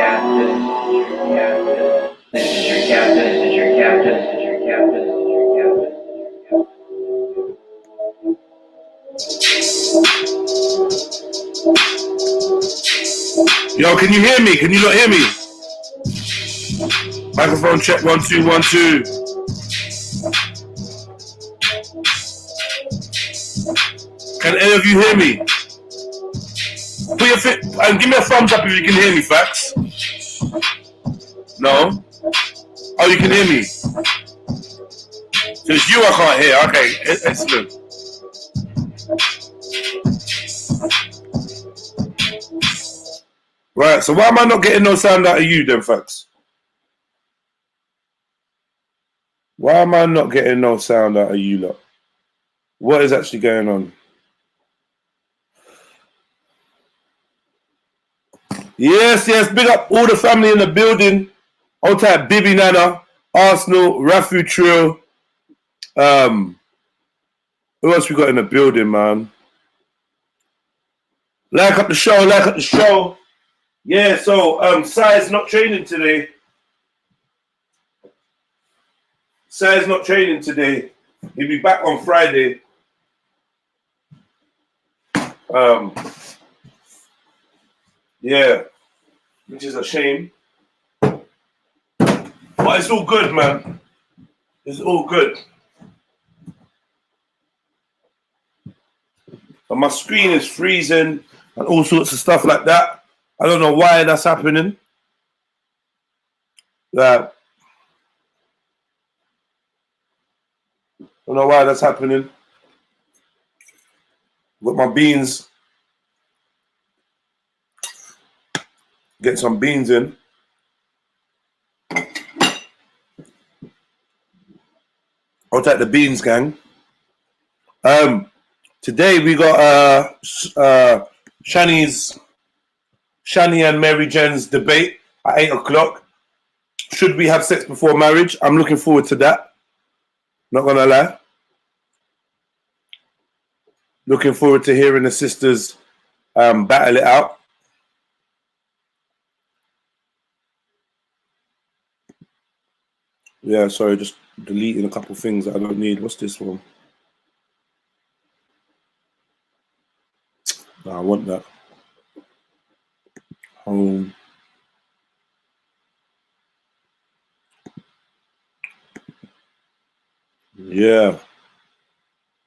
Yo, can you hear me? Can you not hear me? Microphone check 1 2 1 2. Can any of you hear me? Put your and give me a thumbs up if you can hear me, facts. No? Oh, you can hear me. So it's you I can't hear. Okay, excellent. Right, so why am I not getting no sound out of you then, facts? Why am I not getting no sound out of you lot? What is actually going on? Yes, big up all the family in the building. All type Bibi Nana, Arsenal, Raffle, Trill. Who else we got in the building, man? Like up the show. Yeah, so Sai's not training today. He'll be back on Friday. Yeah, which is a shame. But it's all good, man. It's all good. And my screen is freezing and all sorts of stuff like that. I don't know why that's happening. I don't know why that's happening. Got my beans. Get some beans in. I'll take the beans, gang. Today we got Shani and Mary Jen's debate at 8 o'clock. Should we have sex before marriage? I'm looking forward to that. Not gonna lie. Looking forward to hearing the sisters battle it out. Yeah, sorry, just deleting a couple things that I don't need. What's this one? No, I want that. Home. Yeah.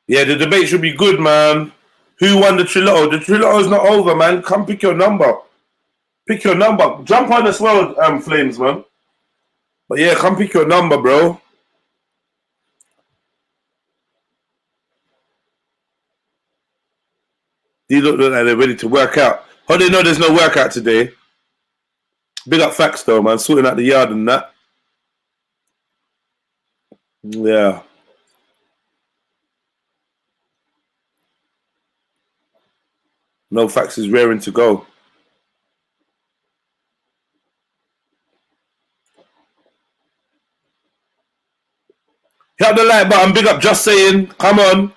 Yeah, the debate should be good, man. Who won the Trilluminati? The Trilluminati's not over, man. Come pick your number. Pick your number. Jump on as well, Flames, man. But yeah, come pick your number, bro. These look like they're ready to work out. How do they know there's no workout today? Big up facts, though, man. Sorting out the yard and that. Yeah. No facts is raring to go. Hit the like button. Big up Just Saying. Come on.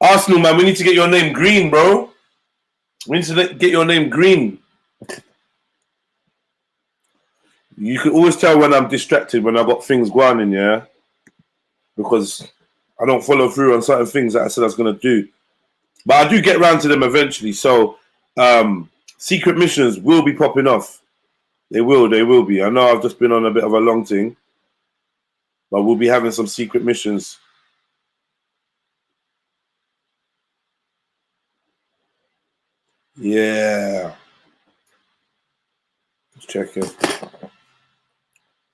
Arsenal, man. We need to get your name green, bro. We need to get your name green. You can always tell when I'm distracted when I got things going in, yeah? Because I don't follow through on certain things that I said I was going to do. But I do get round to them eventually. So secret missions will be popping off. They will be. I know I've just been on a bit of a long thing. But we'll be having some secret missions. Yeah. Let's check it.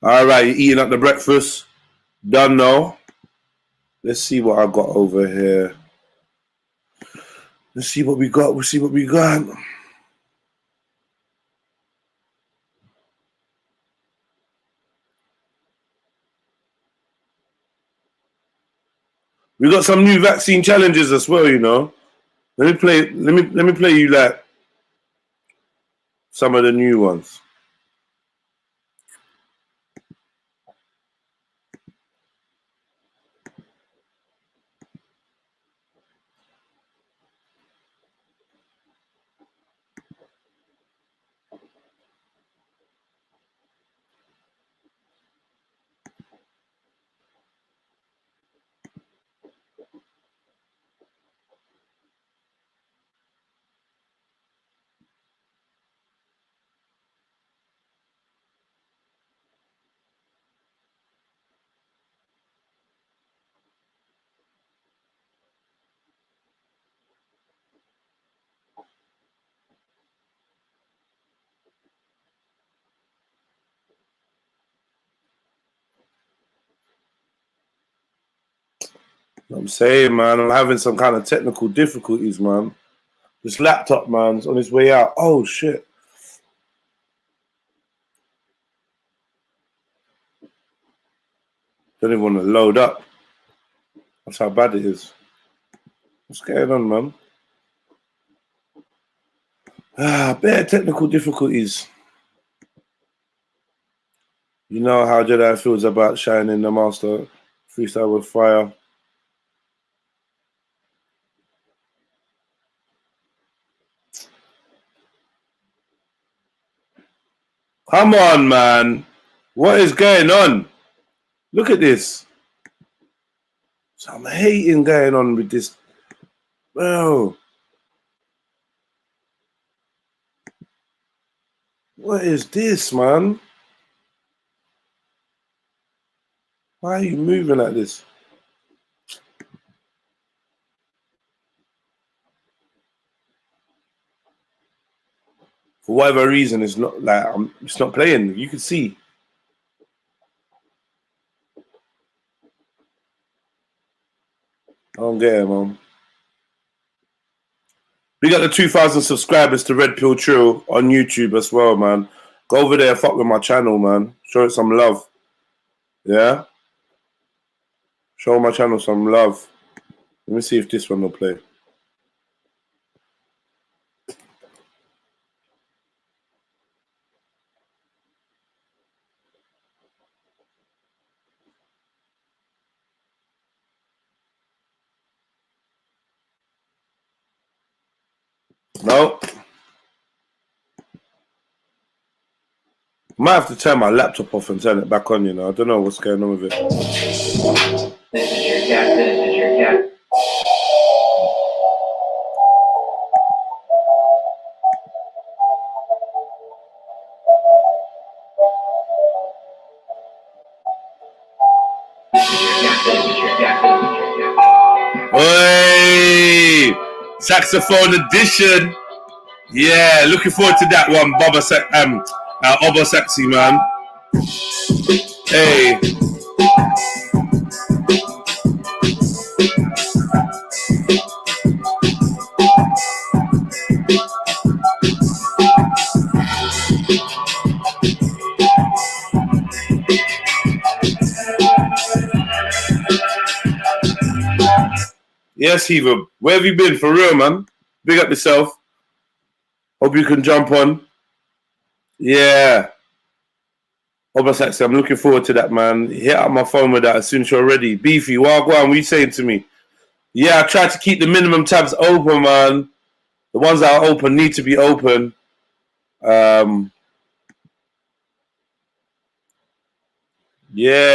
All right, you're eating up the breakfast. Done now. Let's see what I got over here. Let's see what we got. We'll see what we got. We got some new vaccine challenges as well, you know. Let me play you like some of the new ones. I'm saying, man, I'm having some kind of technical difficulties, man. This laptop, man's on its way out. Oh, shit. Don't even want to load up. That's how bad it is. What's going on, man? Bare technical difficulties. You know how Jedi feels about shining the master. Freestyle with fire. Come on, man. What is going on? Look at this. Some hating going on with this. Bro. What is this, man? Why are you moving like this? For whatever reason, it's not like it's not playing. You can see. I don't get it, man. We got the 2,000 subscribers to REDPILLTRILL on YouTube as well, man. Go over there, fuck with my channel, man. Show it some love. Yeah? Show my channel some love. Let me see if this one will play. No. Might have to turn my laptop off and turn it back on, you know. I don't know what's going on with it. This is your cat, this is your cat. Hey! Saxophone edition. Yeah, looking forward to that one, Oba Saxy, man. Hey. Yes, Heaver. Where have you been? For real, man. Big up yourself. Hope you can jump on. Yeah. Obviously, I'm looking forward to that, man. Hit up my phone with that as soon as you're ready. Beefy, Gwarn, what are you saying to me? Yeah, I try to keep the minimum tabs open, man. The ones that are open need to be open. Yeah,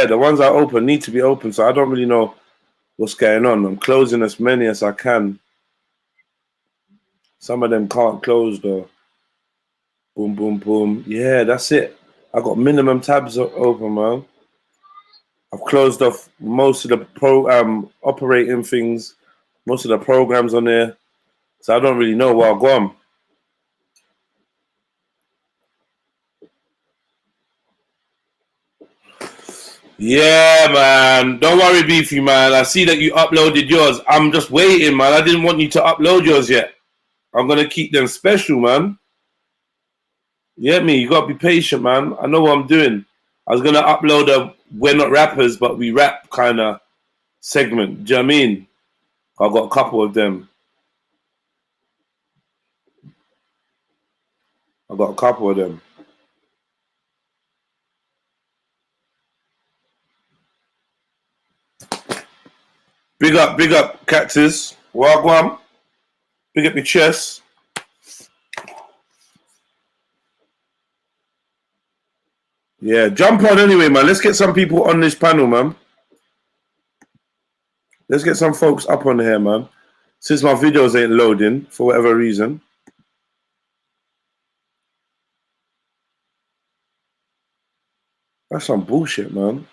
the ones that are open need to be open, so I don't really know what's going on. I'm closing as many as I can. Some of them can't close, though. Boom, boom, boom. Yeah, that's it. I got minimum tabs open, man. I've closed off most of the operating things, most of the programs on there. So I don't really know where I'll go. Yeah, man. Don't worry, Beefy, man. I see that you uploaded yours. I'm just waiting, man. I didn't want you to upload yours yet. I'm going to keep them special, man. You get me? You got to be patient, man. I know what I'm doing. I was going to upload a We're Not Rappers, but we rap kind of segment. Do you know what I mean? I've got a couple of them. I've got a couple of them. Big up, Cactus. Wagwan. Big up your chest. Yeah, jump on anyway, man. Let's get some people on this panel, man. Let's get some folks up on here, man. Since my videos ain't loading for whatever reason. That's some bullshit, man.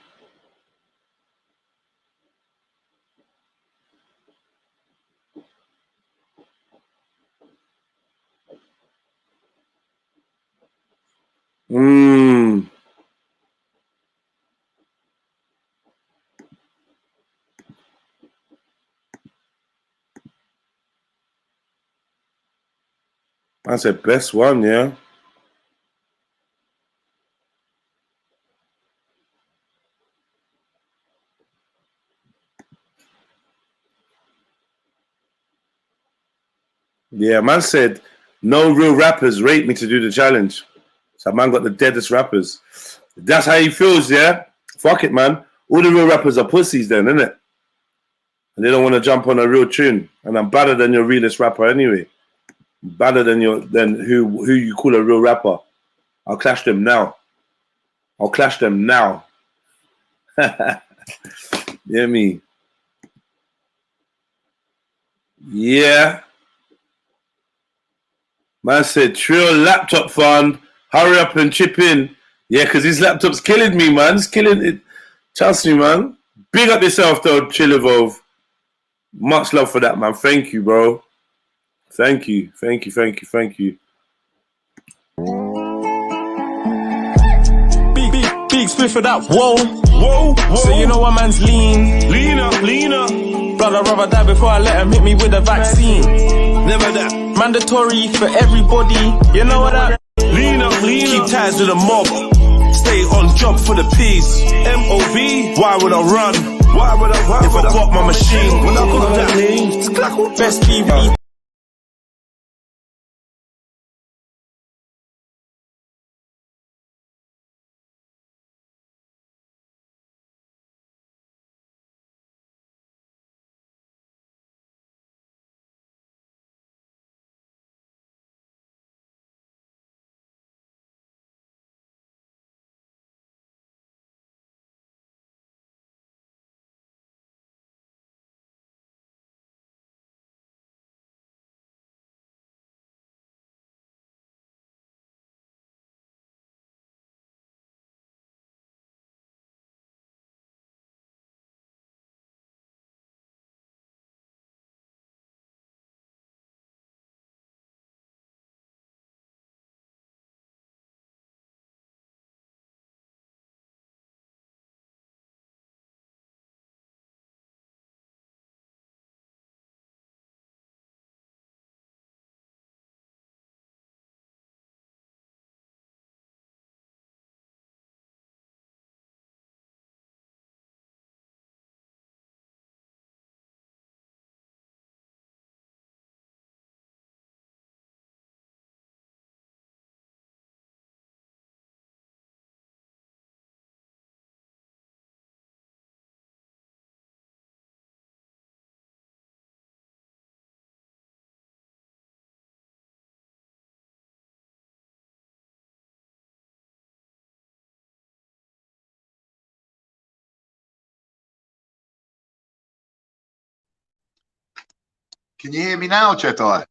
I said best one, yeah. Yeah, man said no real rappers rate me to do the challenge. So man got the deadest rappers. That's how he feels, yeah? Fuck it, man. All the real rappers are pussies then, innit? And they don't want to jump on a real tune. And I'm better than your realest rapper anyway. Better than who you call a real rapper. I'll clash them now. I'll clash them now. Yeah, me. Yeah. Man said, Trill laptop fund. Hurry up and chip in. Yeah, because his laptop's killing me, man. It's killing it. Trust me, man. Big up yourself, though, Chillivove. Much love for that, man. Thank you, bro. Thank you. Thank you. Thank you. Thank you. Big split for that. Whoa, whoa, whoa. So you know what man's lean. Leaner, leaner. Blood, I'd rather die before I let him hit me with a vaccine. Never that. Mandatory for everybody. You know what that? Leaner, leaner. Keep ties with the mob. Stay on job for the peace. MOB. Why would I run? Why would I run? If I got my machine. When I got that. Best TV. Can you hear me now, Jedi?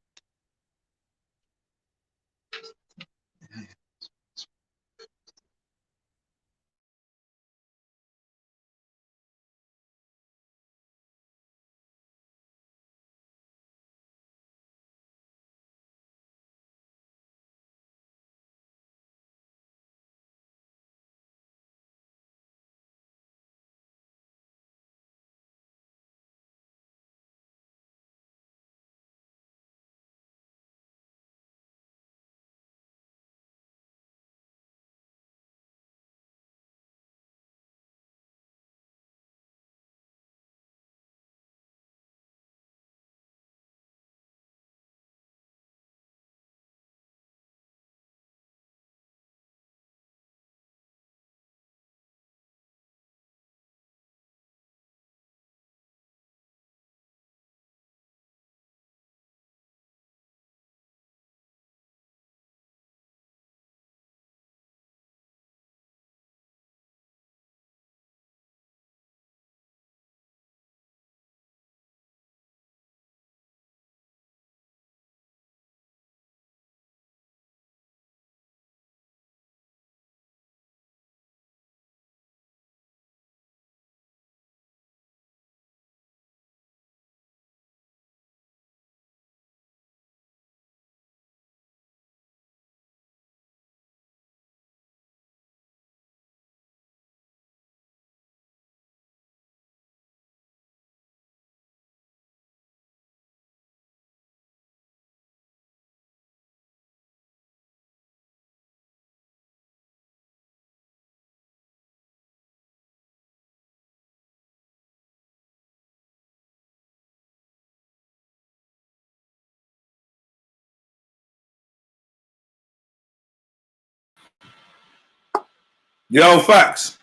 Yo, facts.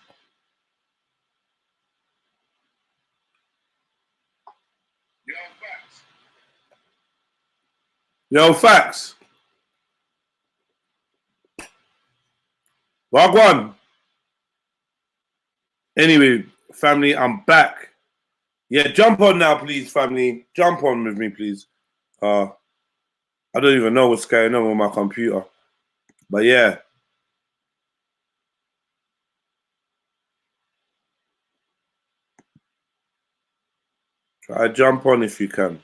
Yo, facts. Wagwan. Anyway, family, I'm back. Yeah, jump on now, please, family. Jump on with me, please. I don't even know what's going on with my computer. But yeah. Try to jump on if you can.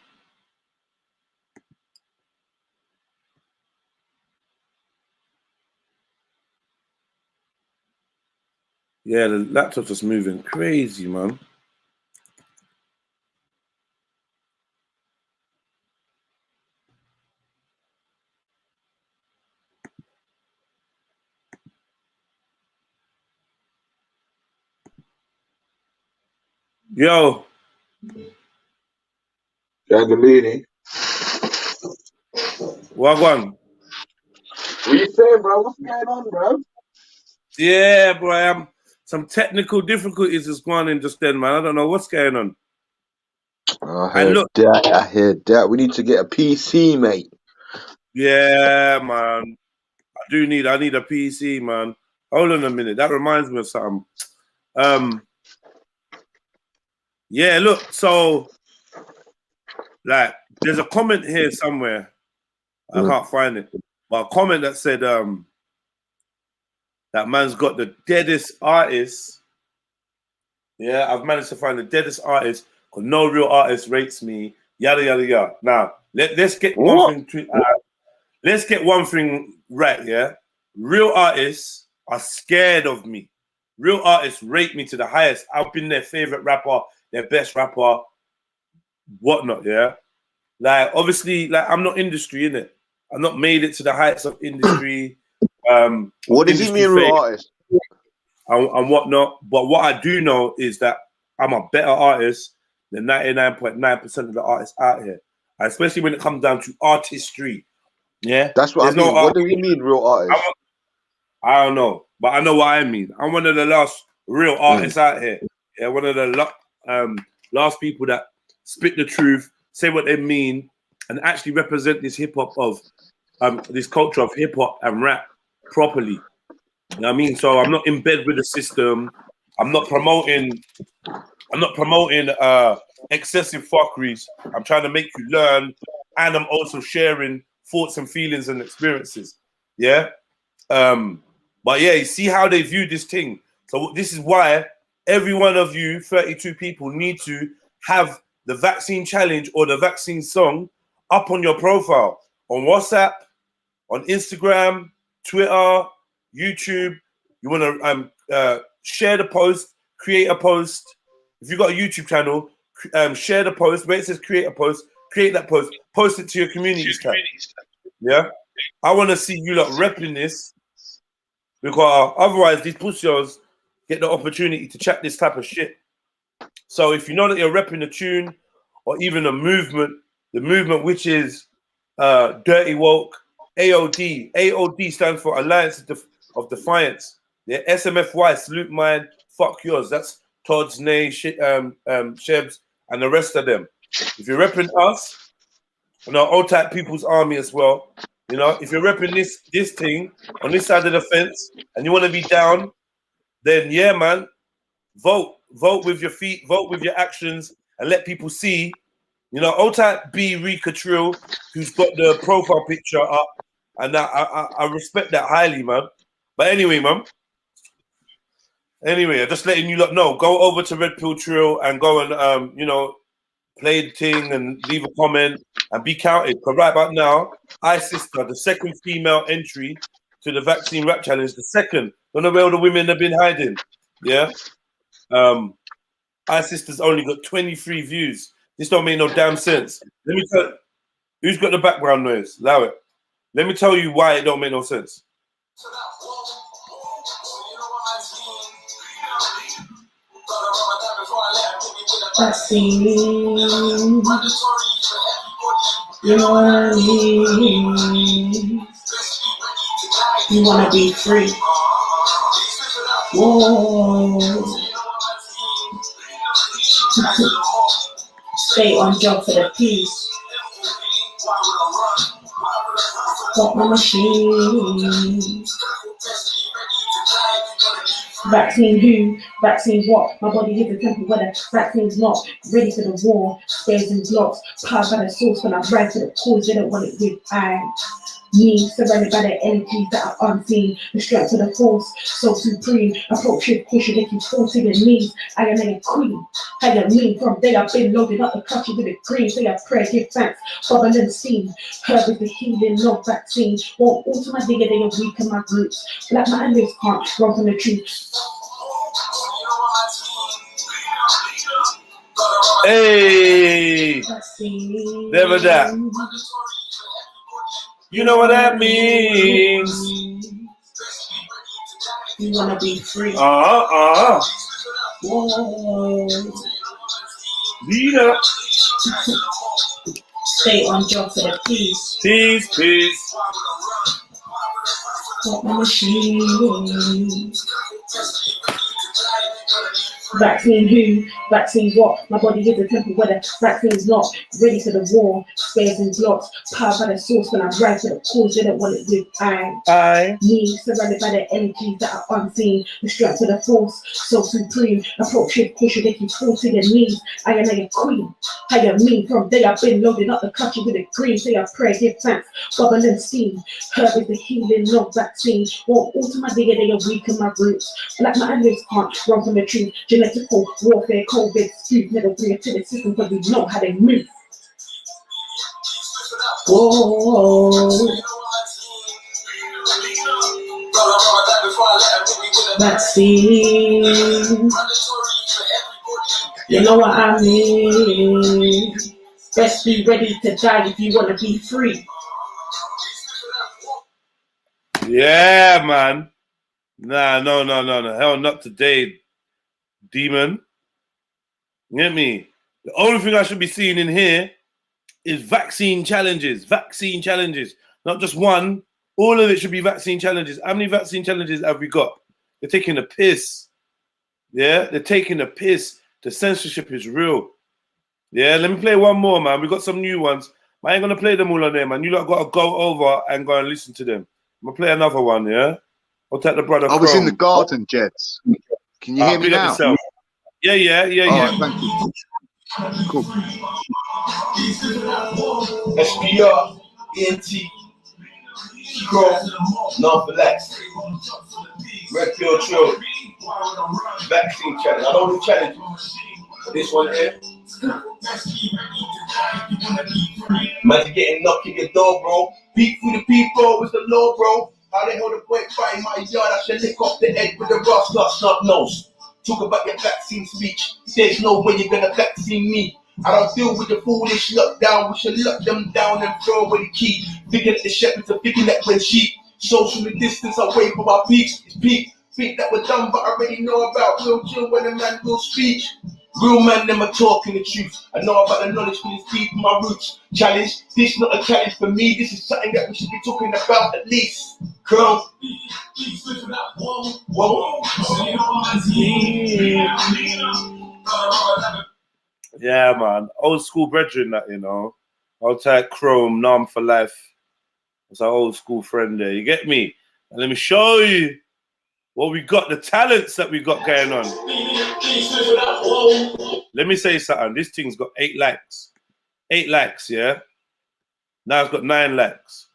Yeah, the laptop's just moving crazy, man. Yo. Jaggalini. Wagwan. What you saying, bro? What's going on, bro? Yeah, bro. Some technical difficulties is going on just then, man. I don't know what's going on. I heard that. We need to get a PC, mate. Yeah, man. I need a PC, man. Hold on a minute. That reminds me of something. Yeah, look, so like there's a comment here somewhere. I can't find it. But a comment that said that man's got the deadest artist. Yeah, I've managed to find the deadest artist because no real artist rates me. Yada yada yada. Now let's get one thing. Let's get one thing right. Yeah, real artists are scared of me. Real artists rate me to the highest. I've been their favorite rapper, their best rapper, whatnot. Yeah, like obviously, like I'm not industry in it. I'm not made it to the heights of industry. What does he mean, real artist? And whatnot. But what I do know is that I'm a better artist than 99.9% of the artists out here, and especially when it comes down to artistry. Yeah, that's what I mean. What do you mean, real artist? I don't know, but I know what I mean. I'm one of the last real artists out here. Yeah, one of the last people that spit the truth, say what they mean, and actually represent this hip hop of this culture of hip hop and rap properly. You know what I mean? So I'm not in bed with the system. I'm not promoting excessive fuckeries. I'm trying to make you learn, and I'm also sharing thoughts and feelings and experiences. Yeah. But yeah, you see how they view this thing. So this is why every one of you 32 people need to have the vaccine challenge or the vaccine song up on your profile on WhatsApp, on Instagram, Twitter, YouTube. You want to share the post, create a post. If you've got a YouTube channel, share the post. Where it says create a post, create that post, post it to your communities tab. Yeah, I want to see you lot repping this, because otherwise these pussies get the opportunity to chat this type of shit. So if you know that you're repping a tune or even a movement, the movement which is Dirty Woke, AOD. AOD stands for Alliance of Defiance. Yeah, SMFY, salute mine, fuck yours. That's Todd's, Nay, Shebs, and the rest of them. If you're repping us, you know, old type people's army as well. You know, if you're repping this thing on this side of the fence and you want to be down, then yeah, man, vote with your feet, vote with your actions, and let people see. You know, old type B Rika Trill, who's got the profile picture up, and I respect that highly, man. But anyway, man. Anyway, I'm just letting you lot know. Go over to REDPILLTRILL and go and you know, play the thing and leave a comment and be counted. Because right about now, iSister, the second female entry to the vaccine rap challenge, the second. Don't know where all the women have been hiding. Yeah. iSister's only got 23 views. This don't make no damn sense. Let me tell you, who's got the background noise? Allow it. Let me tell you why it don't make no sense. Vaccine. You know what I mean? You wanna be free. Whoa. Stay on job for the peace. Got my machine. Vaccine who? Vaccine what? My body is a temple weather. Vaccine's not ready for the war. Stairs and blocks. Powered by the source when I rise to the cause. They don't want it with me, surrounded by the energies that are unseen, the strength of the force, so supreme, approach it, push it, if you fall to your knees, I am a queen, how you mean, from day I've been loaded up the country with a green, say I pray, give thanks, bubble and steam, herb is the healing, no vaccine, won't alter my digger, they are weak in my roots, black my lips can't run from the truth. Hey, Vaccine. never that. You know what that means. You wanna be free. Whoa. Leader. Stay on job for the peace. Peace. Got my machine. Vaccine who? Vaccine what? My body is a temple weather. Vaccine's not ready for the war. Spares and blocks. Powered by the source when I rise to the cause. They don't want it with me, surrounded by the energies that are unseen. The strength of the force, so supreme. Approach it, push it, they can fall to your knees. I am a queen. How you mean? From day I've been loading up the country with a green. Say I pray, give thanks, bubble and steam. Herb is the healing, no vaccine. Won't alter my digger, they are weak in my roots. Black my lips can't run from the truth. Genetical warfare, COVID, speed, never bring it to the system because we know how they move. Whoa. Vaccine. You know what I mean? Best be ready to die if you want to be free. Yeah, man. Nah, no. Hell, not today, demon. You get me? The only thing I should be seeing in here is vaccine challenges. Not just one. All of it should be vaccine challenges. How many vaccine challenges have we got? They're taking the piss. Yeah, they're taking the piss. The censorship is real. Yeah, let me play one more, man. We got some new ones. I ain't gonna play them all on there, man. You lot gotta go over and go and listen to them. I'm gonna play another one, yeah? I'll take the brother. I was in the garden, Jeds. Can you hear me now? Yeah. Right, thank you. Cool. SPR, ENT, scroll, non-relaxed, REDPILLTRILL, vaccine challenge. I know the challenge. This one here. Man's getting knocked at your door, bro. Beat through the people with the law, bro. How they hold a boy by my yard, I should lick off the head with a rough snub nose. Talk about your vaccine speech. There's no way you're gonna vaccine me. I don't deal with the foolish lockdown. We should lock them down and throw away the key. Thinking that the shepherds are picking that when sheep. Socially distance away from our peaks. It's peak. Think that we're done, but I already know about real chill when a man will speak. Real man never talking the truth. I know about the knowledge because it's deep in my roots. Challenge, this not a challenge for me. This is something that we should be talking about at least. Come. Whoa. Yeah, man. Old school brethren, that, you know. I'll take Chrome, Numb for life. It's our old school friend there. You get me? And let me show you what we got, the talents that we got going on. Let me say something. This thing's got 8 likes. 8 likes, yeah? Now it's got 9 likes.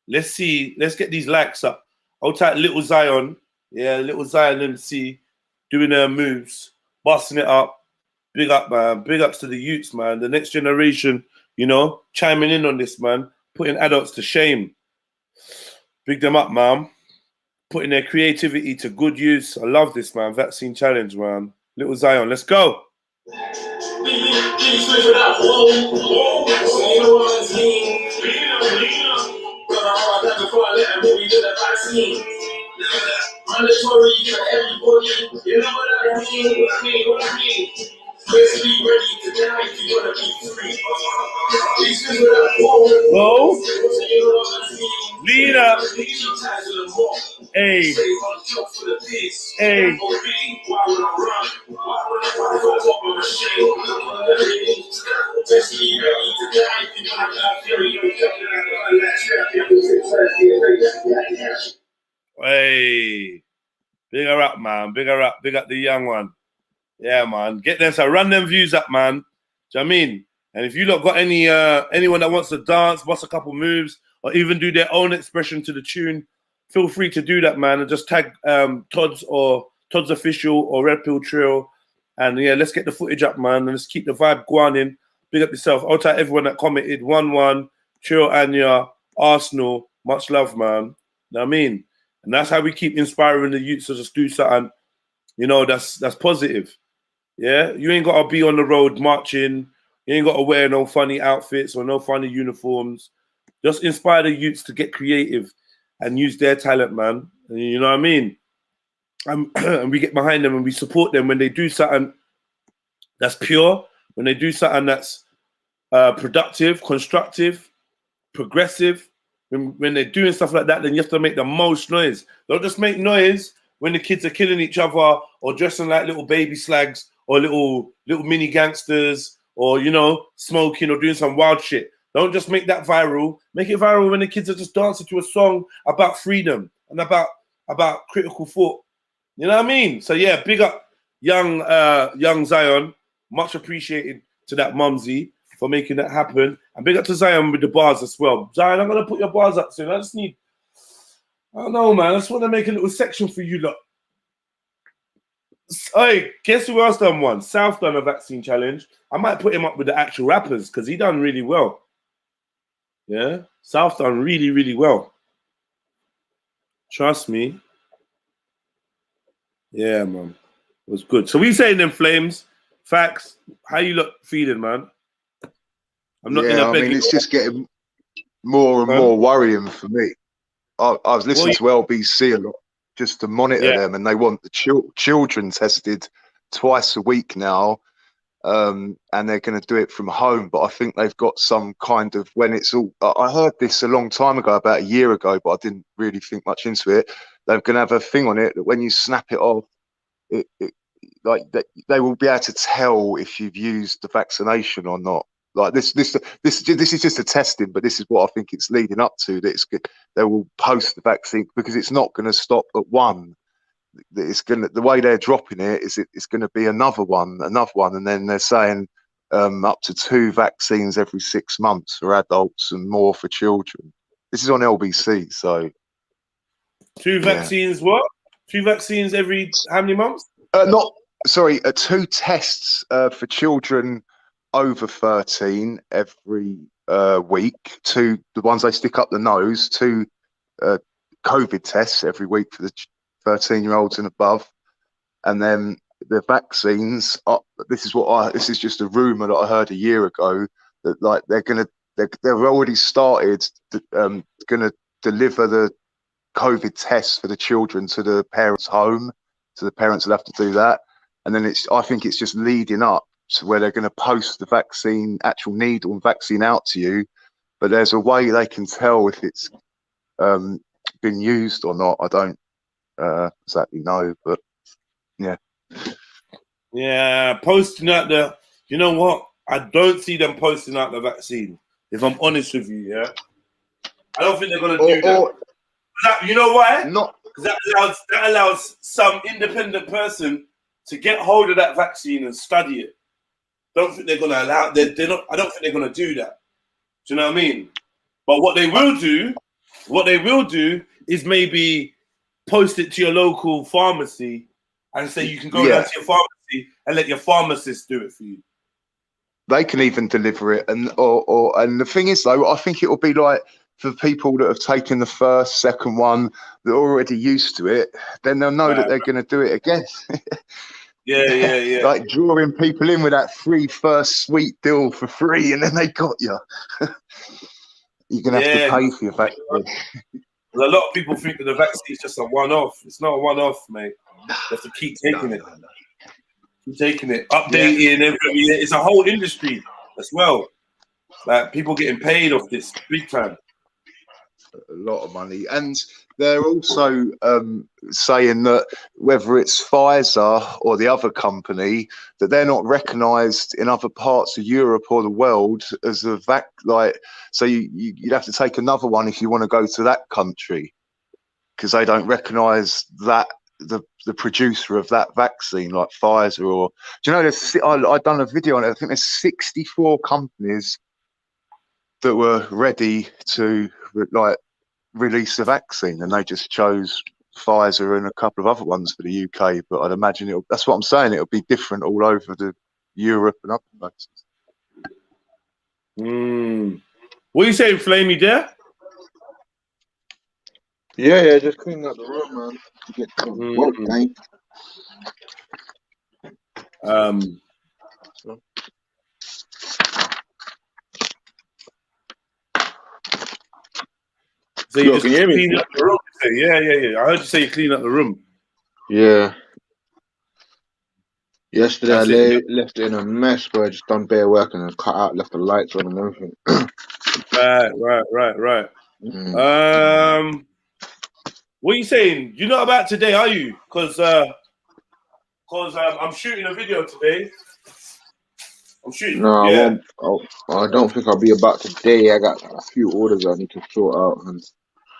Let's see. Let's get these likes up. I'll type Little Zion. Yeah, Little Zion MC doing her moves, busting it up. Big up, man. Big ups to the youths, man. The next generation, you know, chiming in on this, man. Putting adults to shame. Big them up, man. Putting their creativity to good use. I love this, man. Vaccine challenge, man. Little Zion, let's go. Mandatory for everybody. You know what I mean? Let's be ready to die if you wanna be free. Whoa. Leader. Hey. Hey. Hey. Big her up, man. Big her up. Big up the young one. Yeah, man. Get them. So run them views up, man. Do you know what I mean? And if you lot got any anyone that wants to dance, bust a couple moves, or even do their own expression to the tune, feel free to do that, man. And just tag Todd's official or Red Pill Trill. And yeah, let's get the footage up, man. And let's keep the vibe going in. Big up yourself. I'll tell everyone that commented 1-1, Trill, Anya, Arsenal. Much love, man. You know what I mean? And that's how we keep inspiring the youths to just do something, you know, that's positive. Yeah? You ain't got to be on the road marching. You ain't got to wear no funny outfits or no funny uniforms. Just inspire the youths to get creative and use their talent, man. You know what I mean? And we get behind them and we support them when they do something that's pure, when they do something that's productive, constructive, progressive. When they're doing stuff like that, then you have to make the most noise. Don't just make noise when the kids are killing each other or dressing like little baby slags or little mini gangsters or, you know, smoking or doing some wild shit. Don't just make that viral. Make it viral when the kids are just dancing to a song about freedom and about critical thought. You know what I mean? So yeah, big up young Zion. Much appreciated to that mumsy for making that happen. And big up to Zion with the bars as well. Zion, I'm gonna put your bars up soon. I don't know, man. I just want to make a little section for you lot. Hey, guess who else done one? South done a vaccine challenge. I might put him up with the actual rappers because he done really well. Yeah, South done really, really well. Trust me. Yeah, man. It was good. So we saying them Flames. Facts. How you look feeling, man? I'm not I mean, it's just getting more and more worrying for me. I was listening to LBC a lot just to monitor them, and they want the children tested twice a week now, and they're going to do it from home. But I think they've got some kind of, when it's all, I heard this a long time ago, about a year ago, but I didn't really think much into it. They're going to have a thing on it that when you snap it off, like they will be able to tell if you've used the vaccination or not. Like this is just a testing, but this is what I think it's leading up to. That it's good. They will post the vaccine because it's not going to stop at one. It's going to, the way they're dropping it is it's going to be another one, and then they're saying up to 2 vaccines every 6 months for adults and more for children. This is on LBC, so 2 vaccines. What? 2 vaccines every how many months? 2 tests for children over 13 every week, 2 the ones they stick up the nose, 2 COVID tests every week for the 13-year-olds and above, and then the vaccines. This is just a rumor that I heard a year ago that like they've already started going to deliver the COVID tests for the children to the parents' home, so the parents will have to do that, and then I think it's just leading up to where they're going to post the vaccine, actual needle and vaccine out to you, but there's a way they can tell if it's been used or not. I don't exactly know, but yeah, posting out the, you know what? I don't see them posting out the vaccine, if I'm honest with you. Yeah, I don't think they're going to do that. You know why? Not because that allows some independent person to get hold of that vaccine and study it. Don't think they're going to allow. They're not. I don't think they're going to do that. Do you know what I mean? But what they will do is maybe post it to your local pharmacy and say you can go down to your pharmacy and let your pharmacist do it for you. They can even deliver it, and the thing is though, I think it will be like for people that have taken the first, second one, that are already used to it. Then they'll know that they're going to do it again. Yeah. Like drawing people in with that free first sweet deal for free, and then they got you. You're going to have to pay for your vaccine. A lot of people think that the vaccine is just a one-off. It's not a one-off, mate. You have to keep taking it. Keep taking it. Updating every year. It's a whole industry as well. Like people getting paid off this big time. A lot of money. And they're also saying that whether it's Pfizer or the other company, that they're not recognised in other parts of Europe or the world as a so you'd have to take another one if you want to go to that country, because they don't recognise that the producer of that vaccine, like Pfizer or, do you know, I've done a video on it. I think there's 64 companies that were ready to release the vaccine, and they just chose Pfizer and a couple of other ones for the UK. But I'd imagine that's what I'm saying, it'll be different all over the Europe and other places. What are you saying, Flamey, there? Yeah, just cleaning up the room, man. To get to work, man. So you just can you hear me? clean up the room? Yeah. I heard you say you clean up the room. Yeah. Yesterday That's I left it in a mess, but I just done bare work and cut out, left the lights on and everything. Right. What are you saying? You're not about today, are you? Because I'm shooting a video today. I'm shooting. No, I don't think I'll be about today. I got a few orders I need to sort out and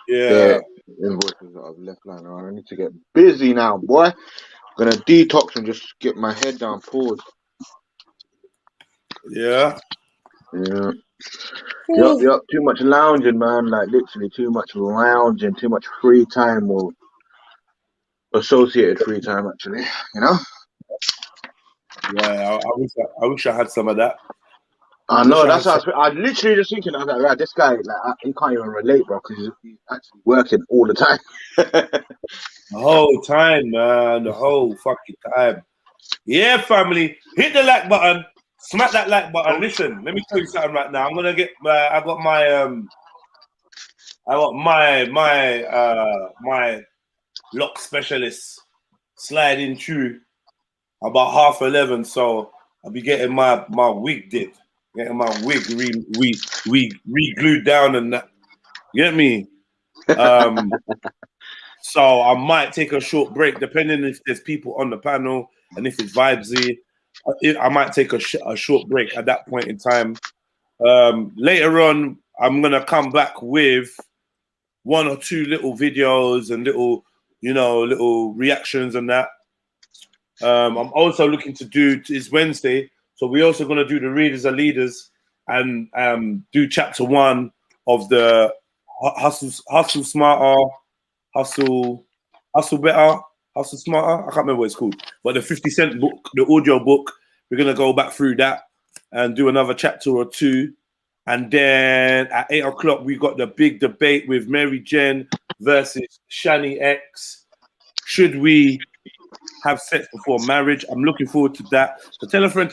invoices that I've left lying around. I need to get busy now, boy. Gonna detox and just get my head down, pause. Yeah. Yup. Too much lounging, man. Like literally too much lounging, too much free time or associated free time, actually. You know? Yeah, I wish I had some of that. I know, that's how I literally just thinking, I was like, right, this guy, like, he can't even relate, bro, because he's actually working all the time. The whole time, man. The whole fucking time. Yeah, family. Hit the like button. Smack that like button. Listen, let me tell you something right now. I'm gonna get I got my lock specialist sliding through about 11:30, so I'll be getting my wig did. Getting my wig re-glued down and that. You get me? So I might take a short break, depending if there's people on the panel and if it's vibesy. I might take a short break at that point in time. Later on, I'm gonna come back with 1 or 2 little videos and little reactions and that. I'm also looking to do, it's Wednesday, so we're also going to do the Readers Are Leaders and do chapter 1 of the Hustle Smarter, Hustle Better, Hustle Smarter. I can't remember what it's called, but the 50 Cent book, the audio book, we're going to go back through that and do another chapter or 2. And then at 8 o'clock, we got the big debate with Mary Jen versus Shani X. Should we have sex before marriage? I'm looking forward to that. So tell a friend,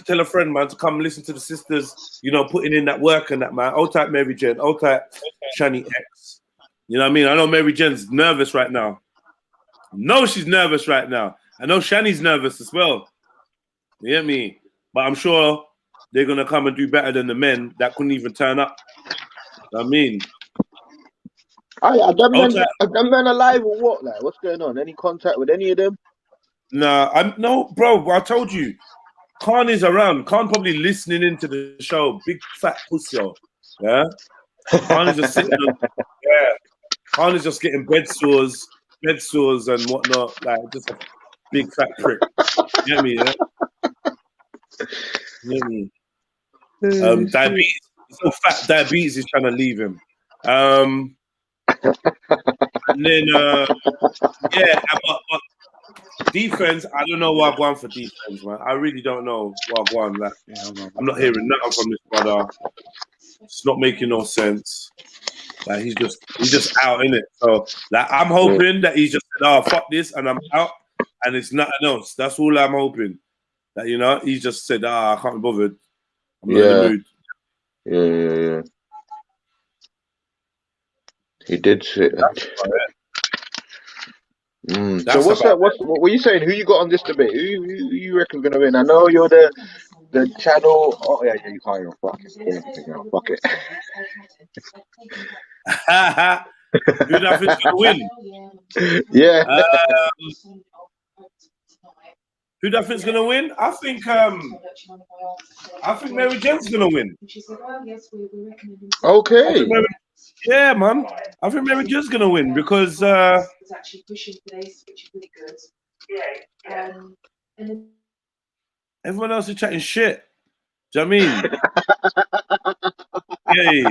man, to come listen to the sisters, putting in that work and that, man. Old type Mary Jen, old type Shani X. You know what I mean? I know Mary Jen's nervous right now. No, she's nervous right now. I know Shani's nervous as well. You get me? But I'm sure they're going to come and do better than the men that couldn't even turn up. You know what I mean? Are them men alive or what? Like, what's going on? Any contact with any of them? No, bro. I told you, Khan is around. Khan probably listening into the show. Big fat pussy, yeah. Khan is just sitting on, Khan is just getting bed sores and whatnot. Like just a big fat prick. You get me? Yeah. You get me? Diabetes. So fat diabetes is trying to leave him. And then but defense, I don't know what Gwarn for defense, man. I really don't know what Gwarn. Like, I'm not hearing nothing from this brother. It's not making no sense. Like he's just out in it. So like I'm hoping that he just said, "Oh, fuck this," and I'm out, and it's nothing else. That's all I'm hoping. That he just said, I can't be bothered. I'm not in the mood. Yeah. He did say that. So what's that? What were you saying? Who you got on this debate? Who you reckon gonna win? I know you're the channel. Oh yeah, you can't even fuck it. Fuck it. Who do I think's gonna win? Yeah. Who do I think's gonna win? I think Mary Jen's gonna win. Okay. Yeah, man. I think Mary Jen's gonna win because everyone else is chatting shit. Do you know what I mean? Yeah.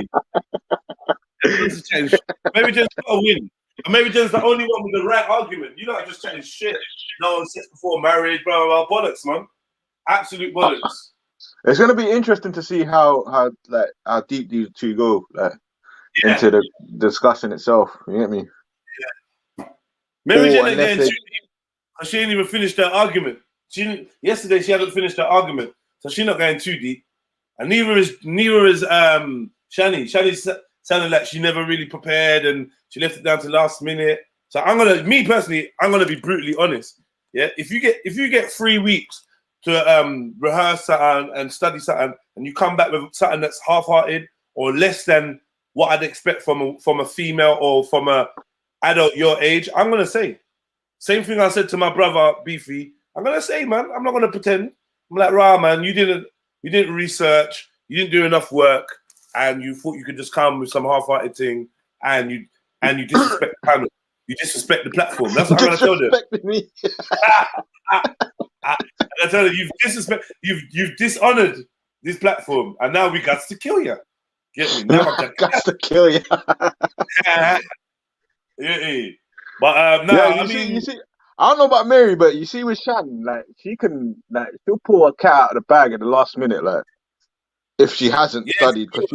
Everyone else is chatting shit. Mary Jen's gotta win. And Mary Jen's the only one with the right argument. You're not just chatting shit. No sex before marriage, blah, blah, blah. Bollocks, man. Absolute bollocks. It's gonna be interesting to see how deep these two go into the discussion itself. You get me? Yeah. Mary Jen ain't getting too deep. She ain't even finished her argument. Yesterday she hadn't finished her argument, so she's not going too deep. And neither is Shani. Shani sounded like she never really prepared and she left it down to last minute. So I'm gonna be brutally honest. Yeah, if you get 3 weeks to rehearse something and study something, and you come back with something that's half-hearted or less than what I'd expect from a female or from a adult your age, I'm gonna say same thing I said to my brother Beefy. I'm gonna say, man, I'm not gonna pretend. I'm like, rah, man, you didn't research, you didn't do enough work, and you thought you could just come with some half-hearted thing, and you disrespect the panel. You disrespect the platform. That's what I'm gonna tell them. Me. I tell you, you've dishonored this platform, and now we got to kill you. Get me? Now I got to kill you. Yeah. But no, yeah, you see, I don't know about Mary, but you see with Shan, like she'll pull a cat out of the bag at the last minute, like if she hasn't studied, because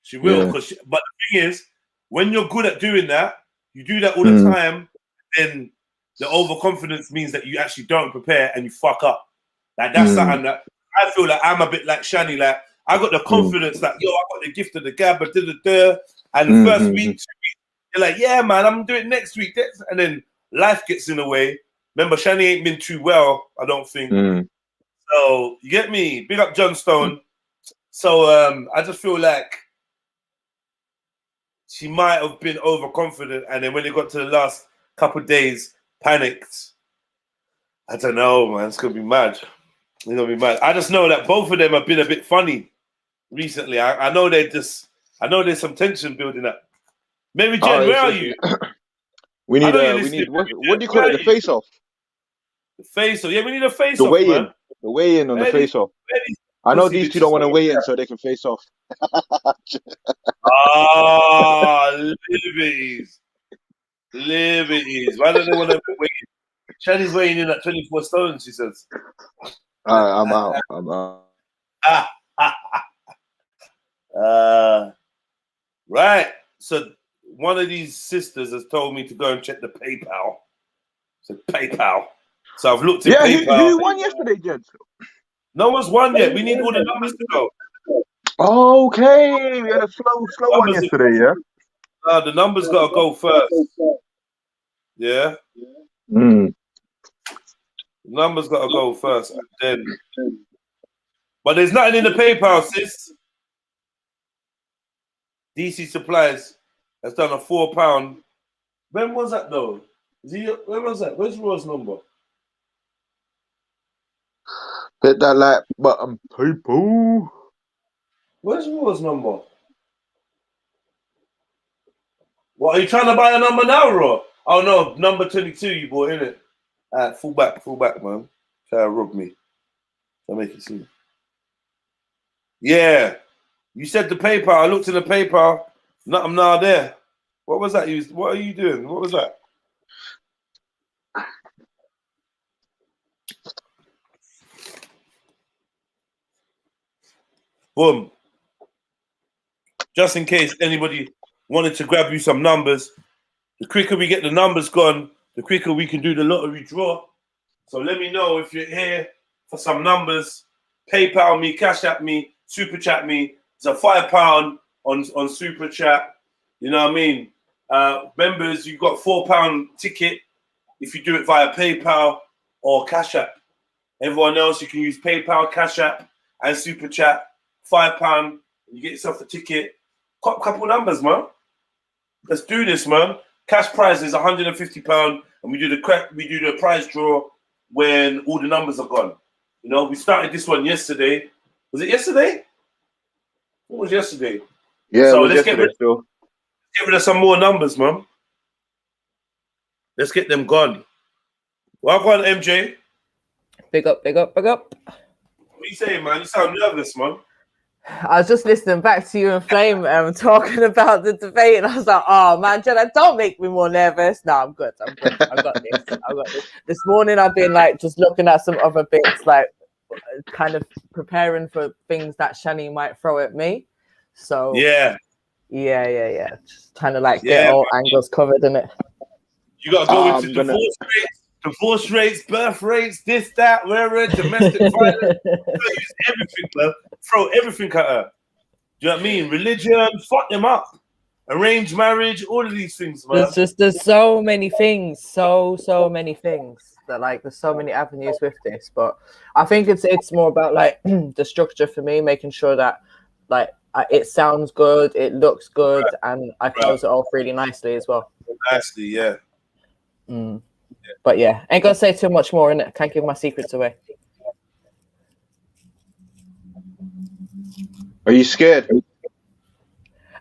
she will. But the thing is, when you're good at doing that, you do that all the time, then the overconfidence means that you actually don't prepare and you fuck up. Like that's something that I feel like I'm a bit like Shani. Like I got the confidence that I got the gift of the gab, and the first week, 2 weeks, you're like, yeah, man, I'm gonna do it next week. And then life gets in the way. Remember, Shani ain't been too well, I don't think. So you get me? Big up John Stone. So I just feel like she might have been overconfident, and then when it got to the last couple of days, panicked. I don't know, man. It's gonna be mad. It's gonna be mad. I just know that both of them have been a bit funny recently. I know there's some tension building up. Mary Jen, where are you? We need what do you call it? The face off. The face off. Yeah, we need a face off. The weigh in on the face off. I know these two don't want to weigh in so they can face off. Liberties. Why don't they want to weigh in? Shani's weighing in at 24 stone, she says. I'm out. Right. So one of these sisters has told me to go and check the PayPal. So PayPal. So I've looked at PayPal. Who won yesterday, gents? No one's won yet. We need all the numbers to go. Okay, we had a slow one yesterday, yeah? The numbers got to go first. Yeah? The numbers got to go first. And then... But there's nothing in the PayPal, sis. DC Supplies has done a £4. When was that, though? When was that? Where's Roy's number? Hit that like button, people. Where's Roy's number? What, are you trying to buy a number now, Raw? Oh, no, number 22 you bought, innit? Full back, man. Try to rob me. I'll make it see. Yeah. You said the PayPal. I looked in the PayPal. Nothing now there. What was that? What are you doing? What was that? Boom. Just in case anybody wanted to grab you some numbers, the quicker we get the numbers gone, the quicker we can do the lottery draw. So let me know if you're here for some numbers. PayPal me, Cash App me, Super Chat me. It's a £5 on Super Chat. You know what I mean? Members, you've got £4 ticket if you do it via PayPal or Cash App. Everyone else, you can use PayPal, Cash App, and Super Chat. £5. You get yourself a ticket. Couple numbers, man. Let's do this, man. Cash prize is £150, and we do the prize draw when all the numbers are gone. You know, we started this one yesterday. Was it yesterday? What was yesterday? Yeah, so it was let's yesterday still. get rid of some more numbers, man. Let's get them gone. Well, go on, MJ. Big up, big up, big up. What are you saying, man? You sound nervous, man. I was just listening back to you and Flame talking about the debate, and I was like, oh man, Jenna, don't make me more nervous. No, I'm good. I got this. This morning I've been like just looking at some other bits, like kind of preparing for things that Shani might throw at me. So yeah. Just kind of like get all angles covered in it. You gotta go into divorce rates, birth rates, this, that, wherever, domestic violence. Use everything, man. Throw everything at her. Do you know what I mean? Religion, fuck them up. Arranged marriage, all of these things, man. There's so many things, so many things that like there's so many avenues with this. But I think it's more about like the structure for me, making sure that like it sounds good, it looks good, and I close it off really nicely as well. Nicely, yeah. But yeah, ain't gonna say too much more in it. Can't give my secrets away. Are you scared?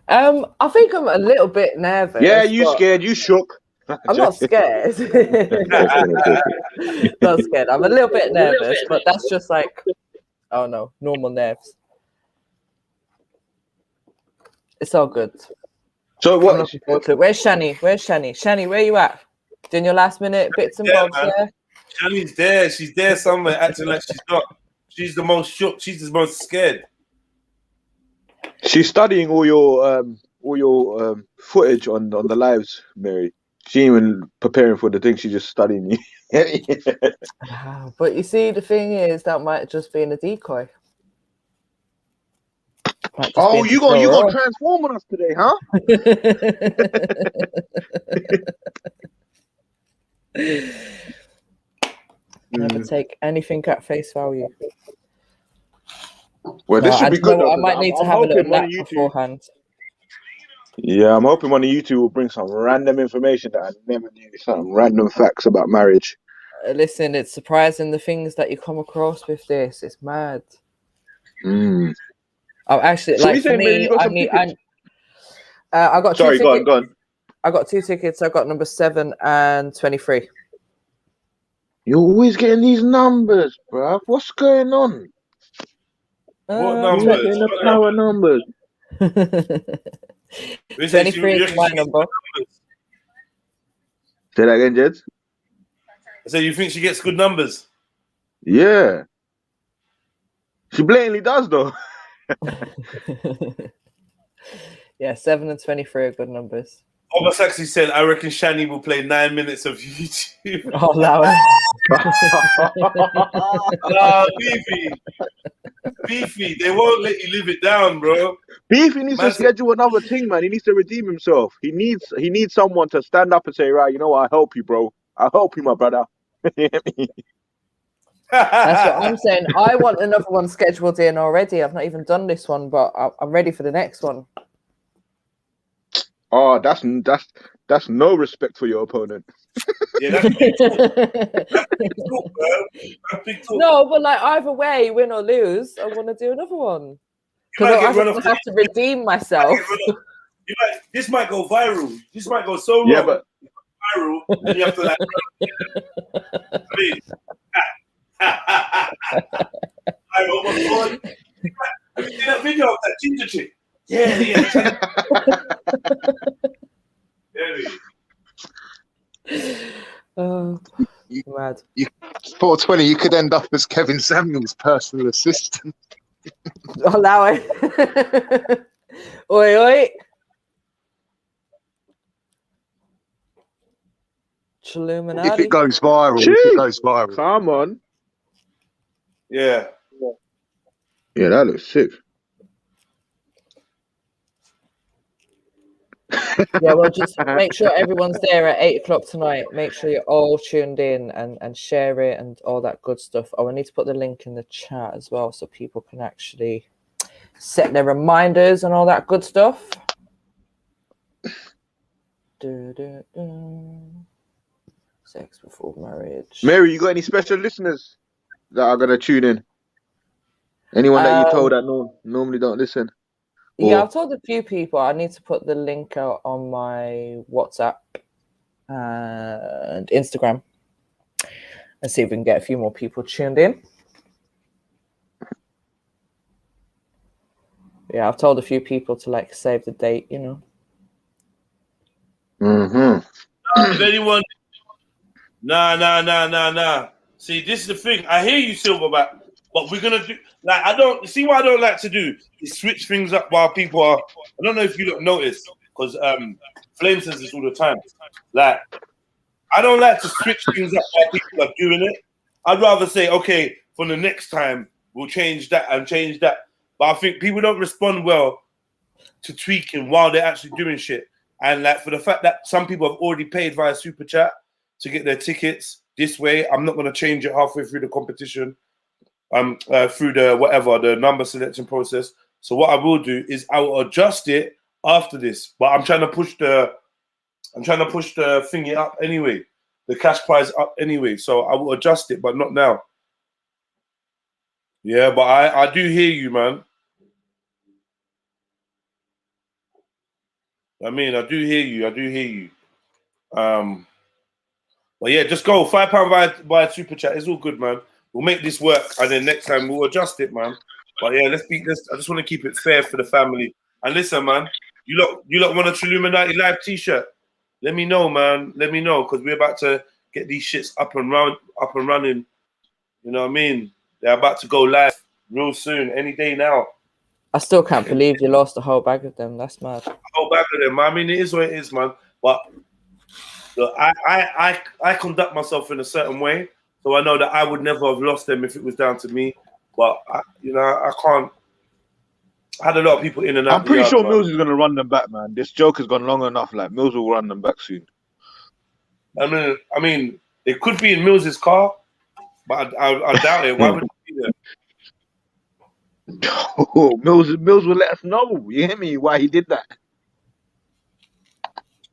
I think I'm a little bit nervous. Yeah, you scared? You shook? I'm not scared. Not scared. I'm a little bit nervous, but that's just like, oh no, normal nerves. It's all good. So what? I'm looking forward to it. Where's Shani? Shani, where you at? Doing your last minute bits and bobs there? Shani's there. She's there somewhere, acting like she's not. She's the most shook. She's the most scared. She's studying all your footage on the lives, Mary. She ain't even preparing for the thing. She's just studying you. But you see, the thing is, that might just be in a decoy. Oh, you gonna transform on us today, huh? Never take anything at face value. Well, this should be good. I might need to have a little nap beforehand. Yeah, I'm hoping one of you two will bring some random information that I never knew, some random facts about marriage. Listen, it's surprising the things that you come across with this. It's mad. Oh, actually, so like for me, I got Sorry, two go on. I got 2 tickets. I got number 7 and 23. You're always getting these numbers, bruv. What's going on? What numbers? Getting the power numbers. 23 is my number. Say that again, Jed. So you think she gets good numbers? Yeah. She blatantly does, though. Yeah, 7 and 23 are good numbers. Thomas actually said, I reckon Shani will play 9 minutes of YouTube. Oh, allow it. Beefy, they won't let you live it down, bro. Beefy needs to schedule another thing, man. He needs to redeem himself. He needs someone to stand up and say, right, you know what, I'll help you, bro. I'll help you, my brother. That's what I'm saying. I want another one scheduled in already. I've not even done this one, but I'm ready for the next one. Oh, that's no respect for your opponent. Yeah, that's big talk. That's big talk, bro. That's big talk. No, but like either way, win or lose, I want to do another one. Because I have to redeem myself. This might go viral. This might go so yeah, wrong. But viral, and you have to like. Oh my God! Have you seen that video of that ginger chick? Yeah. Oh, mad. 420, you could end up as Kevin Samuel's personal assistant. Allow it. Oi. Trilluminati. If it goes viral. Come on. Yeah. Yeah, that looks sick. Yeah, well, just make sure everyone's there at 8 o'clock tonight. Make sure you're all tuned in and share it and all that good stuff. Oh, I need to put the link in the chat as well so people can actually set their reminders and all that good stuff. Sex before marriage. Mary, you got any special listeners that are gonna tune in? Anyone that you told that normally don't listen? Yeah, Or- I've told a few people. I need to put the link out on my WhatsApp and Instagram and see if we can get a few more people tuned in. Yeah, I've told a few people to like save the date, you know. If anyone, nah. See, this is the thing. I hear you, Silverback, but we're gonna do like I don't see what I don't like to do is switch things up while people are. I don't know if you don't notice because Flame says this all the time. Like I don't like to switch things up while people are doing it. I'd rather say, okay, for the next time we'll change that and change that. But I think people don't respond well to tweaking while they're actually doing shit. And like for the fact that some people have already paid via super chat to get their tickets this way, I'm not going to change it halfway through the competition, through the number selection process. So what I will do is I will adjust it after this. But I'm trying to push the thingy up anyway, the cash prize up anyway. So I will adjust it, but not now. Yeah, but I do hear you, man. I mean, I do hear you. But yeah, just go £5 by super chat. It's all good, man. We'll make this work, and then next time we'll adjust it, man. But yeah, I just want to keep it fair for the family. And listen, man, you lot want a Trilluminati live T-shirt? Let me know, man. Let me know because we're about to get these shits up and running. You know what I mean? They're about to go live real soon, any day now. I still can't believe you lost a whole bag of them. That's mad. A whole bag of them. I mean, it is what it is, man. But look, I conduct myself in a certain way, so I know that I would never have lost them if it was down to me. But I can't. I had a lot of people in and out. I'm pretty sure Mills is gonna run them back, man. This joke has gone long enough. Like Mills will run them back soon. I mean, it could be in Mills's car, but I doubt it. Why would it be there? Mills will let us know. You hear me? Why he did that?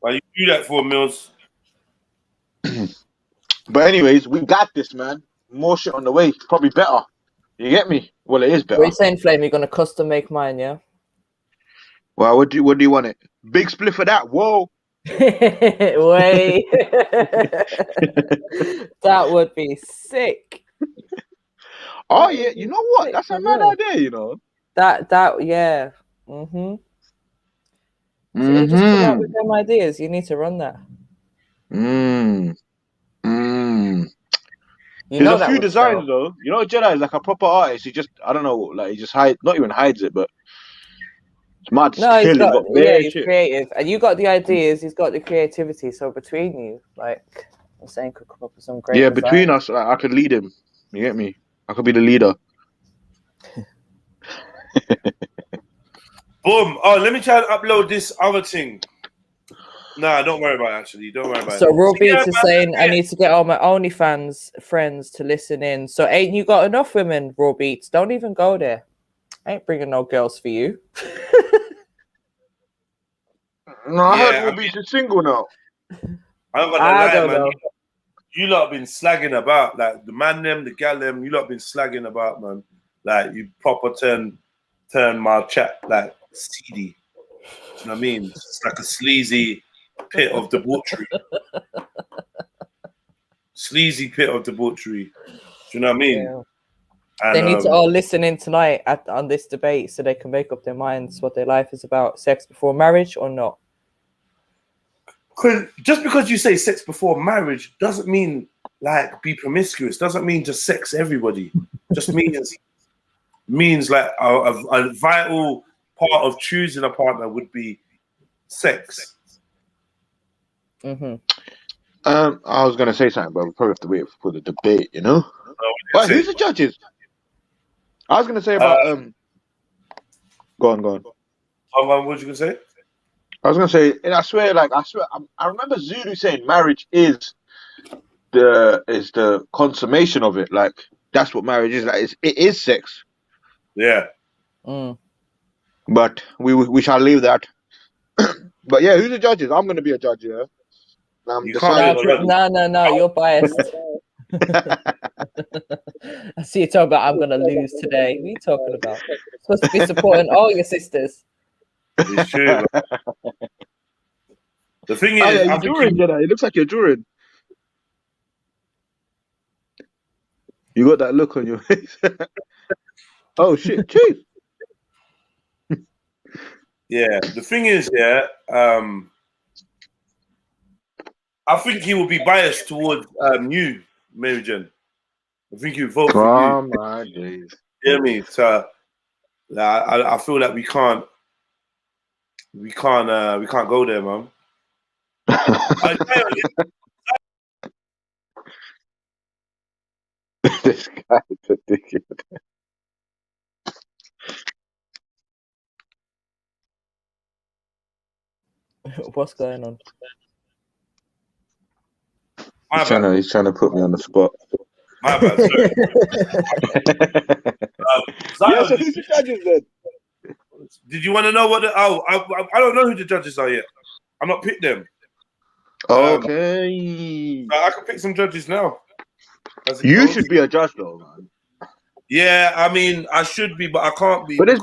Why you do that for, Mills? But anyways, we got this, man. More shit on the way. Probably better. You get me? Well, it is better. What are you saying, Flame? You're gonna custom make mine, yeah? Well, what do you want it? Big split for that? Whoa. Way. That would be sick. Oh yeah, you know what? That's a mad idea, you know. That yeah. So you just come out with them ideas. You need to run that. There's a few designs though. You know, Jedi is like a proper artist. He just, I don't know, like he just not even hides it, but it's mad. No, he's creative, and you got the ideas. He's got the creativity. So between you, like I'm saying, could come up with some great. Yeah, design. between us, I could lead him. You get me? I could be the leader. Boom. Oh, let me try and upload this other thing. Nah, don't worry about it, actually. Don't worry about it. So Raw Beats is saying I need to get all my OnlyFans friends to listen in. So ain't you got enough women, Raw Beats? Don't even go there. I ain't bringing no girls for you. No, I heard Raw Beats is single now. I don't know. You lot have been slagging about, like the man them, the gal them, you lot have been slagging about, man. Like you proper turn my chat like seedy. You know what I mean? It's like a sleazy pit of debauchery. Sleazy pit of debauchery. Do you know what I mean? Yeah. And, they need to all listen in tonight on this debate so they can make up their minds what their life is about. Sex before marriage or not? Just because you say sex before marriage doesn't mean like be promiscuous. Doesn't mean just sex everybody. Just means like a vital part of choosing a partner would be sex. I was gonna say something, but we probably have to wait for the debate. You know. But who's the judges? I was gonna say about Go on. What was you gonna say? I was gonna say, and I swear, I remember Zulu saying marriage is the consummation of it. Like that's what marriage is. Like it is sex. Yeah. But we shall leave that But yeah, who's the judges? I'm going to be a judge, yeah. I'm You can't deciding. No, you're biased. I see you talking about I'm gonna lose today. What are you talking about? You're supposed to be supporting all your sisters. It's true. The thing is, you're drawing, Jedi. It looks like you're drawing. You got that look on your face. Oh shit, Chief. Yeah, the thing is, yeah, I think he will be biased towards you, Mary Jane. I think he would vote for you. Oh my days. You hear me? So I feel like we can't go there, man. This guy's ridiculous. What's going on? He's trying to put me on the spot. My bad, Yeah, so who's the judges then? Did you want to know what I don't know who the judges are yet. I'm not picked them. Okay. I can pick some judges now. You should be a judge though, man. Yeah, I mean I should be, but I can't be. But it's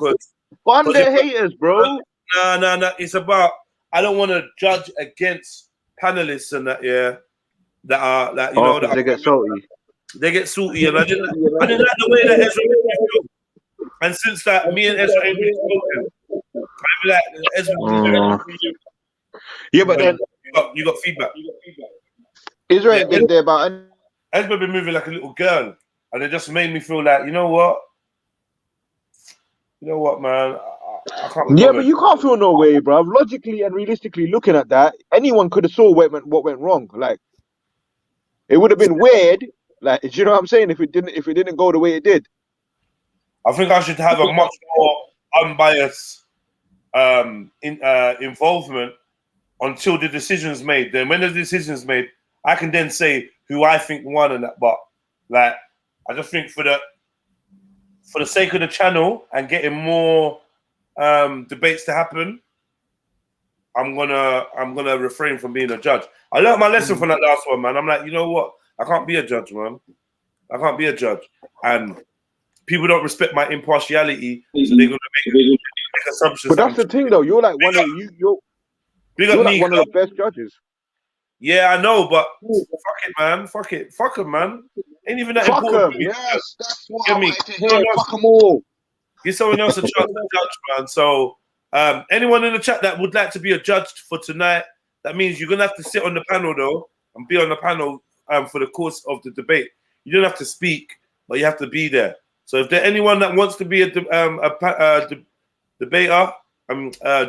fun their haters, bro. No. It's about I don't want to judge against panelists and that, yeah. That are that you know that they get salty. They get salty, and I didn't like the way that Ezra made me feel. And since that, me and Ezra ain't been spoken, I'm like Ezra. Yeah, but then you got feedback. Israel ain't been there about. Ezra been moving like a little girl, and it just made me feel like you know what, man. I can't. Yeah, but you can't feel no way, bro. Logically and realistically, looking at that, anyone could have saw what went wrong. Like, it would have been weird. Like, do you know what I'm saying? If it didn't go the way it did. I think I should have a much more unbiased involvement until the decision's made. Then when the decision's made, I can then say who I think won and that. But like, I just think for the sake of the channel and getting more debates to happen, I'm gonna refrain from being a judge. I learned my lesson from that last one, man. I'm like, you know what? I can't be a judge, man. I can't be a judge. And people don't respect my impartiality, so they're gonna make assumptions. But that's the thing, though. You're like one of the best judges. Yeah, I know, but fuck it, man. Fuck it. Fuck them, man. Ain't even that fuck important. Them. Yes, that's what I wanted to hear. Fuck them all. Give someone else a chance to judge, man. So, anyone in the chat that would like to be a judge for tonight, that means you're gonna have to sit on the panel though and be on the panel for the course of the debate. You don't have to speak, but you have to be there. So, if there's anyone that wants to be a debater,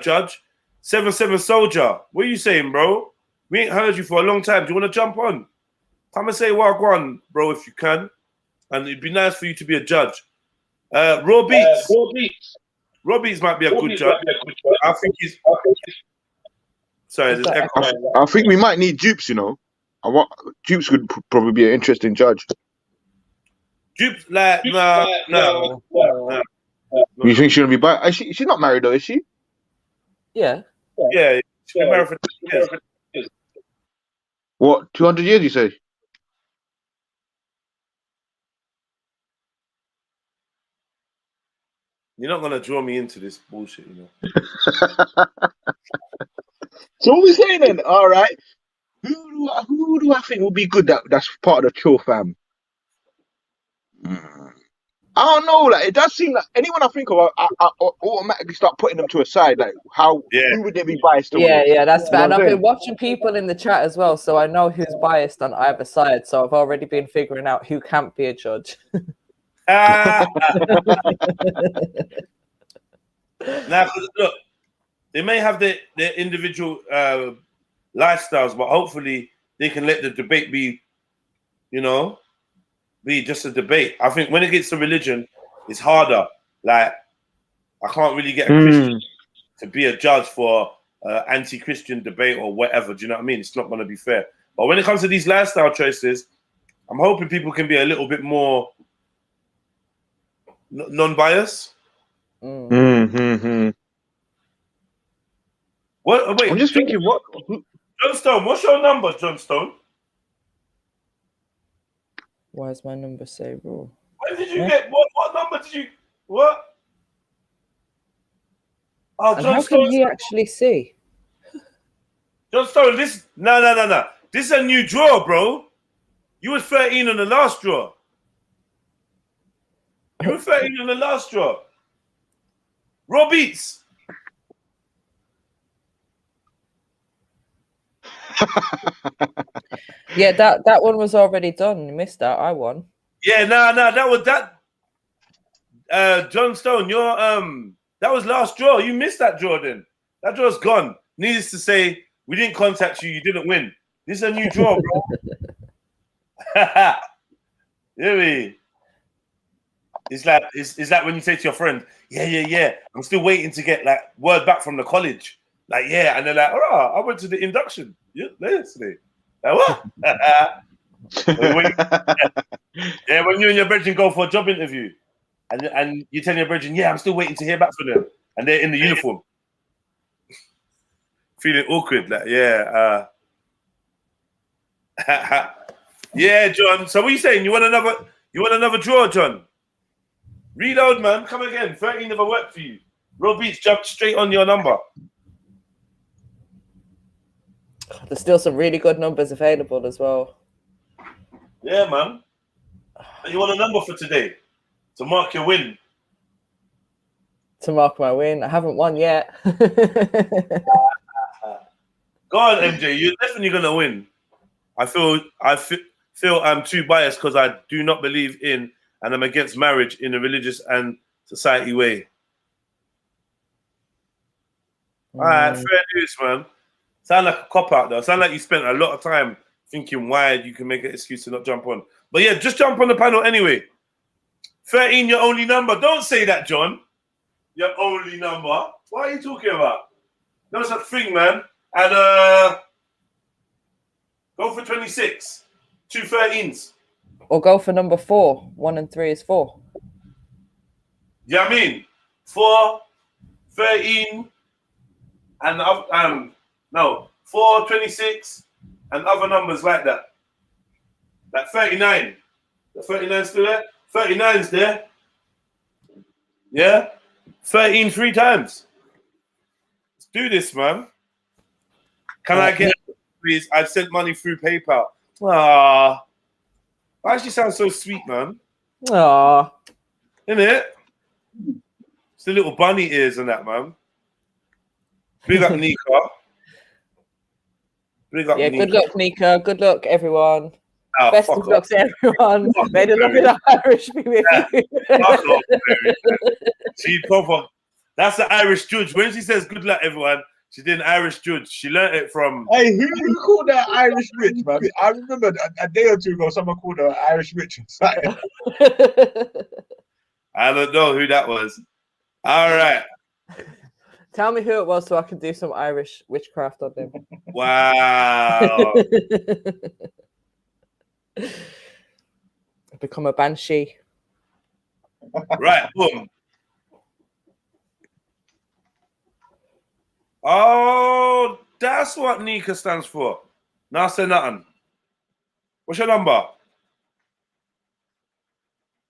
judge, 77 Soldier, what are you saying, bro? We ain't heard you for a long time. Do you want to jump on? Come and say Gwarn, bro, if you can. And it'd be nice for you to be a judge. Raw Beats might be a good judge. I think he's. Sorry, there's echo. I think we might need Dupes. You know, Dupes would probably be an interesting judge. Dupes, like no. You think she's gonna be back? She's not married though, is she? Yeah. Yeah, she's been married for 2 years. What, 200 years? You say? You're not gonna draw me into this bullshit, you know. So what we saying then? All right, who do I think will be good? That's part of the Trill fam. I don't know. Like, it does seem like anyone I think of, I automatically start putting them to a side. Like, who would they be biased towards? Yeah, that's fair. And I've been watching people in the chat as well, so I know who's biased on either side. So I've already been figuring out who can't be a judge. Now, look, they may have their individual lifestyles, but hopefully they can let the debate be, be just a debate. I think when it gets to religion, it's harder. Like, I can't really get a Christian to be a judge for anti-Christian debate or whatever. Do you know what I mean? It's not going to be fair. But when it comes to these lifestyle choices, I'm hoping people can be a little bit more non-biased. What? Wait, I'm just thinking, what? John Stone, what's your number, John Stone? Why is my number so raw? When did you get what number did you what? Oh, And John how Stone. can he actually see? John Stone, this no. This is a new draw, bro. You was 13 on the last draw. You were 13 on the last draw. Raw beats. Yeah, that one was already done. You missed that. I won. Yeah, no, that was that. John Stone, your that was last draw. You missed that draw then. That draw's gone. Needless to say, we didn't contact you. You didn't win. This is a new draw, bro. Really? It's like when you say to your friend, yeah. I'm still waiting to get like word back from the college. Like, yeah, and they're like, oh, I went to the induction yesterday. Like, what? when you and your brethren go for a job interview and you tell your brethren, yeah, I'm still waiting to hear back from them, and they're in the uniform. Feeling awkward, like, yeah. Yeah, John. So what are you saying? You want another draw, John? Reload, man. Come again. 13 never worked for you. Real Beats jumped straight on your number. There's still some really good numbers available as well. Yeah, man. You want a number for today to mark your win? To mark my win. I haven't won yet. Go on, MJ. You're definitely gonna win. I feel I'm too biased because I do not believe in and I'm against marriage in a religious and society way. All right, fair news, man. Sound like a cop out though. Sound like you spent a lot of time thinking why you can make an excuse to not jump on. But yeah, just jump on the panel anyway. 13, your only number. Don't say that, John. Your only number. What are you talking about? No such thing, man. And go for 26. 2 13s. Or go for number 4. 1 and 3 is 4. Yeah, I mean 4, 13, and no, 4, 26, and other numbers like that. Like 39. The 39 still there? 39's there. Yeah? 13 3 times. Let's do this, man. Can I get, please? I've sent money through PayPal. Ah, why does she sound so sweet, man? Aww. Isn't it? It's the little bunny ears and that, man. Big up Nika. Big up Nika. Good luck, Nika. Good luck, everyone. Oh, Best of luck to everyone. May the love of the Irish be with you. Fuck off, she proper. That's the Irish judge. When she says good luck, everyone, she did an Irish judge. She learned it from. Hey, who called that Irish witch, man? I remember a day or two ago, someone called her Irish witch. I don't know who that was. All right. Tell me who it was so I can do some Irish witchcraft on them. Wow. Become a banshee. Right, boom. Oh, that's what Nika stands for. Now say nothing. What's your number? All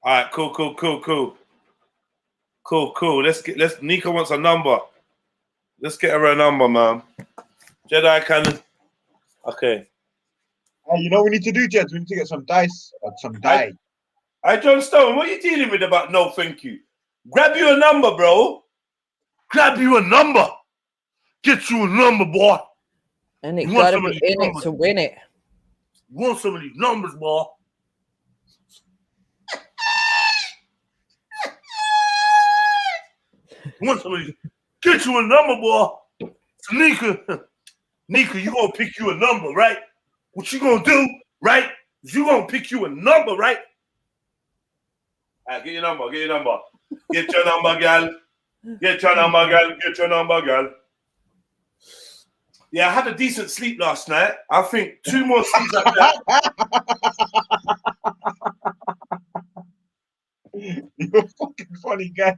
right, cool. Let's Nika wants a number. Let's get her a number, man. Jedi can. Okay. Hey, you know what we need to do, Jed? We need to get some dice or some die. Hey, John Stone, what are you dealing with about no thank you? Grab you a number, bro. Grab you a number. Get you a number, boy. And it gotta be in it to win it. You want some of these numbers, boy? You want some of these? Get you a number, boy. So Nika, you gonna pick you a number, right? What you gonna do, right? You gonna pick you a number, right? All right, get your number. Get your number, girl. Get your number, girl. Yeah, I had a decent sleep last night. I think 2 more sleeps like that. You're a fucking funny guy.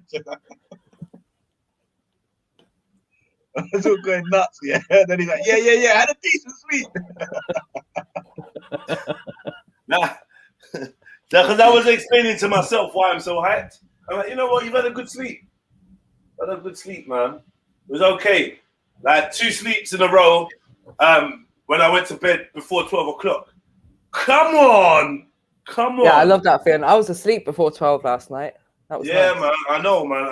I was all going nuts, yeah. Then he's like, yeah, I had a decent sleep. Nah, because I was explaining to myself why I'm so hyped. I'm like, you know what? You've had a good sleep. I had a good sleep, man. It was okay. Like 2 sleeps in a row. When I went to bed before 12 o'clock. Come on. Yeah, I love that feeling. I was asleep before 12 last night. That was nice. man. I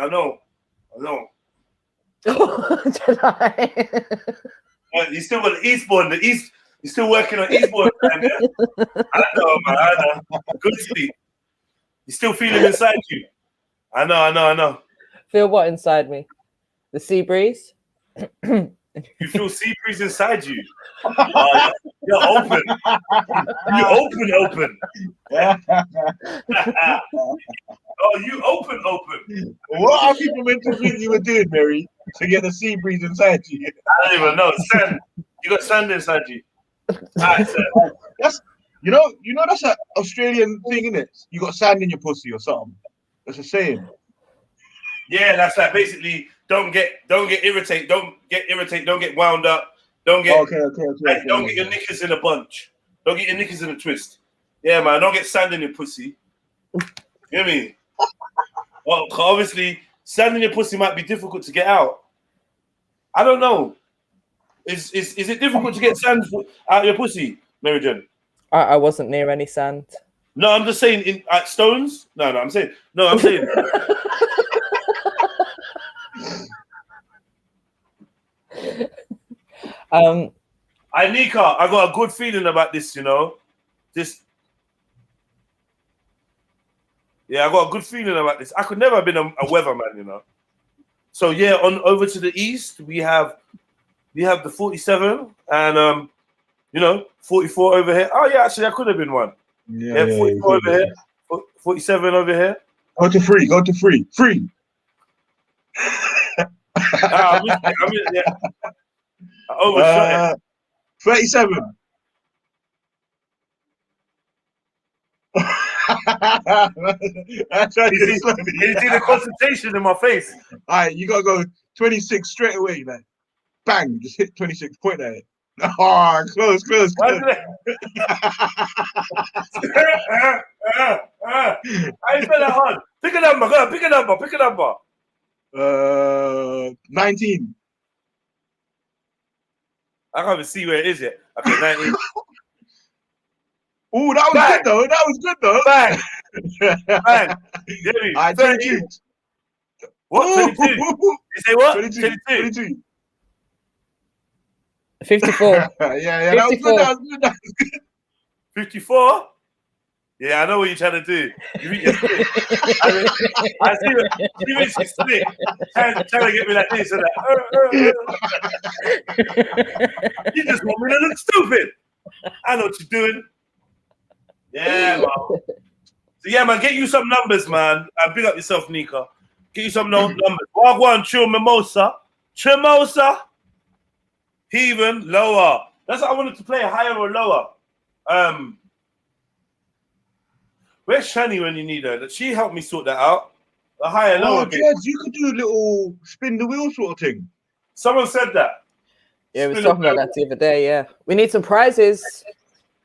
know. Did I? You still got the Eastbourne. You're still working on Eastbourne time, yeah? I know, man. I know. Good sleep. You still feel it inside you. I know. Feel what inside me? The sea breeze? You feel sea breeze inside you. You're open. You open. Oh, you open. What are people meant to think you were doing, Mary, to get the sea breeze inside you? I don't even know. Sand. You got sand inside you. Right, that's you know that's an Australian thing, isn't it? You got sand in your pussy or something. That's a saying. Yeah, that's like basically don't get irritated, don't get wound up, don't get don't get your knickers in a bunch. Don't get your knickers in a twist. Yeah, man, don't get sand in your pussy. You hear me? Well, obviously, sand in your pussy might be difficult to get out. I don't know. Is it difficult to get sand out of your pussy, Mary Jane? I wasn't near any sand. No, I'm just saying at stones. I'm saying. Nika, I got a good feeling about this, you know. I got a good feeling about this. I could never have been a weatherman, you know. So yeah, on over to the east, we have the 47 and 44 over here. Oh yeah, actually I could have been one. Yeah, 44 over here, 47 over here. Go to free. I overshot it. 37. You see the concentration in my face. All right, you gotta go 26 straight away, like bang, just hit 26, point at it. Oh, close. I ain't that hard. Pick a number, go on, pick a number. 19. I can't even see where it is yet. Okay, 19. Oh, that was good though. Bang. Alright, 22. What? 22? You say what? 22. 54. yeah, 54. That was good. 54? Yeah, I know what you're trying to do. You read your split. I see what you split. Trying to get me like this and that. You just want me to look stupid. I know what you're doing. Yeah, man. So yeah, man, get you some numbers, man. Big up yourself, Nika. Get you some numbers. Wagwan, chill, mimosa. Even lower. That's what I wanted to play, higher or lower. Where's Shani when you need her? She helped me sort that out. The higher, lower. Jez, you could do a little spin the wheel sort of thing. Someone said that. Yeah, we were talking about that the other day. Yeah, we need some prizes.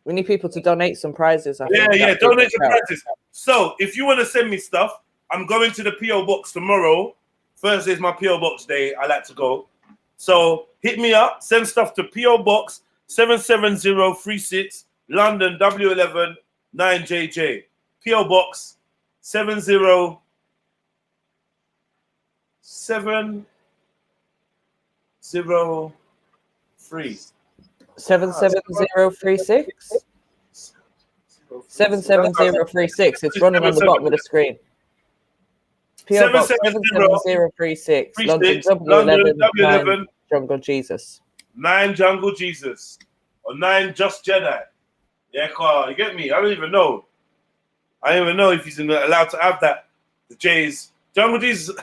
We need people to donate some prizes. Donate some prizes. So if you want to send me stuff, I'm going to the PO box tomorrow. Thursday is my PO box day. I like to go. So hit me up. Send stuff to PO box 77036 London W11 9JJ. PO box 770. 77036. 77036. It's running on the bottom of the screen. PO Box 77036. London W11 Jungle Jesus. 9 Jungle Jesus. Or 9 Just Jedi. Yeah, Carl, you get me? I don't even know. I don't even know if he's allowed to have that. The J's. Jungle Jesus.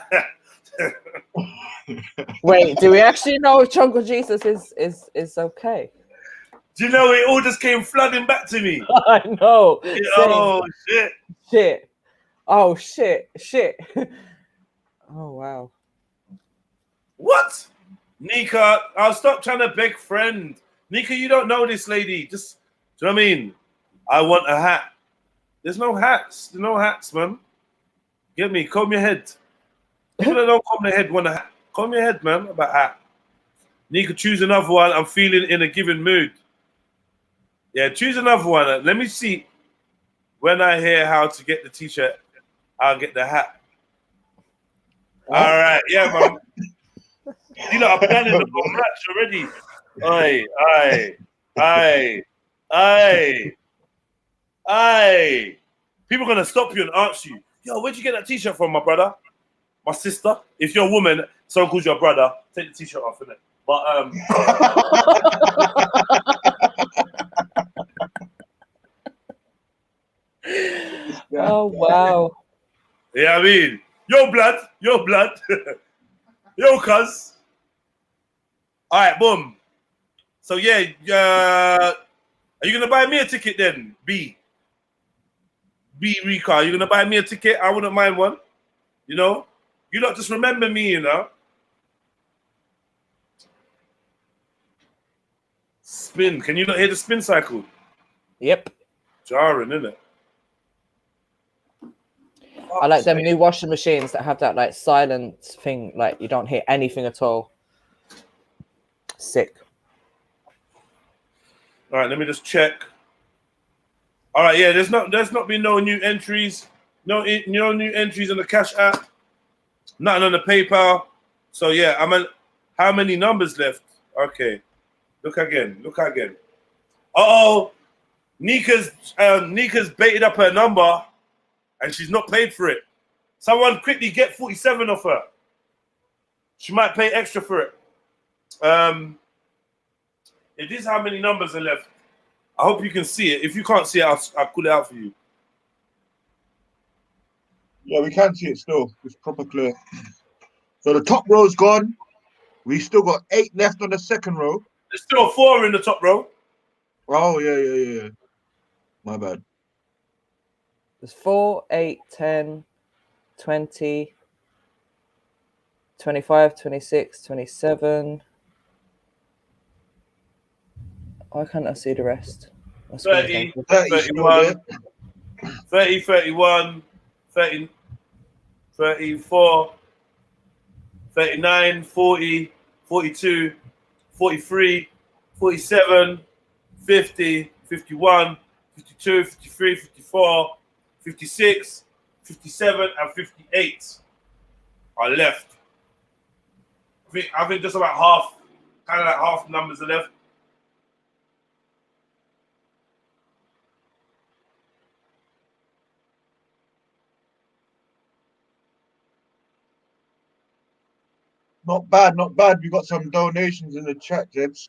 Wait, do we actually know if Jungle Jesus is okay? Do you know it all just came flooding back to me? I know. Oh shit. Oh shit. Oh wow. What? Nika, I'll stop trying to beg friend. Nika, you don't know this lady. Just, do you know what I mean? I want a hat. There's no hats. There's no hats, man. Get me? Comb your head. People that don't comb their head want a hat. Comb your head, man. About hat. Nika, choose another one. I'm feeling in a given mood. Yeah, choose another one. Let me see. When I hear how to get the t-shirt, I'll get the hat. All right, yeah, man. You know, I'm planning the whole match already. Aye. People are gonna stop you and ask you, yo, where'd you get that t-shirt from, my brother? My sister? If you're a woman, someone calls you a brother, take the t-shirt off, innit? But oh wow. Yeah, I mean, yo blood, yo cuz. All right, boom. So yeah, are you gonna buy me a ticket then? B Rika, are you gonna buy me a ticket? I wouldn't mind one. You know, you not just remember me, you know. Spin. Can you not hear the spin cycle? Yep. Jarring, isn't it? I like them new washing machines that have that like silent thing, like you don't hear anything at all. Sick. All right, let me just check. All right, yeah, there's not been no new entries, no new entries on the Cash app, nothing on the PayPal. So yeah, how many numbers left? Okay, look again. Oh, Nika's baited up her number, and she's not paid for it. Someone quickly get 47 off her. She might pay extra for it. It is how many numbers are left. I hope you can see it. If you can't see it, I'll pull it out for you. Yeah, we can see it still. It's proper clear. So the top row's gone. We still got 8 left on the second row. There's still 4 in the top row. Oh, yeah. My bad. There's 4, 8, 10, 20, 25, 26, 27. Why can't I see the rest? 30, 31, 30, 31, 30, 34, 39, 40, 42, 43, 47, 50, 51, 52, 53, 54, 56, 57, and 58 are left. I think just about half, kind of like half numbers are left. Not bad, not bad. We got some donations in the chat, gents.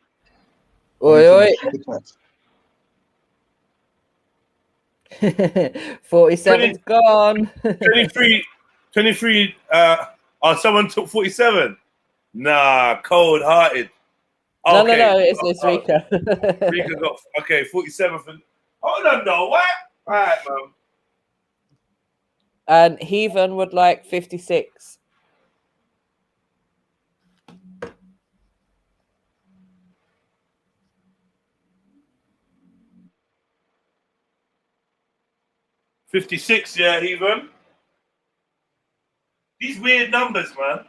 Oi. 47's gone. 23. Someone took 47. Nah, cold-hearted. No, it's Rika. Rika got 47 for. Hold on, no, what? All right, man. And Heathen would like 56. $56, yeah, Heathen. These weird numbers, man.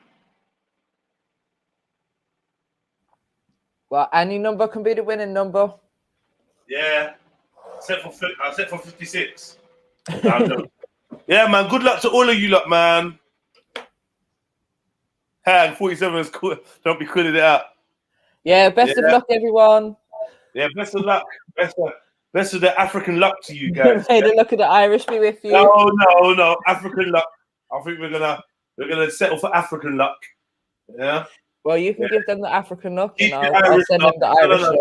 Well, any number can be the winning number. Yeah. Except for 56. Yeah, man. Good luck to all of you lot, man. And 47 is cool. Don't be calling it out. Yeah, best of luck, everyone. Yeah, best of luck. Best of the African luck to you guys. May the luck of the Irish be with you. No. African luck. I think we're gonna settle for African luck. Yeah. Well, you can give them the African luck, and I'll send them the Irish luck.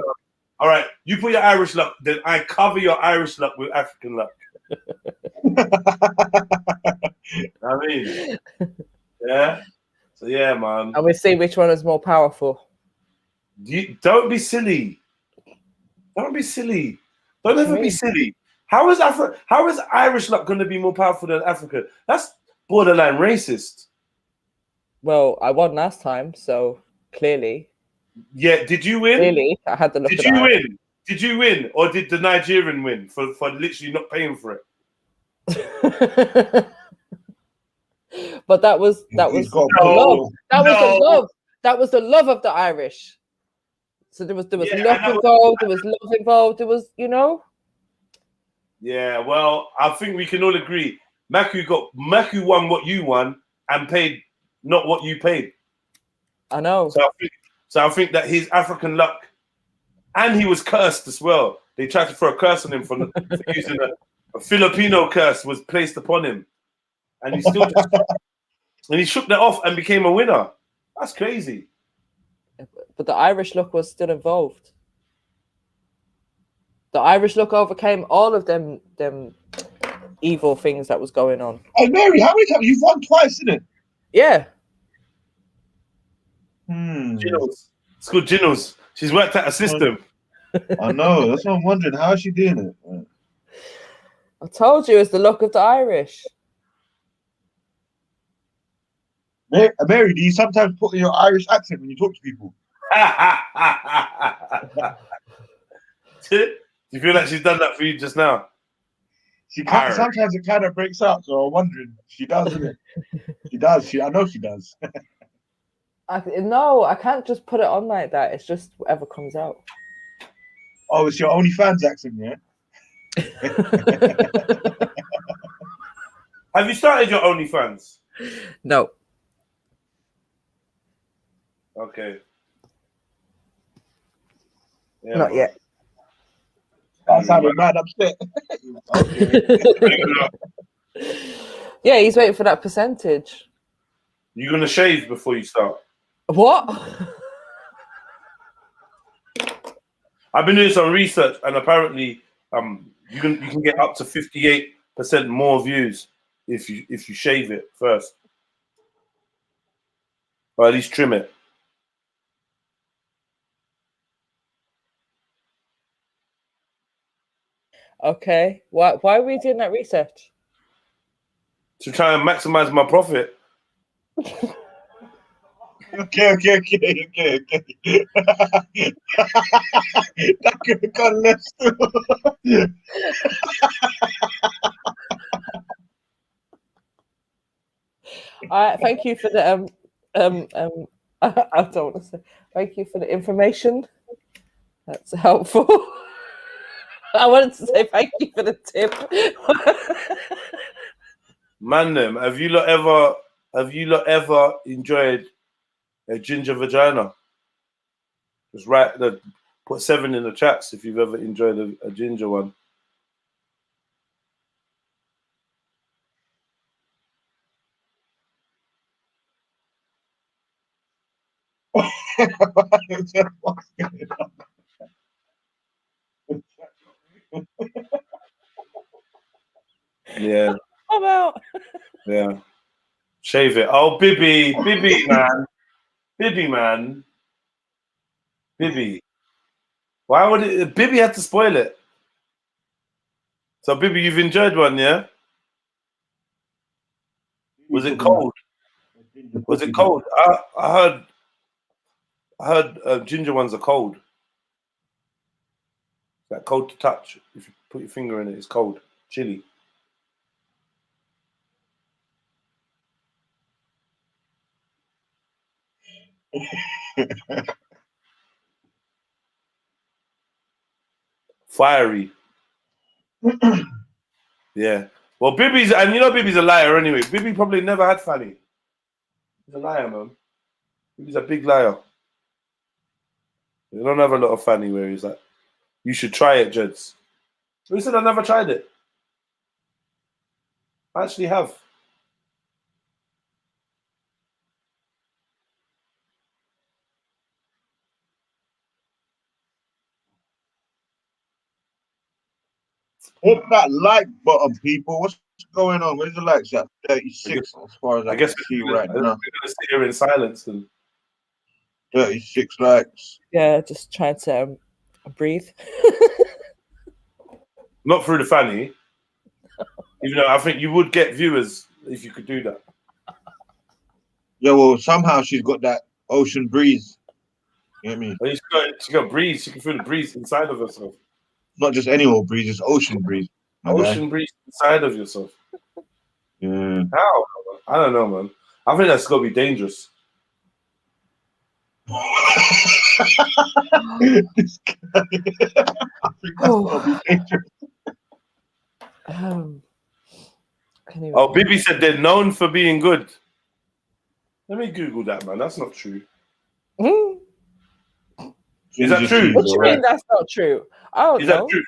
All right, you put your Irish luck, then I cover your Irish luck with African luck. I mean, yeah. So yeah, man. And we'll see which one is more powerful. Don't be silly. Don't be silly. Don't ever be silly. How is Irish luck going to be more powerful than African? That's borderline racist. Well, I won last time, so clearly. Yeah, did you win? Really? I had to look Did at you that. win? Did you win, or did the Nigerian win for literally not paying for it? But that was the love. That was the love. That was the love of the Irish. So there was love involved. There was love involved. There was, you know. Yeah, well, I think we can all agree. Maku won what you won and paid not what you paid. I know. So I think that his African luck, and he was cursed as well. They tried to throw a curse on him for using a Filipino curse was placed upon him, and he still and he shook that off and became a winner. That's crazy. But the Irish luck was still involved. The Irish luck overcame all of them evil things that was going on. Hey Mary, how many times you've won twice, isn't it? Yeah. Ginos. It's called Ginos. She's worked out a system. I know. That's what I'm wondering. How is she doing it? I told you it's the luck of the Irish. Mary, do you sometimes put in your Irish accent when you talk to people? Do you feel like she's done that for you just now? Sometimes it kind of breaks out, so I'm wondering. She does, isn't it? She does. I know she does. No, I can't just put it on like that. It's just whatever comes out. Oh, it's your OnlyFans accent, yeah? Have you started your OnlyFans? No. Okay. Yeah, not yet. That's how we're mad upset. Yeah, he's waiting for that percentage. You're gonna shave before you start. What? I've been doing some research, and apparently, you can get up to 58% more views if you shave it first, or at least trim it. Okay. Why are we doing that research? To try and maximize my profit. Okay. That could have gone less too. All right, thank you for the I don't want to say thank you for the information. That's helpful. I wanted to say thank you for the tip. Man, have you lot ever enjoyed a ginger vagina? Just put 7 in the chats if you've ever enjoyed a ginger one. Yeah. I'm out. Yeah. Shave it. Oh, Bibby, man. Bibby. Why would it? Bibby had to spoil it. So, Bibby, you've enjoyed one, yeah? Was it cold? Was it cold? I heard ginger ones are cold. Like cold to touch. If you put your finger in it, it's cold. Chilly. Fiery. Yeah. Well, Bibby's a liar anyway. Bibby probably never had fanny. He's a liar, man. He's a big liar. You don't have a lot of fanny where he's like, you should try it, Jeds. Who said I never tried it? I actually have. Hit that like button, people. What's going on? Where's the likes at? 36 as far as I can see right now. We're going to sit here in silence. And 36 likes. Yeah, just trying to breathe. Not through the fanny. Even though I think you would get viewers if you could do that. Yeah, well, somehow she's got that ocean breeze. You know what I mean? Well, she got breeze. She can feel the breeze inside of herself. Not just any old breeze, it's ocean breeze. Ocean breeze inside of yourself. Yeah. How? I don't know, man. I think that's got to be dangerous. This guy. I think that's got to be dangerous. Anyway. Bibi said they're known for being good. Let me Google that, man. That's not true. Is that true? What do you mean that's not true? Oh, is that true?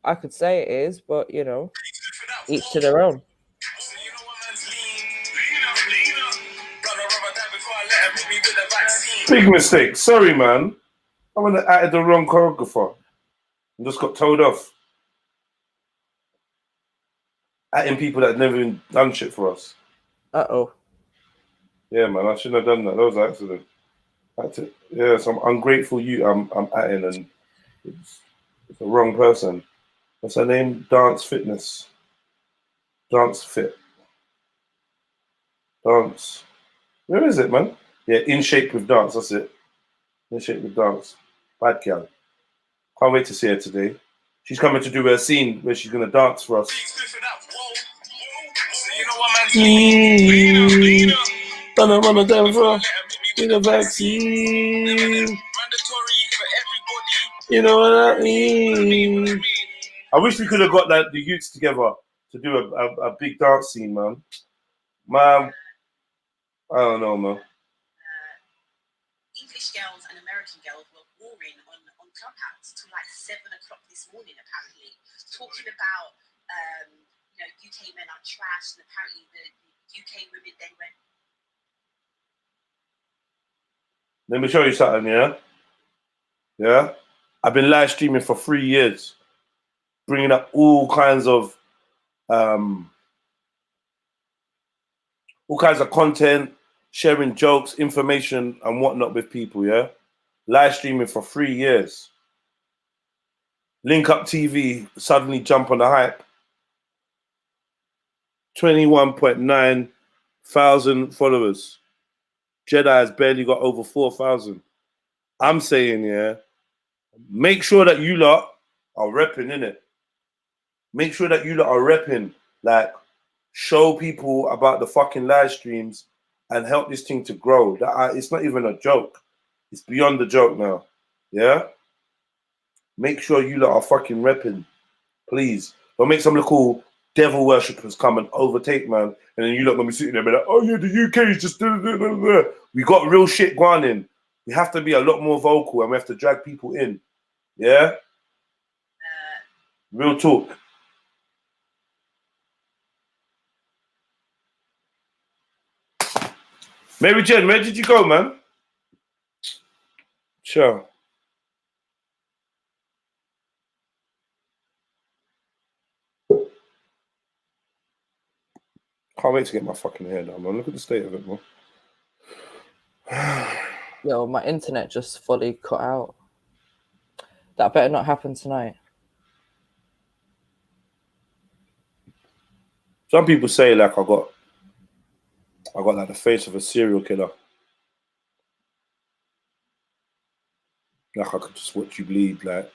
I could say it is, but you know, each to their own. Big mistake. Sorry, man. I want to add the wrong choreographer. I just got told off. Adding people that never even done shit for us. Yeah, man. I shouldn't have done that. That was an accident. Yeah, some ungrateful you. I'm adding, and it's the wrong person. What's her name? Dance Fitness. Dance Fit. Dance. Where is it, man? Yeah, In Shape with Dance. That's it. In Shape with Dance. Bad girl. Can't wait to see her today. She's coming to do her scene where she's going to dance for us. Don't know what I'm doing for. Get a vaccine. You know what I mean? I wish we could have got the youths together to do a big dance scene, man. Man, I don't know, man. English girls and American girls were warring on Clubhouse till like 7 o'clock this morning, apparently, talking about UK men are trash, and apparently the UK women then went. Let me show you something, yeah? Yeah? I've been live streaming for 3 years, bringing up all kinds of content, sharing jokes, information, and whatnot with people, yeah? Live streaming for 3 years. Link Up TV suddenly jump on the hype. 21.9 thousand followers. Jedi has barely got over 4,000. I'm saying, yeah, make sure that you lot are repping, innit? Make sure that you lot are repping. Like, show people about the fucking live streams and help this thing to grow. It's not even a joke. It's beyond the joke now. Yeah? Make sure you lot are fucking repping. Please. Don't make some little devil worshippers come and overtake, man. And then you lot gonna be sitting there and be like, oh yeah, the UK is just... We got real shit going in. We have to be a lot more vocal and we have to drag people in. Yeah? Real talk. Mary Jen, where did you go, man? Sure. Can't wait to get my fucking hair done, man. Look at the state of it, man. Yo, my internet just fully cut out. That better not happen tonight. Some people say like I got like the face of a serial killer. Like I could just watch you bleed, like.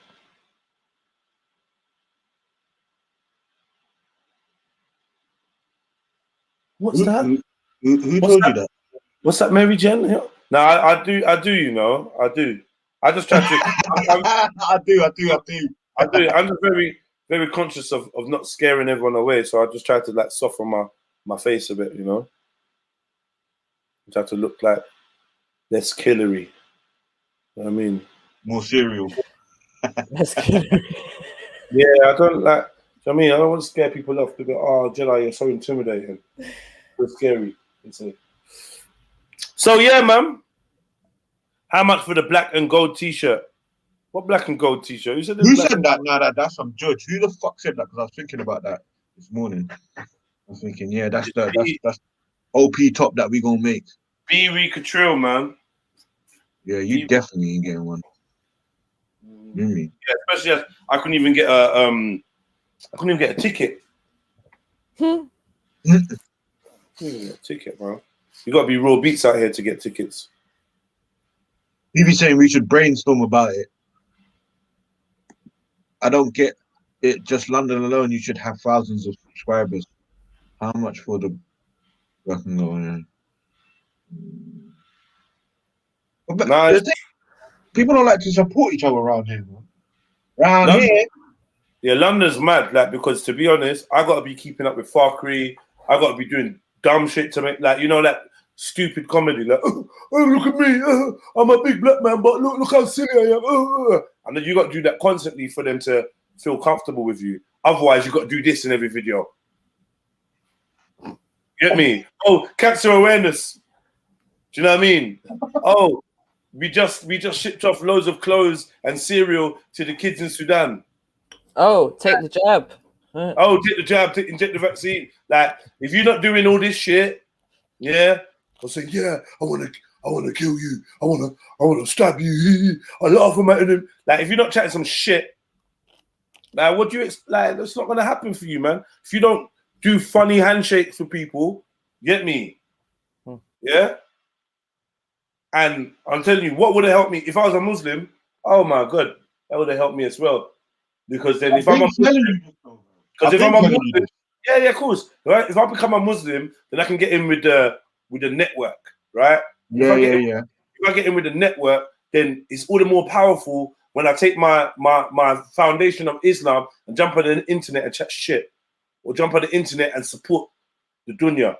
What's that? Who told you that? What's that, Mary Jen? No, I do, you know, I do. I just try to. I do. I'm just very, very conscious of not scaring everyone away. So I just try to like soften my face a bit, you know. I try to look like less killery. You know what I mean? More serial. Less killery. Yeah, I don't like. I mean, I don't want to scare people off. They go, oh, Jedi, you're so intimidating. It's scary. So yeah, man. How much for the black and gold T-shirt? What black and gold T-shirt? Who said that? No, that's some judge. Who the fuck said that? Because I was thinking about that this morning. I was thinking, yeah, that's OP top that we gonna make. Trill, man. Yeah, you definitely ain't getting one. Yeah, especially as I couldn't even get a ticket. Ticket, man. You got to be raw beats out here to get tickets. You be saying we should brainstorm about it. I don't get it. Just London alone, you should have thousands of subscribers. How much for the working going on? But Nice. People don't like to support each other around here, man. Around here. Yeah, London's mad, like, because to be honest, I gotta be keeping up with Farkery. I gotta be doing dumb shit to make, like, you know, like stupid comedy, like, oh, look at me, I'm a big black man, but look how silly I am. And then you got to do that constantly for them to feel comfortable with you. Otherwise, you got to do this in every video. Get me? Oh, cancer awareness. Do you know what I mean? Oh, we just shipped off loads of clothes and cereal to the kids in Sudan. Oh, take the jab. Oh, take the jab, inject the vaccine. Like, if you're not doing all this shit, yeah, I'll say, yeah, I wanna kill you. I wanna stab you. I laugh at him. Like, if you're not chatting some shit, like, what do you like? That's not gonna happen for you, man. If you don't do funny handshakes for people, get me, yeah. And I'm telling you, what would have helped me if I was a Muslim? Oh my God, that would have helped me as well. Because then, if I'm a Muslim, yeah, of course, right? If I become a Muslim, then I can get in with the network, right? Yeah. If I get in with the network, then it's all the more powerful when I take my foundation of Islam and jump on the internet and chat shit, or jump on the internet and support the dunya.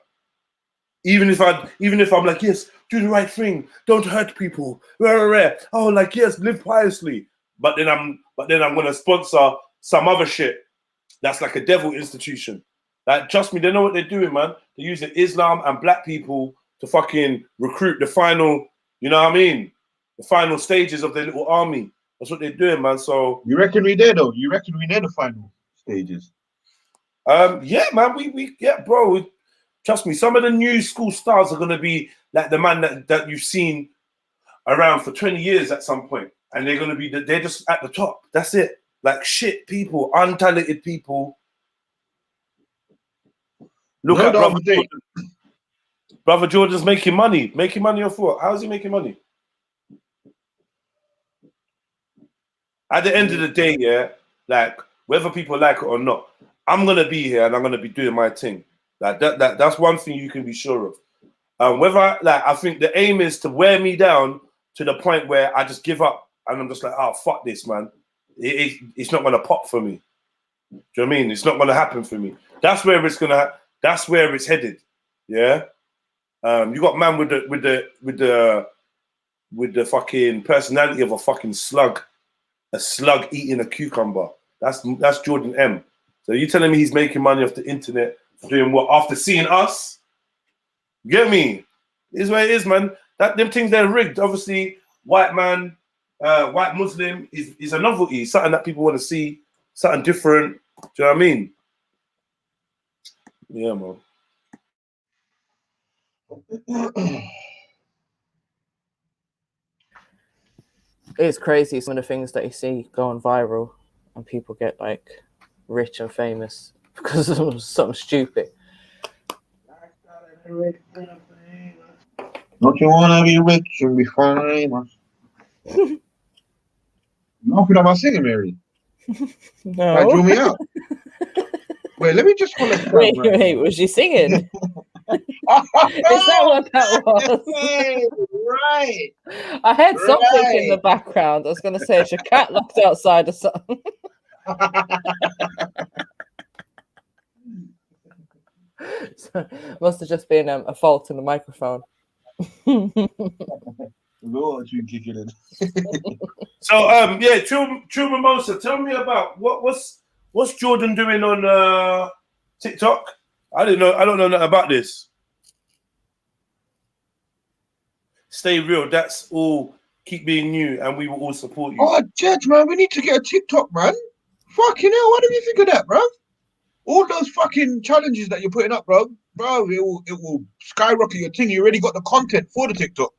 Even if I'm like, yes, do the right thing, don't hurt people, oh, like, yes, live piously. But then I'm gonna sponsor some other shit that's like a devil institution. Like, trust me, they know what they're doing, man. They're using Islam and black people to fucking recruit the final, you know what I mean? The final stages of their little army. That's what they're doing, man. So you reckon we there though? You reckon we near the final stages? Yeah, man. We bro. Trust me, some of the new school stars are gonna be like the man that you've seen around for 20 years at some point, and they're just at the top. That's it. Like shit people, untalented people. Look at Brother Jordan. Brother Jordan's making money. Making money off what? How is he making money? At the end of the day, yeah, like whether people like it or not, I'm gonna be here and I'm gonna be doing my thing. Like that's one thing you can be sure of. I think the aim is to wear me down to the point where I just give up and I'm just like, oh, fuck this, man. It's not gonna pop for me. Do you know what I mean? It's not gonna happen for me. That's where it's headed. Yeah. You got man with the fucking personality of a fucking slug. A slug eating a cucumber. That's Jordan M. So you telling me he's making money off the internet doing what after seeing us? Get me? Is where it is, man. Them things they're rigged. Obviously, white man, white Muslim is a novelty, something that people want to see, something different. Do you know what I mean? Yeah, man. It's crazy some of the things that you see going viral and people get like rich and famous because of something stupid. Don't you want to be rich and be famous? No, am I singing, Mary? No. That drew me out. Wait, let me just follow. Wait, was she singing? Is that what that was? Right. I heard something in the background. I was going to say, is your cat locked outside or something? So, must have just been a fault in the microphone. So yeah, True Mimosa, tell me about what's Jordan doing on TikTok? I don't know nothing about this. Stay real, that's all. Keep being you and we will all support you. Oh, Judge, man, we need to get a TikTok, man. Fucking hell, what do you think of that, bro? All those fucking challenges that you're putting up, bro, it will skyrocket your thing. You already got the content for the TikTok.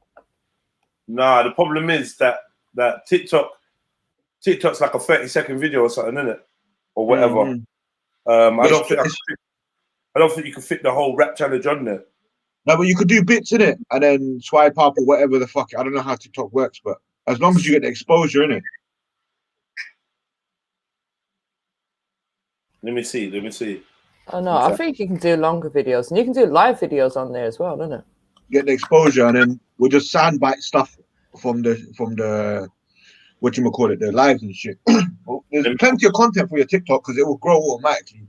Nah, the problem is that TikTok's like a 30-second video or something, isn't it? Or whatever. I don't think I don't think you can fit the whole rap challenge on there. No, but you could do bits in it and then swipe up or whatever the fuck. I don't know how TikTok works, but as long as you get the exposure in it. Let me see. Oh no, I think you can do longer videos, and you can do live videos on there as well, don't it? Get the exposure, and then we'll just soundbite stuff from the whatchamacallit, the lives and shit. There's plenty of content for your TikTok because it will grow automatically.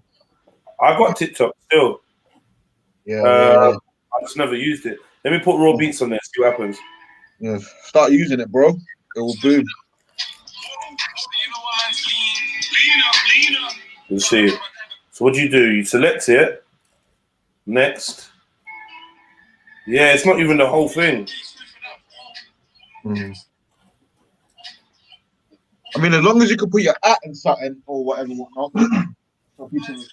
I got TikTok still. Yeah, I just never used it. Let me put raw beats on there, see what happens. Yeah, start using it, bro. It will boom. We'll see. So what do? You select it. Next. Yeah, it's not even the whole thing. I mean, as long as you can put your at and something or whatever, whatnot. So people.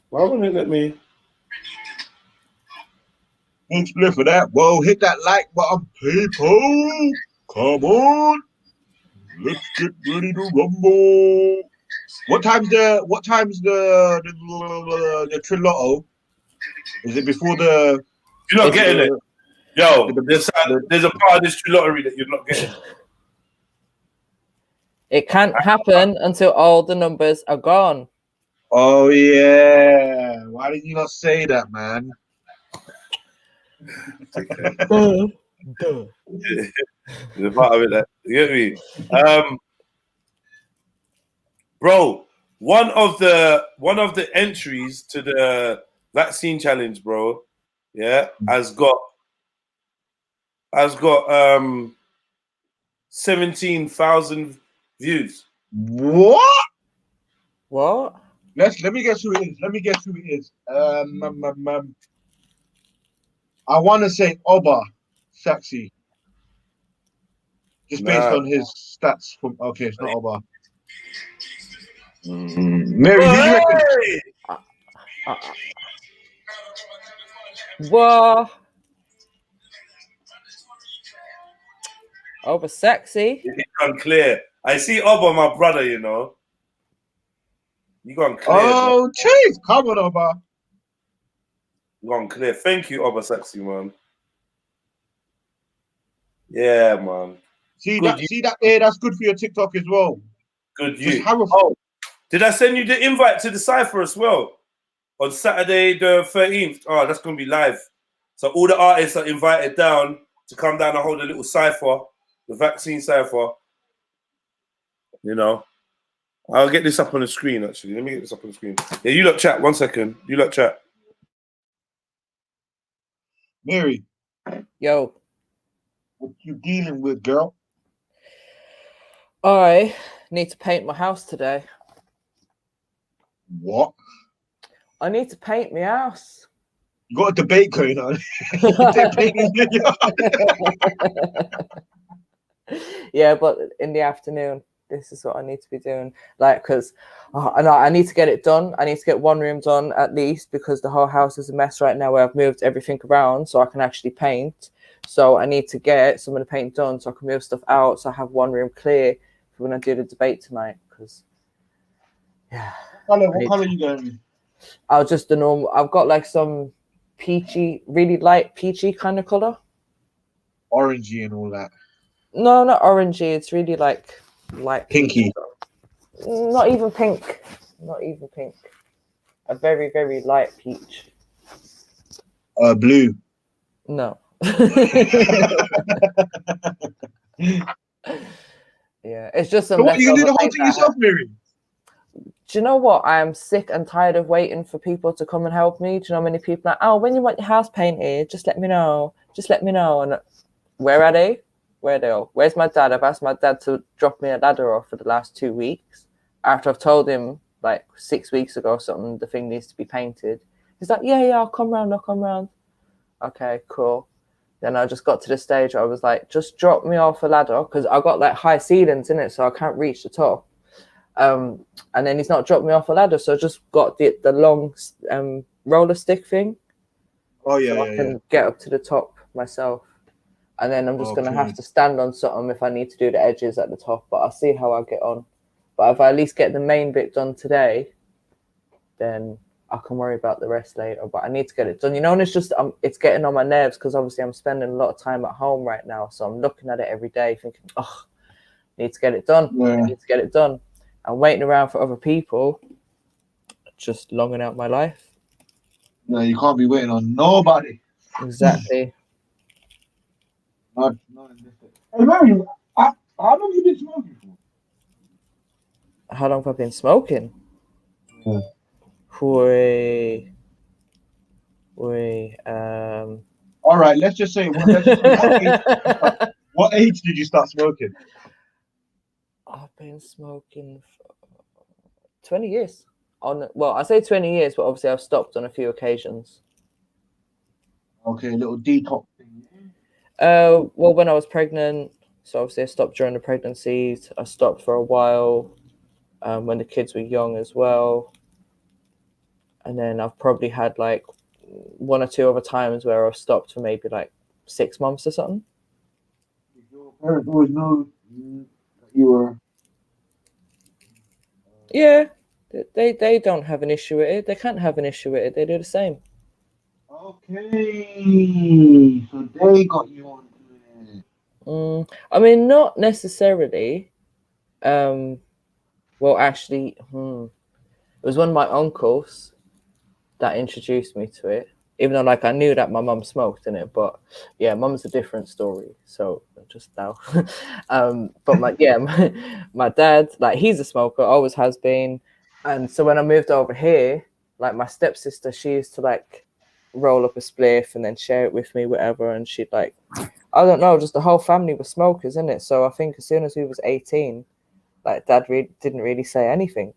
Why wouldn't it let me? Thanks for that. Whoa, hit that like button, people. Come on. Let's get ready to rumble. What time's the Trilluminati? Is it before the? You're not getting it. Yo, there's a part of this lottery that you're not getting. It can't happen until all the numbers are gone. Oh yeah. Why did you not say that, man? The part of it that you get me. Bro, one of the entries to the vaccine challenge, bro, yeah, has got 17,000 views. What? Let me guess who it is. I want to say Oba Saxy. Just based on his stats from. Okay, it's not Oba. Mary, who do you reckon? Whoa. Oba Sexy. It's unclear. I see Oba, my brother, you know. You gone clear. Oh, jeez. Come on, Oba. You gone clear. Thank you, Oba Sexy, man. Yeah, man. See that there? That's good for your TikTok as well. Good you. Did I send you the invite to the cypher as well? On Saturday the 13th. Oh, that's going to be live. So all the artists are invited down to come down and hold a little cypher, the vaccine cypher. You know. I'll get this up on the screen, actually. Let me get this up on the screen. Yeah, you lot chat. 1 second. You lot chat. Mary. Yo. What you dealing with, girl? I need to paint my house today. What? I need to paint my house. You got a debate going on. Yeah, but in the afternoon, this is what I need to be doing. Like, because I need to get it done. I need to get one room done at least because the whole house is a mess right now where I've moved everything around so I can actually paint. So I need to get some of the paint done so I can move stuff out so I have one room clear for when I do the debate tonight. Because, yeah. What color are you going? I'll just the normal. I've got like some peachy, really light peachy kind of color. Orangey and all that. No, not orangey. It's really like light pinky. Not even pink. Not even pink. A very, very light peach. Blue. No. Yeah, it's just some. So what, you can do the whole thing yourself, Mary? Do you know what? I am sick and tired of waiting for people to come and help me. Do you know how many people are, oh, when you want your house painted, just let me know. Just let me know. And where are they? Where are they all? Where's my dad? I've asked my dad to drop me a ladder off for the last 2 weeks. After I've told him like 6 weeks ago something, the thing needs to be painted. He's like, yeah, I'll come round. Okay, cool. Then I just got to the stage where I was like, just drop me off a ladder because I got like high ceilings in it, so I can't reach the top. And then he's not dropped me off a ladder, so I just got the long roller stick thing. Oh yeah, so I can get up to the top myself. And then I'm just going to have to stand on something if I need to do the edges at the top. But I'll see how I get on. But if I at least get the main bit done today, then I can worry about the rest later. But I need to get it done. You know, and it's just it's getting on my nerves because obviously I'm spending a lot of time at home right now. So I'm looking at it every day thinking, oh, I need to get it done. I need to get it done. I'm waiting around for other people, just longing out my life. No, you can't be waiting on nobody. Exactly. Not hey, Mary, how long have you been smoking for? How long have I been smoking? Yeah. All right, let's just say what age did you start smoking? I've been smoking for 20 years. Well, I say 20 years, but obviously I've stopped on a few occasions. Okay, a little detox thing. Well, when I was pregnant, so obviously I stopped during the pregnancies. I stopped for a while when the kids were young as well. And then I've probably had like 1 or 2 other times where I've stopped for maybe like 6 months or something. Did your parents always know that you were? Yeah, they don't have an issue with it. They can't have an issue with it. They do the same. Okay, so they got you on it. I mean, not necessarily. Well, actually, it was one of my uncles that introduced me to it. Even though, like, I knew that my mum smoked in it, but yeah, mum's a different story. So just now, but my dad, like, he's a smoker, always has been, and so when I moved over here, like, my stepsister, she used to like roll up a spliff and then share it with me, whatever, and she'd like, I don't know, just the whole family was smokers, innit? So I think as soon as we was 18, like, dad didn't really say anything.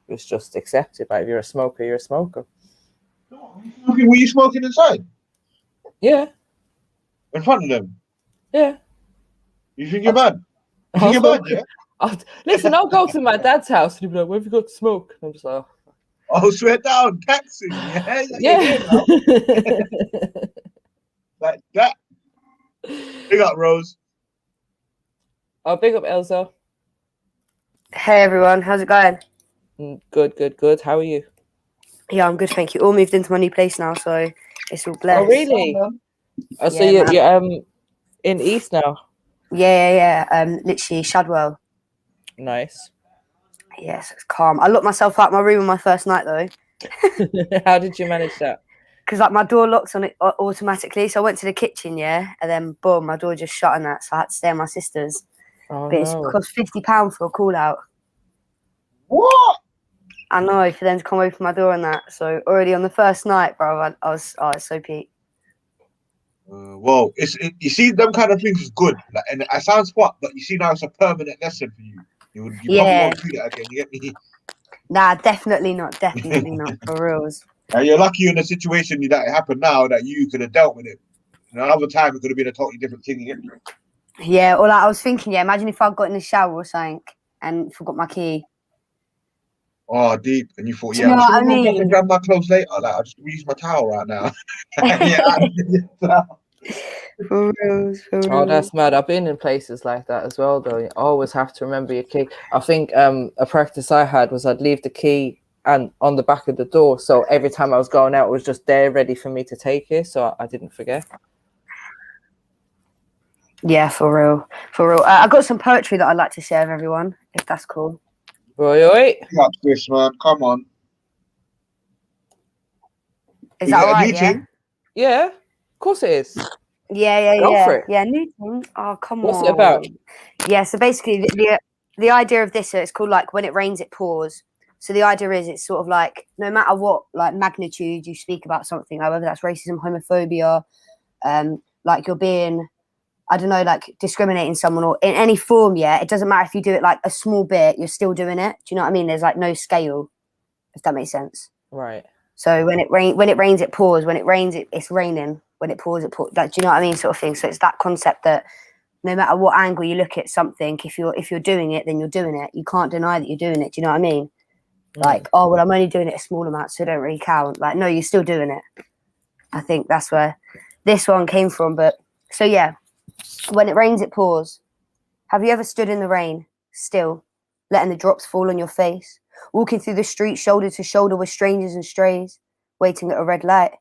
It was just accepted. Like, if you're a smoker, you're a smoker. Were you smoking inside? Yeah. In front of them? Yeah. You think you're bad? You think you're bad, yeah? Listen, I'll go to my dad's house and he'll be like, where have you got to smoke? And I'm just like, oh, swear down, taxes, yeah? Yeah. Like that. Big up, Rose. Oh, big up, Elsa. Hey, everyone. How's it going? Good. How are you? Yeah, I'm good, thank you. All moved into my new place now, so it's all blessed. Oh, really? Oh, so yeah, you're in East now? Yeah. Literally Shadwell. Nice. Yes, it's calm. I locked myself out of my room on my first night though. How did you manage that? Because like my door locks on it automatically, so I went to the kitchen, and then boom, my door just shut on that, so I had to stay at my sister's. Oh, but it's cost £50 for a call out. What? I know, for them to come open my door and that. So already on the first night, bro, it's so peak. Well, you see, them kind of things is good, like, and it sounds what, but you see now it's a permanent lesson for you. You probably won't do that again. You get me? Nah, definitely not for reals. You're lucky you're in a situation that it happened now that you could have dealt with it. Another time it could have been a totally different thing. You get me? Yeah, or like I was thinking, imagine if I got in the shower or something and forgot my key. Oh, deep. And you thought, Do you know what I mean? I can grab my clothes later. Like, I'll just use my towel right now. For reals. Oh, that's mad. I've been in places like that as well, though. You always have to remember your key. I think a practice I had was I'd leave the key and on the back of the door. So every time I was going out, it was just there ready for me to take it. So I didn't forget. Yeah, for real. I got some poetry that I'd like to share with everyone, if that's cool. Right. Up this, man. Come on. Is that all right, yeah? Yeah, of course it is. Yeah. Go for it. Yeah, new thing. Oh, come on. What's it about? Yeah, so basically the idea of this, it's called like when it rains, it pours. So the idea is it's sort of like no matter what like magnitude you speak about something, like whether that's racism, homophobia, like you're being, I don't know, like discriminating someone or in any form, it doesn't matter if you do it like a small bit, you're still doing it. Do you know what I mean? There's like no scale, if that makes sense. Right. So when it rains, it pours. When it rains, it's raining. When it pours, it pours. Like, do you know what I mean? Sort of thing. So it's that concept that no matter what angle you look at something, if you're doing it, then you're doing it. You can't deny that you're doing it. Do you know what I mean? Like, oh well, I'm only doing it a small amount, so it don't really count. Like, no, you're still doing it. I think that's where this one came from. But so yeah, when it rains, it pours. Have you ever stood in the rain, still, letting the drops fall on your face, walking through the street shoulder to shoulder with strangers and strays, waiting at a red light,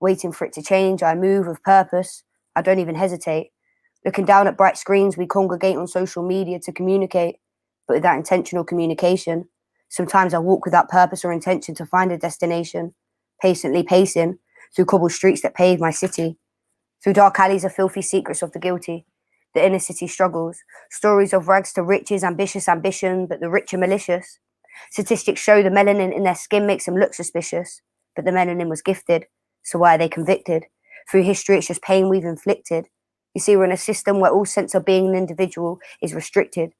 waiting for it to change? I move with purpose. I don't even hesitate. Looking down at bright screens, we congregate on social media to communicate, but without intentional communication. Sometimes I walk without purpose or intention to find a destination, patiently pacing through cobbled streets that pave my city, through dark alleys of filthy secrets of the guilty, the inner city struggles, stories of rags to riches, ambitious ambition, but the rich are malicious. Statistics show the melanin in their skin makes them look suspicious, but the melanin was gifted, so why are they convicted? Through history, it's just pain we've inflicted. You see, we're in a system where all sense of being an individual is restricted.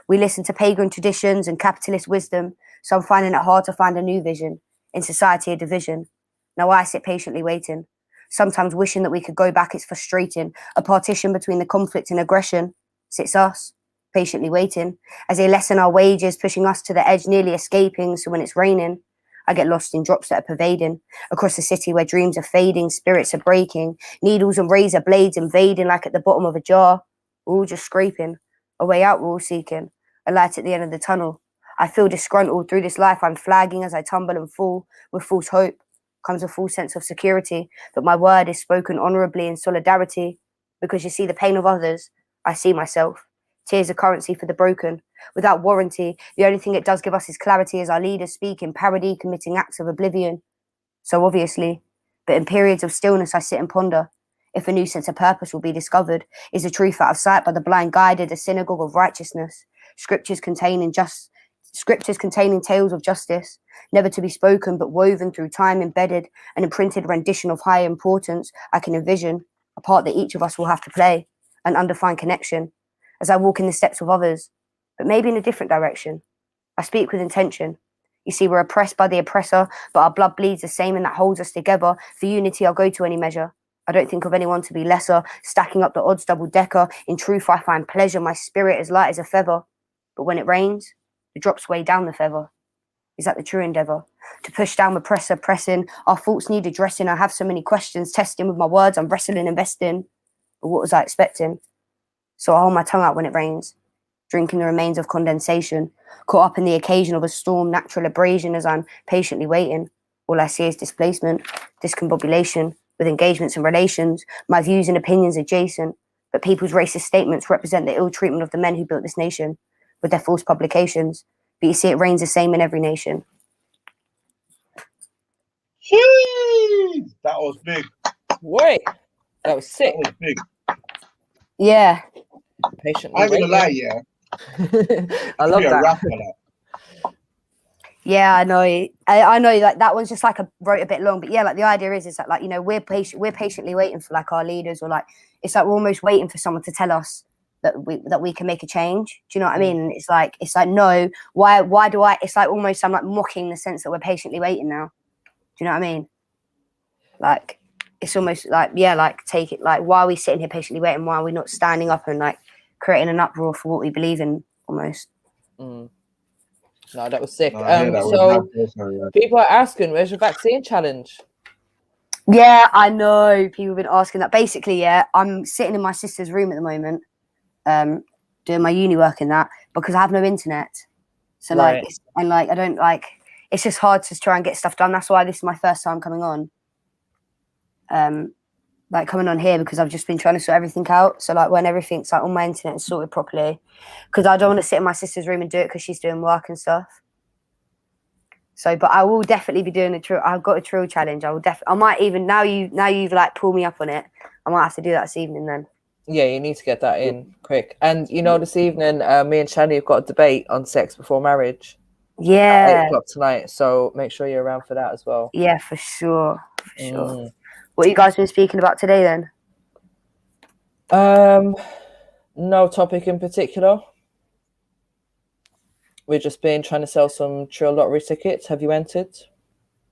We listen to pagan traditions and capitalist wisdom, so I'm finding it hard to find a new vision. In society, a division. Now I sit patiently waiting, sometimes wishing that we could go back. It's frustrating. A partition between the conflict and aggression. Sits us, patiently waiting, as they lessen our wages, pushing us to the edge, nearly escaping. So when it's raining, I get lost in drops that are pervading across the city where dreams are fading, spirits are breaking, needles and razor blades invading like at the bottom of a jar. We're all just scraping. A way out we're all seeking, a light at the end of the tunnel. I feel disgruntled through this life. I'm flagging as I tumble and fall. With false hope comes a false sense of security, but my word is spoken honorably in solidarity. Because you see the pain of others, I see myself. Tears are currency for the broken. Without warranty, the only thing it does give us is clarity as our leaders speak in parody, committing acts of oblivion. So obviously, but in periods of stillness I sit and ponder if a new sense of purpose will be discovered. Is the truth out of sight by the blind guided, a synagogue of righteousness? Scriptures containing tales of justice, never to be spoken but woven through time, embedded, an imprinted rendition of higher importance. I can envision a part that each of us will have to play, an undefined connection, as I walk in the steps of others, but maybe in a different direction. I speak with intention. You see, we're oppressed by the oppressor, but our blood bleeds the same and that holds us together. For unity, I'll go to any measure. I don't think of anyone to be lesser, stacking up the odds double-decker. In truth, I find pleasure, my spirit as light as a feather. But when it rains, the drops weigh down the feather. Is that the true endeavour? To push down the presser, pressing. Our thoughts need addressing. I have so many questions, testing with my words. I'm wrestling, investing. But what was I expecting? So I hold my tongue out when it rains, drinking the remains of condensation, caught up in the occasion of a storm, natural abrasion as I'm patiently waiting. All I see is displacement, discombobulation, with engagements and relations, my views and opinions adjacent, but people's racist statements represent the ill treatment of the men who built this nation with their false publications. But you see, it reigns the same in every nation. Jeez, that was big. Wait, that was sick. That was big. Yeah. Patiently I'm gonna lie, yeah. I love that. Raffle, yeah, I know. I know. Like that one's just like wrote a bit long, but yeah, like the idea is that like, you know, we're patiently waiting for like our leaders, or like it's like we're almost waiting for someone to tell us that we can make a change. Do you know what I mean? And it's like no, why do I? It's like almost I'm like mocking the sense that we're patiently waiting now. Do you know what I mean? Like it's almost like, yeah, like take it, like why are we sitting here patiently waiting? Why are we not standing up and like creating an uproar for what we believe in almost? No, that was sick. No, people are asking, where's your vaccine challenge? Yeah, I know people have been asking that. Basically, yeah, I'm sitting in my sister's room at the moment, doing my uni work in that, because I have no internet. So like, I don't like, it's just hard to try and get stuff done. That's why this is my first time coming on. Like coming on here, because I've just been trying to sort everything out. So like when everything's like on my internet and sorted properly, because I don't want to sit in my sister's room and do it because she's doing work and stuff. So, but I will definitely be doing I've got a trill challenge. I might even, now you've like pulled me up on it, I might have to do that this evening then. Yeah, you need to get that in quick. And you know, this evening, me and Shani have got a debate on sex before marriage. Yeah. At 8 o'clock tonight. So make sure you're around for that as well. Yeah, for sure. For sure. What you guys been speaking about today then? No topic in particular. We've just been trying to sell some Trill lottery tickets. Have you entered?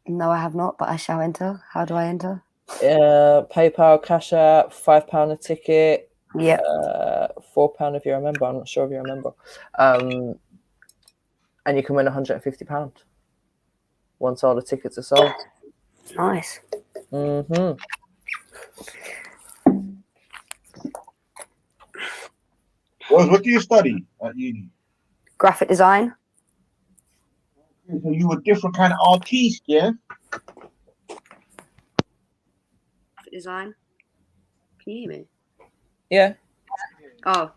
No, I have not, but I shall enter. How do I enter? PayPal, CASHAPP, £5 a ticket. Yeah. £4 if you're a member. I'm not sure if you're a member. And you can win £150 once all the tickets are sold. Nice. Rose, what do you study at uni? Graphic design. So you a different kind of artiste, yeah? Graphic design. Can you hear me? Yeah. Oh.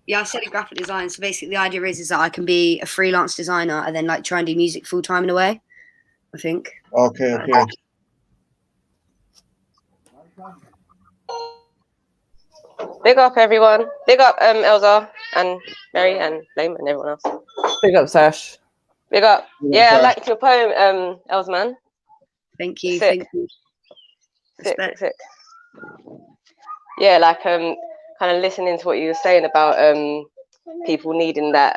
Yeah, I study graphic design. So basically the idea is that I can be a freelance designer and then like try and do music full time in a way, I think. Okay. Big up everyone. Big up Elza and Mary and Flame and everyone else. Big up Sash. Big up. Yeah, I liked your poem, Elza man. Thank you. Sick. Thank you. Sick. Yeah, like kind of listening to what you were saying about people needing that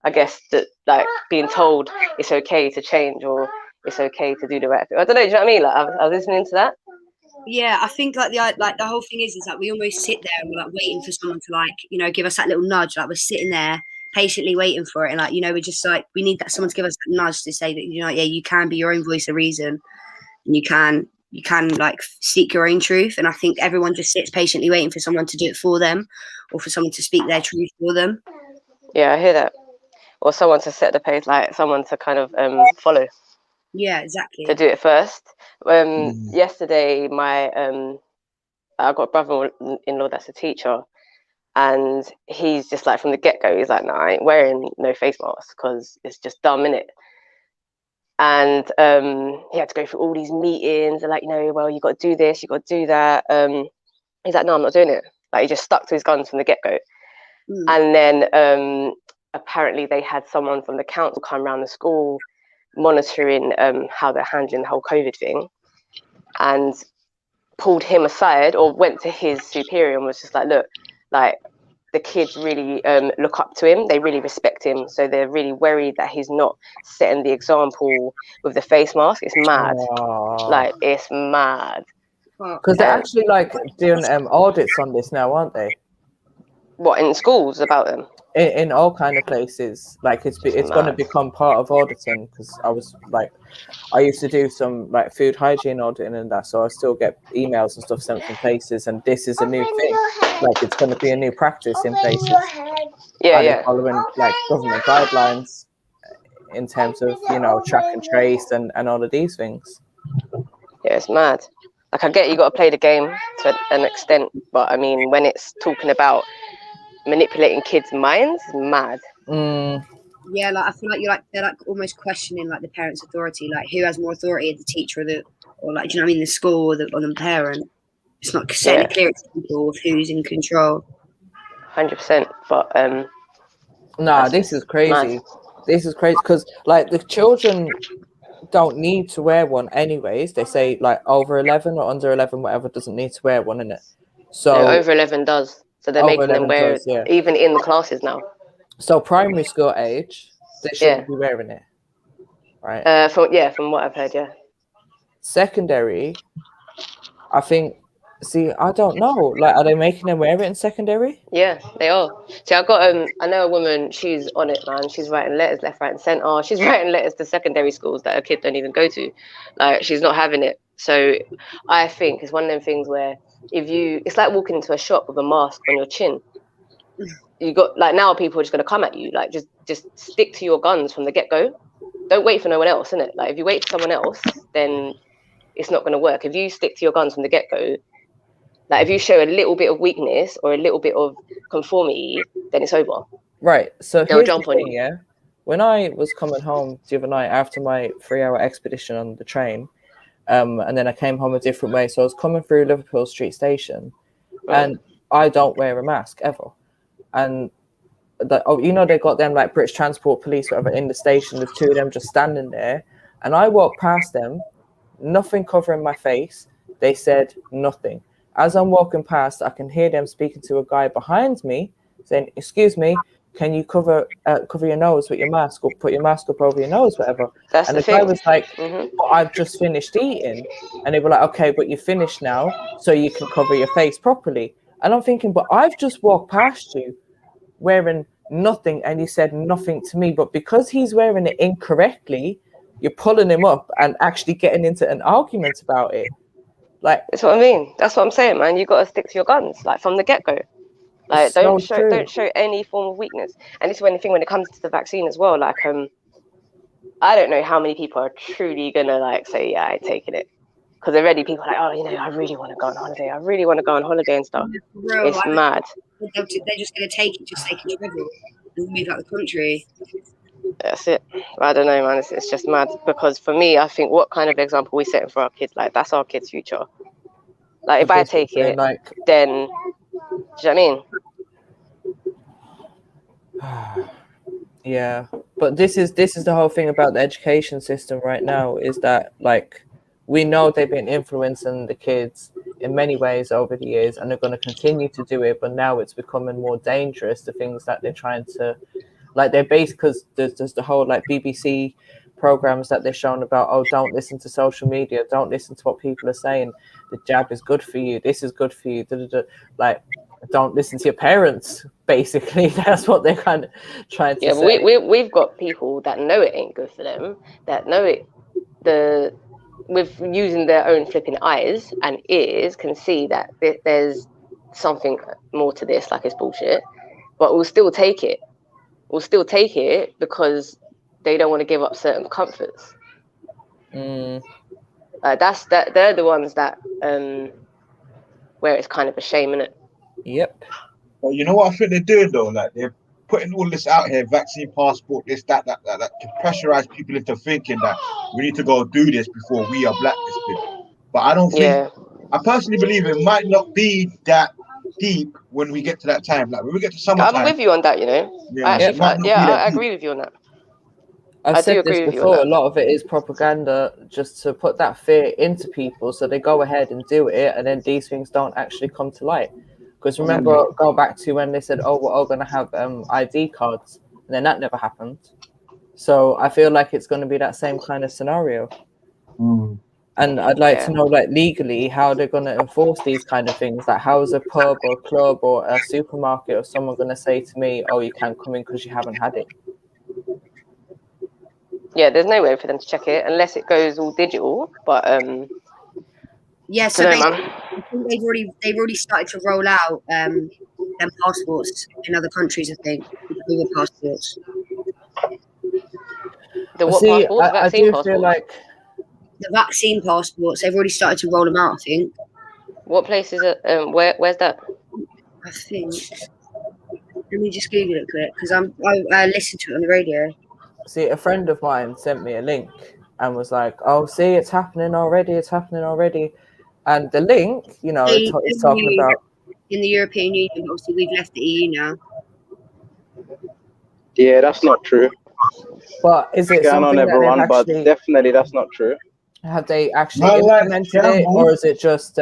I guess that like being told it's okay to change or it's okay to do the right thing. I don't know, do you know what I mean? Like I was listening to that. Yeah, I think like the whole thing is that we almost sit there and we're like waiting for someone to like, you know, give us that little nudge. Like we're sitting there patiently waiting for it, and like, you know, we're just like, we need that someone to give us that nudge to say that, you know, yeah, you can be your own voice of reason, and you can like seek your own truth. And I think everyone just sits patiently waiting for someone to do it for them, or for someone to speak their truth for them. Yeah, I hear that. Or someone to set the pace, like someone to kind of follow. Yeah, exactly. To do it first. Yesterday, I got a brother-in-law that's a teacher, and he's just like from the get-go, he's like, "No, I ain't wearing no face mask because it's just dumb, innit?" And he had to go through all these meetings and like, you know, well, you got to do this, you got to do that. He's like, "No, I'm not doing it." Like he just stuck to his guns from the get-go. And then apparently they had someone from the council come around the school monitoring how they're handling the whole COVID thing, and pulled him aside or went to his superior and was just like, look, like the kids really look up to him, they really respect him, so they're really worried that he's not setting the example with the face mask. It's mad. Like it's mad, because they're actually like doing audits on this now, aren't they? What, in schools about them? In all kind of places, like it's going to become part of auditing, because I used to do some like food hygiene auditing and that, so I still get emails and stuff sent from places, and this is a new thing. Like it's going to be a new practice in places. Yeah. Following like government guidelines in terms of, you know, track and trace and all of these things. Yeah, it's mad. Like I get you got to play the game to an extent, but I mean when it's talking about manipulating kids' minds, mad. Yeah, like I feel like they're like almost questioning like the parents' authority, like who has more authority, the teacher or like, do you know what I mean, the school or the parent. It's not setting clear to people of who's in control. 100%, but nah, this is crazy. Mad. This is crazy because like the children don't need to wear one anyways. They say like over 11 or under 11, whatever, doesn't need to wear one, innit? So no, over 11 does. So they're making them wear it even in the classes now. So primary school age, they shouldn't be wearing it, right? From what I've heard, yeah. Secondary, I think. See, I don't know. Like, are they making them wear it in secondary? Yeah, they are. See, I know a woman. She's on it, man. She's writing letters left, right, and centre. She's writing letters to secondary schools that her kid don't even go to. Like, she's not having it. So, I think it's one of them things where it's like walking into a shop with a mask on your chin. You got like now people are just gonna come at you. Like, just stick to your guns from the get go. Don't wait for no one else, innit? Like, if you wait for someone else, then it's not gonna work. If you stick to your guns from the get go. Like if you show a little bit of weakness or a little bit of conformity, then it's over. Right. So they'll jump on you. Yeah. When I was coming home the other night after my 3-hour expedition on the train, and then I came home a different way. So I was coming through Liverpool Street Station, and I don't wear a mask ever. And you know, they got them like British Transport Police, whatever, in the station with two of them just standing there, and I walked past them, nothing covering my face. They said nothing. As I'm walking past, I can hear them speaking to a guy behind me saying, "Excuse me, can you cover your nose with your mask, or put your mask up over your nose, whatever?" And the guy was like, "I've just finished eating." And they were like, "Okay, but you're finished now, so you can cover your face properly." And I'm thinking, but I've just walked past you wearing nothing, and you said nothing to me. But because he's wearing it incorrectly, you're pulling him up and actually getting into an argument about it. Like, that's what I mean. That's what I'm saying, man. You got to stick to your guns, like from the get-go. Like, don't show any form of weakness. And this is one thing when it comes to the vaccine as well. Like, I don't know how many people are truly gonna like say, yeah, I ain't taking it, because already people are like, oh, you know, I really want to go on holiday. I really want to go on holiday and stuff. Bro, it's mad. They're just gonna take it just so they can travel and move out the country. That's it. I don't know, man. It's just mad, because for me, I think what kind of example we setting for our kids, like that's our kids' future. Like if I take it, like, then do you know what I mean? Yeah, but this is the whole thing about the education system right now, is that like we know they've been influencing the kids in many ways over the years, and they're going to continue to do it, but now it's becoming more dangerous, the things that they're trying to, like, they're based, because there's the whole like BBC programs that they're showing about, oh, don't listen to social media, don't listen to what people are saying, the jab is good for you, this is good for you, like, don't listen to your parents, basically. That's what they're kind of trying to say. Yeah, but we've got people that know it ain't good for them, that know it, with using their own flipping eyes and ears, can see that there's something more to this, like it's bullshit, but we'll still take it. We'll still take it because they don't want to give up certain comforts. They're the ones that where it's kind of a shame, innit? Yep. Well, you know what I think they're doing though? Like, they're putting all this out here, vaccine passport, this, that, to pressurize people into thinking that we need to go do this before we are blacklisted. But I don't think, I personally believe it might not be that deep when we get to that time. Like when we get to summertime. I'm with you on that, you know. Yeah, I agree with you on that. I've said this before, a lot of it is propaganda, just to put that fear into people so they go ahead and do it, and then these things don't actually come to light. Because remember, go back to when they said, oh, we're all going to have ID cards, and then that never happened. So I feel like it's going to be that same kind of scenario. And I'd like to know, like, legally, how they're going to enforce these kind of things. Like, how is a pub or club or a supermarket or someone going to say to me, oh, you can't come in because you haven't had it? Yeah, there's no way for them to check it unless it goes all digital. But yeah, so they've already started to roll out them passports in other countries. I think Google passports. The what passports? I do passports? feel like the vaccine passports. They've already started to roll them out. I think. What place is it? Where's that? I think. Let me just Google it quick, because I listened to it on the radio. See, a friend of mine sent me a link and was like, oh, see, it's happening already. And the link, you know, it's talking about in the European Union. Obviously, we've left the EU now. Yeah, that's not true. But is it going on, everyone? But definitely, that's not true. Have they actually implemented it, or is it just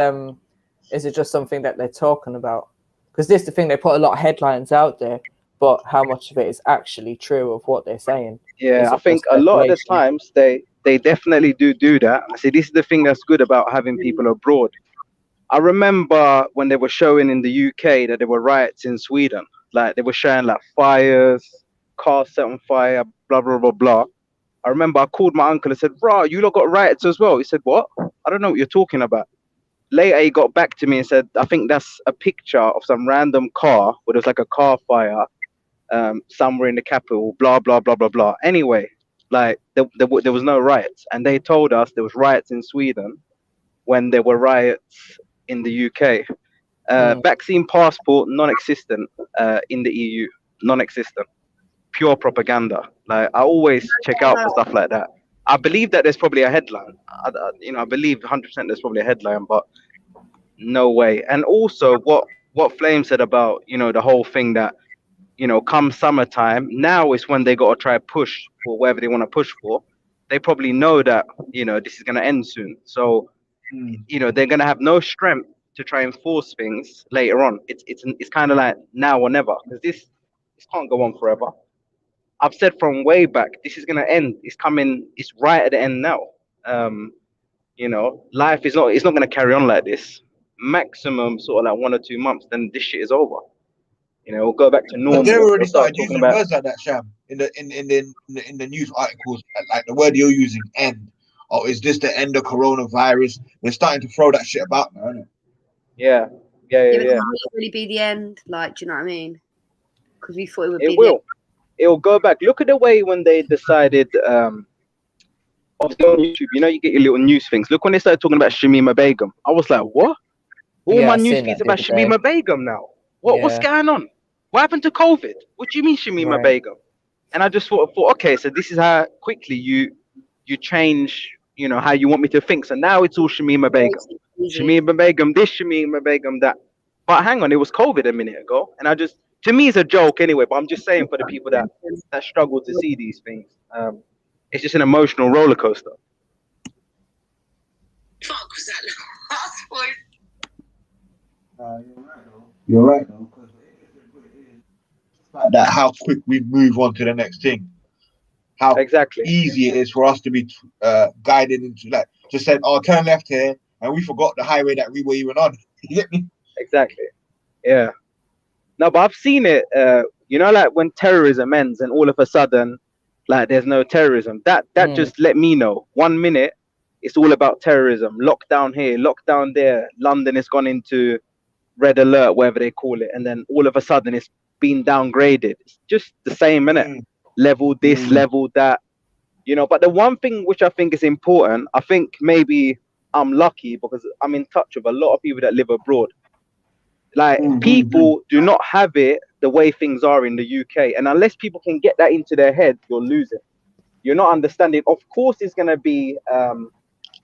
something that they're talking about? Because this is the thing, they put a lot of headlines out there, but how much of it is actually true of what they're saying? Yeah, I think a lot of the times they definitely do that. See, this is the thing that's good about having people abroad. I remember when they were showing in the UK that there were riots in Sweden. Like, they were showing like fires, cars set on fire, blah, blah, blah, blah. I remember I called my uncle and said, bro, you lot got riots as well. He said, what? I don't know what you're talking about. Later, he got back to me and said, I think that's a picture of some random car where there's like a car fire somewhere in the capital, blah, blah, blah, blah, blah. Anyway, like there was no riots. And they told us there was riots in Sweden when there were riots in the UK. Vaccine passport, non-existent in the EU, non-existent. Pure propaganda. Like, I always check out for stuff like that. I believe that there's probably a headline. I believe 100% there's probably a headline, but no way. And also, what Flame said about, the whole thing that, come summertime, now is when they got to try push for whatever they want to push for. They probably know that, this is going to end soon. So, they're going to have no strength to try and force things later on. It's kind of like now or never, because this can't go on forever. I've said from way back, this is going to end. It's coming. It's right at the end now. Life is not going to carry on like this. Maximum sort of like 1 or 2 months, then this shit is over. We'll go back to normal. But they're already started using words like that, Sham. in the news articles, like the word you're using, end. Oh, is this the end of coronavirus? They're starting to throw that shit about now, isn't it? Yeah. Will it really be the end? Like, do you know what I mean? Because we thought it would be. It will. It'll go back. Look at the way when they decided. Obviously on YouTube, you know, you get your little news things. Look when they started talking about Shamima Begum. I was like, what? All my news feeds about Shamima Begum now. What's going on? What happened to COVID? What do you mean Shamima Begum? And I just thought, okay, so this is how quickly you change, you know, how you want me to think. So now it's all Shamima Begum. Shamima Begum this, Shamima Begum that. But hang on, it was COVID a minute ago. And to me, it's a joke anyway, but I'm just saying for the people that struggle to see these things. It's just an emotional roller coaster. Fuck was that last voice? You're right though. Like that, how quick we move on to the next thing. How easy it is for us to be guided into, like, just said, oh, turn left here, and we forgot the highway that we were even on. You get me? Exactly. Yeah. No, but I've seen it. You know, like when terrorism ends, and all of a sudden, like there's no terrorism. That just let me know. 1 minute, it's all about terrorism. Lockdown here, lockdown there. London has gone into red alert, whatever they call it, and then all of a sudden it's been downgraded. It's just the same, innit? Level this, level that. You know, but the one thing which I think is important, I think maybe I'm lucky because I'm in touch with a lot of people that live abroad. Like people do not have it the way things are in the UK, and unless people can get that into their head, you're losing. You're not understanding. Of course, it's going to be,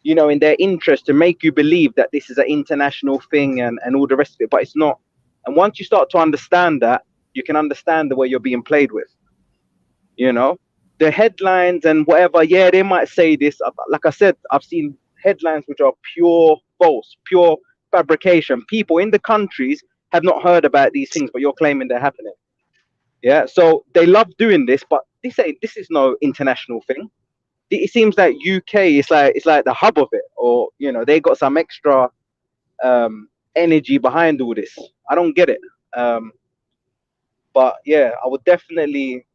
you know, in their interest to make you believe that this is an international thing and all the rest of it, but it's not. And once you start to understand that, you can understand the way you're being played with. You know, the headlines and whatever. Yeah, they might say this. Like I said, I've seen headlines which are pure false, pure fabrication. People in the countries have not heard about these things, but you're claiming they're happening. Yeah, so they love doing this, but this is no international thing. It seems like UK is like the hub of it, or you know, they got some extra energy behind all this. I don't get it. But yeah, I would definitely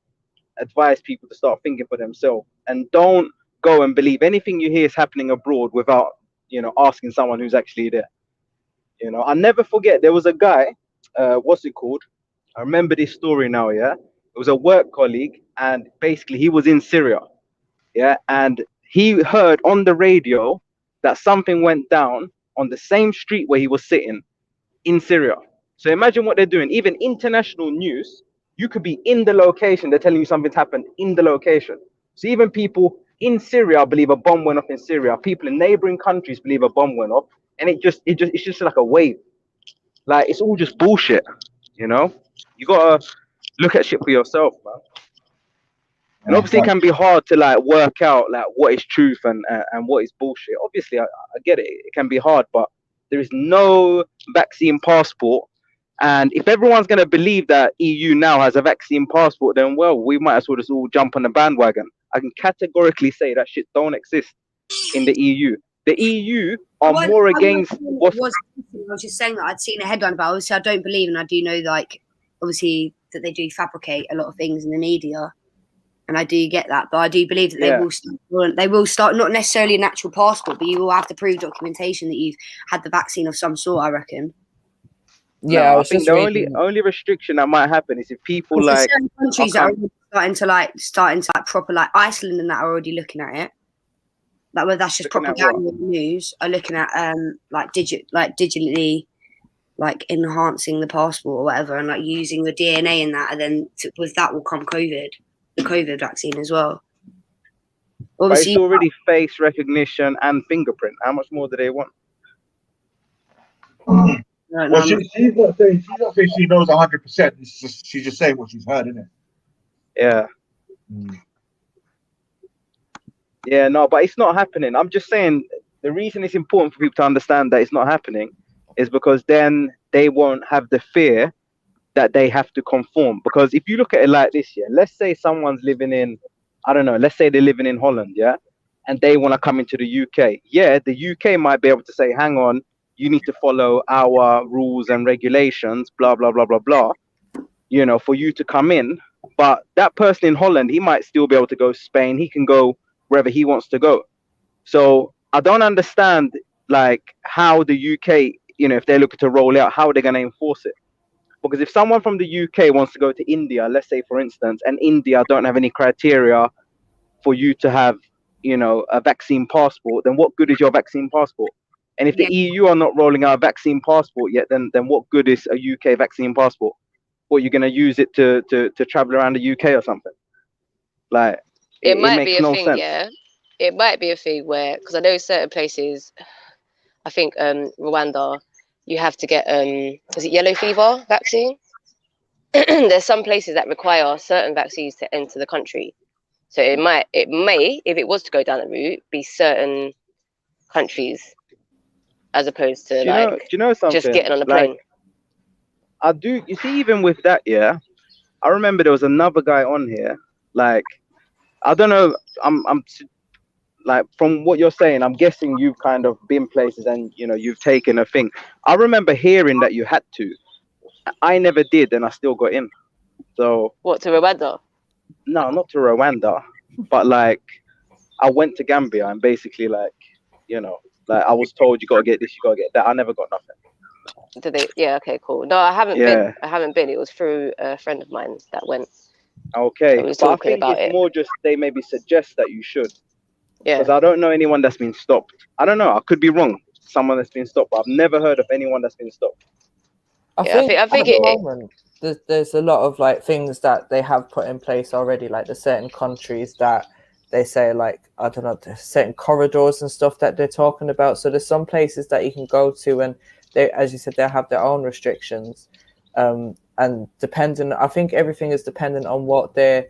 advise people to start thinking for themselves and don't go and believe anything you hear is happening abroad without, you know, asking someone who's actually there. You know, I'll never forget, there was a guy, what's it called? I remember this story now, yeah? It was a work colleague, and basically he was in Syria, yeah? And he heard on the radio that something went down on the same street where he was sitting in Syria. So imagine what they're doing. Even international news, you could be in the location, they're telling you something's happened in the location. So even people in Syria believe a bomb went off in Syria. People in neighboring countries believe a bomb went off. And it's just like a wave. Like, it's all just bullshit, you know? You gotta look at shit for yourself, man. And obviously it can be hard to like work out like what is truth and what is bullshit. Obviously, I get it. It can be hard, but there is no vaccine passport. And if everyone's going to believe that EU now has a vaccine passport, then, well, we might as well just all jump on the bandwagon. I can categorically say that shit don't exist in the EU. The EU are more against what... I was just saying that I'd seen a headline about, obviously I don't believe, and I do know, like, obviously that they do fabricate a lot of things in the media, and I do get that, but I do believe that they will start, not necessarily an actual passport, but you will have to prove documentation that you've had the vaccine of some sort, I reckon. Yeah, I think the only restriction that might happen is if people like certain countries that are starting to proper, like Iceland and that are already looking at it. Like, that's just propaganda news. Are looking at digitally, like enhancing the passport or whatever, and like using the DNA in that, and then with that will come the COVID vaccine as well. Obviously, but it's already face recognition and fingerprint. How much more do they want? Well, she's not saying she knows 100%. She's just saying what she's heard, isn't it? Yeah. Yeah, no, but it's not happening. I'm just saying the reason it's important for people to understand that it's not happening is because then they won't have the fear that they have to conform. Because if you look at it like this, yeah, let's say someone's living in, I don't know, let's say they're living in Holland, yeah, and they want to come into the UK. Yeah, the UK might be able to say, hang on, you need to follow our rules and regulations, blah, blah, blah, blah, blah, you know, for you to come in. But that person in Holland, he might still be able to go Spain. He can go wherever he wants to go. So I don't understand like how the UK, you know, if they're looking to roll out, how they're going to enforce it. Because if someone from the UK wants to go to India, let's say for instance, and India don't have any criteria for you to have, you know, a vaccine passport, then what good is your vaccine passport? And if the EU are not rolling out a vaccine passport yet, then what good is a UK vaccine passport? Or you're going to use it to travel around the UK or something? Like, it might makes be a no thing, sense. yeah. It might be a thing where, because I know certain places, I think Rwanda, you have to get is it yellow fever vaccine? There's some places that require certain vaccines to enter the country. So it may, if it was to go down that route, be certain countries as opposed to do you know something? just getting on a like, plane. I do. You see, even with that, yeah, I remember there was another guy on here. Like, I don't know. I'm like, from what you're saying, I'm guessing you've kind of been places and you know you've taken a thing. I remember hearing that you had to. I never did, and I still got in. So what, to Rwanda? No, not to Rwanda, but like I went to Gambia and basically like, you know, like I was told you gotta get this, you gotta get that. I never got nothing. Did they? Yeah. Okay. Cool. No, I haven't Yeah. been. I haven't been. It was through a friend of mine that went. Okay, So we was but I talking think about it's it. more just they maybe suggest that you should. Yeah. Because I don't know anyone that's been stopped. I don't know. I could be wrong. Someone that's been stopped, but I've never heard of anyone that's been stopped. I think at the moment there's a lot of like things that they have put in place already, like the certain countries that they say, like, I don't know, there's certain corridors and stuff that they're talking about. So there's some places that you can go to and they, as you said, they have their own restrictions. And depending, I think everything is dependent on what their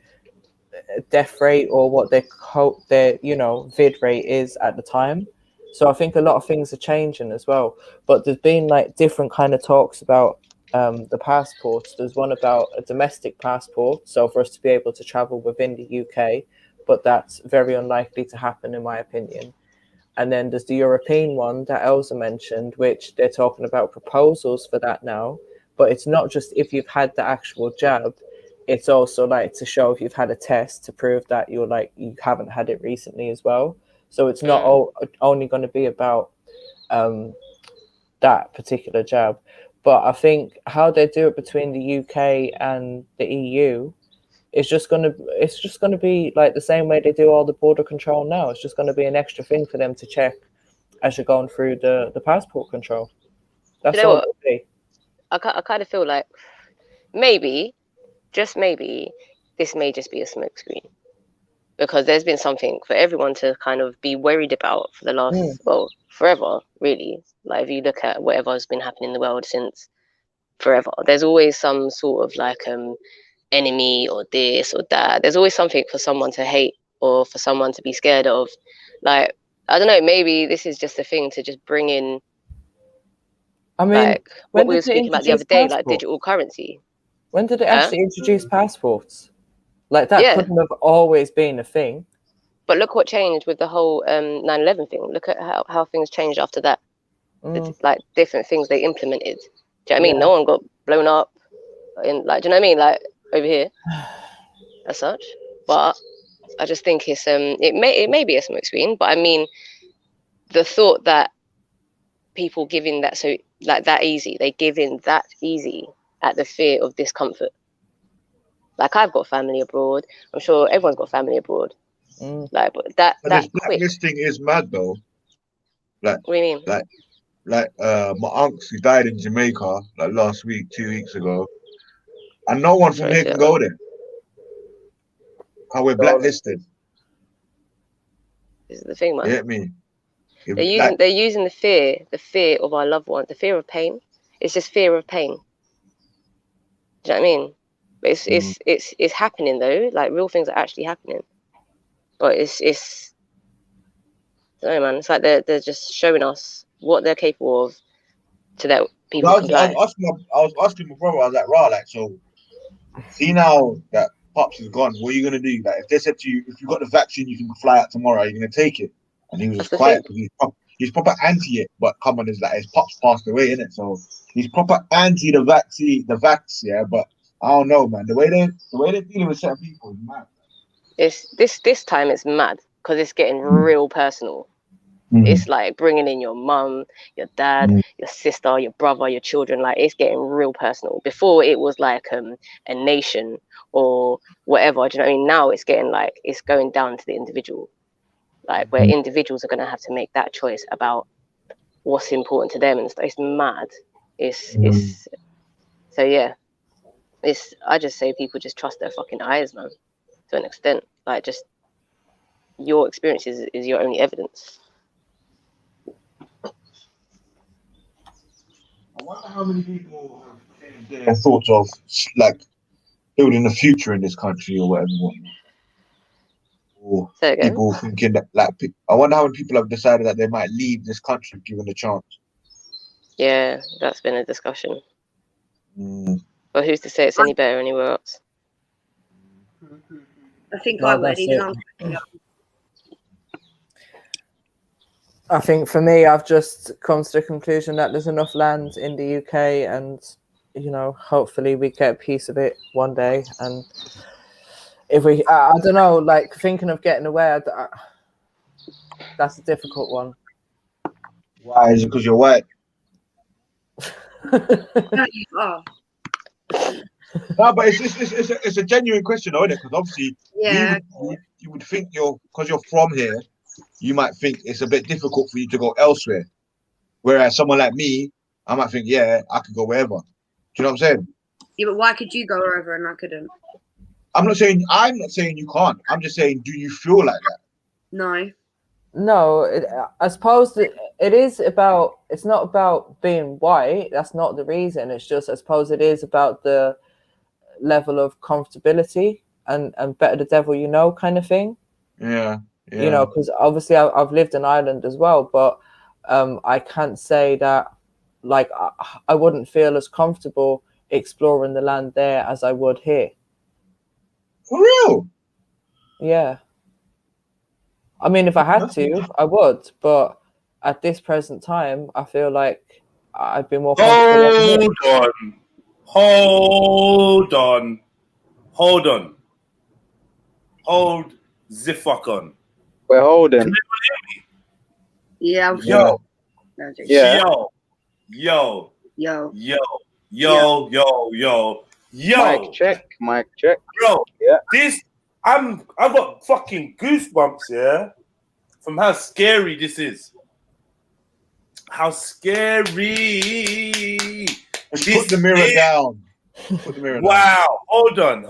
death rate or what their you know, vid rate is at the time. So I think a lot of things are changing as well. But there's been like different kind of talks about the passports. There's one about a domestic passport, so for us to be able to travel within the UK, but that's very unlikely to happen in my opinion. And then there's the European one that Elsa mentioned, which they're talking about proposals for that now. But it's not just if you've had the actual jab, it's also like to show if you've had a test to prove that you're like you haven't had it recently as well. So it's not only going to be about that particular jab. But I think how they do it between the UK and the EU is just going to be like the same way they do all the border control now. It's just going to be an extra thing for them to check as you're going through the passport control. That's you know all what? it'll be. I kind of feel like maybe, just maybe, this may just be a smokescreen. Because there's been something for everyone to kind of be worried about for the last, well, forever, really. Like, if you look at whatever has been happening in the world since forever, there's always some sort of like enemy or this or that. There's always something for someone to hate or for someone to be scared of. Like, I don't know, maybe this is just a thing to just bring in, I mean, like, what we were speaking about the other day, like digital currency. When did it actually introduce passports? Like, that couldn't have always been a thing. But look what changed with the whole 9/11 thing. Look at how things changed after that. Like, different things they implemented. Do you know what I mean? No one got blown up in, like, do you know what I mean? Like, over here, as such. But I just think it's it may be a smokescreen. But I mean, the thought that people give in that so like that easy, they give in that easy at the fear of discomfort. Like, I've got family abroad. I'm sure everyone's got family abroad. Like, but that this quick. blacklisting is mad though. Like, what do you mean? Like my uncle who died in Jamaica like last week, 2 weeks ago, and no one from here can go there. How we're blacklisted. This is the thing, man. You get me? They're using the fear of our loved ones, the fear of pain. It's just fear of pain. Do you know what I mean? But it's happening though. Like, real things are actually happening. But it's I don't know, man. It's like they're just showing us what they're capable of to let people comply. I was asking my brother, I was like, "Rah, like, so see now that Pops is gone, what are you gonna do? Like, if they said to you, if you got the vaccine, you can fly out tomorrow, are you gonna take it?" And he was just quiet because he's proper anti it. But come on, it's like his Pops passed away, innit? So he's proper anti the vaccine, yeah. But I don't know, man. The way they're dealing with certain people is mad. It's this time it's mad because it's getting real personal. It's like bringing in your mum, your dad, your sister, your brother, your children. Like it's getting real personal. Before it was like a nation or whatever. Do you know what I mean? Now it's getting like it's going down to the individual, like where individuals are going to have to make that choice about what's important to them and stuff. It's mad. It's so yeah. I just say people just trust their fucking eyes, man, to an extent. Like just your experience is your only evidence. I wonder how many people have changed their thoughts of like building a future in this country or whatever. Or people thinking that like I wonder how many people have decided that they might leave this country given the chance. Yeah, that's been a discussion. But who's to say it's any better anywhere else? I think I would even. I think for me, I've just come to the conclusion that there's enough land in the UK, and hopefully we get a piece of it one day. And if we, I don't know, like thinking of getting away, that's a difficult one. Why is it? Because you're white. No, you are. No, but it's a genuine question, though, isn't it? Because obviously, you would think because you're from here, you might think it's a bit difficult for you to go elsewhere. Whereas someone like me, I might think, yeah, I could go wherever. Do you know what I'm saying? Yeah, but why could you go wherever and I couldn't? I'm not saying you can't. I'm just saying, do you feel like that? No, I suppose that it is about. It's not about being white. That's not the reason. It's just, I suppose, it is about the level of comfortability and better the devil you know kind of thing. Yeah. Because obviously I've lived in Ireland as well, but I can't say that like I wouldn't feel as comfortable exploring the land there as I would here. For real? Yeah. I mean, if I had to, I would, but at this present time, I feel like I'd be more comfortable. Hold the fuck on. We're holding. Can anyone hear me? Yeah. Yo. Mic check. Bro, yeah. I've got fucking goosebumps, yeah, from how scary this is. How scary. Put the mirror down. Put the mirror down. Wow. Hold on.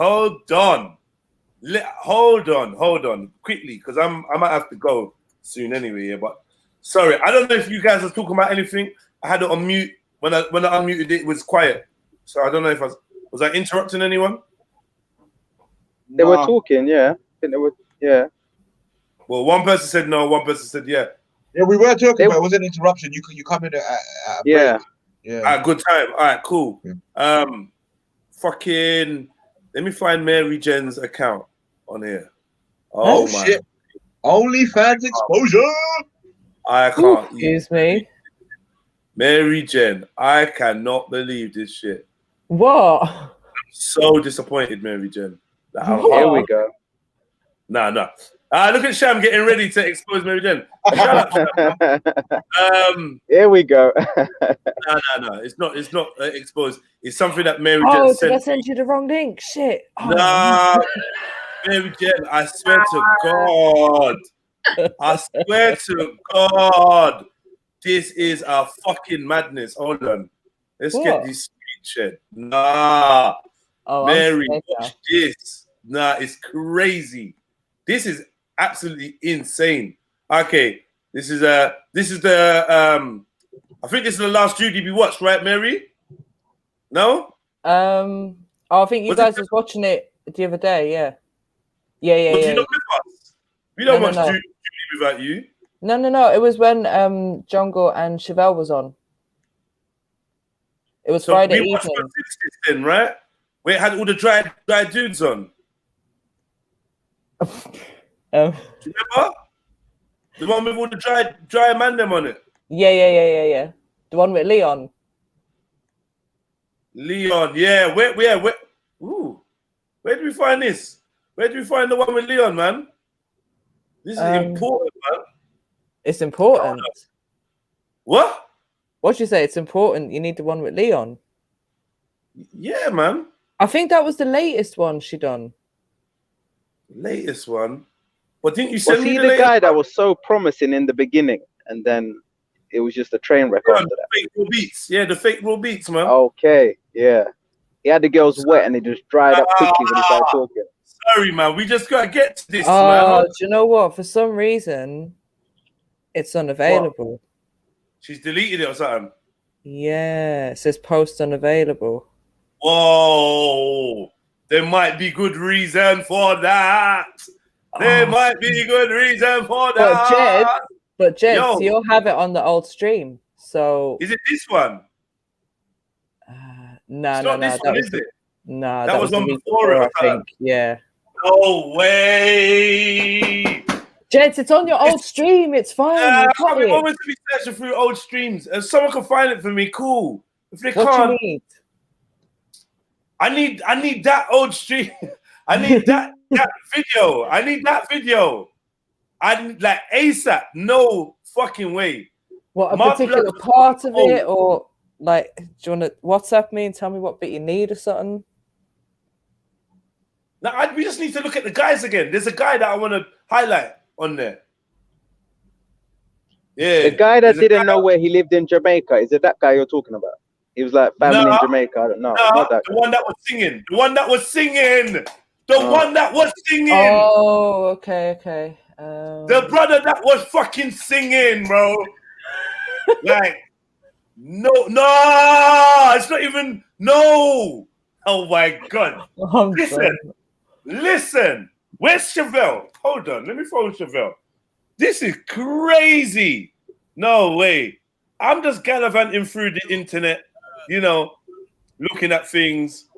Quickly, because I might have to go soon anyway, yeah, but sorry. I don't know if you guys are talking about anything. I had it on mute. When I unmuted it was quiet. So I don't know if was I interrupting anyone? They were talking, yeah. I think they were, yeah. Well, one person said no, one person said yeah. Yeah, we were talking, but it was an interruption. You come in at a break. Yeah. At a good time. All right, cool. Yeah. Fucking, let me find Mary Jen's account on here. Oh my shit. OnlyFans exposure. I can't. Excuse me. Mary Jen, I cannot believe this shit. What? I'm so disappointed, Mary Jen. Here we go. Nah. Look at Sham getting ready to expose Mary Jen. Shut up, Sham. Here we go. No. It's not exposed. It's something that Mary Jen sent. Did I send you the wrong link? Shit. Nah, Mary Jen, I swear to God. This is a fucking madness. Hold on. Let's get this screen shared. Nah. Mary, watch this. Nah, it's crazy. This is absolutely insane. Okay, this is the I think this is the last Judy we watched, right, Mary? No? I think you guys was watching it the other day, yeah. Yeah. You not with us? We don't watch Judy without you. No. It was when Jungle and Chevelle was on. It was Friday evening. Then, right? We had all the dry dudes on. Do you remember? The one with all the dry man them on it. Yeah. The one with Leon. Yeah. Where? Where do we find this? Where do we find the one with Leon, man? This is important, man. It's important. What? What'd you say? It's important. You need the one with Leon. Yeah, man. I think that was the latest one she done. Latest one? But didn't you send me the guy that was so promising in the beginning, and then it was just a train wreck after that? Fake raw beats. Yeah, the fake raw beats, man. Okay, yeah. He had the girls wet and it just dried up quickly when he started talking. Sorry, man. We just gotta get to this, man. Do you know what? For some reason, it's unavailable. What? She's deleted it or something. Yeah, it says post unavailable. Whoa, there might be good reason for that. There might be good reason for that. But Jed, you'll have it on the old stream. So is it this one? No, that was it? No, that was on before, I think. Yeah. No way. Jed, it's on your old stream. It's fine. I'm always be searching through old streams. If someone can find it for me, cool. If they can't, what do you need? I need that old stream. I need that video. I need that video. I need like ASAP. No fucking way. What, a particular part of it, or like, do you want to WhatsApp me and tell me what bit you need or something? No, we just need to look at the guys again. There's a guy that I want to highlight on there. Yeah. The guy that didn't know where he lived in Jamaica, is it that guy you're talking about? He was like family in Jamaica. I don't know. Not that the one that was singing. The one that was singing. The one that was singing. Oh, okay. The brother that was fucking singing, bro. Like, no, it's not even, no. Oh my God. Listen. Where's Chevelle? Hold on, let me phone Chevelle. This is crazy. No way. I'm just gallivanting through the internet, looking at things,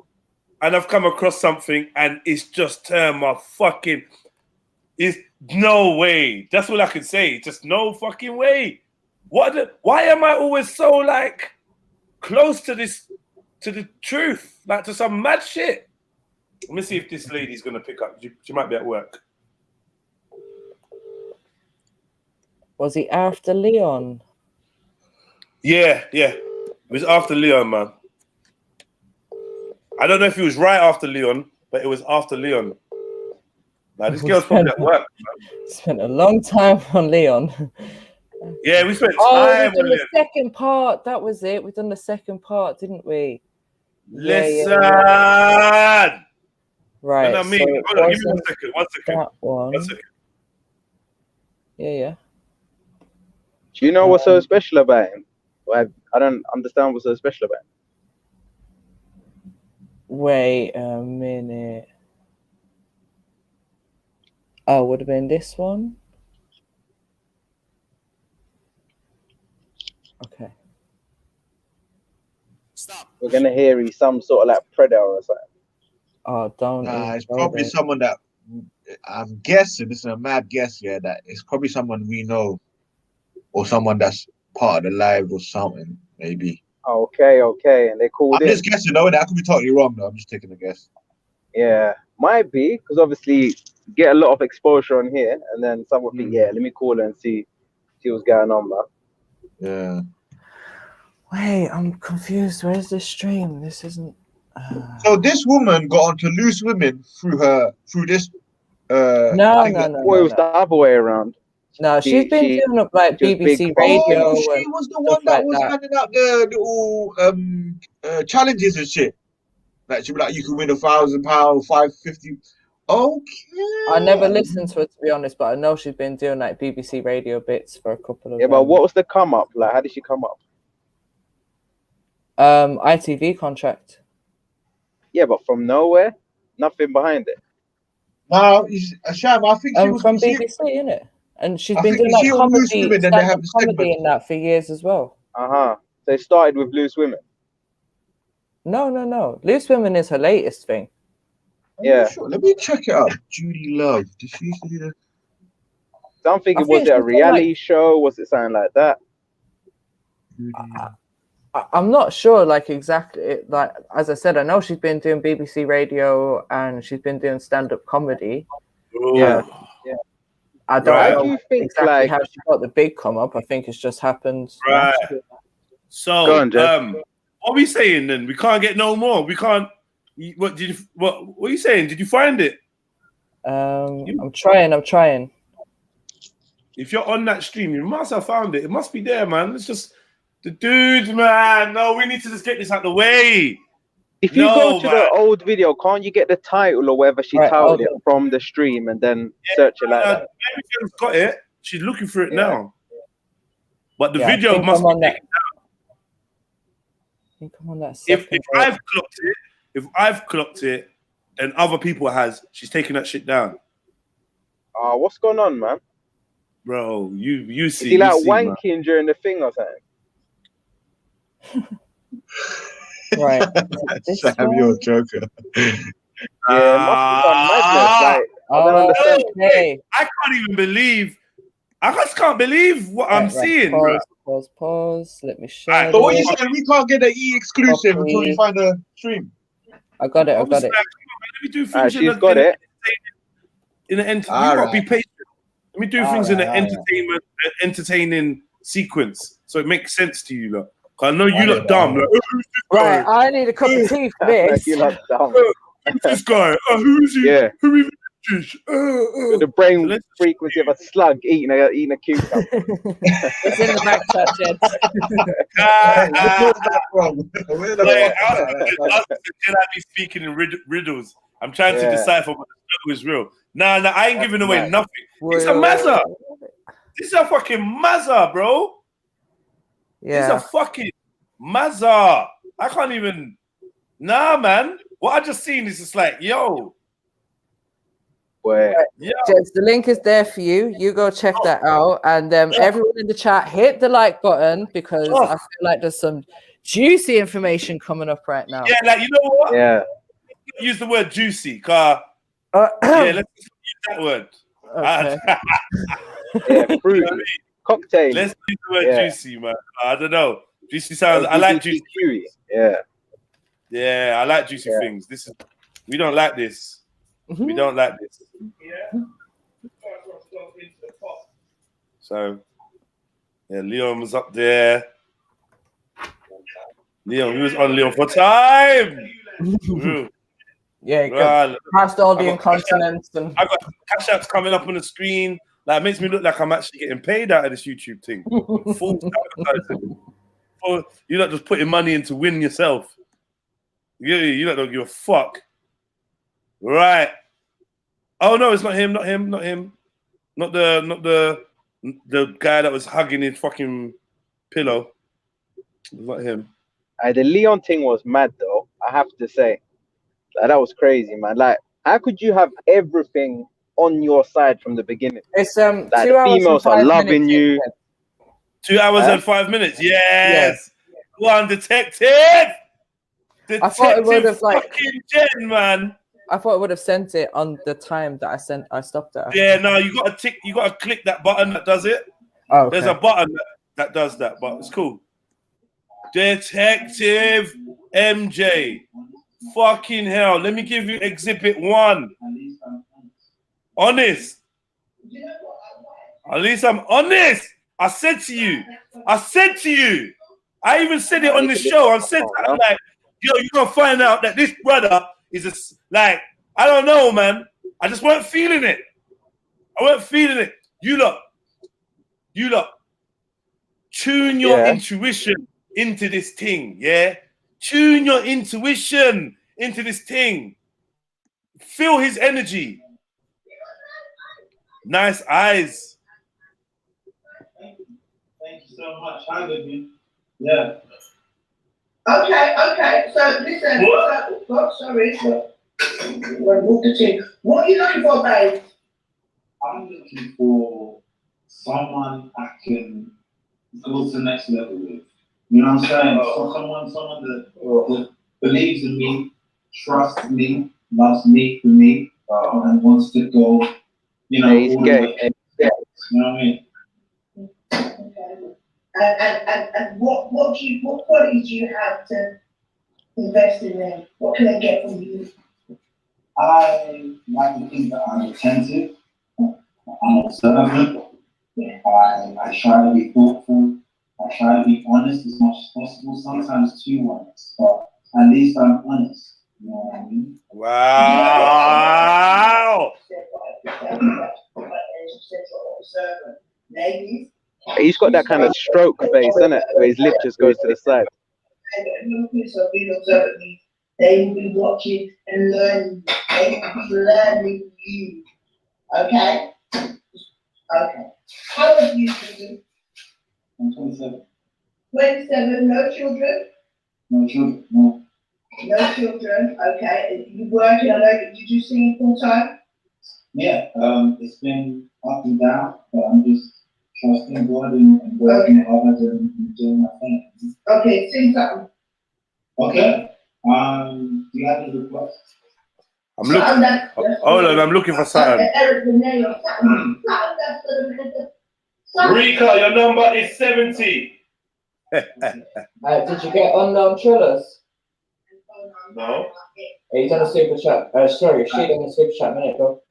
and I've come across something, and it's just turned my fucking. It's no way. That's all I can say. Just no fucking way. Why am I always so like close to this, to the truth, like to some mad shit? Let me see if this lady's gonna pick up. She might be at work. Was he after Leon? Yeah. It was after Leon, man. I don't know if he was right after Leon, but it was after Leon. Now this girl's probably at work. Man. Spent a long time on Leon. Yeah, we spent time on the second part. That was it. We done the second part, didn't we? Listen. Yeah. Right. And I mean, hold on, give me 1 second. 1 second. That one. 1 second. Yeah. Do you know what's so special about him? I don't understand what's so special about him. Wait a minute. Oh, would have been this one. Okay. Stop. We're gonna hear he's some sort of like predator or something. Oh, don't. It's probably someone that I'm guessing. This is a mad guess, yeah. That it's probably someone we know, or someone that's part of the live or something, maybe. Okay, and they called I'm just guessing, though. That could be totally wrong, though. I'm just taking a guess. Yeah, might be, because obviously get a lot of exposure on here, and then someone think, yeah, let me call her and see what's going on, man. Yeah. Wait, I'm confused. Where's the stream? This isn't. So this woman got onto Loose Women through this. No. It was the other way around. No, she's been doing up like BBC Radio. Oh, she was the one that was handing out the little challenges and shit. Like she'd be like, you can win £1,000, $550. Okay. I never listened to her, to be honest, but I know she's been doing like BBC Radio bits for a couple of. Yeah, but what was the come up? Like, how did she come up? ITV contract. Yeah, but from nowhere, nothing behind it. No, Sham, I think she was from BBC, innit? And she's been doing like comedy and that for years as well. So it started with Loose Women. No. Loose Women is her latest thing. Yeah. Sure. Let me check it out. Judy Love. Did she used to do that? So I'm thinking, was it a reality show? Was it something like that? I'm not sure, like, exactly. Like, as I said, I know she's been doing BBC Radio and she's been doing stand-up comedy. Yeah. I don't know exactly how she got the big come up. I think it's just happened. Right. So, Go on, what are we saying then? We can't get no more. We can't. What are you saying? Did you find it? I'm trying. If you're on that stream, you must have found it. It must be there, man. It's just the dudes, man. No, we need to just get this out of the way. If you go to the old video, can't you get the title or whatever she titled it from the stream and then search it like that? Everything's got it. She's looking for it now. But the video must be taken down. If I've clocked it, and other people she's taking that shit down. What's going on, man? Bro, you see. Is he like wanking during the thing or something? Right. Sam, you're a joker. Yeah, it must be some madness. Like, I don't understand. I can't even believe. I just can't believe what I'm seeing. Pause. Let me share. But what you saying? We can't get the E exclusive until you find the stream. I got it. Let me do things she's got it. In the you gotta be patient. Let me do things in an entertaining sequence, so it makes sense to you, lot. I know you look dumb. Like, right, I need a cup of tea for this. You look dumb. Who's this guy? Who's he? Yeah. Who even The brain frequency of a slug eating a cucumber. It's in the back chat, Jed. I be speaking in riddles. I'm trying to decipher what the struggle is real. Nah, I ain't giving away nothing. It's a mazza. This is a fucking mazza, bro. Yeah. It's a fucking mazza. I can't even. Nah, man. What I just seen is just like, yo. Where? Jeds, the link is there for you. You go check that out. And everyone in the chat, hit the like button because I feel like there's some juicy information coming up right now. Yeah, like, you know what? Yeah. Use the word juicy, car. Let's use that word. Okay. Yeah, fruit. Cocktail. Let's use the word juicy, man. I don't know. Juicy sounds. I like juicy. Yeah, I like juicy things. We don't like this. We don't like this. So, Leon was up there. Leon, we was on Leon for time. Past all the incontinence. And I got CASHAPPs coming up on the screen. Like, it makes me look like I'm actually getting paid out of this YouTube thing. Full advertising. You're not just putting money in to win yourself. You don't give a fuck. Right. Oh no, it's not him. Not the guy that was hugging his fucking pillow. It's not him. The Leon thing was mad though, I have to say. Like, that was crazy, man. Like, how could you have everything on your side from the beginning? It's like, the females are loving you. 2 hours and 5 minutes. Yes. Go on, detective. I thought it would have Jen, man. I thought it would have sent it on the time that I stopped it. Yeah, no, you got to click that button that does it. Oh, okay. There's a button that does that, but it's cool. Detective MJ. Fucking hell. Let me give you exhibit 1. Honest. At least I'm honest. I said to you. I even said it on the show. I'm like, yo, you're going to find out that this brother is I don't know, man. I just weren't feeling it. You lot. Tune your intuition into this thing, yeah? Tune your intuition into this thing. Feel his energy. Nice eyes. Thank you so much. Hi, Vivian. Yeah. Okay. So listen. Sorry. Move the thing. What are you looking for, babe? I'm looking for someone I can go to the next level with. You know what I'm saying? So someone that believes in me, trusts me, loves me for me, and wants to go, all the way. You know what I mean? And what qualities do you have to invest in them? What can they get from you? I like to think that I'm attentive, I'm observant, I try to be thoughtful, I try to be honest as much as possible, sometimes too honest, but at least I'm honest, you know what I mean? Wow! He's got that kind of stroke face, isn't it? Where his lip just goes to the side. They will be watching and learning. They will be learning you. Okay? Okay. How old are you, children? I'm 27. 27, no children? No children, no. No children, okay. You working, I know, did you sing full time? Yeah, it's been up and down, but I'm just trusting God and working hard and doing my thing. Okay, sing something. Okay. Do you have any requests? I'm looking. Hold on, I'm looking for something. Rika, your number is 70. Did you get on Trillers? No. He's on a super chat. Sorry, she's on a super chat. Minute ago.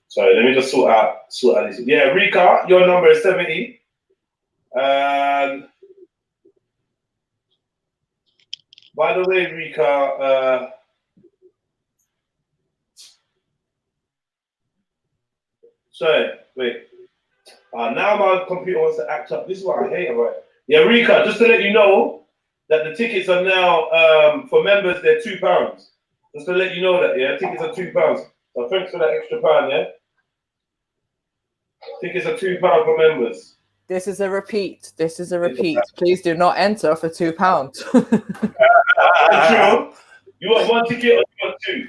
Sorry, let me just sort out this. Yeah, Rika, your number is 70. By the way, Rika, sorry, wait. Now my computer wants to act up. This is what I hate about it. Yeah, Rika, just to let you know that the tickets are now, for members, they're £2. Just to let you know that, yeah, tickets are £2. So thanks for that extra £1, yeah? Tickets are £2 for members. This is a repeat. This is a repeat. Please do not enter for £2. True. You want one ticket or you want two?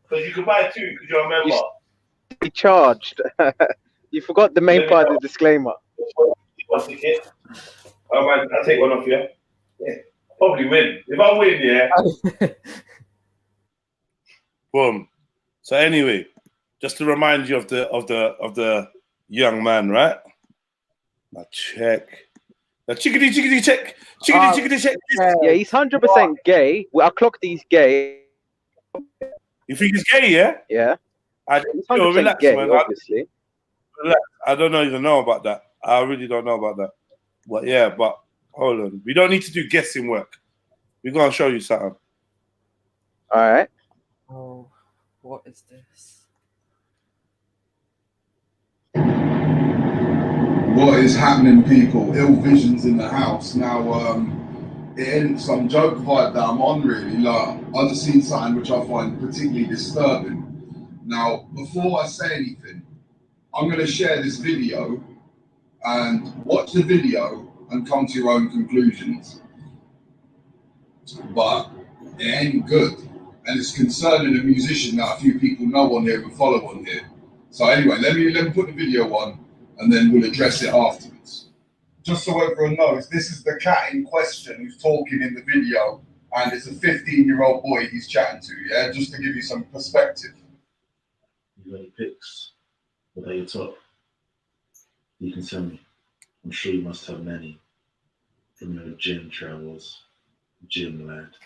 Because you can buy two because you're a member. Be charged. You forgot the main part of the disclaimer. One ticket. I'll take one off you. Yeah. Probably win. If I win, yeah. Boom. So anyway, just to remind you of the young man, right? Now check. Now chickadee check. Chickadee check. Yeah, he's 100% gay. Well, I clocked he's gay. You think he's gay, yeah? Yeah. He's 100% relax, gay, man. obviously. Relax. I don't even know about that. I really don't know about that. But yeah, but hold on. We don't need to do guessing work. We're gonna show you something. All right. Oh, what is this? What is happening, people? Ill visions in the house. Now, it ain't some joke vibe that I'm on, really. Like, I just seen something which I find particularly disturbing. Now, before I say anything, I'm going to share this video and watch the video and come to your own conclusions. But it ain't good. And it's concerning a musician that a few people know on here and follow on here. So anyway, let me put the video on and then we'll address it afterwards. Just so everyone knows, this is the cat in question who's talking in the video, and it's a 15-year-old boy he's chatting to, yeah? Just to give you some perspective. You got any pics? What are your top? You can send me. I'm sure you must have many from your gym travels, gym lad.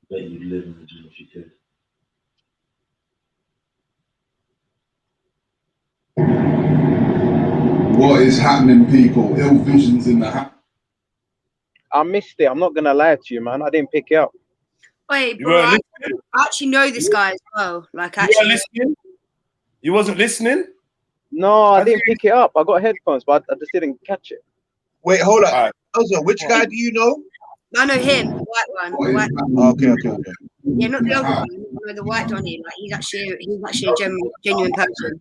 Bet you'd live in the gym if you could. What is happening, people? Ill visions in the house. I missed it. I'm not gonna lie to you, man. I didn't pick it up. Wait, bro, I actually know this guy as well. Like, actually, you weren't listening? You wasn't listening? No, I didn't pick it up. I got headphones, but I just didn't catch it. Wait, hold on. Also, which guy do you know? I know him, the white one. The white Okay. Yeah, not the other one. No, the white Donny. Like, he's actually a genuine person.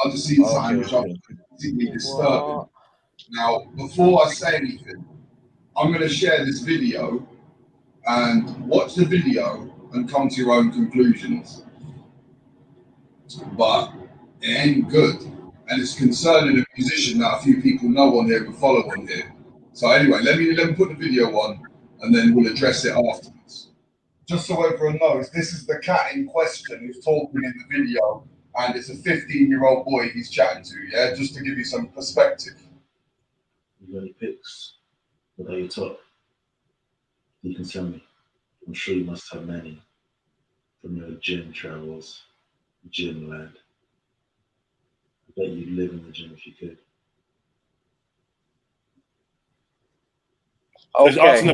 I just seen something which I'm particularly disturbing. Now, before I say anything, I'm going to share this video and watch the video and come to your own conclusions. But it ain't good. And it's concerning a musician that a few people know on here and follow on here. So anyway, let me put the video on and then we'll address it afterwards. Just so everyone knows, this is the cat in question who's talking in the video, and it's a 15-year-old boy he's chatting to, yeah? Just to give you some perspective. You got any pics? What are your top? You can tell me. I'm sure you must have many from your gym travels, gym lad. I bet you'd live in the gym if you could. Okay.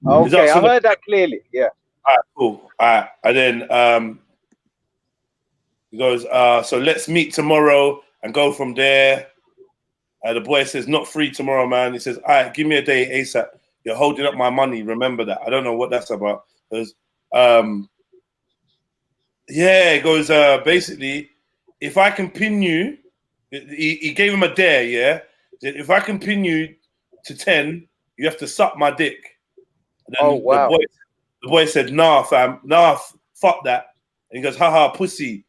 Okay, I heard that clearly. Yeah. All right, cool. All right. And then he goes, so let's meet tomorrow and go from there. The boy says, not free tomorrow, man. He says, all right, give me a day ASAP. You're holding up my money. Remember that. I don't know what that's about. Because, yeah, it goes, basically, if I can pin you, he gave him a dare, yeah? If I can pin you to 10, you have to suck my dick. And then the boy said, nah, fam. Nah, fuck that. And he goes, haha, pussy.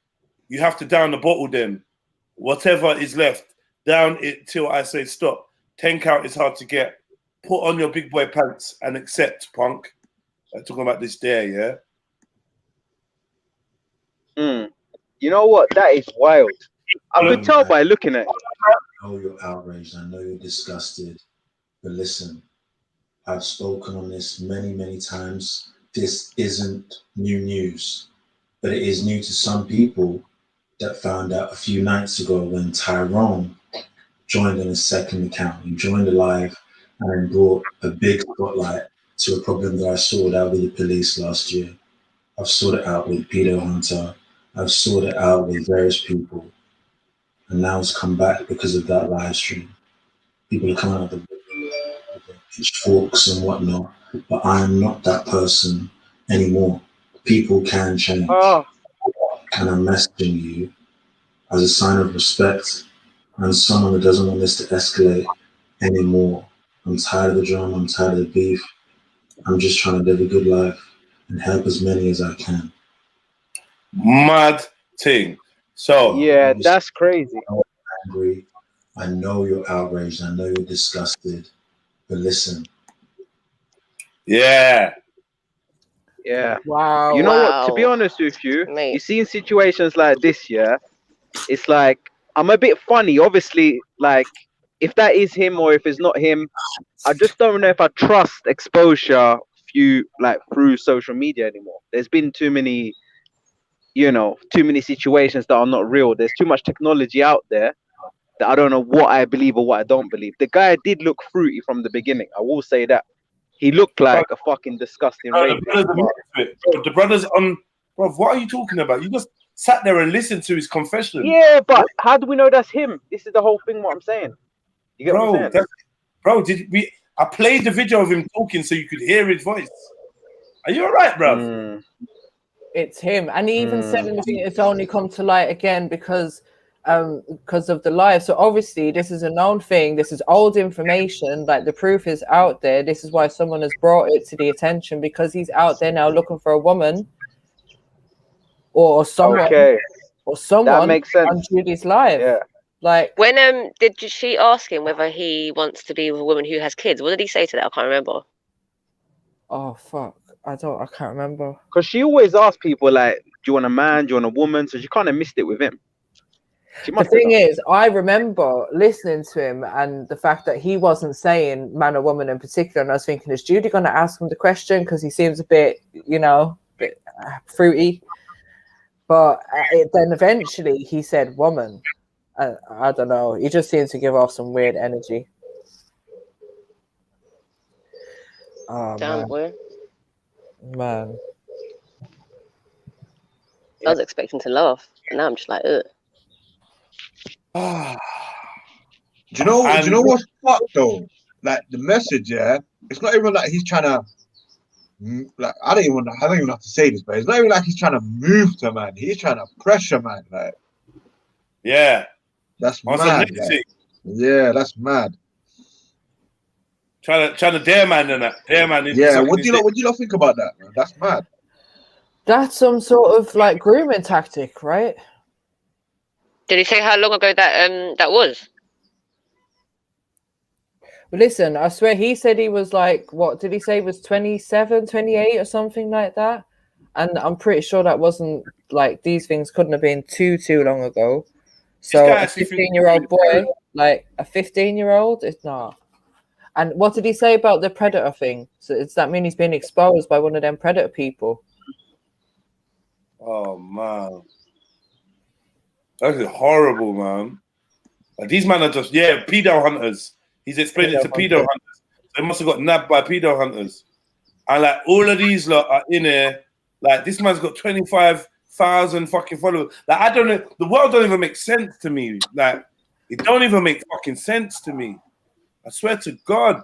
You have to down the bottle then. Whatever is left, down it till I say stop. 10 count is hard to get. Put on your big boy pants and accept, punk. I'm talking about this dare, yeah? You know what? That is wild. I could tell by looking at it. I know you're outraged. I know you're disgusted. But listen, I've spoken on this many, many times. This isn't new news, but it is new to some people that found out a few nights ago when Tyrone joined on his second account. He joined the live and brought a big spotlight to a problem that I sorted out with the police last year. I've sorted out with Peter Hunter. I've sorted out with various people. And now it's come back because of that live stream. People are coming out of the pitchforks and whatnot, but I am not that person anymore. People can change. And I'm messaging you as a sign of respect and someone that doesn't want this to escalate anymore. I'm tired of the drama, I'm tired of the beef. I'm just trying to live a good life and help as many as I can. Mad thing. So yeah, that's crazy. I know you're angry. I know you're outraged. I know you're disgusted. But listen. Yeah. Yeah. Wow. You know what? To be honest with you, you see in situations like this, yeah, it's like I'm a bit funny. Obviously, like if that is him or if it's not him, I just don't know if I trust exposure through social media anymore. There's been too many situations that are not real. There's too much technology out there that I don't know what I believe or what I don't believe. The guy did look fruity from the beginning. I will say that. He looked like a fucking disgusting rapist. The brother's on. Bro, what are you talking about? You just sat there and listened to his confession. Yeah, but how do we know that's him? This is the whole thing. What I'm saying. You get what I'm saying? I played the video of him talking so you could hear his voice. Are you all right, bro? It's him, and he even said it's only come to light again because of the live. So obviously this is a known thing. This is old information. Like the proof is out there. This is why someone has brought it to the attention, because he's out there now looking for a woman or someone that makes sense on Judy's live. Yeah. Like when did she ask him whether he wants to be with a woman who has kids? What did he say to that? I can't remember. Oh fuck. I can't remember. Because she always asks people like, do you want a man? Do you want a woman? So she kind of missed it with him. The thing is, I remember listening to him and the fact that he wasn't saying man or woman in particular. And I was thinking, is Judy going to ask him the question? Because he seems a bit, bit fruity. But then eventually he said woman. I don't know. He just seems to give off some weird energy. Oh, damn, man. I was expecting to laugh, and now I'm just like, ugh. Do you know what's fucked though? Like the message, yeah. It's not even like he's trying to, like I don't even have to say this, but it's not even like he's trying to move to man. He's trying to pressure man, like. Yeah. That's mad. Like. Yeah, that's mad. Trying to dare man in that. Dare man. Yeah. What do you not think about that, man? That's mad. That's some sort of like grooming tactic, right? Did he say how long ago that was? Listen, I swear he said he was like, what did he say, was 27, 28 or something like that? And I'm pretty sure that wasn't like these things couldn't have been too long ago. So a 15-year-old boy, like a 15-year-old, it's not. And what did he say about the predator thing? So does that mean he's been exposed by one of them predator people? Oh man, that is horrible, man. Like, these men are just pedo hunters. He's explained it to pedo hunters. They must have got nabbed by pedo hunters. And like all of these lot are in here. Like this man's got 25,000 fucking followers. Like I don't know. The world don't even make sense to me. Like it don't even make fucking sense to me. I swear to God.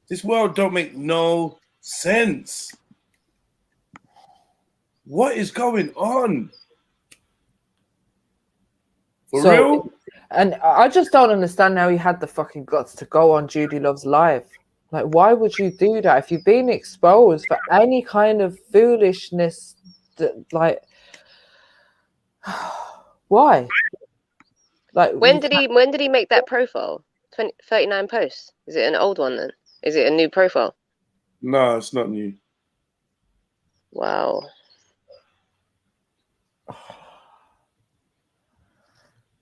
This world don't make no sense. What is going on? For real? And I just don't understand how he had the fucking guts to go on Judy Love's live. Like, why would you do that if you've been exposed for any kind of foolishness? Like, why? Like, when did he make that profile? 39 posts. Is it an old one then? Is it a new profile? No, it's not new. Wow.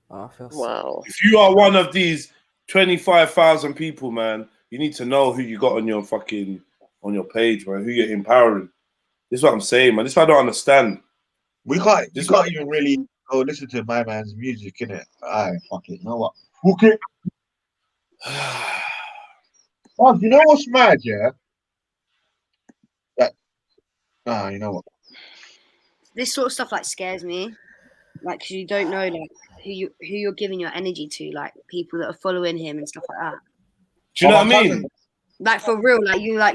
Oh, I feel wow. If you are one of these 25,000 people, man, you need to know who you got on your page, man. Who you're empowering. This is what I'm saying, man. This is what I don't understand. You can't even really go listen to my man's music, innit? Aye, fuck it. You know what? Okay. Oh, you know what's mad, yeah? You know what? This sort of stuff like scares me, like because you don't know like who you're giving your energy to, like people that are following him and stuff like that. Do you know what I mean? Like for real,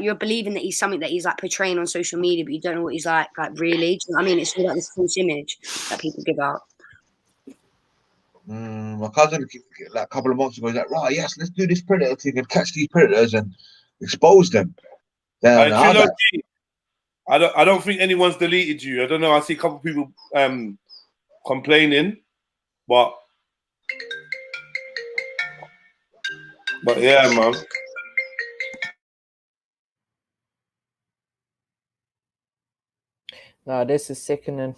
you're believing that he's something that he's like portraying on social media, but you don't know what he's like really. Do you know what I mean? It's all like this false image that people give out. My cousin, like a couple of months ago, was like, right, yes, let's do this predator thing and catch these predators and expose them. Then I don't think anyone's deleted you. I don't know. I see a couple of people complaining, but yeah, man. No, this is sickening.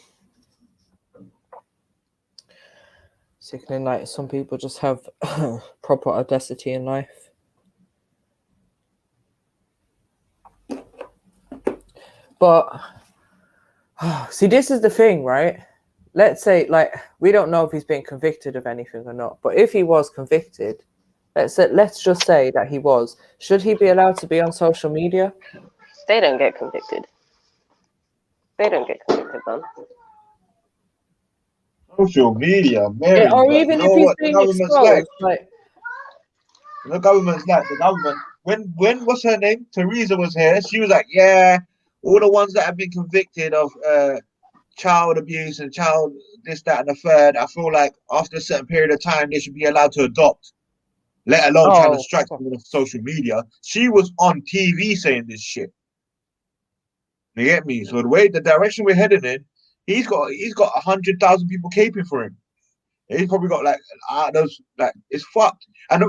Sickening, like some people just have proper audacity in life. But see, this is the thing, right? Let's say, like, we don't know if he's been convicted of anything or not, but if he was convicted, let's just say that he was. Should he be allowed to be on social media? They don't get convicted. They don't get convicted, man. Social media, Mary. Yeah, or even if he's being exposed, like the government's like the government. When what's her name? Theresa was here. She was like, yeah, all the ones that have been convicted of child abuse and child this, that, and the third. I feel like after a certain period of time, they should be allowed to adopt. Let alone trying to strike them with social media. She was on TV saying this shit. You get me? So the direction we're heading in, he's got 100,000 people caping for him. He's probably got it's fucked. And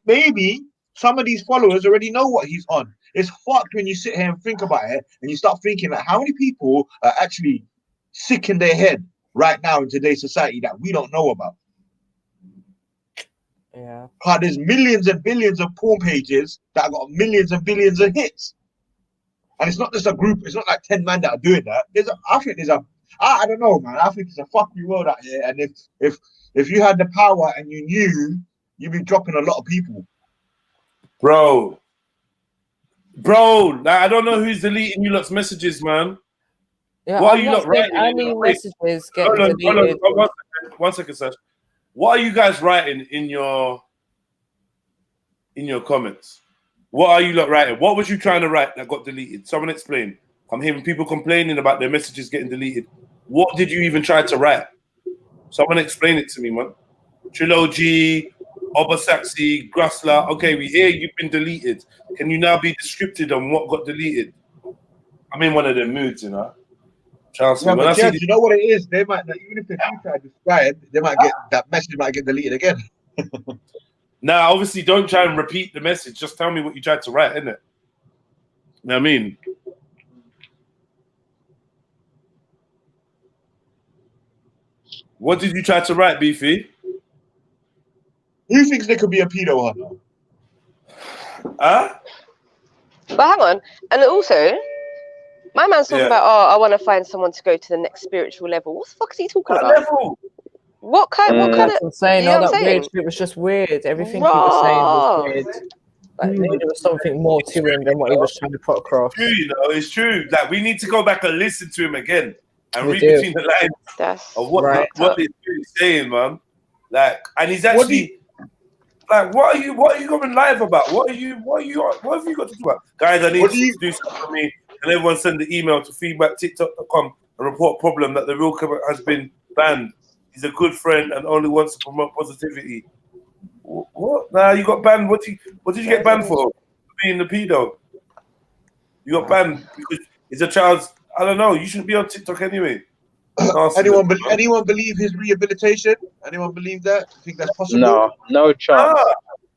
maybe some of these followers already know what he's on. It's fucked when you sit here and think about it, and you start thinking like, how many people are actually sick in their head right now in today's society that we don't know about? Yeah. Because there's millions and billions of porn pages that got millions and billions of hits. And it's not just a group, it's not like 10 men that are doing that. I don't know, man. I think it's a fucking world out here. And if you had the power and you knew, you'd be dropping a lot of people. Bro, like, I don't know who's deleting you lot's messages, man. Yeah, what are you lot writing? Any messages getting deleted? One second, Sash. What are you guys writing in your comments? What are you lot writing? What was you trying to write that got deleted? Someone explain. I'm hearing people complaining about their messages getting deleted. What did you even try to write? Someone explain it to me, man. Trilogy, Obasaxi, Grussler. Okay, we hear you've been deleted. Can you now be descriptive on what got deleted? I'm in one of them moods, you know. Chance yeah, but Jeff, you know what it is? They might not, even if they do try to describe, they might get that message might get deleted again. Now, obviously, don't try and repeat the message. Just tell me what you tried to write, innit? You know what I mean? What did you try to write, Beefy? Who thinks they could be a pedo hunter? Huh? But hang on, and also, my man's talking about, I want to find someone to go to the next spiritual level. What the fuck is he talking about? Level? What kind of? I'm saying, all that weird shit was just weird. Everything he was saying was weird. Like, maybe there was something more to him than what he was trying to put across. True, you know, it's true. Like, we need to go back and listen to him again and read between the lines of what he's really saying, man. Like, and he's actually like, what are you going live about? What have you got to do about? Guys, I need to do something for me. And everyone send the email to feedback@tiktok.com and report problem that the real comment has been banned. He's a good friend and only wants to promote positivity. What? Nah, you got banned. What did you get banned for? Being the pedo. You got banned because it's a child's. I don't know. You shouldn't be on TikTok anyway. Anyone believe his rehabilitation? Anyone believe that? Think that's possible? No chance.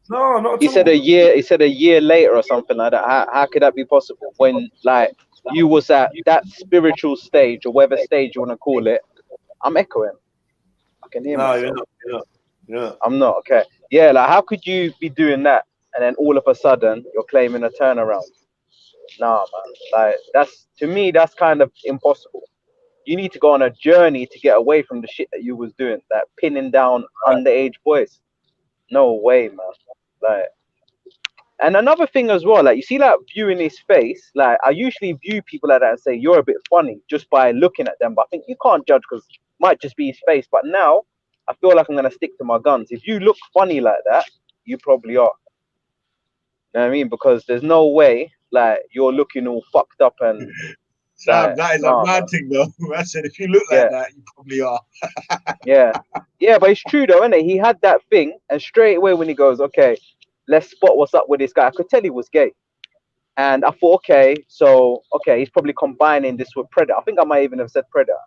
No, not. He said a year. He said a year later or something like that. How could that be possible when like you was at that spiritual stage or whatever stage you want to call it? I'm echoing. I can hear myself. You're not. Yeah. I'm not. Okay. Yeah. Like, how could you be doing that and then all of a sudden you're claiming a turnaround? Nah, man. Like, that's, to me, that's kind of impossible. You need to go on a journey to get away from the shit that you was doing, that pinning down underage boys. No way, man. Like, and another thing as well, like, you see, like, viewing his face, like, I usually view people like that and say you're a bit funny just by looking at them, but I think you can't judge because it might just be his face. But now I feel like I'm gonna stick to my guns. If you look funny like that, you probably are. You know what I mean? Because there's no way like you're looking all fucked up and Sam, that is a mad thing though. I said if you look like that, you probably are. Yeah, but it's true though, isn't it? He had that thing, and straight away when he goes, okay, let's spot what's up with this guy. I could tell he was gay. And I thought, okay, he's probably combining this with Predator. I think I might even have said Predator.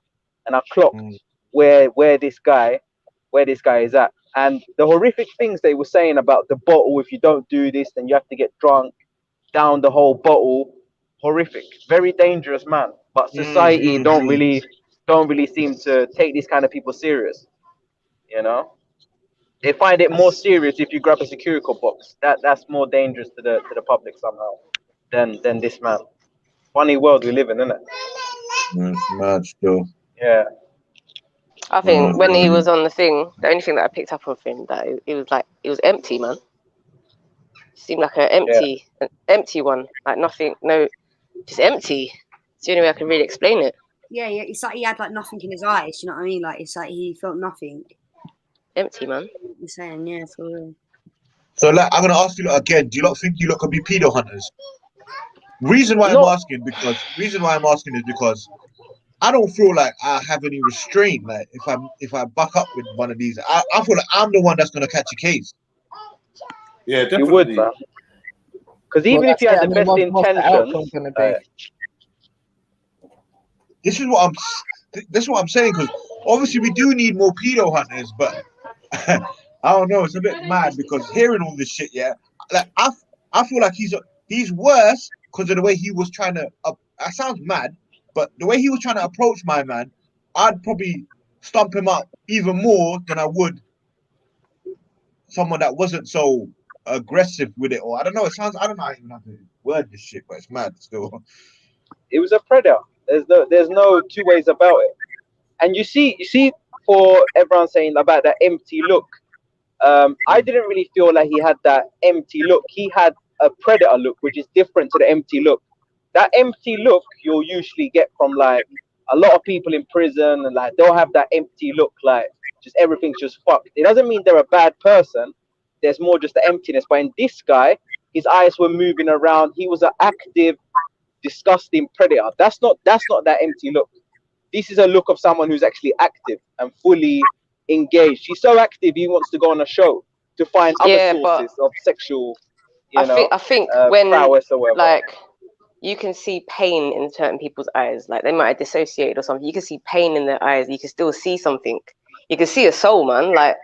And I clocked where this guy is at. And the horrific things they were saying about the bottle, if you don't do this, then you have to get drunk, down the whole bottle. Horrific, very dangerous, man. But society don't really seem to take these kind of people serious. You know, they find it more serious if you grab a security box. That's more dangerous to the public somehow than this man. Funny world we live in, isn't it? It's mad still. Yeah. I think when he was on the thing, the only thing that I picked up on him that it was empty, man. Seemed like an empty one, like nothing, no, just empty. It's the only way I can really explain it. Yeah, it's like he had like nothing in his eyes. You know what I mean? Like it's like he felt nothing. Empty, man. I'm saying, yeah, for real. So, like, I'm gonna ask you again. Do you not think you lot could be pedo hunters? Reason why I'm asking is because I don't feel like I have any restraint. Like if I buck up with one of these, I feel like I'm the one that's gonna catch a case. Yeah, definitely. You would, man. Because even if you had the best intentions, this is what I'm saying. Because obviously we do need more pedo hunters, but I don't know. It's a bit mad because hearing all this shit, like I feel like he's worse because of the way he was trying to. That sounds mad, but the way he was trying to approach my man, I'd probably stump him up even more than I would someone that wasn't so aggressive with it. Or I don't know. It sounds. I don't know. I even have to word this shit, but it's mad still. It was a predator. There's no two ways about it. And you see, for everyone saying about that empty look, I didn't really feel like he had that empty look. He had a predator look, which is different to the empty look. That empty look you'll usually get from like a lot of people in prison, and like they'll have that empty look, like just everything's just fucked. It doesn't mean they're a bad person. There's more just the emptiness. But in this guy, his eyes were moving around. He was an active, disgusting predator. That's not that empty look. This is a look of someone who's actually active and fully engaged. He's so active, he wants to go on a show to find other sources of sexual, I think when prowess or whatever. Like you can see pain in certain people's eyes, like they might have dissociated or something. You can see pain in their eyes. You can still see something. You can see a soul, man. Like,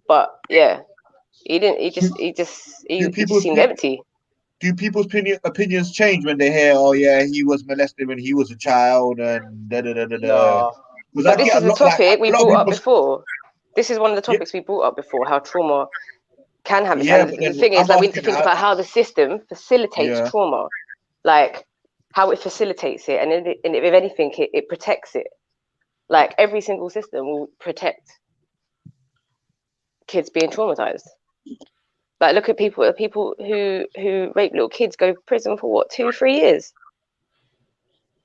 but yeah, he didn't. He just seemed empty. Do people's opinions change when they hear, oh yeah, he was molested when he was a child and da da da da da? But this is a topic we brought up before. This is one of the topics we brought up before, how trauma can happen. Yeah, and the thing is, like, we need to think about how the system facilitates trauma, like how it facilitates it, and if anything, it protects it. Like every single system will protect kids being traumatized. Like look at people who rape little kids go to prison for what, 2-3 years?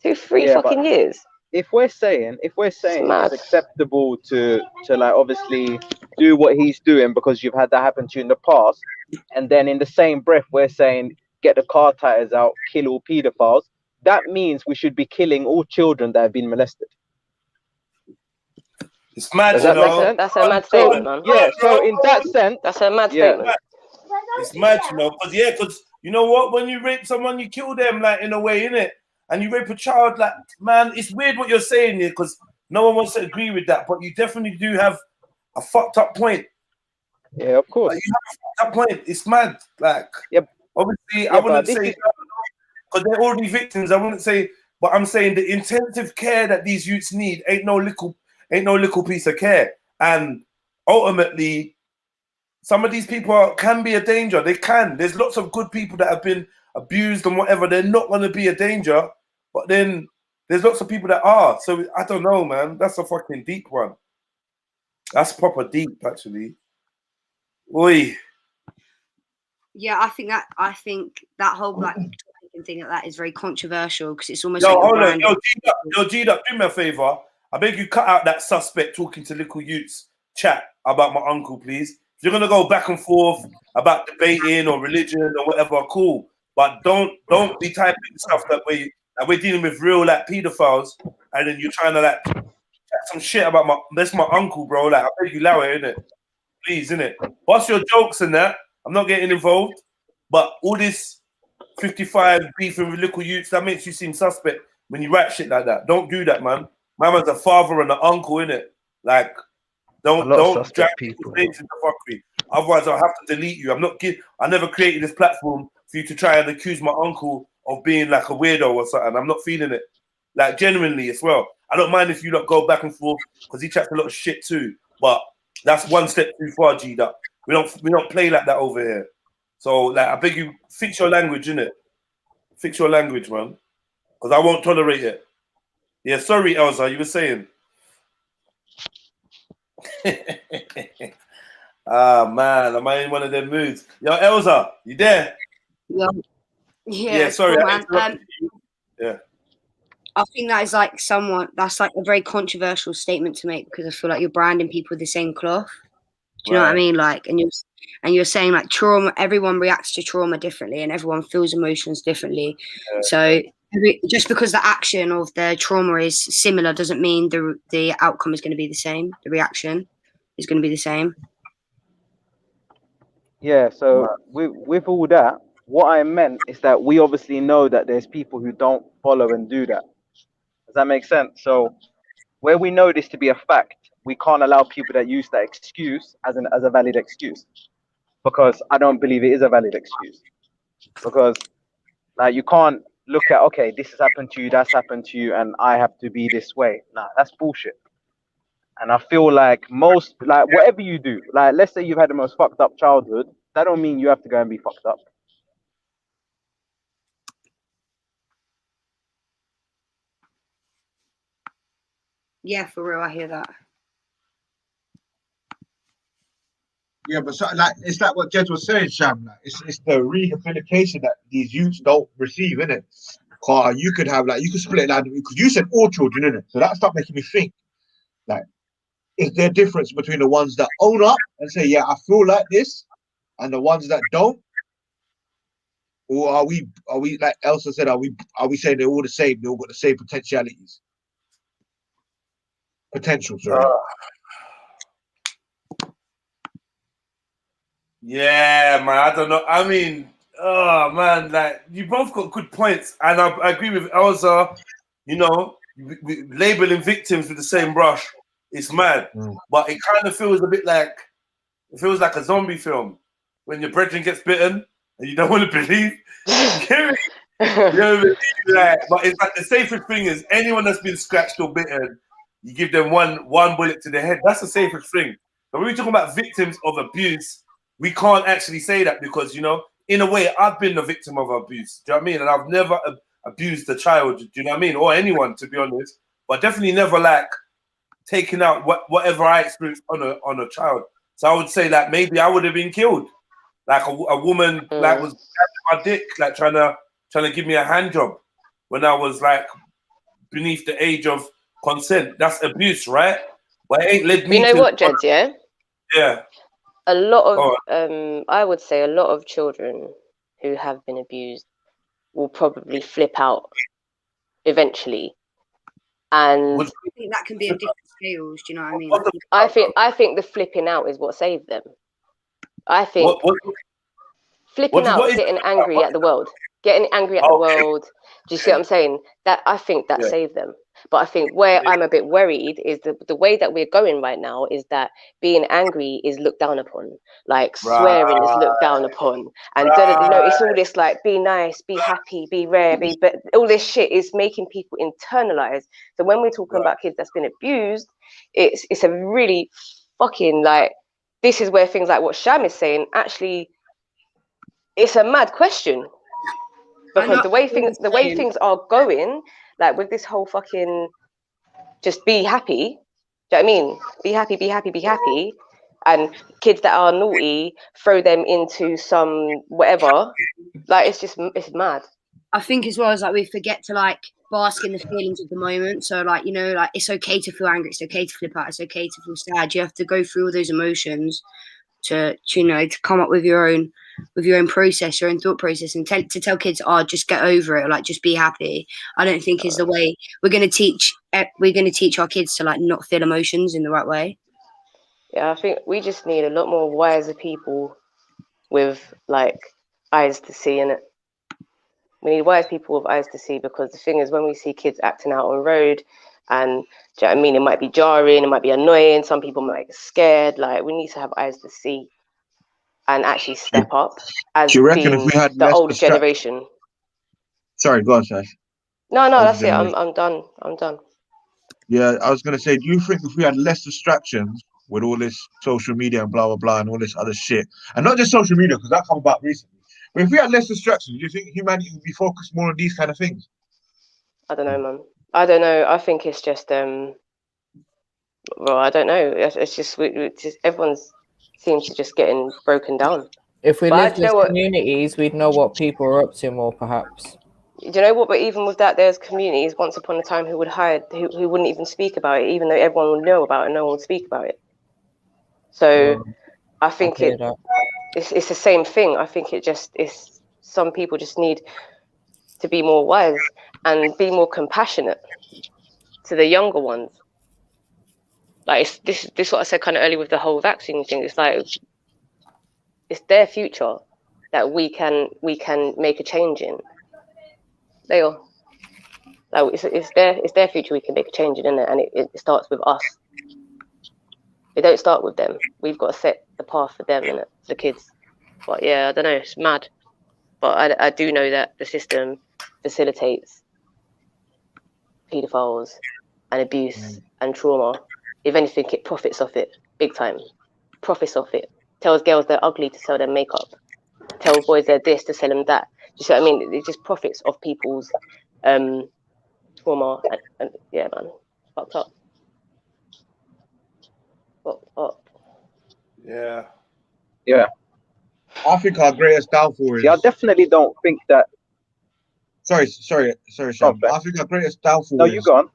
2-3 fucking years. If we're saying it's acceptable to like obviously do what he's doing because you've had that happen to you in the past, and then in the same breath we're saying get the car tires out, kill all pedophiles, that means we should be killing all children that have been molested. It's mad, Does that make sense? That's a mad statement, man. Yeah, so in that sense, that's a mad statement. It's mad, you know, because you know what? When you rape someone, you kill them, like, in a way, innit? And you rape a child, like, man, it's weird what you're saying here, because no one wants to agree with that, but you definitely do have a fucked up point. Yeah, of course. Like, you have a fucked up point. It's mad, like, obviously, I wouldn't say, because they're already victims, I wouldn't say, but I'm saying the intensive care that these youths need ain't no little piece of care. And ultimately, some of these people can be a danger. They can. There's lots of good people that have been abused and whatever. They're not going to be a danger. But then there's lots of people that are. So I don't know, man. That's a fucking deep one. That's proper deep, actually. Oi. Yeah, I think that whole black thing like that is very controversial because it's almost Yo, like hold on. Yo, G-Duck, do me a favor. I beg you cut out that suspect talking to little youths chat about my uncle, please. If you're going to go back and forth about debating or religion or whatever, cool. But don't be typing stuff that we're dealing with real, like, pedophiles, and then you're trying to, like, chat some shit about that's my uncle, bro. Like, I beg you, allow it, innit? Please, innit? What's your jokes and that? I'm not getting involved. But all this 55 beefing with little youths, that makes you seem suspect when you write shit like that. Don't do that, man. My man's a father and an uncle, innit? Like, don't drag people into fuckery. Otherwise, I'll have to delete you. I never created this platform for you to try and accuse my uncle of being like a weirdo or something. I'm not feeling it. Like, genuinely as well. I don't mind if you lot go back and forth because he chats a lot of shit too. But that's one step too far, G-Duck. We don't play like that over here. So, like, I beg you, fix your language, innit? Fix your language, man. Because I won't tolerate it. Yeah, sorry, Elsa, you were saying. Man, am I in one of them moods? Yo, Elsa, you there? Yeah, sorry. Cool, yeah. I think that is like that's like a very controversial statement to make because I feel like you're branding people with the same cloth. Do you know what I mean? Like, and you're saying like trauma. Everyone reacts to trauma differently, and everyone feels emotions differently. Yeah. So just because the action of the trauma is similar doesn't mean the outcome is going to be the same. The reaction is going to be the same. Yeah. So with all that, what I meant is that we obviously know that there's people who don't follow and do that. Does that make sense? So where we know this to be a fact, we can't allow people that use that excuse as a valid excuse, because I don't believe it is a valid excuse. Because like you can't look at, okay, this has happened to you, that's happened to you, and I have to be this way. Nah, that's bullshit. And I feel like whatever you do, like let's say you've had the most fucked up childhood, that don't mean you have to go and be fucked up. Yeah, for real, I hear that. Yeah, but it's like what Jed was saying, Sham. Like, it's the rehabilitation that these youths don't receive, innit? You could split it like, because you said all children, innit? So that started making me think, like, is there a difference between the ones that own up and say, yeah, I feel like this, and the ones that don't? Or are we like Elsa said, are we saying they're all the same? They all got the same potentialities? Potential, sorry. Yeah, man, I don't know. I mean, oh man, like you both got good points, and I agree with Elsa. You know, labeling victims with the same brush, it's mad. But it kind of feels a bit like like a zombie film when your brethren gets bitten and you don't want to believe. You know, but it's like the safest thing is anyone that's been scratched or bitten, you give them one bullet to the head. That's the safest thing. But when we're talking about victims of abuse, we can't actually say that because, you know, in a way, I've been the victim of abuse. Do you know what I mean? And I've never abused a child, do you know what I mean? Or anyone, to be honest. But definitely never, like, taking out whatever I experienced on a child. So I would say that maybe I would have been killed. Like a woman like was grabbing my dick, like trying to give me a hand job when I was like beneath the age of consent. That's abuse, right? But it ain't led me. You know what, Jed? Yeah. Yeah. A lot of I would say a lot of children who have been abused will probably flip out eventually. And I think that can be of different scales. Do you know what I mean? I think the flipping out is what saved them. I think flipping out, getting angry at the world. Getting angry at the world. Do you see what I'm saying? I think that saved them. But I think where I'm a bit worried is the way that we're going right now is that being angry is looked down upon. Like swearing is looked down upon. And you know, it's all this like be nice, be happy, be rare, but all this shit is making people internalize. So when we're talking about kids that's been abused, it's a really fucking like, this is where things like what Sham is saying, actually, it's a mad question. Because the way things are going, like with this whole fucking just be happy, do you know what I mean? Be happy, be happy, be happy. And kids that are naughty, throw them into some whatever. Like it's mad. I think as well as like we forget to like bask in the feelings of the moment. So like, you know, like it's okay to feel angry, it's okay to flip out, it's okay to feel sad. You have to go through all those emotions to you know, to come up with your own process, your own thought process, and to tell kids, just get over it, or like just be happy. I don't think is the way we're going to teach our kids to like not feel emotions in the right way. Yeah, I think we just need a lot more wiser people with like eyes to see in it. We need wise people with eyes to see, because the thing is, when we see kids acting out on road, and do you know what I mean, it might be jarring, it might be annoying, some people might get scared. Like, we need to have eyes to see and actually step up as being if we had the older generation. Sorry, go on, Sash. No, that's it. I'm done. Yeah, I was gonna say, do you think if we had less distractions with all this social media and blah blah blah and all this other shit, and not just social media because that come about recently, but if we had less distractions, do you think humanity would be focused more on these kind of things? I don't know, man. I don't know. I think it's just well, I don't know. It's just everyone's seems to just getting broken down. If we lived in communities, we'd know what people are up to more, perhaps. Do you know what? But even with that, there's communities once upon a time who would hide, who wouldn't even speak about it, even though everyone would know about it and no one would speak about it. So I think it's the same thing. I think it's some people just need to be more wise and be more compassionate to the younger ones. Like this is what I said kind of earlier with the whole vaccine thing. It's like it's their future that we can make a change in. They are like it's their future we can make a change in, it? And it starts with us. It don't start with them. We've got to set the path for them, innit? The kids. But yeah, I don't know. It's mad. But I do know that the system facilitates paedophiles and abuse and trauma. If anything, it profits off it big time. Profits off it. Tells girls they're ugly to sell them makeup. Tells boys they're this to sell them that. You see what I mean? It just profits off people's trauma. And yeah, man, fucked up. Fucked up. Yeah. Yeah. I think our greatest downfall is. Yeah, I definitely don't think that. Sorry, Sean. I think our greatest downfall. No, you go on.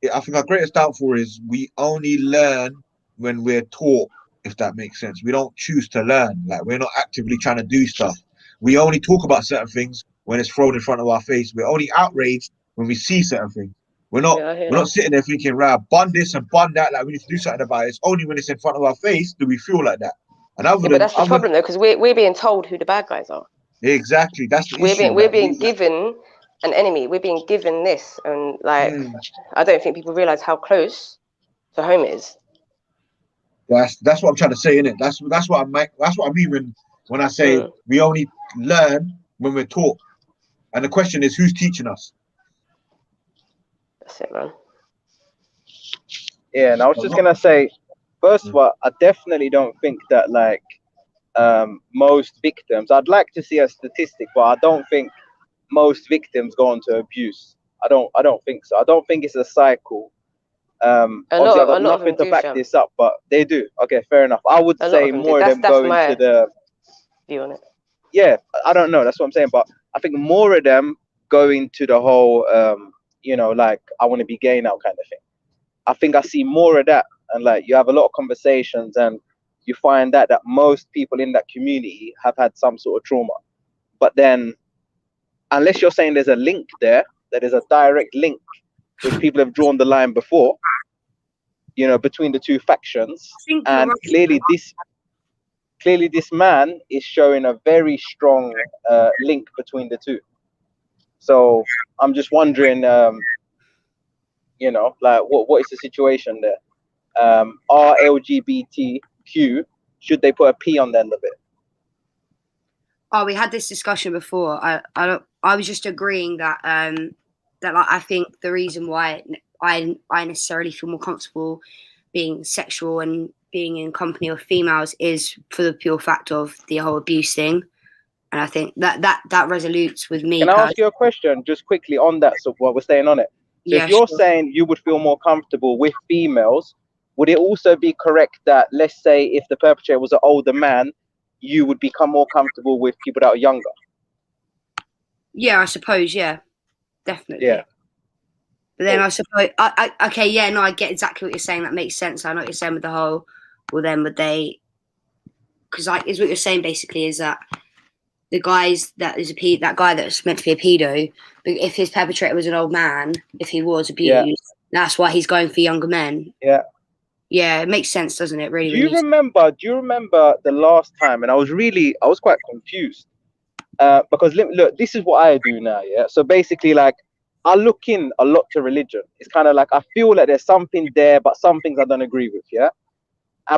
Yeah, I think our greatest downfall is we only learn when we're taught, if that makes sense. We don't choose to learn. Like, we're not actively trying to do stuff. We only talk about certain things when it's thrown in front of our face. We're only outraged when we see certain things. We're not sitting there thinking, right, bun this and bun that, like we need to do something about it. It's only when it's in front of our face do we feel like that. And but that's the problem though, because we're being told who the bad guys are. Exactly. That's the issue. We're being given an enemy. We're being given this, and like I don't think people realize how close to home it is. That's what I'm trying to say, innit? That's what I mean when I say we only learn when we're taught. And the question is, who's teaching us? That's it, man. Yeah, and I was just gonna say, first of all, I definitely don't think that like most victims. I'd like to see a statistic, but I don't think most victims go into abuse. I don't think so. I don't think it's a cycle. Obviously, I've got nothing to back this up, but they do. Okay, fair enough. I would say more of them go into the view on it. Yeah, I don't know. That's what I'm saying, but I think more of them go into the whole, you know, like I want to be gay now kind of thing. I think I see more of that, and like you have a lot of conversations, and you find that most people in that community have had some sort of trauma. But then, unless you're saying there's a link there, that is a direct link, which people have drawn the line before, you know, between the two factions, and clearly this man is showing a very strong link between the two. So I'm just wondering, you know, like what is the situation there? Are LGBTQ, should they put a P on the end of it? Oh, we had this discussion before. I was just agreeing that that like I think the reason why I necessarily feel more comfortable being sexual and being in company of females is for the pure fact of the whole abuse thing, and I think that resolutes with me. Can I ask you a question just quickly on that? So while we're staying on it, so Yeah, if you're sure. saying you would feel more comfortable with females, would it also be correct that, let's say, if the perpetrator was an older man, you would become more comfortable with people that are younger? Yeah, I suppose. Yeah, definitely. Yeah. But then I suppose, okay, yeah, no, I get exactly what you're saying. That makes sense. I know what you're saying with the whole, well, then would they, because like, is what you're saying basically is that the guys that guy that's meant to be a pedo, but if his perpetrator was an old man, if he was abused, that's why he's going for younger men. Yeah. Yeah, it makes sense, doesn't it? Really. Do you remember the last time? And I was quite confused because look, this is what I do now. Yeah. So basically, like, I look in a lot to religion. It's kind of like I feel like there's something there, but some things I don't agree with. Yeah.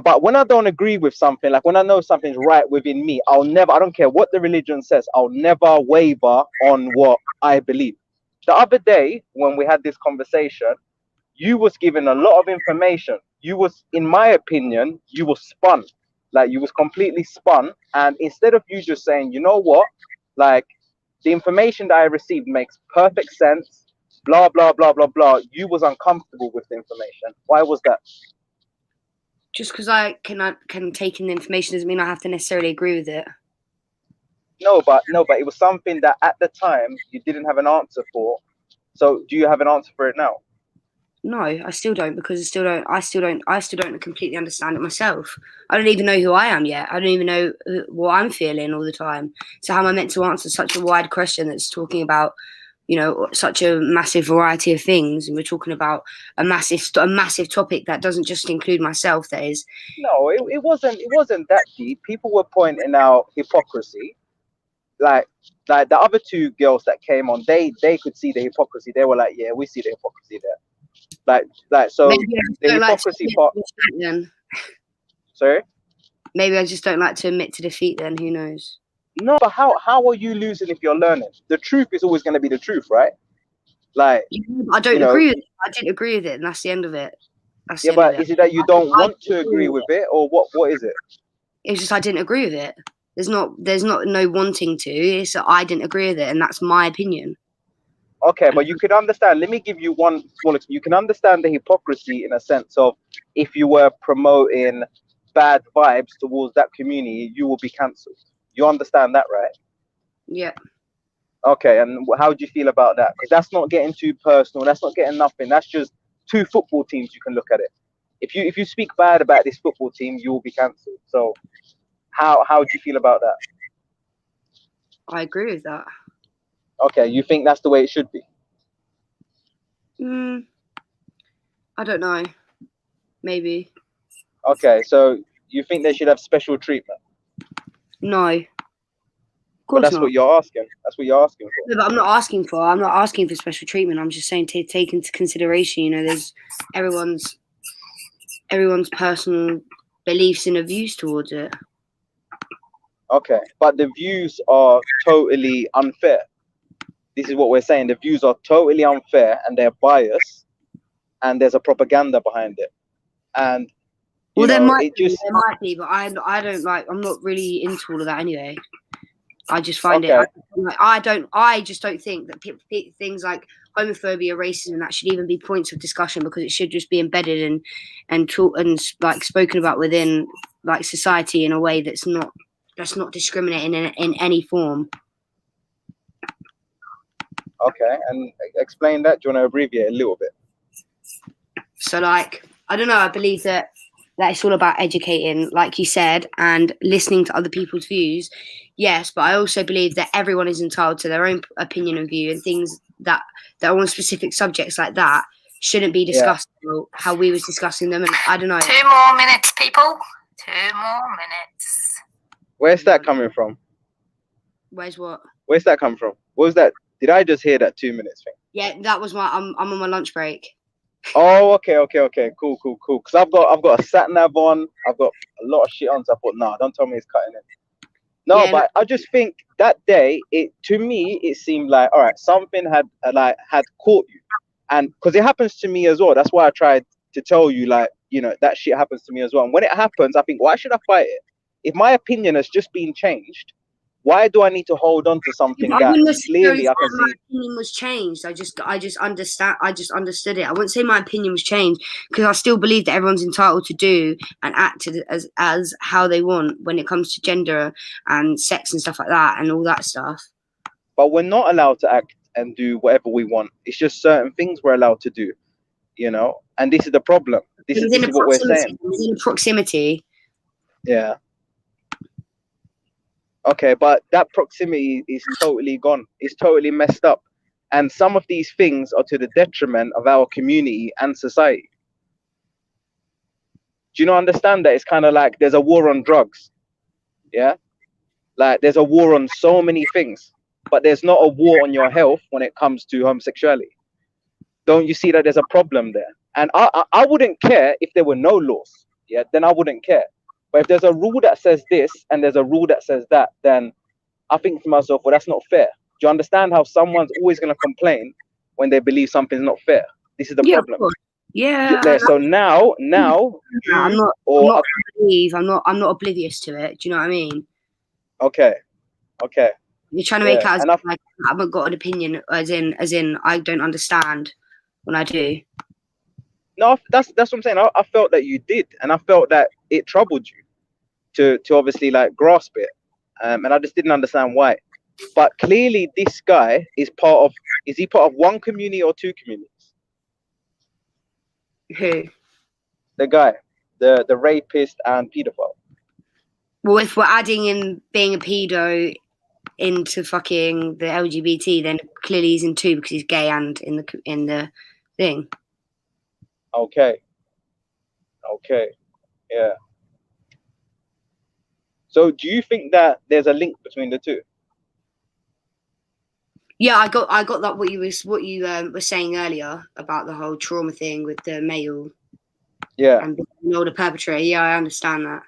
But when I don't agree with something, like when I know something's right within me, I don't care what the religion says, I'll never waver on what I believe. The other day, when we had this conversation, you was given a lot of information. You was, in my opinion, you was spun. Like, you was completely spun. And instead of you just saying, you know what, like, the information that I received makes perfect sense, blah, blah, blah, blah, blah, you was uncomfortable with the information. Why was that? Just because I can take in the information doesn't mean I have to necessarily agree with it. No, but it was something that at the time you didn't have an answer for. So do you have an answer for it now? No, I still don't, because I still don't completely understand it myself. I don't even know who I am yet. I don't even know what I'm feeling all the time. So how am I meant to answer such a wide question that's talking about, you know, such a massive variety of things? And we're talking about a massive topic that doesn't just include myself. That is. No, it wasn't that deep. People were pointing out hypocrisy. Like the other two girls that came on, they could see the hypocrisy. They were like, yeah, we see the hypocrisy there. Like so the hypocrisy part. Then. Sorry? Maybe I just don't like to admit to defeat then, who knows? No, but how are you losing if you're learning? The truth is always going to be the truth, right? Like, I don't agree with it. I didn't agree with it, and that's the end of it. Yeah, but is it that you don't want to agree with it, or what is it? It's just I didn't agree with it. There's not no wanting to. It's that I didn't agree with it, and that's my opinion. Okay, but you could understand. Let me give you one small. You can understand the hypocrisy in a sense of if you were promoting bad vibes towards that community, you will be cancelled. You understand that, right? Yeah. Okay, and how do you feel about that? Because that's not getting too personal. That's not getting nothing. That's just two football teams. You can look at it. If you speak bad about this football team, you will be cancelled. So, how do you feel about that? I agree with that. Okay, you think that's the way it should be? I don't know. Maybe. Okay, so you think they should have special treatment? No. But that's what you're asking. That's what you're asking for. No, but I'm not asking for special treatment. I'm just saying to take into consideration, you know, there's everyone's personal beliefs and views towards it. Okay, but the views are totally unfair. This is what we're saying. The views are totally unfair and they're biased, and there's a propaganda behind it. And well, there might it just be, but I don't like. I'm not really into all of that anyway. I just find it. I just don't think that things like homophobia, racism, that should even be points of discussion, because it should just be embedded and taught and like spoken about within like society in a way that's not discriminating in any form. Okay, and explain that. Do you want to abbreviate a little bit? So, like, I don't know. I believe that it's all about educating, like you said, and listening to other people's views. Yes, but I also believe that everyone is entitled to their own opinion and view, and things that are on specific subjects like that shouldn't be discussed how we was discussing them. And I don't know. 2 more minutes, people. 2 more minutes. Where's that coming from? Where's what? Where's that come from? What was that? Did I just hear that 2 minutes thing? Yeah, that was I'm on my lunch break. Oh, okay, cool. Because I've got a sat nav on. I've got a lot of shit on. So I thought, nah, don't tell me it's cutting in. No, but I just think that day, to me, it seemed like, all right, something had caught you, and because it happens to me as well. That's why I tried to tell you, like, that shit happens to me as well. And when it happens, I think, why should I fight it? If my opinion has just been changed, why do I need to hold on to something that clearly I can see? My opinion was changed. I just understand. I just understood it. I wouldn't say my opinion was changed, because I still believe that everyone's entitled to do and act as how they want when it comes to gender and sex and stuff like that and all that stuff. But we're not allowed to act and do whatever we want. It's just certain things we're allowed to do, And this is the problem. This is what we're saying. Within proximity. Yeah. Okay, but that proximity is totally gone. It's totally messed up. And some of these things are to the detriment of our community and society. Do you not understand that? It's kind of like there's a war on drugs. Yeah? Like there's a war on so many things, but there's not a war on your health when it comes to homosexuality. Don't you see that there's a problem there? And I wouldn't care if there were no laws. Yeah, then I wouldn't care. But if there's a rule that says this and there's a rule that says that, then I think to myself, well, that's not fair. Do you understand how someone's always going to complain when they believe something's not fair? This is the problem. Yeah. So now, I'm not oblivious to it. Do you know what I mean? Okay. You're trying to make out as like I haven't got an opinion, as in I don't understand when I do. No, that's what I'm saying. I felt that you did, and I felt that it troubled you to obviously like grasp it, and I just didn't understand why. But clearly, this guy is part of one community or two communities? Who? The guy, the rapist and pedophile. Well, if we're adding in being a pedo into fucking the LGBT, then clearly he's in two, because he's gay and in the thing. Okay. Yeah. So do you think that there's a link between the two? Yeah, I got that what you were saying earlier about the whole trauma thing with the male. Yeah. And the perpetrator. Yeah, I understand that.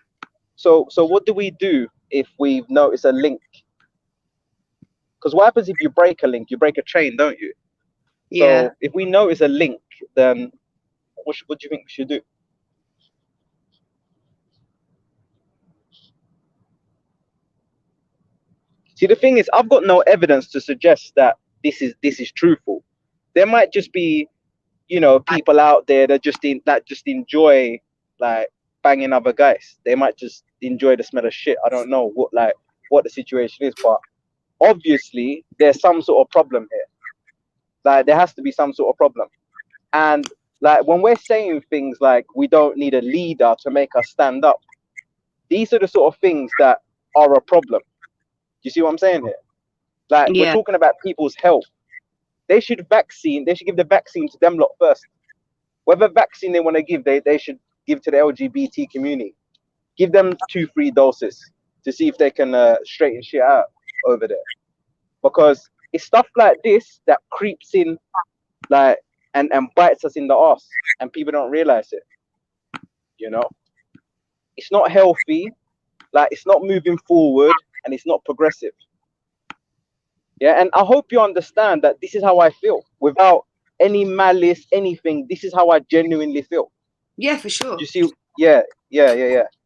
So what do we do if we've noticed a link? Because what happens if you break a link? You break a chain, don't you? Yeah. So if we notice a link, then what do you think we should do? See, the thing is, I've got no evidence to suggest that this is truthful. There might just be, people out there that just enjoy like banging other guys. They might just enjoy the smell of shit. I don't know what the situation is, but obviously there's some sort of problem here. Like there has to be some sort of problem. And like when we're saying things like we don't need a leader to make us stand up, these are the sort of things that are a problem. You see what I'm saying here? Like we're talking about people's health. They should give the vaccine to them lot first. Whatever vaccine they want to give, they should give to the LGBT community. Give them 2-3 doses to see if they can straighten shit out over there. Because it's stuff like this that creeps in like and bites us in the ass, and people don't realize it. It's not healthy, like it's not moving forward, and it's not progressive. Yeah, and I hope you understand that this is how I feel, without any malice, anything. This is how I genuinely feel. Yeah, for sure. Do you see? Yeah.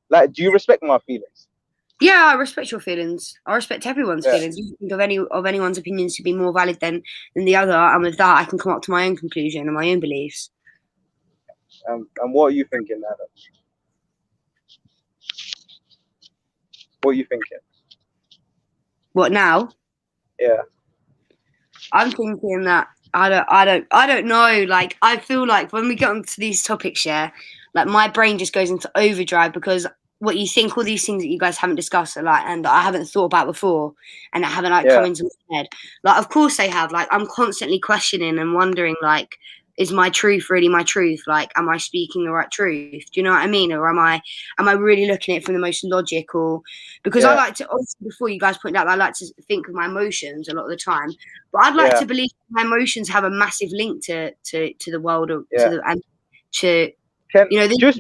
Like, do you respect my feelings? Yeah, I respect your feelings. I respect everyone's Yeah. feelings. You think of anyone's opinions to be more valid than the other, and with that, I can come up to my own conclusion and my own beliefs. And what are you thinking, Adam? What are you thinking? What now? Yeah. I'm thinking that I don't know. Like, I feel like when we get onto these topics, yeah, like my brain just goes into overdrive because what you think, all these things that you guys haven't discussed are like, and I haven't thought about before, and that haven't come into my head. Like, of course they have. Like, I'm constantly questioning and wondering, like, is my truth really my truth? Like, am I speaking the right truth? Do you know what I mean? Or am I really looking at it from the most logical? Because I like to, obviously, before you guys pointed out, I like to think of my emotions a lot of the time. But I'd like to believe my emotions have a massive link to the world, or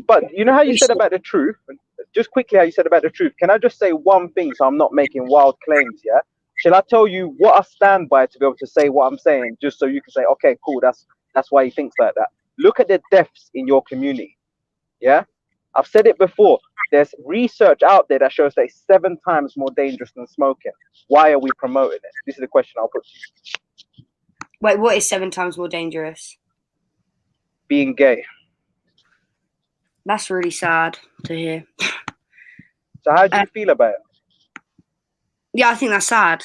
but you know how you said about the truth. Just quickly, how you said about the truth. Can I just say one thing so I'm not making wild claims? Yeah. Shall I tell you what I stand by to be able to say what I'm saying, just so you can say, okay, cool, that's why he thinks like that. Look at the deaths in your community. Yeah. I've said it before. There's research out there that shows that it's 7 times more dangerous than smoking. Why are we promoting it? This is the question I'll put to you. Wait, what is 7 times more dangerous? Being gay. That's really sad to hear. So how do you feel about it? Yeah, I think that's sad.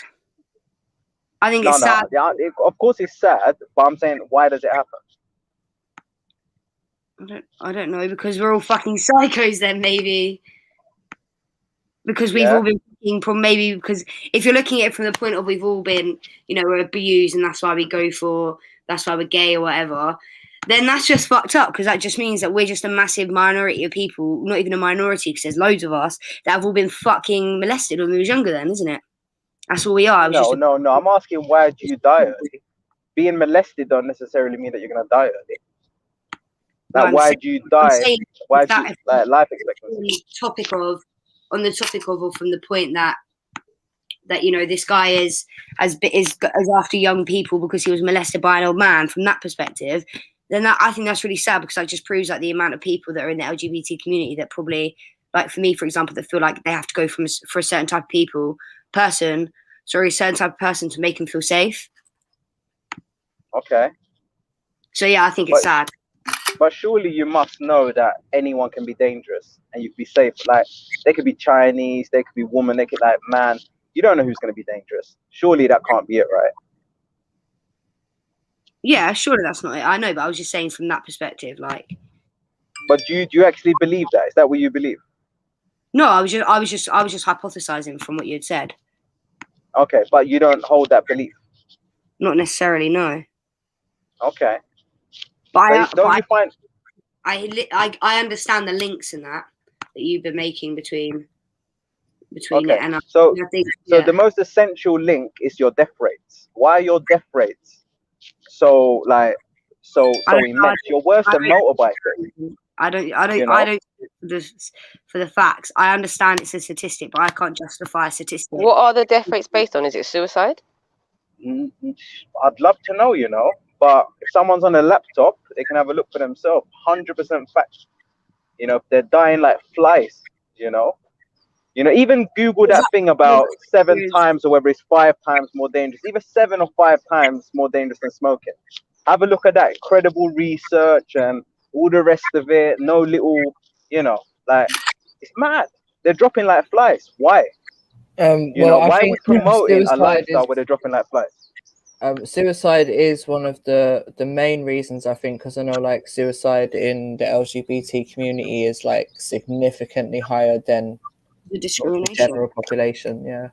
I think it's sad. Yeah, of course it's sad, but I'm saying, why does it happen? I don't know, because we're all fucking psychos then, maybe. Because we've all been thinking, maybe because if you're looking at it from the point of we've all been, we're abused and that's why we're gay or whatever, then that's just fucked up, because that just means that we're just a massive minority of people, not even a minority because there's loads of us, that have all been fucking molested when we was younger then, isn't it? That's all we are. No. I'm asking, why do you die early? Being molested don't necessarily mean that you're going to die early. Like, why do you die? Why do you, like, life expectancy? On the topic of, or from the point that this guy is after young people because he was molested by an old man, from that perspective, then I think that's really sad, because that just proves like the amount of people that are in the LGBT community that probably, like for me, for example, that feel like they have to go for a certain type of person to make them feel safe. Okay. So yeah, I think it's sad. But surely you must know that anyone can be dangerous and you can be safe. Like, they could be Chinese, they could be woman, they could like man. You don't know who's going to be dangerous. Surely that can't be it, right? Yeah, surely that's not it. I know, but I was just saying from that perspective, like. But do you actually believe that? Is that what you believe? No, I was just hypothesizing from what you had said. Okay, but you don't hold that belief. Not necessarily, no. Okay. But I understand the links in that you've been making between it and so the most essential link is your death rates. Why are your death rates so immense? You're worse than motorbike. I don't for the facts. I understand it's a statistic, but I can't justify a statistic. What are the death rates based on? Is it suicide? I'd love to know, but if someone's on a laptop, they can have a look for themselves. 100% fact. They're dying like flies, even Google that thing about 7 times or whether it's 5 times more dangerous, either 7 or 5 times more dangerous than smoking. Have a look at that incredible research and all the rest of it. No little, like, it's mad. They're dropping like flies. Why? Why are we promoting a lifestyle where they're dropping like flies? Suicide is one of the main reasons, I think, because I know like suicide in the LGBT community is like significantly higher than the discrimination the general population. Yeah.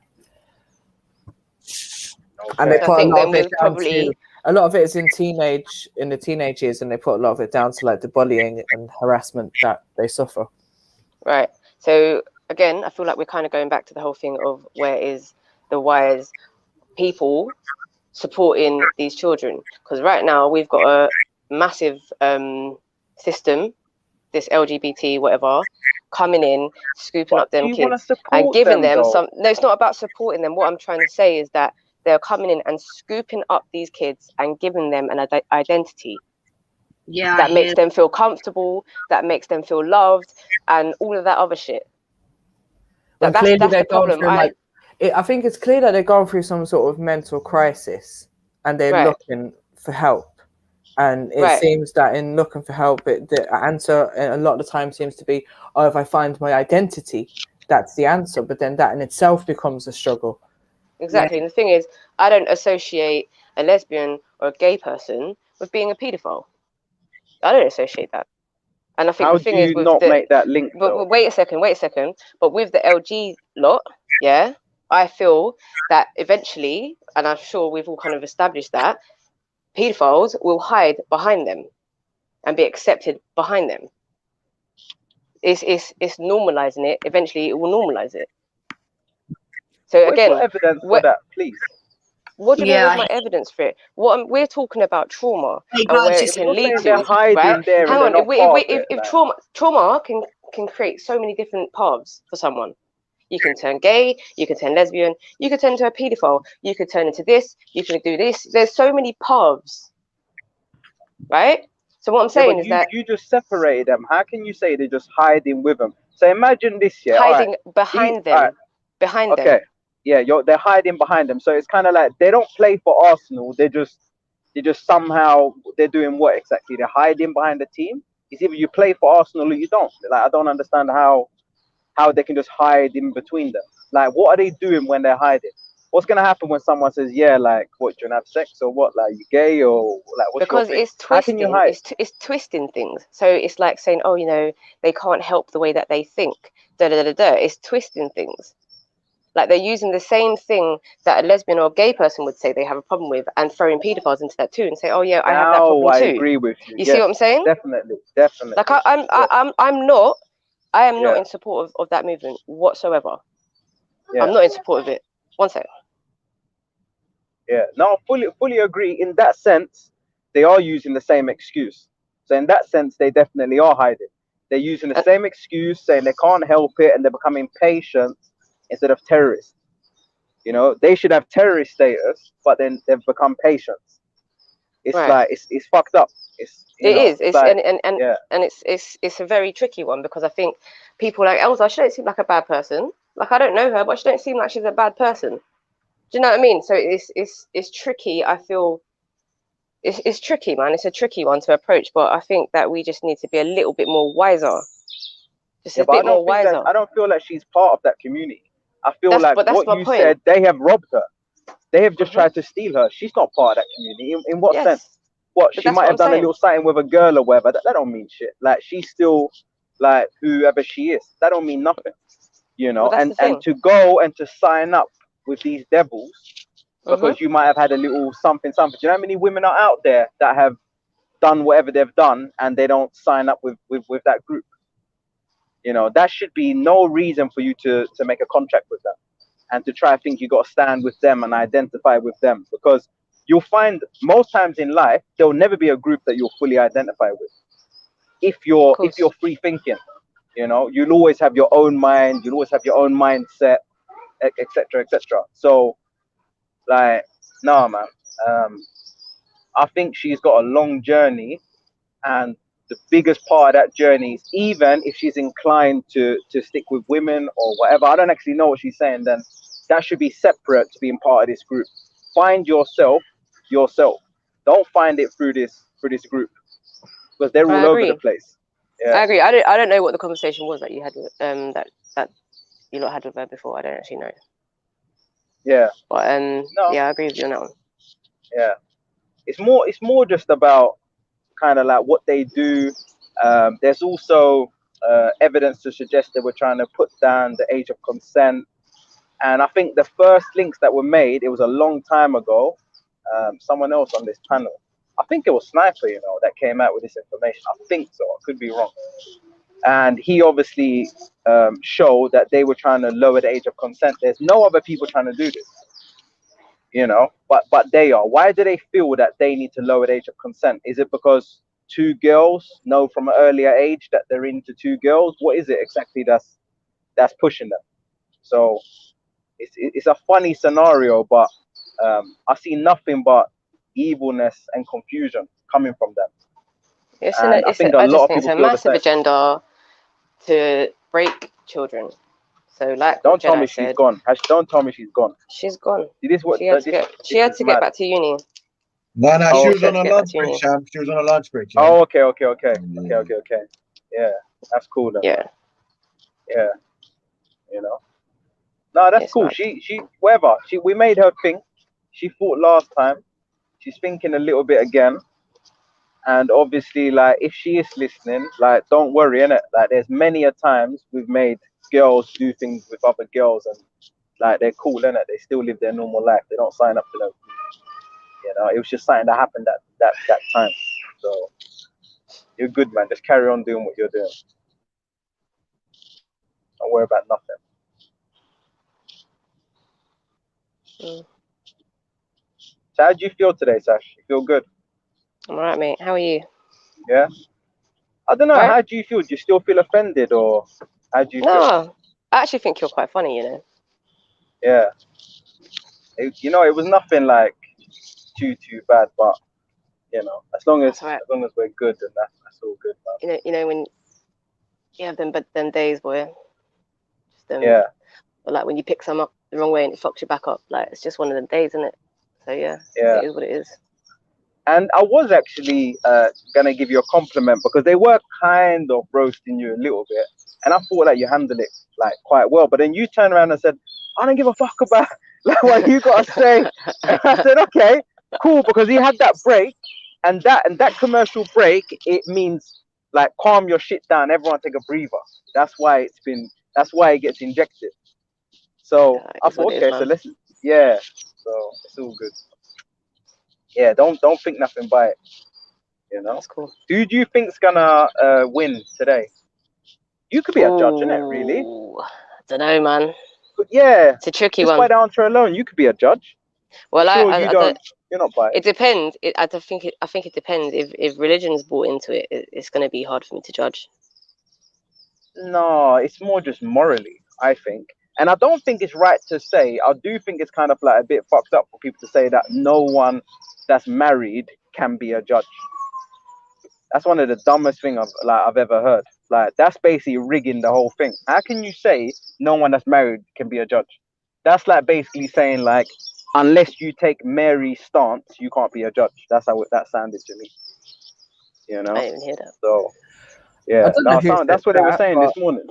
Okay. And they put a lot of it down to, a lot of it is in the teenage years, and they put a lot of it down to like the bullying and harassment that they suffer. Right. So again, I feel like we're kind of going back to the whole thing of where is the wise people supporting these children, because right now we've got a massive system, this LGBT whatever, coming in, scooping up them kids and giving them some. No, it's not about supporting them. What I'm trying to say is that they're coming in and scooping up these kids and giving them an identity. that makes them feel comfortable, that makes them feel loved, and all of that other shit. That's the problem. I think it's clear that they're going through some sort of mental crisis and they're looking for help. And it seems that in looking for help, the answer a lot of the time seems to be, oh, if I find my identity, that's the answer. But then that in itself becomes a struggle. Exactly. And the thing is, I don't associate a lesbian or a gay person with being a paedophile. I don't associate that. And I think the thing is, not make that link? But wait a second. But with the LG lot, I feel that eventually, and I'm sure we've all kind of established that, pedophiles will hide behind them and be accepted behind them. It's normalizing it. Eventually, it will normalize it. So again, evidence for that, please. What do you mean? Where's my evidence for it? We're talking about trauma and where it can lead to. Right? Hang on. If trauma can create so many different paths for someone. You can turn gay, you can turn lesbian, you could turn into a paedophile, you could turn into this, you can do this. There's so many paths, right? So what I'm saying is that you just separated them. How can you say they're just hiding with them? So imagine this, hiding behind them, behind them. Okay, they're hiding behind them. So it's kind of like they don't play for Arsenal. They just somehow they're doing what exactly? They're hiding behind the team. It's either you play for Arsenal or you don't. Like I don't understand how they can just hide in between them. Like, what are they doing when they're hiding? What's gonna happen when someone says, "Yeah, like, what, do you have sex or what? Like, you gay or like?" What's because your thing? it's twisting. How can you hide? It's twisting things. So it's like saying, "Oh, they can't help the way that they think." It's twisting things. Like they're using the same thing that a lesbian or a gay person would say they have a problem with, and throwing pedophiles into that too, and say, "Oh yeah, I have that problem too." I agree with you. You see what I'm saying? Definitely. Like I am not in support of that movement whatsoever. Yeah. I'm not in support of it. One second. Yeah, no, fully agree. In that sense, they are using the same excuse. So in that sense, they definitely are hiding. They're using the same excuse, saying they can't help it, and they're becoming patients instead of terrorists. They should have terrorist status, but then they've become patients. It's like it's fucked up. It's a very tricky one because I think people like Elsa, she don't seem like a bad person. Like I don't know her, but she don't seem like she's a bad person. Do you know what I mean? So it's tricky. I feel it's tricky, man. It's a tricky one to approach, but I think that we just need to be a little bit more wiser. Just a bit more wiser. I don't feel like she's part of that community. I feel like what you said, they have robbed her. They have just tried to steal her. She's not part of that community. In what sense? What, she might have done a little something with a girl or whatever. That don't mean shit. Like she's still like whoever she is. That don't mean nothing. And to go and to sign up with these devils because you might have had a little something. Do you know how many women are out there that have done whatever they've done and they don't sign up with that group? That should be no reason for you to make a contract with them and to try to think you got to stand with them and identify with them, because you'll find most times in life there'll never be a group that you'll fully identify with if you're free thinking. You'll always have your own mind, you'll always have your own mindset, etc. So like, no, man, I think she's got a long journey, and the biggest part of that journey is, even if she's inclined to stick with women or whatever, I don't actually know what she's saying, then that should be separate to being part of this group. Find yourself. Don't find it through this group, because they're all over the place. Yeah. I agree. I don't know what the conversation was that you had with that you lot had with her before. I don't actually know. Yeah. But yeah, I agree with you on that one. Yeah. It's more just about kind of like what they do. There's also evidence to suggest they were trying to put down the age of consent. And I think the first links that were made, it was a long time ago. Someone else on this panel, I think it was Sniper, that came out with this information. I think so. I could be wrong. And he obviously showed that they were trying to lower the age of consent. There's no other people trying to do this, but they are. Why do they feel that they need to lower the age of consent? Is it because two girls know from an earlier age that they're into two girls? What is it exactly that's pushing them? So it's a funny scenario, but I see nothing but evilness and confusion coming from them. I think a lot of people feel the same. It's a massive agenda to break children. So, like, don't tell me she's gone. Don't tell me she's gone. She's gone. She had to get back to uni. No, she was on a lunch break, Sam. She was on a lunch break. Oh, okay. Yeah, that's cool then. Yeah. Yeah. You know. No, that's cool. Mad. She whatever. We made her think. She fought last time. She's thinking a little bit again. And obviously, like, if she is listening, like, don't worry, innit? Like, there's many a times we've made girls do things with other girls, and like, they're cool, innit? They still live their normal life. They don't sign up to them. You know, it was just something that happened that time. So you're good, man. Just carry on doing what you're doing. Don't worry about nothing. So how do you feel today, Sash? You feel good? I'm alright, mate. How are you? Yeah. I don't know. Right? How do you feel? Do you still feel offended, or how do you feel? No, I actually think you're quite funny. You know. Yeah. It was nothing like too bad, but you know, as long as we're good, then that's all good, man. You know when you have them days where yeah. But like when you pick some up the wrong way and it fucks you back up, like it's just one of them days, isn't it? So yeah, it is what it is. And I was actually gonna give you a compliment because they were kind of roasting you a little bit, and I thought that you handled it like quite well. But then you turned around and said, "I don't give a fuck about like what you gotta say." And I said, "Okay, cool," because he had that break, and that commercial break, it means like calm your shit down. Everyone take a breather. That's why it gets injected. So I thought, okay, so let's so it's all good. Yeah, don't think nothing by it. You know. That's cool. Who do you think's gonna win today? You could be a judge, innit? Really? I don't know, man. But yeah, it's a tricky one. Just by the answer alone, you could be a judge. Well, you're not biased. It depends. I think it depends. If religion's brought into it, it's going to be hard for me to judge. No, it's more just morally, I think. And I don't think it's right to say, I do think it's kind of like a bit fucked up for people to say that no one that's married can be a judge. That's one of the dumbest things I've ever heard. Like, that's basically rigging the whole thing. How can you say no one that's married can be a judge? That's like basically saying, like, unless you take Mary's stance, you can't be a judge. That's how that sounded to me. You know? I didn't hear that. So, yeah, that's what they were saying this morning.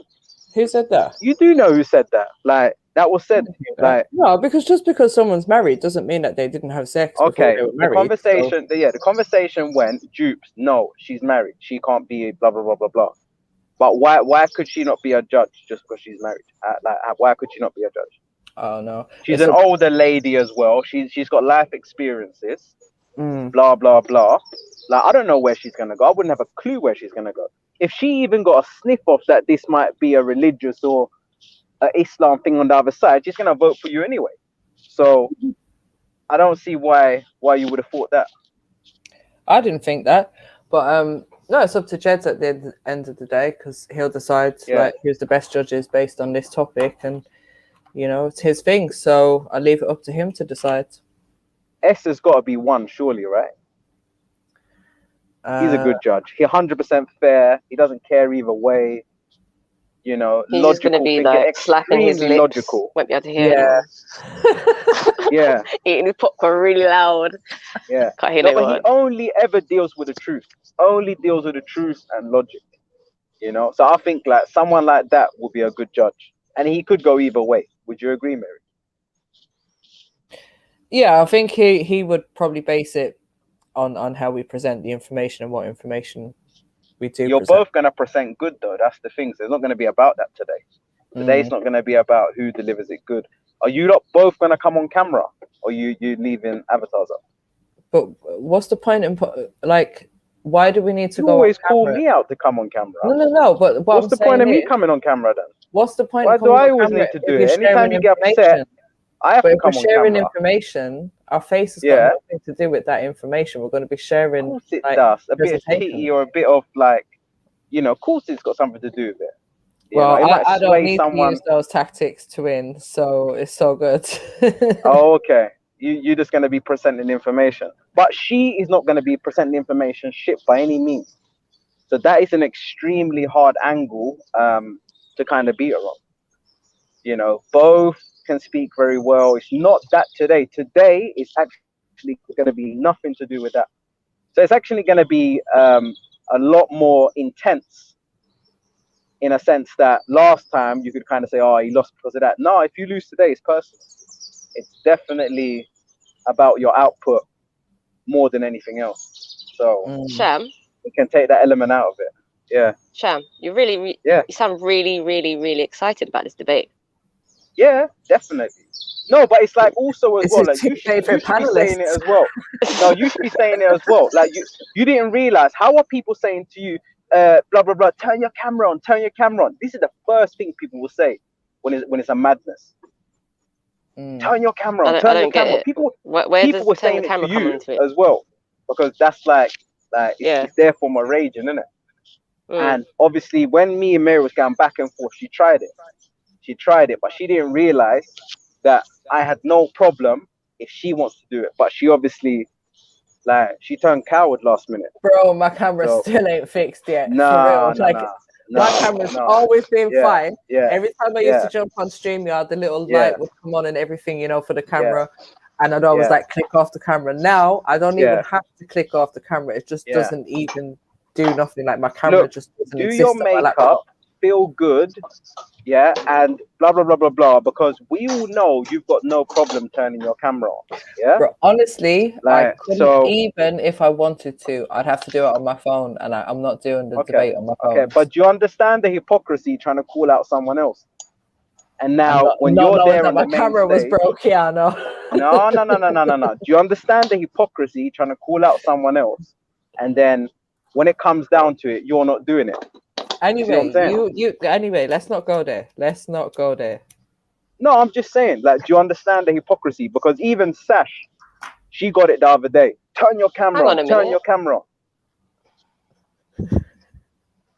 Who said that? You do know who said that. Like, that was said. Like, no, because just because someone's married doesn't mean that they didn't have sex. Okay, they were married, the conversation went, Dupes, no, she's married. She can't be blah blah blah blah blah. But why could she not be a judge just because she's married? Why could she not be a judge? Oh no, she's an older lady as well. She's got life experiences. Blah blah blah. Like, I don't know where she's gonna go. I wouldn't have a clue where she's gonna go. If she even got a sniff of that this might be a religious or an Islam thing on the other side, she's gonna vote for you anyway. So I don't see why you would have thought that. I didn't think that, but no, it's up to Jed at the end of the day because he'll decide like who's the best judges based on this topic, and you know it's his thing. So I leave it up to him to decide. Esther's got to be one, surely, right? He's a good judge. He's 100% fair. He doesn't care either way. You know, he's just going to be like slapping his lips. Logical. Won't be able to hear yeah. Eating his popcorn really loud. Yeah. Can't hear but he only ever deals with the truth. Only deals with the truth and logic. You know, so I think like someone like that would be a good judge, and he could go either way. Would you agree, Mary? Yeah, I think he would probably base it on how we present the information and what information we do. You're both going to present good, though. That's the thing. So it's not going to be about that today. Today's not going to be about who delivers it good. Are you not both going to come on camera, or you leaving avatars up? But what's the point in like? Why do we need to you go? Always call me out to come on camera. No. But what's the point of me coming on camera then? What's the point? Why do I always need to do it? Anytime you get upset, I have to come on camera. If we're sharing information, our face has got nothing to do with that information. We're going to be sharing. Of course it does. A bit of titty or a bit of like, you know, of course it's got something to do with it. Well, I don't need to use those tactics to win, so it's so good. Oh, okay. You're just going to be presenting information. But she is not going to be presenting information shit by any means. So that is an extremely hard angle to kind of beat her on. You know, both can speak very well. It's not that today. Today is actually going to be nothing to do with that. So it's actually going to be a lot more intense, in a sense that last time you could kind of say, oh, he lost because of that. No, if you lose today, it's personal. It's definitely about your output more than anything else. So Sham, we can take that element out of it. Yeah. Sham, you really, you sound really, really, really excited about this debate. Yeah, definitely. No, but it's like also as well, like you should be saying it as well. No, you should be saying it as well. Like you didn't realize, how are people saying to you, blah blah blah, turn your camera on, turn your camera on. This is the first thing people will say when it's a madness. Turn your camera on, turn your camera on. People were saying it to you as well, because that's like it's their form of raging, isn't it? And obviously when me and Mary was going back and forth, she tried it, but she didn't realize that I had no problem if she wants to do it. But she obviously, like, she turned coward last minute. Bro, my camera still ain't fixed yet. Nah, for real. My camera's always been fine. Yeah, every time I used to jump on StreamYard, the little light would come on and everything, you know, for the camera. And I'd always like click off the camera. Now I don't even have to click off the camera. It just doesn't even do nothing. Like my camera just doesn't do exist your on my makeup, laptop. feel good, and blah blah blah blah blah, because we all know you've got no problem turning your camera on. Bro, honestly, like, I couldn't even if I wanted to. I'd have to do it on my phone, and I'm not doing the debate on my phone. Okay, but do you understand the hypocrisy trying to call out someone else? And now when you're there on the main camera was stage, broke, no. Do you understand the hypocrisy trying to call out someone else, and then when it comes down to it, you're not doing it? Anyway, anyway, let's not go there. Let's not go there. No, I'm just saying, like, do you understand the hypocrisy? Because even Sash, she got it the other day. Turn your camera on, turn your camera on.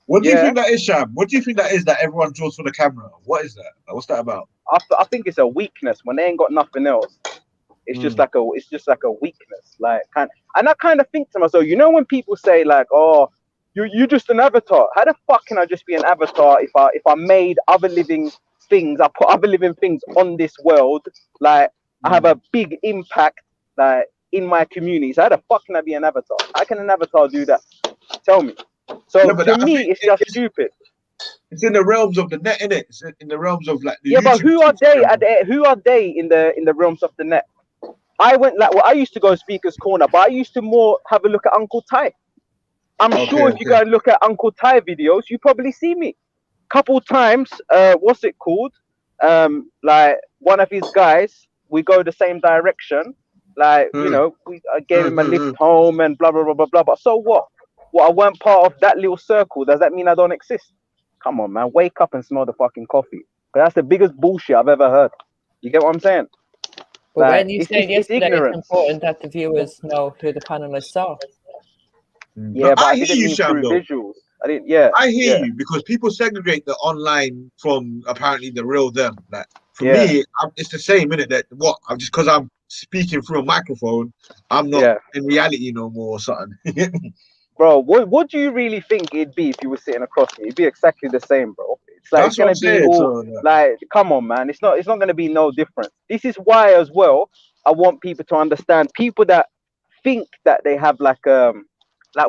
What do you think that is, Sham? What do you think that is that everyone draws for the camera? What is that? What's that about? I think it's a weakness when they ain't got nothing else. It's just like a weakness, like and I kind of think to myself, you know, when people say like, "Oh, you're just an avatar." How the fuck can I just be an avatar if I made other living things? I put other living things on this world. Like I have a big impact, like in my community. So how the fuck can I be an avatar? How can an avatar do that? Tell me. So to me, it's just stupid. It's in the realms of the net, innit? It's in the realms of like. But who are they? Who are they in the realms of the net? I went I used to go Speaker's Corner, but I used to more have a look at Uncle Ty. I'm sure if you go and look at Uncle Ty videos, you probably see me. Couple times, what's it called? Like one of his guys, we go the same direction. Like, you know, I gave him a lift home and blah, blah, blah, blah, blah. But so what? Well, I weren't part of that little circle. Does that mean I don't exist? Come on, man. Wake up and smell the fucking coffee. That's the biggest bullshit I've ever heard. You get what I'm saying? But like, when you said yesterday, it's important that the viewers know who the panelists are. Yeah, but I hear you, Sham, visuals. I hear you, because people segregate the online from apparently the real them. Like for me, it's the same, innit? That I'm just because I'm speaking through a microphone, I'm not in reality no more or something. Bro, what do you really think it'd be if you were sitting across me? It'd be exactly the same, bro. It's like it's gonna be all like, come on, man. It's not gonna be no different. This is why as well I want people to understand. People that think that they have like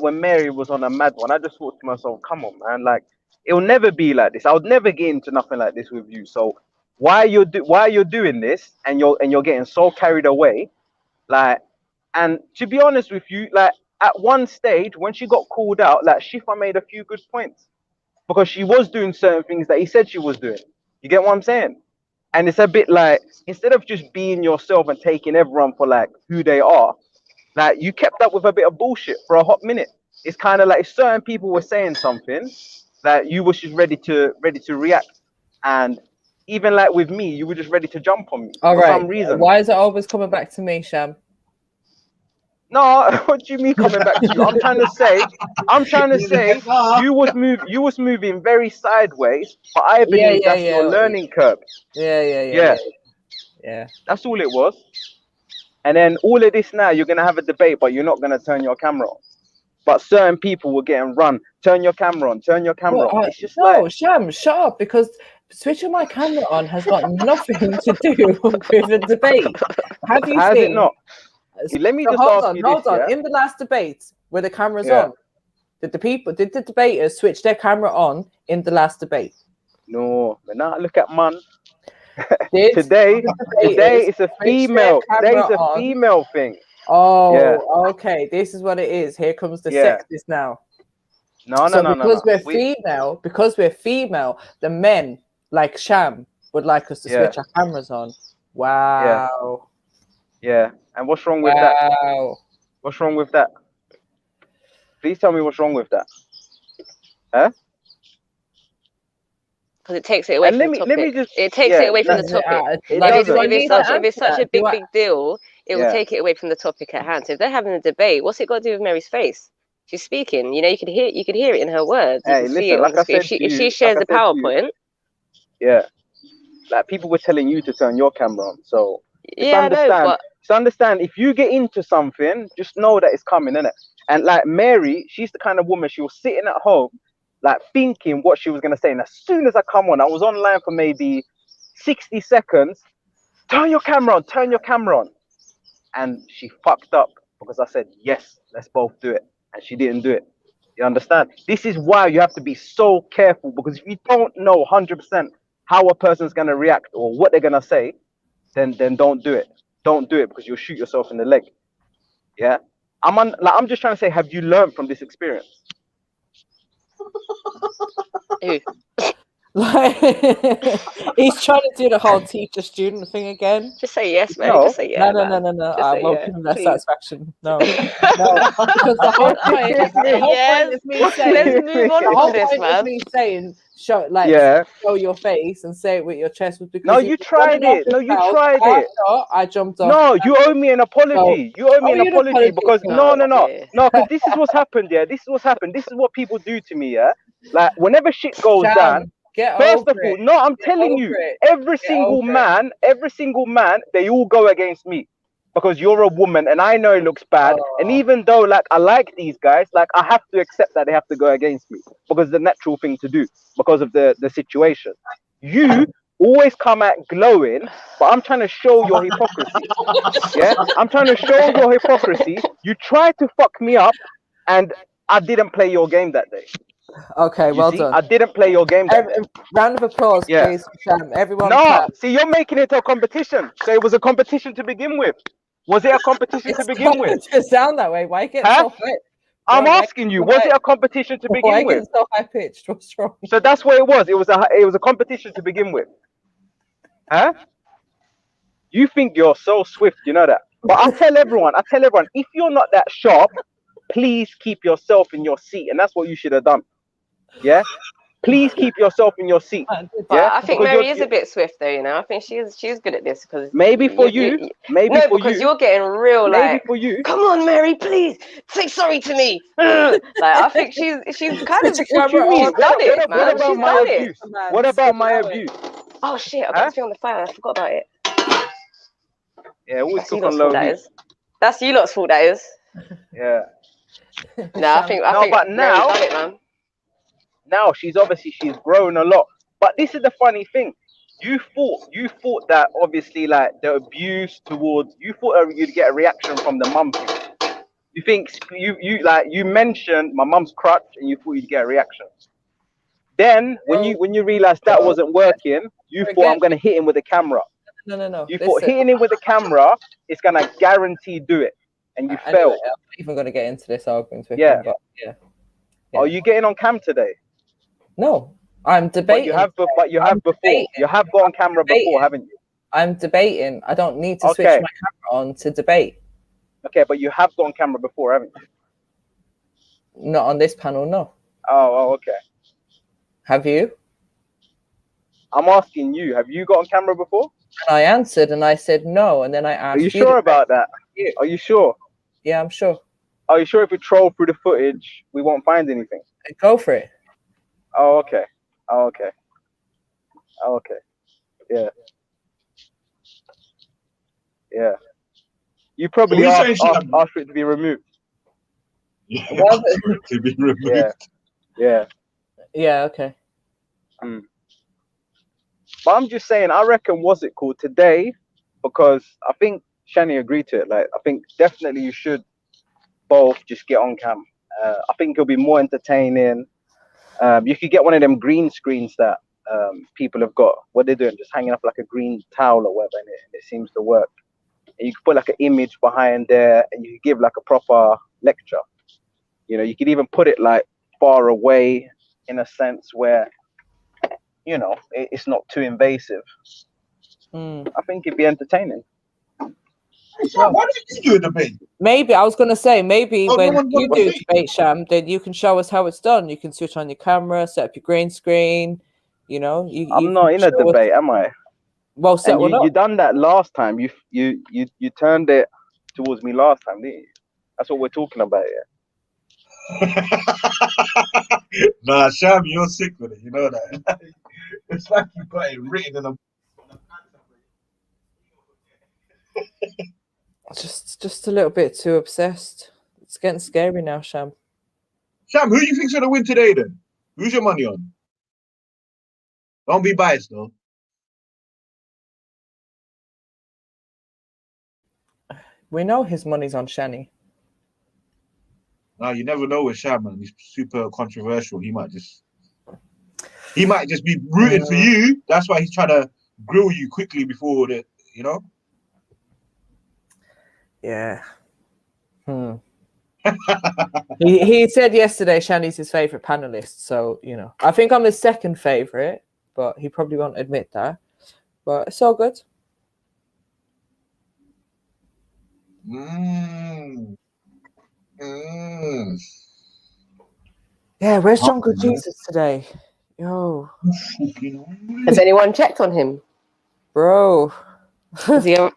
when Mary was on a mad one, I just thought to myself, come on, man, like it'll never be like this. I would never get into nothing like this with you. So why you're doing this and you're getting so carried away, like, and to be honest with you, like at one stage when she got called out, like Shifa made a few good points because she was doing certain things that he said she was doing. You get what I'm saying? And it's a bit like, instead of just being yourself and taking everyone for like who they are, like you kept up with a bit of bullshit for a hot minute. It's kind of like if certain people were saying something that you were just ready to react, and even like with me, you were just ready to jump on me for some reason. Why is it always coming back to me, Sham? No, what do you mean coming back to you? I'm trying to say you was moving very sideways, but I believe that's your learning curve. Yeah. That's all it was. And then all of this now, you're gonna have a debate, but you're not gonna turn your camera on. but certain people were getting run. Turn your camera on. Turn your camera on. It's just no, Sham, shut up, because switching my camera on has got nothing to do with the debate. Have you Has seen? it not? Let me just hold ask on, you hold this, on. yeah? In the last debate, where the cameras on, did the debaters switch their camera on in the last debate? No, but now look at man. Today it's a female. Today's a female thing. Oh, okay. This is what it is. Here comes the sexist now. No. Because we're female, the men like Sham would like us to switch our cameras on. Wow. Yeah. And what's wrong with that? What's wrong with that? Please tell me what's wrong with that. Huh? Because it takes it away from the topic. It takes it away from the topic. If it's such a big deal, it will take it away from the topic at hand. So if they're having a debate, what's it got to do with Mary's face? She's speaking. You know, you could hear it in her words. You can see it on the screen. If she shares the PowerPoint. Like people were telling you to turn your camera on. So but understand if you get into something, just know that it's coming, innit? And like Mary, she's the kind of woman, she was sitting at home, like thinking what she was gonna say. And as soon as I come on, I was online for maybe 60 seconds. Turn your camera on, turn your camera on. And she fucked up because I said, yes, let's both do it. And she didn't do it. You understand? This is why you have to be so careful, because if you don't know 100% how a person's gonna react or what they're gonna say, then don't do it. Don't do it, because you'll shoot yourself in the leg. Yeah. I'm just trying to say, have you learned from this experience? Like, he's trying to do the whole teacher-student thing again. Just say yes, man. Just say yeah. No. I won't give him that satisfaction. No. Because the whole point is me saying. Let's move on to this, man. Me saying, show your face and say it with your chest. Because no, you tried it. No, you tried it. I jumped off. No, you owe me an apology. You owe me an apology because no. Because this is what's happened. Yeah, this is what's happened. This is what people do to me. Yeah, like whenever shit goes down. First of all, no, I'm telling you, every single man, they all go against me because you're a woman and I know it looks bad. And even though like I like these guys, like I have to accept that they have to go against me because it's the natural thing to do because of the situation. You always come out glowing, but I'm trying to show your hypocrisy. Yeah, I'm trying to show your hypocrisy. You tried to fuck me up and I didn't play your game that day. Okay, well done. I didn't play your game. Round of applause, please, Sham. Everyone. No, see, you're making it a competition. So it was a competition to begin with. Was it a competition to begin with? It sound that way. Why get so high? I'm asking you. Was it a competition to begin with? Why get so high pitched? What's wrong? So that's what it was. It was a competition to begin with. Huh? You think you're so swift, you know that. But I tell everyone, if you're not that sharp, please keep yourself in your seat, and that's what you should have done. Yeah, please keep yourself in your seat. Yeah, I think Mary is a bit swift though. You know, I think she's good at this because maybe for you, because you're getting real maybe for you. Come on, Mary, please say sorry to me. Like I think she's kind of done it, man. What about my abuse? What about my abuse? Oh shit! I got to be on the fire. I forgot about it. Yeah, always cook on low heat. That's you lot's fault. That is. Yeah. No, I think. But now. Done it, man. Now she's grown a lot. But this is the funny thing. You thought that obviously like the abuse towards you thought you'd get a reaction from the mum thing. You think you mentioned my mum's crutch and you thought you'd get a reaction. Then when you realized that wasn't working, you thought I'm gonna hit him with a camera. No. You thought hitting him with a camera is gonna guarantee do it. And you failed. I'm not even gonna get into this argument with him, but yeah. Are you getting on cam today? No, I'm debating. But you have before. You have got on camera before, haven't you? I'm debating. I don't need to switch my camera on to debate. Okay, but you have got on camera before, haven't you? Not on this panel, no. Oh, okay. Have you? I'm asking you. Have you got on camera before? And I answered, and I said no, and then I asked. Are you sure about that? Are you sure? Yeah, I'm sure. Are you sure if we troll through the footage, we won't find anything? Go for it. Oh, okay. Yeah. You probably asked for it to be removed. To be removed. Yeah. Okay. But I'm just saying, I reckon, what's it called today? Because I think Shani agreed to it. Like, I think definitely you should both just get on cam. I think it'll be more entertaining. You could get one of them green screens that people have got. What they're doing, just hanging up like a green towel or whatever, and it seems to work. And you could put like an image behind there, and you could give like a proper lecture. You know, you could even put it like far away in a sense where, you know, it's not too invasive. I think it'd be entertaining. Why don't you do a debate? Maybe I was gonna say maybe Oh, no when one you got do debate. debate, Sham, then you can show us how it's done. You can switch on your camera, set up your green screen. You know, I'm not in a debate, am I? Well, set one up. You done that last time. You turned it towards me last time, didn't you? That's what we're talking about here. Nah, Sham, you're sick with it. You know that. It's like you got it written in a. Just a little bit too obsessed. It's getting scary now, Sham. Sham, who do you think's gonna win today then? Who's your money on? Don't be biased though. We know his money's on Shani. No, you never know with Sham, man. He's super controversial. He might just be rooting for you. That's why he's trying to grill you quickly before the, you know. Yeah. He said yesterday Shani's his favorite panelist, so you know. I think I'm his second favorite, but he probably won't admit that. But it's all good. Yeah, where's Jungle Jesus today? Yo. Has anyone checked on him? Bro. Is he Has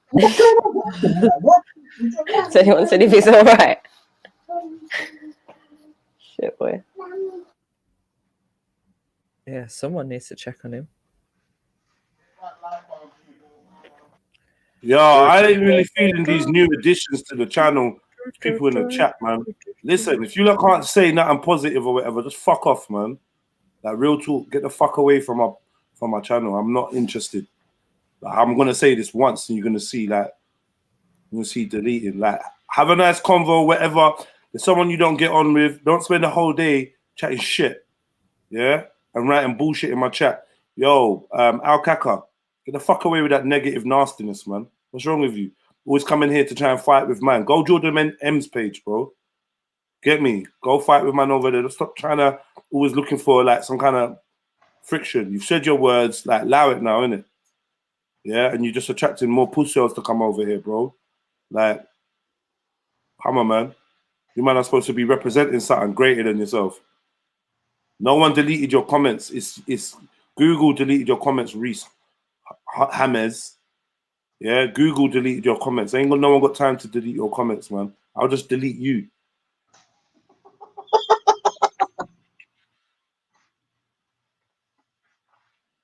anyone said if he's all right? Shit, boy. Yeah, someone needs to check on him. Yeah, I ain't really feeling these new additions to the channel. People in the chat, man. Listen, if you lot can't say nothing positive or whatever, just fuck off, man. Like, real talk, get the fuck away from my channel. I'm not interested. Like, I'm gonna say this once, and you're gonna see, like, you're gonna see deleting. Like, have a nice convo, whatever. There's someone you don't get on with. Don't spend the whole day chatting shit, yeah, and writing bullshit in my chat. Yo, Al Kaka, get the fuck away with that negative nastiness, man. What's wrong with you? Always coming here to try and fight with man. Go Jordan M's page, bro. Get me. Go fight with man over there. Stop trying to always looking for like some kind of friction. You've said your words, like allow it now, innit? Yeah, and you're just attracting more pussy to come over here, bro. Like, come on, man. You man are supposed to be representing something greater than yourself. No one deleted your comments. It's Google deleted your comments, Reese Hammers. Yeah, Google deleted your comments. No one got time to delete your comments, man. I'll just delete you.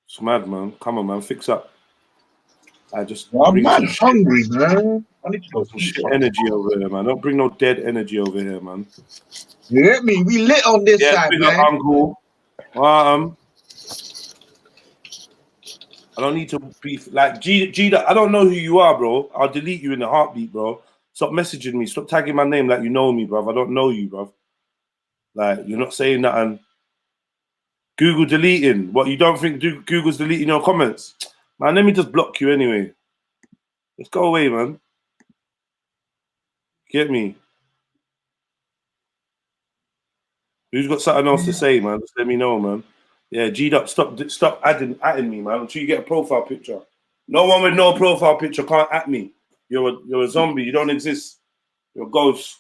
It's mad, man. Come on, man. Fix up. I'm mad hungry, man. I need to go some shit energy over here, man. Don't bring no dead energy over here, man. You get me? We lit on this side, big man. Up, uncle. I don't need to be like G. I don't know who you are, bro. I'll delete you in a heartbeat, bro. Stop messaging me. Stop tagging my name like you know me, bro. I don't know you, bro. Like, you're not saying that and Google deleting. What, you don't think Google's deleting your comments? Man, let me just block you anyway. Let's go away, man. Get me? Who's got something else to say, man? Just let me know, man. Yeah, G'd up. Stop adding me, man, until you get a profile picture. No one with no profile picture can't at me. You're a zombie. You don't exist. You're a ghost.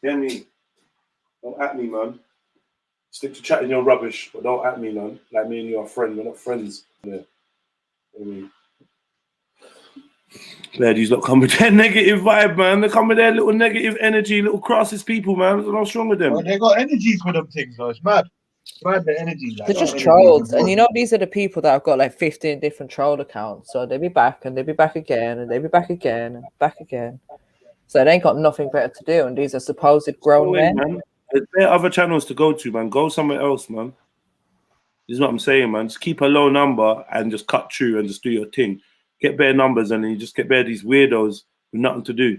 Get me? Don't at me, man. Stick to chatting your rubbish, but don't at me, man. Like, me and you are friends. We're not friends. Yeah. I mean, ladies, look, come with their negative vibe, man. They come with their little negative energy, little crosses people, man. What's wrong with them? Well, they got energies for them things, though. It's mad. It's mad, the energy. Like, they're just trolls. And you know, these are the people that have got like 15 different troll accounts. So they'll be back and they'll be back again and they'll be back again and back again. So they ain't got nothing better to do, and these are supposed grown men. Man. There are other channels to go to, man. Go somewhere else, man. This is what I'm saying, man. Just keep a low number and just cut through and just do your thing. Get better numbers, and then you just get better these weirdos with nothing to do.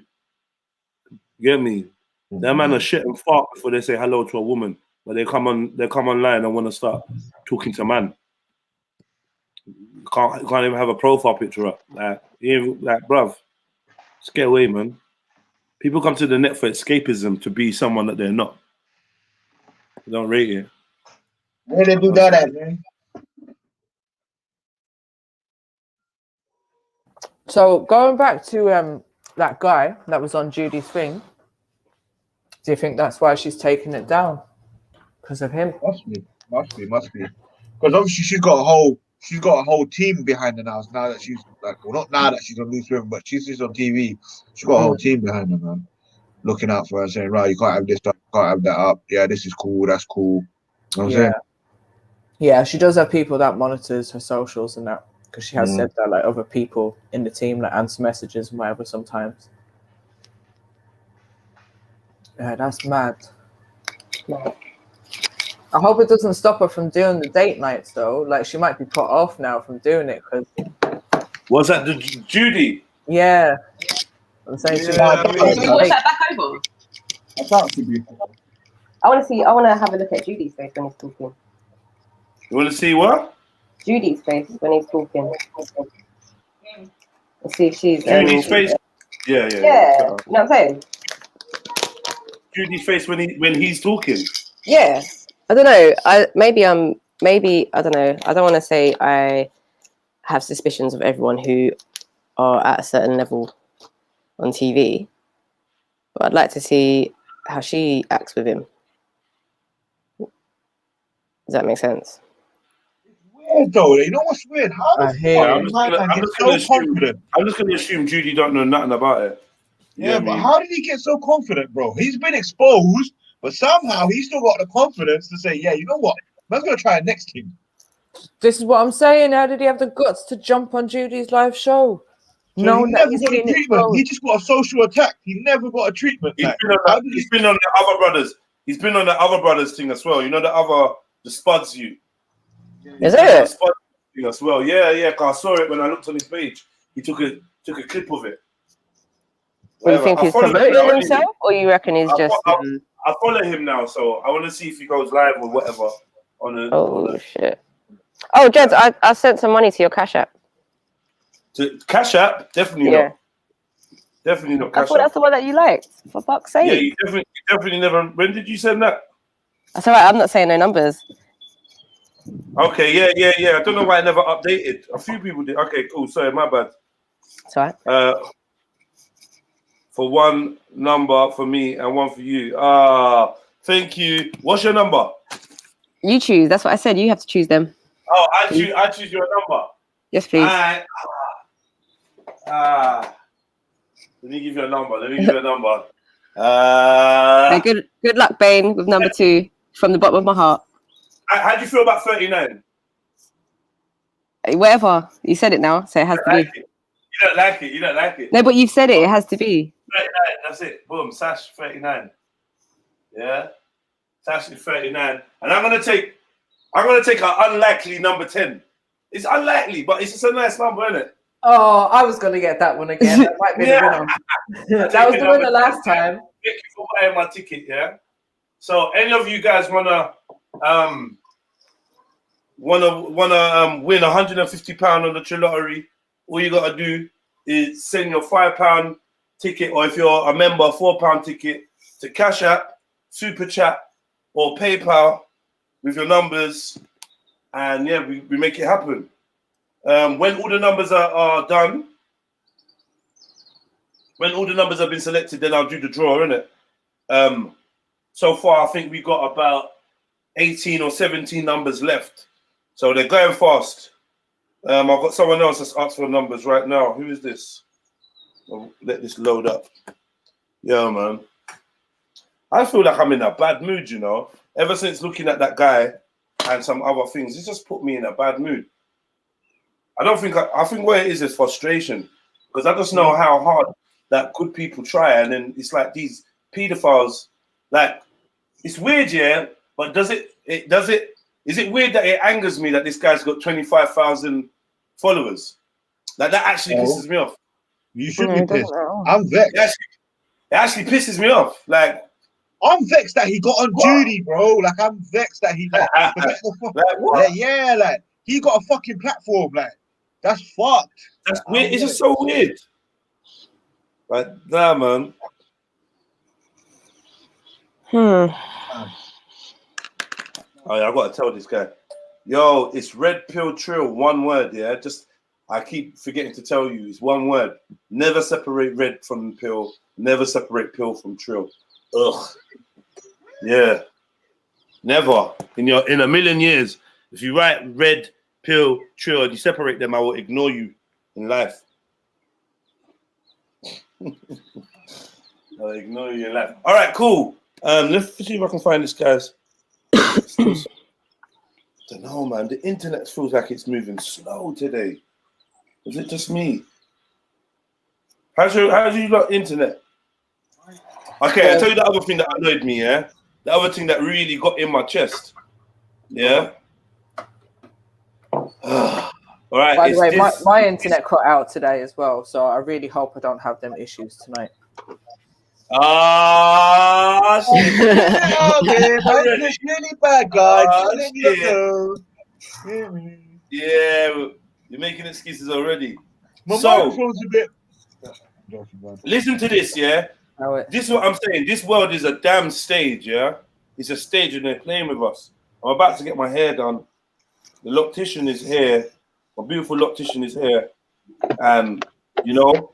You get me? That man are shit and fart before they say hello to a woman, but they come online and want to start talking to man. Can't even have a profile picture up. Like bruv, just get away, man. People come to the net for escapism to be someone that they're not. They don't rate it. Where they do that at, man? So going back to that guy that was on Judy's thing, do you think that's why she's taking it down? Because of him? Must be. Because obviously she's got a whole team behind her now. Now that she's like, well, not now that she's on Loose Women, but she's on TV. She's got a whole team behind her, man, looking out for her, saying, right, you can't have this up, you can't have that up. Yeah, this is cool, that's cool. You know what I'm saying? Yeah, she does have people that monitors her socials and that, because she has said that like other people in the team that answer messages and whatever sometimes. Yeah, that's mad. I hope it doesn't stop her from doing the date nights though. Like she might be put off now from doing it because. Was that the Judy? Yeah. I'm saying she might be. Can we watch that back over? I can't see beautiful. I want to have a look at Judy's face when he's talking. You want to see what? Judy's face when he's talking. Let's see if she's. Judy's face. Yeah. You know what I'm saying? Judy's face when he's talking. Yeah. I don't know. Maybe I don't know. I don't want to say I have suspicions of everyone who are at a certain level on TV, but I'd like to see how she acts with him. Does that make sense? Weird though. You know what's weird? How the I'm just gonna assume Judy don't know nothing about it. Yeah, but how did he get so confident, bro? He's been exposed, but somehow he's still got the confidence to say, yeah, you know what? I'm going to try it next team. This is what I'm saying. How did he have the guts to jump on Judy's live show? So he never got a treatment. He just got a social attack. He never got a treatment. He's been on the other brothers. He's been on the other brothers thing as well. You know the Spuds you. Is it? Spuds thing as well. Yeah. Cause I saw it when I looked on his page. He took a clip of it. Do you think he's promoting himself, or you reckon he's just? I follow him now, so I want to see if he goes live or whatever. Shit! Oh, Jed, I sent some money to your Cash App. To Cash App? Definitely not. Definitely not Cash App. I thought that's the one that you liked. For fuck's sake! Yeah, you definitely never. When did you send that? That's alright. I'm not saying no numbers. Okay, yeah. I don't know why I never updated. A few people did. Okay, cool. Sorry, my bad. It's alright. For one number for me and one for you. Thank you. What's your number? You choose. That's what I said. You have to choose them. Oh, I choose your number. Yes, please. Let me give you a number. Good luck, Bane, with number 2 from the bottom of my heart. How do you feel about 39? Whatever. You said it now, so it has to be. You don't like it. No, but you've said it. It has to be. 39, that's it. Boom, Sash 39. Yeah, Sash is 39, and I'm gonna take an unlikely number 10. It's unlikely, but it's just a nice number, isn't it? Oh, I was gonna get that one again. That might be the winner. That was the winner last time. Thank you for buying my ticket. Yeah. So, any of you guys wanna win £150 on the Trilluminati? All you gotta do is send your £5 ticket, or if you're a member, £4 ticket to Cash App, Super Chat, or PayPal with your numbers, and yeah, we make it happen. When all the numbers are done, when all the numbers have been selected, then I'll do the draw, innit? So far, I think we got about 18 or 17 numbers left, so they're going fast. I've got someone else that's asked for numbers right now. Who is this? I'll let this load up. Yeah, man. I feel like I'm in a bad mood, you know. Ever since looking at that guy and some other things, it's just put me in a bad mood. I think what it is frustration, because I just know how hard that good people try, and then it's like these pedophiles. Like, it's weird, yeah. But is it weird that it angers me that this guy's got 25,000 followers? Like, that actually pisses me off. You should be pissed. I'm vexed. It actually pisses me off. Like, I'm vexed that he got on duty, bro. Like, I'm vexed that he got. Like, what? Yeah, like he got a fucking platform. Like, that's fucked. That's weird. It's just so weird. Like, nah, man. Oh, yeah, I gotta tell this guy. Yo, it's Red Pill Trill, one word, yeah? I keep forgetting to tell you, it's one word. Never separate red from pill. Never separate pill from trill. Ugh. Yeah. Never. In a million years, if you write red, pill, trill, and you separate them, I will ignore you in life. I'll ignore you in life. All right, cool. Let's see if I can find this, guys. I don't know, man. The internet feels like it's moving slow today. Is it just me? How's you got internet? Okay, I'll tell you the other thing that annoyed me, yeah? The other thing that really got in my chest. Yeah? All right. By the way, my internet cut out today as well, so I really hope I don't have them issues tonight. Ah, shit. It's really bad, guys. Yeah, you're making excuses already. My microphone's a bit. Listen to this, yeah? This is what I'm saying. This world is a damn stage, yeah? It's a stage and they're playing with us. I'm about to get my hair done. The loctician is here. My beautiful loctician is here. And, you know,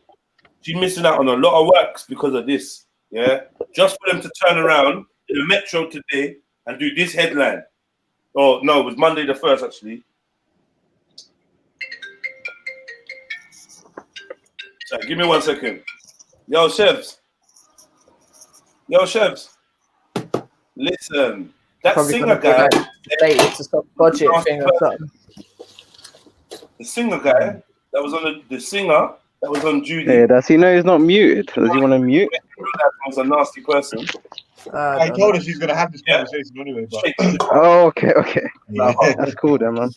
she's missing out on a lot of works because of this, yeah? Just for them to turn around in the metro today and do this headline. Oh, no, it was Monday the 1st, actually. So, give me 1 second. Yo, Chefs. Listen, that Probably singer guy. It's a budget thing or something. The singer guy that was on the singer that was on duty. Hey, does he know he's not muted? Does he want to mute? Was a nasty person. I told us he's gonna have this conversation anyway. But Oh, okay. Yeah. That's cool then, man.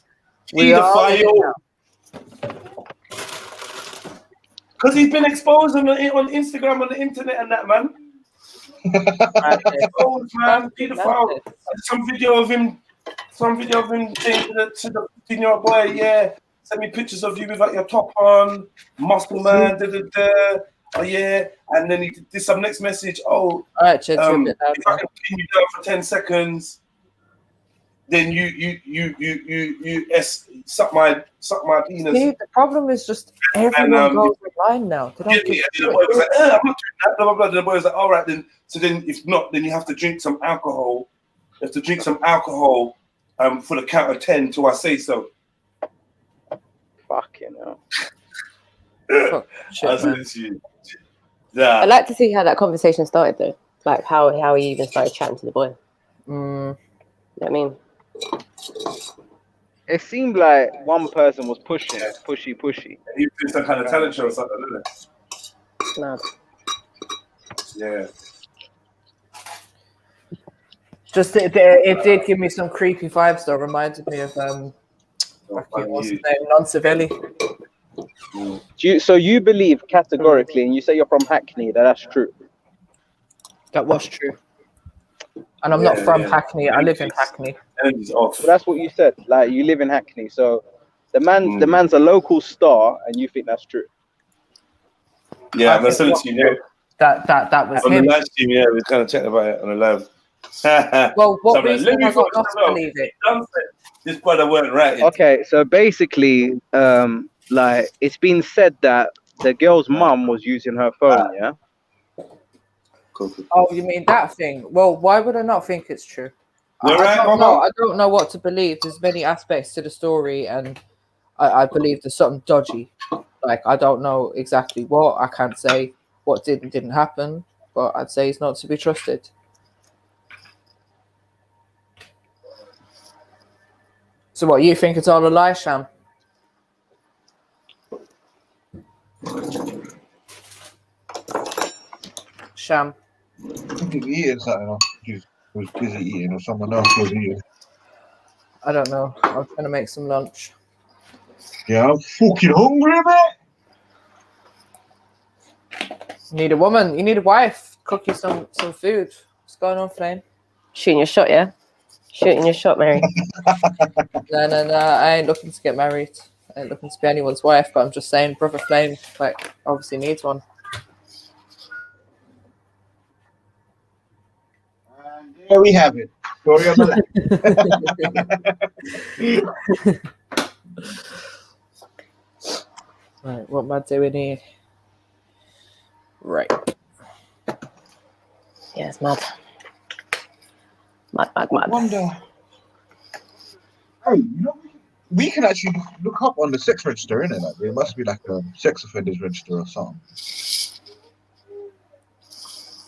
Because he's been exposed on Instagram, on the internet, and that, man. Exposed, man. Pedophile. Some video of him saying to the 15-year-old boy, yeah, send me pictures of you without your top on, muscle man, oh yeah, and then he did some next message. Oh, all right, if I can pin you down for 10 seconds, then you suck my penis. See, the problem is just everyone goes online now. The boy was like, I'm not doing that, blah, blah, blah. The boy was like, all right, then. So then, if not, then you have to drink some alcohol. You have to drink some alcohol for the count of 10 till I say so. Fucking hell. I'd like to see how that conversation started, though. Like how he even started chatting to the boy. You know what I mean? It seemed like one person was pushy. He was doing some kind of talent show or something, didn't it? No. Yeah. Just it did give me some creepy vibes though. Reminded me of what's his name, Nonsavelli. So you believe categorically, and you say you're from Hackney, that's true? That was true. And I'm not from Hackney. I live in Hackney. Well, that's what you said. Like you live in Hackney, so the man's a local star, and you think that's true? Yeah, I'm sending to you. That was on him. the live stream. Yeah, we kind of chatted about it on the live. Well, what reason have I got not to believe it? This brother weren't right. Okay, so basically, like it's been said that the girl's mum was using her phone. Yeah. Oh, you mean that thing? Well, why would I not think it's true? I don't know what to believe. There's many aspects to the story, and I believe there's something dodgy. Like I don't know exactly what. I can't say what didn't happen, but I'd say he's not to be trusted. So what, you think it's all a lie, Sham? Sham. I think he's eating something. Or he was busy eating, or someone else was eating. I don't know. I'm trying to make some lunch. Yeah, I'm fucking hungry, man. You need a woman. You need a wife. Cook you some food. What's going on, Flame? Shooting your shot, yeah? Shooting your shot, Mary. No. I ain't looking to get married. I ain't looking to be anyone's wife, but I'm just saying, Brother Flame, like, obviously needs one. There we have it. Story of my life. Right, what am I doing here? Right. Yeah, it's mad. Mad. I wonder. Hey, you know, we can actually look up on the sex register, innit? Like, there must be like a sex offenders register or something.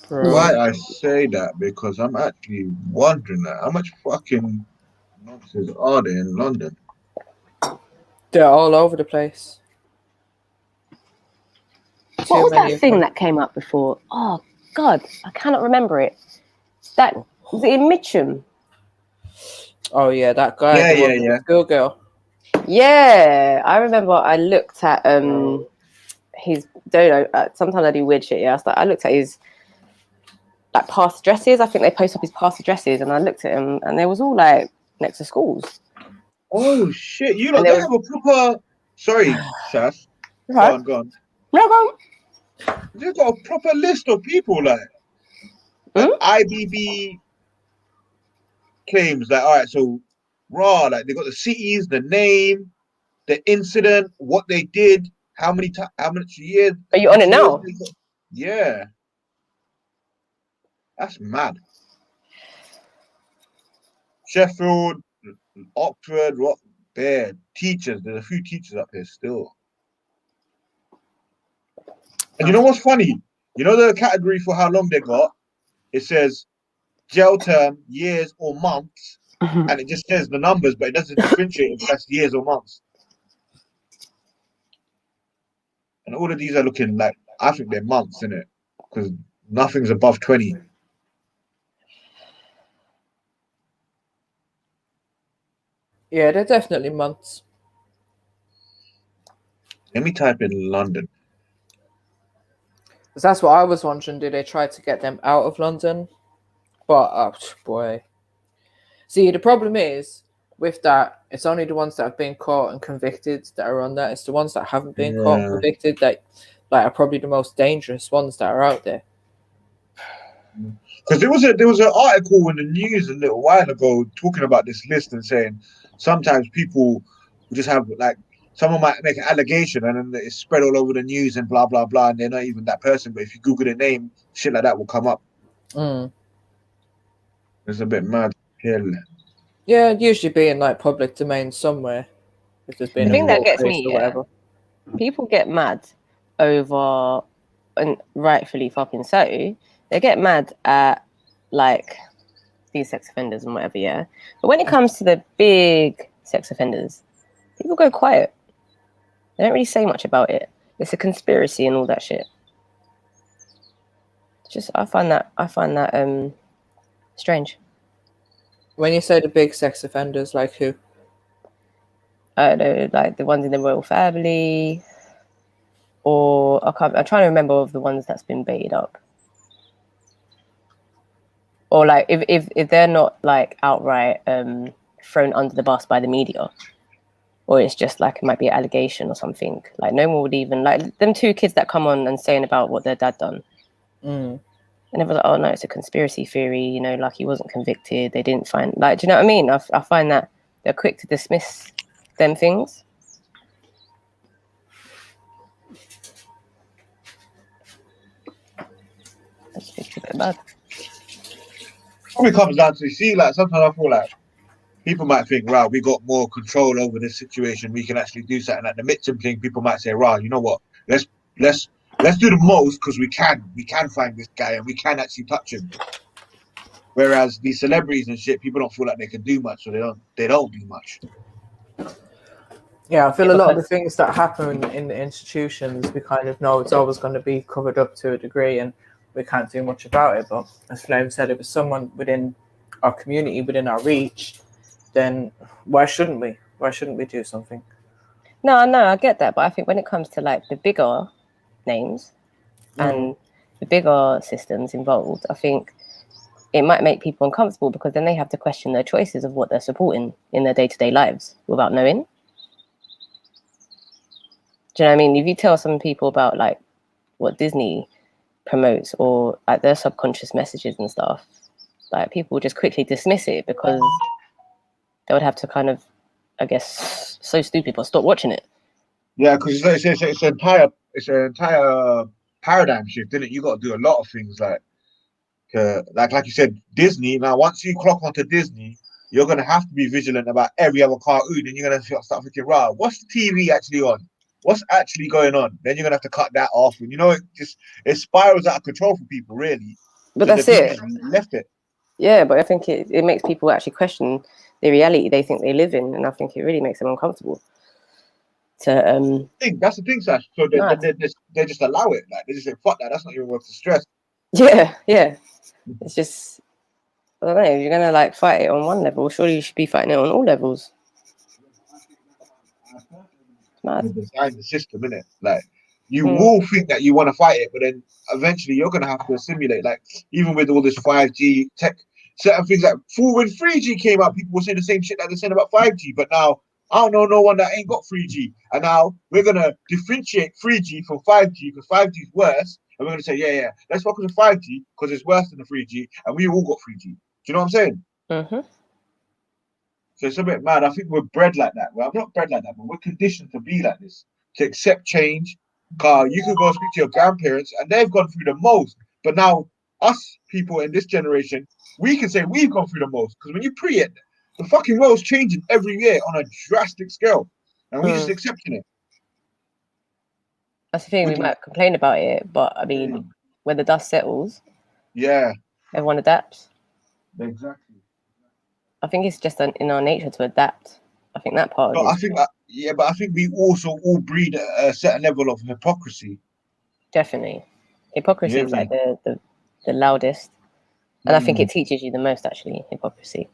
Bro. Why I say that? Because I'm actually wondering that how much fucking nonsense are there in London? They're all over the place. What was that thing that came up before? Oh God, I cannot remember it. That was it in Mitcham? Oh yeah, that guy. Yeah. School girl. Yeah, I remember. I looked at his. Don't know. Sometimes I do weird shit. Yeah, I looked at his like past addresses. I think they post up his past addresses, and I looked at him, and they was all like next to schools. Oh shit! You know, they have a proper. Sorry, Sass. Right. Go on. No, go on. They've got a proper list of people like IBB claims. Like, all right, so raw. Like, they got the cities, the name, the incident, what they did, how much years. Are you on it now? Yeah, that's mad. Sheffield, Oxford, what? There, teachers. There's a few teachers up here still. And you know what's funny? You know the category for how long they got? It says jail term, years or months, and it just says the numbers, but it doesn't differentiate if that's years or months. And all of these are looking like, I think they're months, innit? Because nothing's above 20. Yeah, they're definitely months. Let me type in London. Because that's what I was wondering. Did they try to get them out of London? But, oh, boy. See, the problem is, with that, it's only the ones that have been caught and convicted that are on that. It's the ones that haven't been caught and convicted that like are probably the most dangerous ones that are out there. Because there was an article in the news a little while ago talking about this list and saying sometimes people just have like someone might make an allegation and then it's spread all over the news and blah blah blah, and they're not even that person. But if you Google their name, shit like that will come up. It's a bit mad. Yeah, it'd usually be in like public domain somewhere. If there's been the thing that gets me, people get mad over, and rightfully fucking so, they get mad at like these sex offenders and whatever, yeah. But when it comes to the big sex offenders, people go quiet. They don't really say much about it. It's a conspiracy and all that shit. Just I find that strange. When you say the big sex offenders, like who? I don't know, like the ones in the royal family, or I'm trying to remember of the ones that's been baited up. Or like if they're not like outright thrown under the bus by the media, or it's just like it might be an allegation or something. Like no one would even like them two kids that come on and saying about what their dad done. And everyone's like, oh no, it's a conspiracy theory, you know, like he wasn't convicted. They didn't find, like, do you know what I mean? I find that they're quick to dismiss them things. It's a bit bad. Probably comes down to, see, like sometimes I feel like people might think, wow, we got more control over this situation. We can actually do something. Like the Mitcham thing, people might say, wow, you know what? Let's do the most because we can find this guy and we can actually touch him. Whereas these celebrities and shit, people don't feel like they can do much, so they don't do much. Yeah, I feel a lot of the things that happen in the institutions, we kind of know it's always going to be covered up to a degree, and we can't do much about it. But as Flame said, if it's someone within our community, within our reach, then why shouldn't we? Why shouldn't we do something? No, I get that, but I think when it comes to like the bigger names and the bigger systems involved, I think it might make people uncomfortable because then they have to question their choices of what they're supporting in their day-to-day lives without knowing. Do you know what I mean? If you tell some people about like what Disney promotes or like their subconscious messages and stuff, like people will just quickly dismiss it because they would have to kind of, I guess, so stupid, but stop watching it. Yeah, because it's an entire paradigm shift, isn't it? You got to do a lot of things like you said, Disney. Now, once you clock onto Disney, you're gonna have to be vigilant about every other cartoon, and you're gonna start thinking, "Right, what's the TV actually on? What's actually going on?" Then you're gonna have to cut that off, and it spirals out of control for people, really. But so that's it. Left it. Yeah, but I think it makes people actually question the reality they think they live in, and I think it really makes them uncomfortable. That's the thing, Sash. So they just allow it. Like they just say, "Fuck that. That's not even worth the stress." Yeah. It's just, I don't know. If you're gonna like fight it on one level, surely you should be fighting it on all levels. Design the system, innit? Like you will think that you want to fight it, but then eventually you're gonna have to assimilate. Like even with all this 5G tech, certain things like when 3G came out, people were saying the same shit that they're saying about 5G. But now I don't know no one that ain't got 3G, and now we're gonna differentiate 3G from 5G because 5G is worse, and we're gonna say yeah, let's focus on 5G because it's worse than the 3G, and we all got 3G. Do you know what I'm saying? Mm-hmm. So it's a bit mad. I think we're bred like that. Well, I'm not bred like that, but we're conditioned to be like this, to accept change. You could go speak to your grandparents, and they've gone through the most. But now, us people in this generation, we can say we've gone through the most. Because when you pre it, the fucking world's changing every year on a drastic scale, and we're just accepting it. That's the thing. We might complain about it, but I mean, when the dust settles, everyone adapts. Exactly. I think it's just in our nature to adapt. I think that part of it. But I think we also all breed a certain level of hypocrisy. Definitely. Hypocrisy is like the loudest. And I think it teaches you the most, actually, hypocrisy.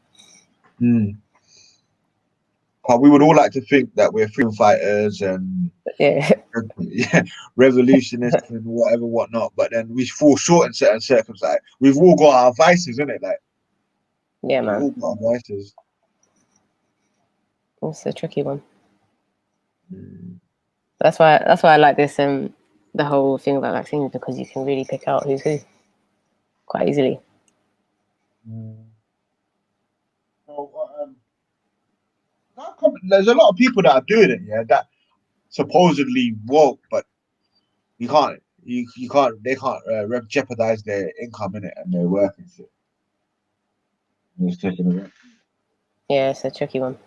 But we would all like to think that we're freedom fighters and revolutionists and whatnot. But then we fall short in certain circumstances. We've all got our vices, isn't it? Like, yeah, man. We've all got our vices. It's a tricky one. That's why I like this the whole thing about vaccines, because you can really pick out who's who quite easily. There's a lot of people that are doing it, that supposedly woke, but they can't jeopardize their income in it and their work and shit. It's taking away. Yeah, it's a tricky one.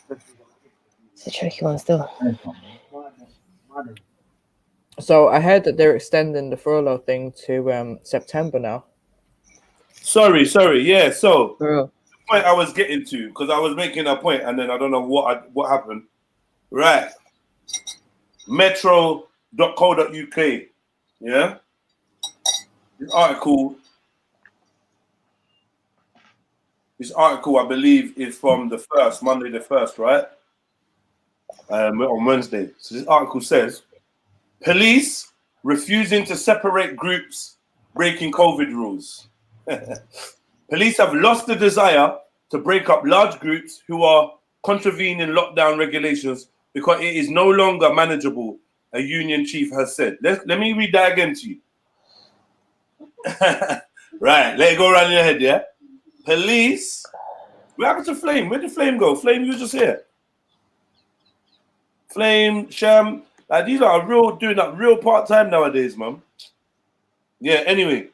It's a tricky one still. So I heard that they're extending the furlough thing to September now. Sorry. Yeah, so the point I was getting to, because I was making a point and then I don't know what happened. Right. Metro.co.uk. Yeah. This article, I believe, is from Monday the 1st, right? On Wednesday. So this article says, police refusing to separate groups, breaking COVID rules. Police have lost the desire to break up large groups who are contravening lockdown regulations because it is no longer manageable, a union chief has said. Let me read that again to you. Right, let it go around your head, yeah? Police. What happened to Flame? Where did Flame go? Flame, you were just here. Flame, Sham, like these are doing that real part-time nowadays, man. Yeah, anyway.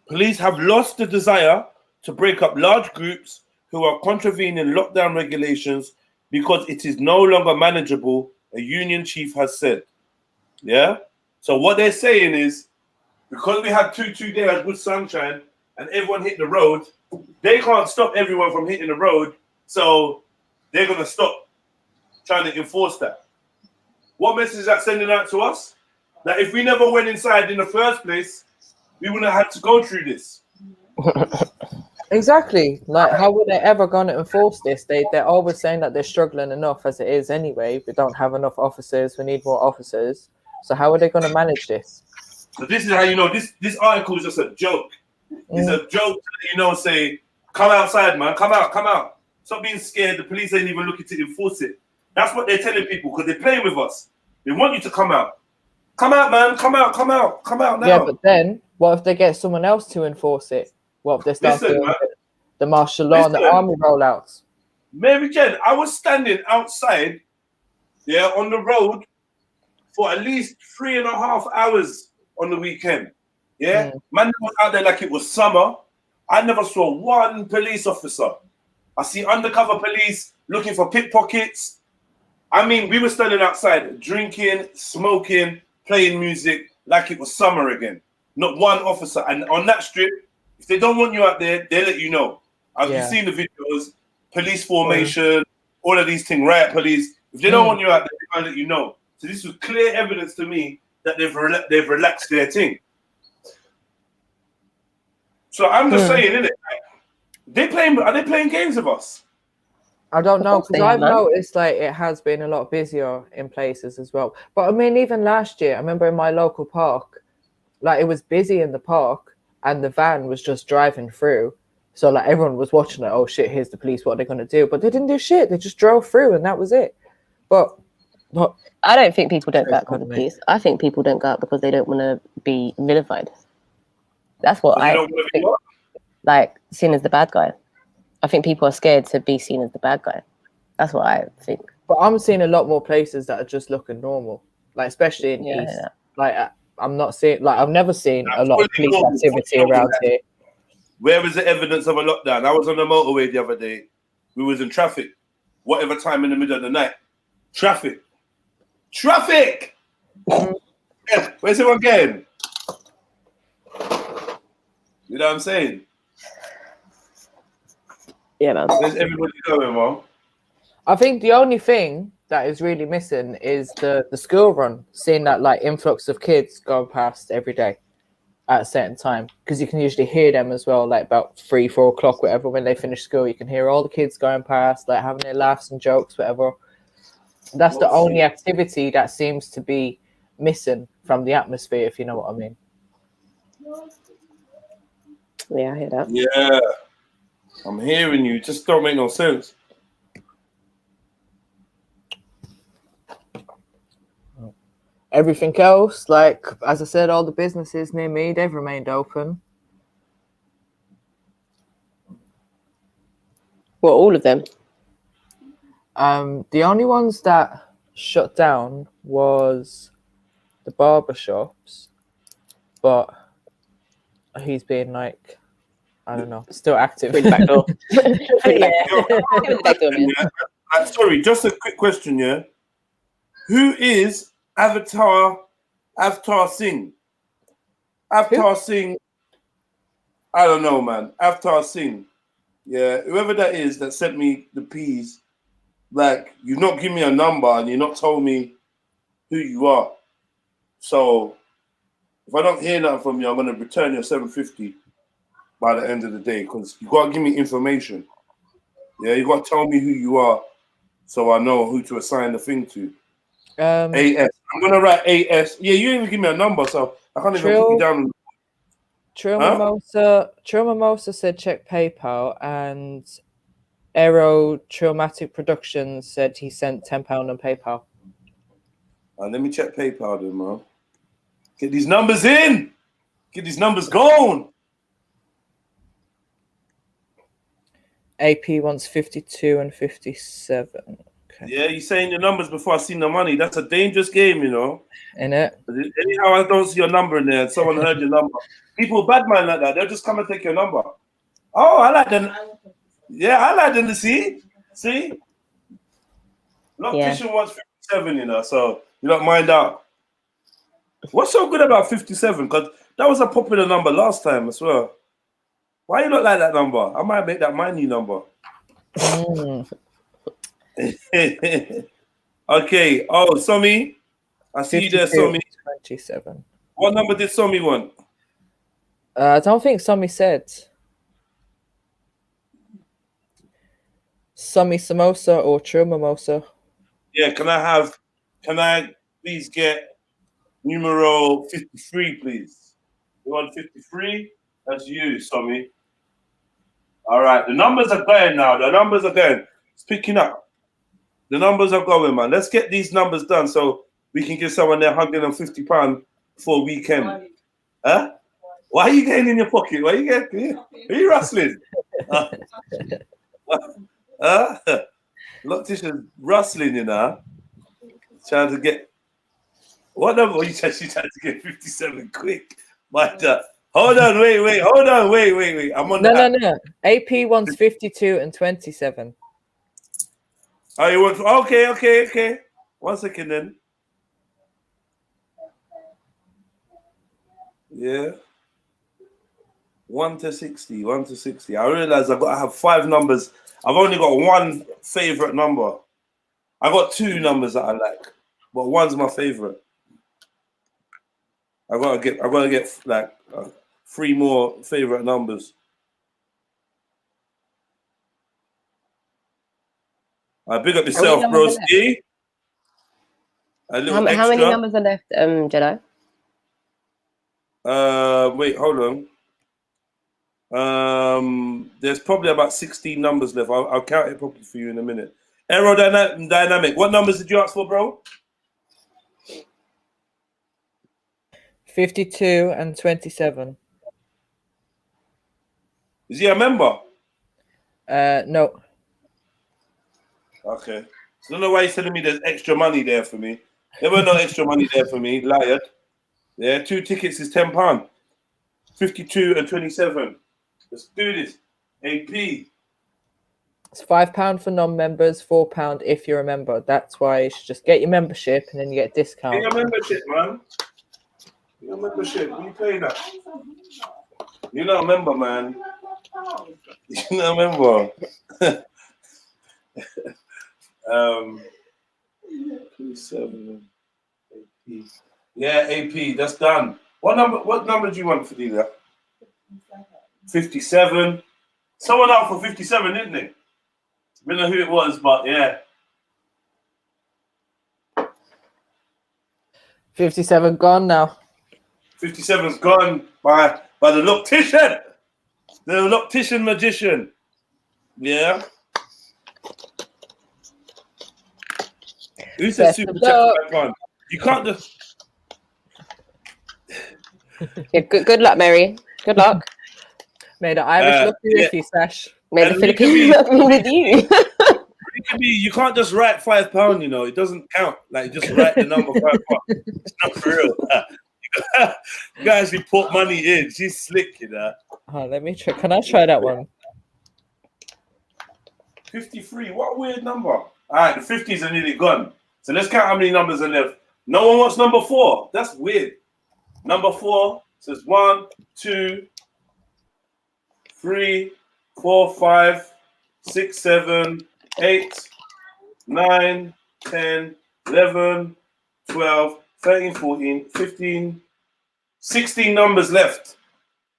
Police have lost the desire to break up large groups who are contravening lockdown regulations because it is no longer manageable, a union chief has said. Yeah? So what they're saying is, because we had two days with sunshine and everyone hit the road, they can't stop everyone from hitting the road, so they're going to stop trying to enforce that. What message is that sending out to us? that if we never went inside in the first place, we wouldn't have had to go through this. Exactly. Like, how would they ever going to enforce this? They're always saying that they're struggling enough as it is anyway. We don't have enough officers. We need more officers. So how are they going to manage this? So this is how you know this article is just a joke. It's a joke to, you know, say, come outside, man. Come out. Stop being scared. The police ain't even looking to enforce it. That's what they're telling people because they're playing with us. They want you to come out. Come out, man. Come out now. Yeah, but then what if they get someone else to enforce it? What if they start doing the martial law and the army rollouts? Mary Jen, I was standing outside, on the road for at least 3.5 hours on the weekend. Yeah, man was out there like it was summer. I never saw one police officer. I see undercover police looking for pickpockets. I mean, we were standing outside drinking, smoking, playing music like it was summer again. Not one officer. And on that strip, if they don't want you out there, they let you know. You've seen the videos, police formation, all of these things, riot police. If they don't want you out there, they can't let you know. So this was clear evidence to me that they've relaxed their thing. So I'm just saying, innit? Are they playing games with us? I don't know, because I've noticed like it has been a lot busier in places as well. But I mean, even last year, I remember in my local park, like it was busy in the park and the van was just driving through. So like everyone was watching it. Oh shit, here's the police. What are they going to do? But they didn't do shit. They just drove through and that was it. But I don't think people don't go out because of the police. I think people don't go out because they don't want to be vilified. That's what I think. Like seen as the bad guy. I think people are scared to be seen as the bad guy. That's what I think. But I'm seeing a lot more places that are just looking normal, like especially in East. Like I'm not seeing, like I've never seen a lot of police activity around here. Where was the evidence of a lockdown? I was on the motorway the other day. We was in traffic, whatever time in the middle of the night. Traffic. Yeah, where's everyone going? You know what I'm saying? Yeah, man. Where's everybody going, man? I think the only thing that is really missing is the school run, seeing that like influx of kids going past every day at a certain time, because you can usually hear them as well, like about 3-4 o'clock, whatever, when they finish school. You can hear all the kids going past, like having their laughs and jokes, whatever. That's the only activity that seems to be missing from the atmosphere, if you know what I mean. Yeah, I hear that. Yeah, I'm hearing you. Just don't make no sense. Everything else, like as I said, all the businesses near me, they've remained open. Well, all of them. The only ones that shut down was the barber shops, but he's been like, I don't know, still active. Back door. Sorry, just a quick question, yeah. Who is Avatar Singh? Avatar Singh. I don't know, man. Avatar Singh. Yeah, whoever that is that sent me the peas, like, you've not given me a number and you've not told me who you are. So if I don't hear nothing from you, I'm going to return your $750 by the end of the day, because you got to give me information. Yeah, you got to tell me who you are so I know who to assign the thing to. AS. I'm going to write AS. Yeah, you didn't even give me a number, so I can't even put you down. Trill Mimosa said check PayPal, and Aero Trilluminati Productions said he sent £10 on PayPal. Let me check PayPal then, man. Get these numbers in. Get these numbers going. AP wants 52 and 57. Okay. Yeah, you're saying your numbers before I see the money. That's a dangerous game, you know. Innit? Anyhow, I don't see your number in there and someone heard your number. People bad mind like that. They'll just come and take your number. Oh, I like them. Yeah, I like them to see. See? Lockfishing wants 57, you know, so you don't mind out. What's so good about 57? Because that was a popular number last time as well. Why you not like that number? I might make that my new number. Okay. Oh, Somi, I see you there, Somi. 27. What number did Somi want? I don't think Somi said. Somi samosa or true mimosa? Yeah, can I please get numero 53, please? You want 53? That's you, Somi. All right, the numbers are going now. The numbers are going. It's picking up. The numbers are going, man. Let's get these numbers done so we can give someone their £150 for a weekend. Huh? Why are you getting in your pocket? Why are you getting? Are you rustling? Loctician's rustling, you know. Trying to get what number? You said she tried to get 57 quick. But hold on, wait. Hold on, wait. I'm on no. AP wants 52 and 27. Oh, you want? Okay. 1 second then. Yeah. 1 to 60. 1 to 60. I realize I've got to have 5 numbers. I've only got one favorite number. I got 2 numbers that I like, but one's my favorite. I gotta get like 3 more favorite numbers. Big up yourself, broski. How many numbers are left, Jedi? Wait, hold on. There's probably about 16 numbers left. I'll count it properly for you in a minute. Aerodynamic. What numbers did you ask for, bro? 52 and 27. Is he a member? No. Okay. I don't know why he's telling me there's extra money there for me. There were no extra money there for me, liar. Yeah, 2 tickets is £10. 52 and 27. Let's do this. AP. It's £5 for non-members, £4 if you're a member. That's why you should just get your membership and then you get a discount. Get your membership, man. Your membership. What are you paying that? You're not a member, man. You're not a member. 27 AP. Yeah, AP. That's done. What number do you want for that? 57. Someone out for 57, didn't they? I don't know who it was, but yeah. 57 gone now. 57's gone by the loctician. The loctician magician. Yeah. Who said super chat? You can't just. Yeah, good luck, Mary. Good luck. May the Irish look with you, Sash. May the Philippines look with you. You can't just write £5, you know. It doesn't count. Like, just write the number £5. It's not for real. You guys actually put money in. She's slick, you know. Oh, let me try. Can I try that one? 53. What a weird number. All right, the 50s are nearly gone. So let's count how many numbers are left. No one wants number 4. That's weird. Number 4 says 1, 2, 3, 4, 5, 6, 7, 8, 9, 10, 11, 12, 13, 14, 15, 16 numbers left.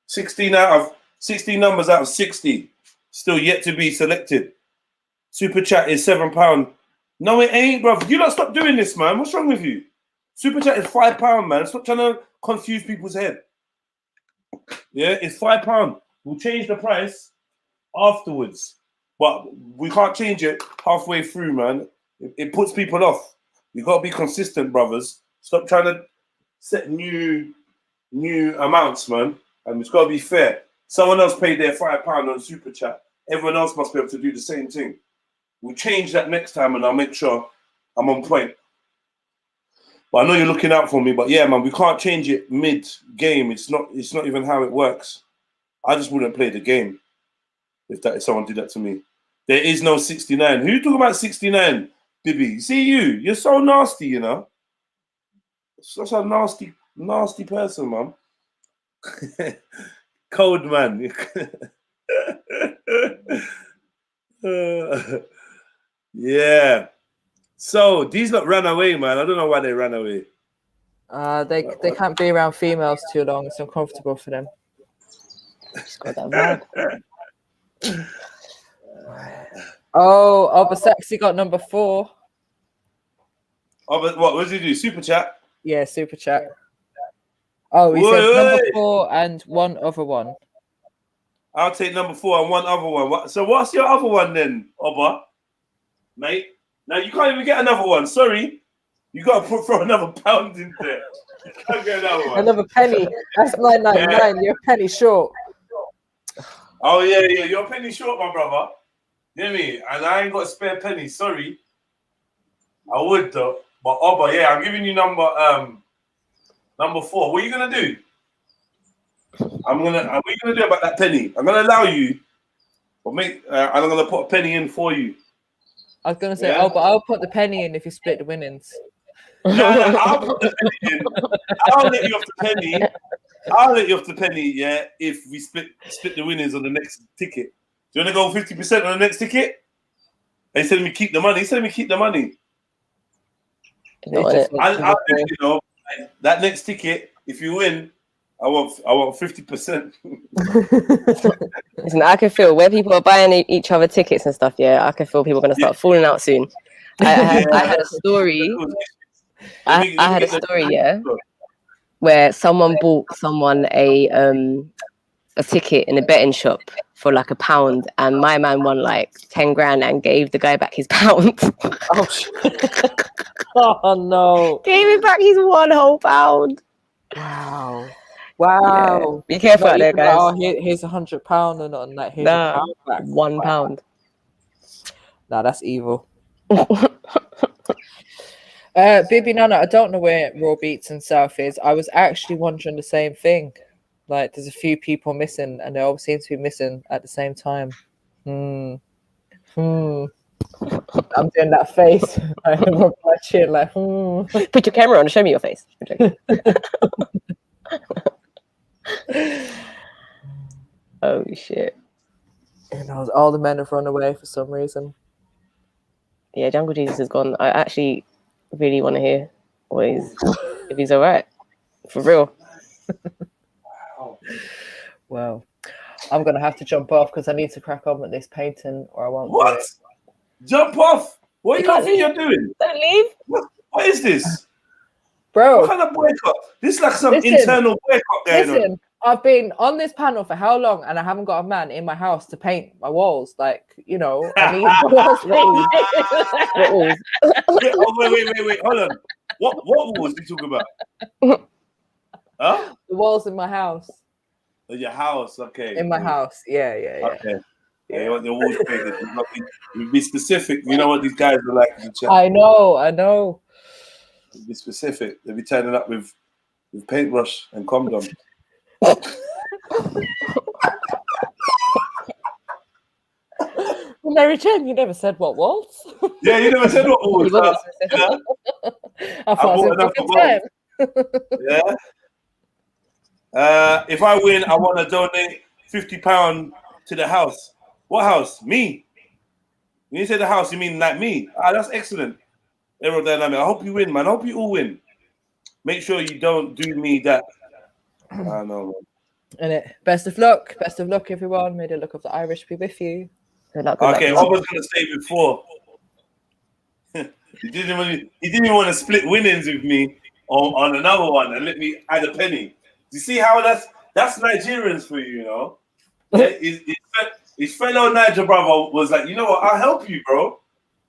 16 numbers out of 60. Still yet to be selected. Super chat is £7. No, it ain't, bro. You don't stop doing this, man. What's wrong with you? Super chat is £5, man. Stop trying to confuse people's head. Yeah, it's £5. We'll change the price afterwards, but we can't change it halfway through, man. It puts people off. You got to be consistent, brothers. Stop trying to set new amounts, man. And it's got to be fair. Someone else paid their £5 on super chat. Everyone else must be able to do the same thing. We'll change that next time, and I'll make sure I'm on point. But I know you're looking out for me. But yeah, man, we can't change it mid-game. It's not even how it works. I just wouldn't play the game if someone did that to me. There is no 69. Who you talking about 69, Bibby? See you. You're so nasty, you know. Such a nasty person, man. Cold man. Yeah. So these lot ran away, man. I don't know why they ran away. They can't be around females too long. It's uncomfortable for them. It's got that vibe. But Sexy got number 4. Oh, but what does he do? Super chat? Yeah, super chat. Oh, he said number 4 and one other one. I'll take number 4 and one other one. So what's your other one then, Oba? Mate? Now you can't even get another one. Sorry. You got to throw another pound in there. You can't get another one. Another penny. That's 9.99. Yeah. You're a penny short. Oh, yeah. You're a penny short, my brother. You know me? And I ain't got a spare penny. Sorry. I would, though. But Oba, yeah, I'm giving you number 4. What are you going to do? What are you going to do about that penny? I'm going to allow you. But I'm going to put a penny in for you. I was going to say, but I'll put the penny in if you split the winnings. No, I'll put the penny in. I'll let you off the penny. I'll let you off the penny, yeah, if we split the winnings on the next ticket. Do you want to go 50% on the next ticket? They said me keep the money. He said me keep the money. I'll you know, that next ticket, if you win, I want 50%. Listen, I can feel where people are buying each other tickets and stuff. Yeah, I can feel people are going to start falling out soon. I had a story. I had a story, yeah, where someone bought someone a ticket in a betting shop for like £1, and my man won like 10 grand and gave the guy back his pound. Oh no! Gave him back his one whole pound. Wow. Yeah. Be careful out there, guys. Oh, here's £100 and not like here's a pound back. £1. Nah, that's evil. Bibi Nana, I don't know where Raw Beats and South is. I was actually wondering the same thing. Like, there's a few people missing, and they all seem to be missing at the same time. I'm doing that face. I'm watching like, Put your camera on and show me your face. Oh shit! And all the men have run away for some reason. Yeah, Jungle Jesus is gone. I actually really want to hear if he's all right, for real. Well, I'm gonna have to jump off because I need to crack on with this painting, or I won't. What? Jump off? What you think you're doing? Don't leave. What is this, bro? What kind of boycott? This is like some internal boycott going on. I've been on this panel for how long, and I haven't got a man in my house to paint my walls. Like, you know, I need walls. Wait, hold on. What walls are you talking about? Huh? The walls in my house. Your house, okay. In my house, yeah. Okay. Yeah, you want the walls painted. You be specific. You know what these guys are like. I know. Be specific. They'll be turning up with paintbrush and condom. Mary Jane, you never said what walls. Yeah, you never said what walls. I thought it Yeah. If I win, I want to donate £50 to the house. What house? Me. When you say the house, you mean like me? That's excellent. Aerodynamic. I hope you win, man. I hope you all win. Make sure you don't do me that. I know. And best of luck, everyone. May the luck of the Irish be with you. Good luck. Okay, what I was gonna say before. He didn't even want to split winnings with me on another one and let me add a penny. You see how that's Nigerians for you, you know? His fellow Niger brother was like, you know what? I'll help you, bro.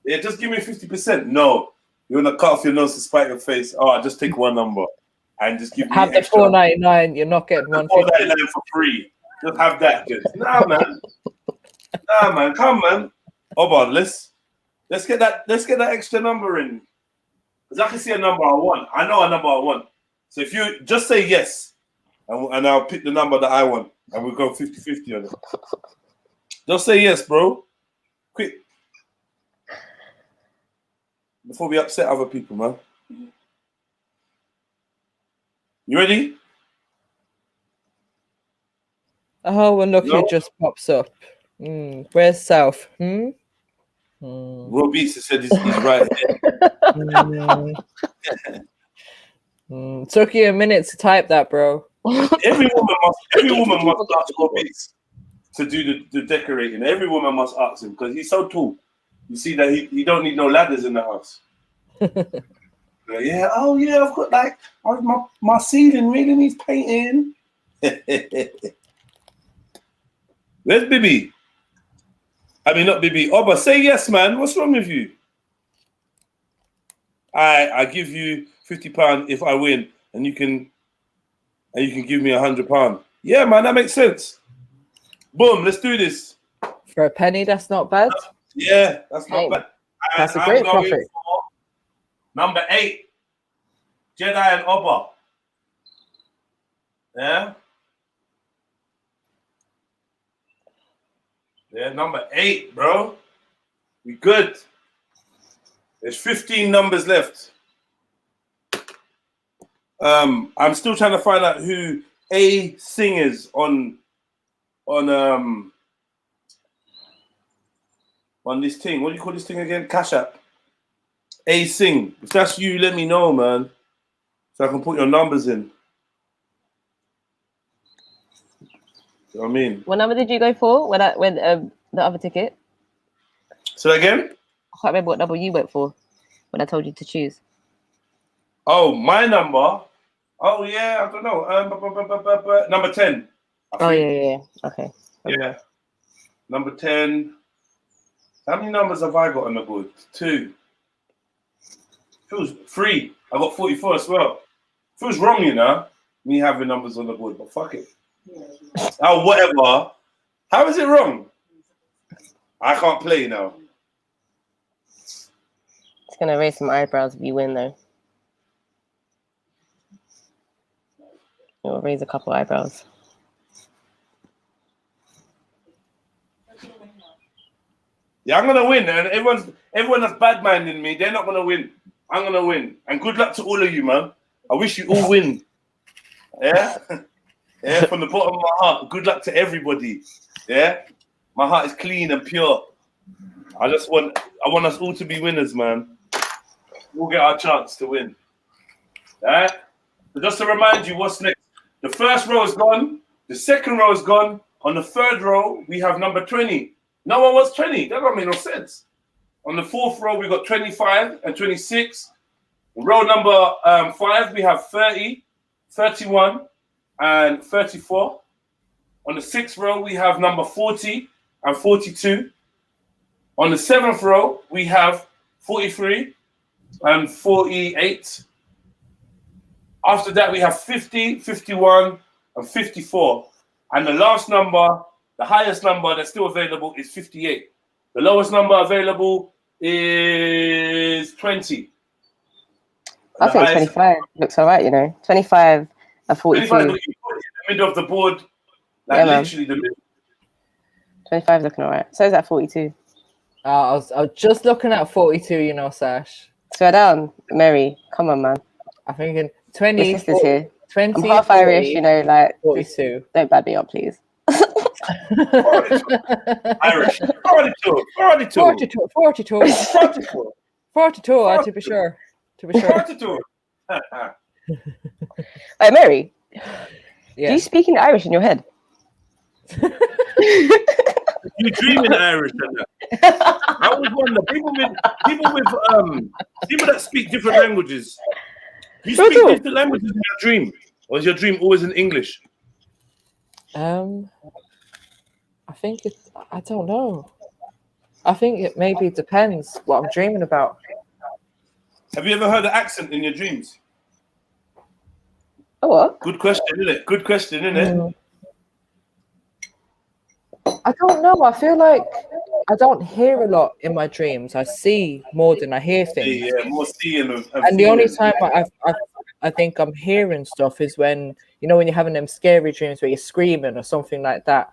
Yeah, just give me 50%. No, you want to cut off your nose to spite your face? Oh, I'll just take one number and just give me have the $4.99. You're not getting $1.50 for free. Just have that. Nah, man. Come, man. Hold on, let's get that extra number in. Because I can see a number I want. I know a number I want. So if you just say yes, and I'll pick the number that I want, and we'll go 50-50 on it. Just say yes, bro. Quick. Before we upset other people, man. You ready? Oh, and look, it just pops up. Where's South? Robisa said he's right here. Took you a minute to type that, bro. Every woman must ask Robbie to do the decorating. Every woman must ask him because he's so tall. You see that he don't need no ladders in the house. Yeah, oh yeah, I've got like my ceiling really needs painting. Where's Bibi? I mean, not Bibi. Oba, say yes, man. What's wrong with you? I give you £50 if I win, and you can give me £100. Yeah, man, that makes sense. Boom, let's do this. For a penny, that's not bad. Yeah, that's not bad. That's a great profit. Number 8, Jedi and Oba. Yeah. Yeah, number 8, bro. We good. There's 15 numbers left. I'm still trying to find out who A singers on this thing. What do you call this thing again? CASHAPP. A sing. If that's you, let me know, man, so I can put your numbers in. You know what I mean? What number did you go for when the other ticket? So again? I can't remember what number you went for when I told you to choose. Oh, my number. Oh yeah, I don't know. Number 10. Oh yeah. Okay. Yeah. Number 10. How many numbers have I got on the board? 2. Feels 3. I got 44 as well. Feels wrong, you know, me having numbers on the board, but fuck it. Oh, whatever. How is it wrong? I can't play now. It's gonna raise some eyebrows if you win, though. It will raise a couple eyebrows. Yeah, I'm gonna win, and everyone that's bad minding me, they're not gonna win. I'm gonna win, and good luck to all of you, man. I wish you all win. Yeah, yeah, from the bottom of my heart. Good luck to everybody. Yeah, my heart is clean and pure. I want us all to be winners, man. We'll get our chance to win. All right. So just to remind you, what's next? The first row is gone. The second row is gone. On the third row, we have number 20. No one wants 20. That don't make no sense. On the fourth row, we got 25 and 26. Row number 5, we have 30, 31, and 34. On the 6th row, we have number 40 and 42. On the 7th row, we have 43 and 48. After that, we have 50, 51, and 54. And the last number, the highest number that's still available is 58. The lowest number available is 20. I think 25 looks all right, you know. 25 and 42. 25 looking good in the middle of the board. Like literally the middle. 25 looking all right. So is that 42. I was just looking at 42, you know, Sash. Swear down, Mary. Come on, man. I'm thinking 20. Your sister's here. 20. I'm half 40, Irish, you know, like 42. Don't bad me up, please. Irish. 42. 42, to be sure. 42. Hey, Mary. Yeah. Do you speak in Irish in your head? You dream in Irish, I always wonder, people that speak different languages. You speak different languages in your dream, or is your dream always in English? I think I don't know. I think it maybe depends what I'm dreaming about. Have you ever heard an accent in your dreams? Oh, what? Good question, isn't it? Good question, isn't it? I don't know. I feel like I don't hear a lot in my dreams. I see more than I hear things. Yeah, more seeing. And the only time I think I'm hearing stuff is when, you know, when you're having them scary dreams where you're screaming or something like that.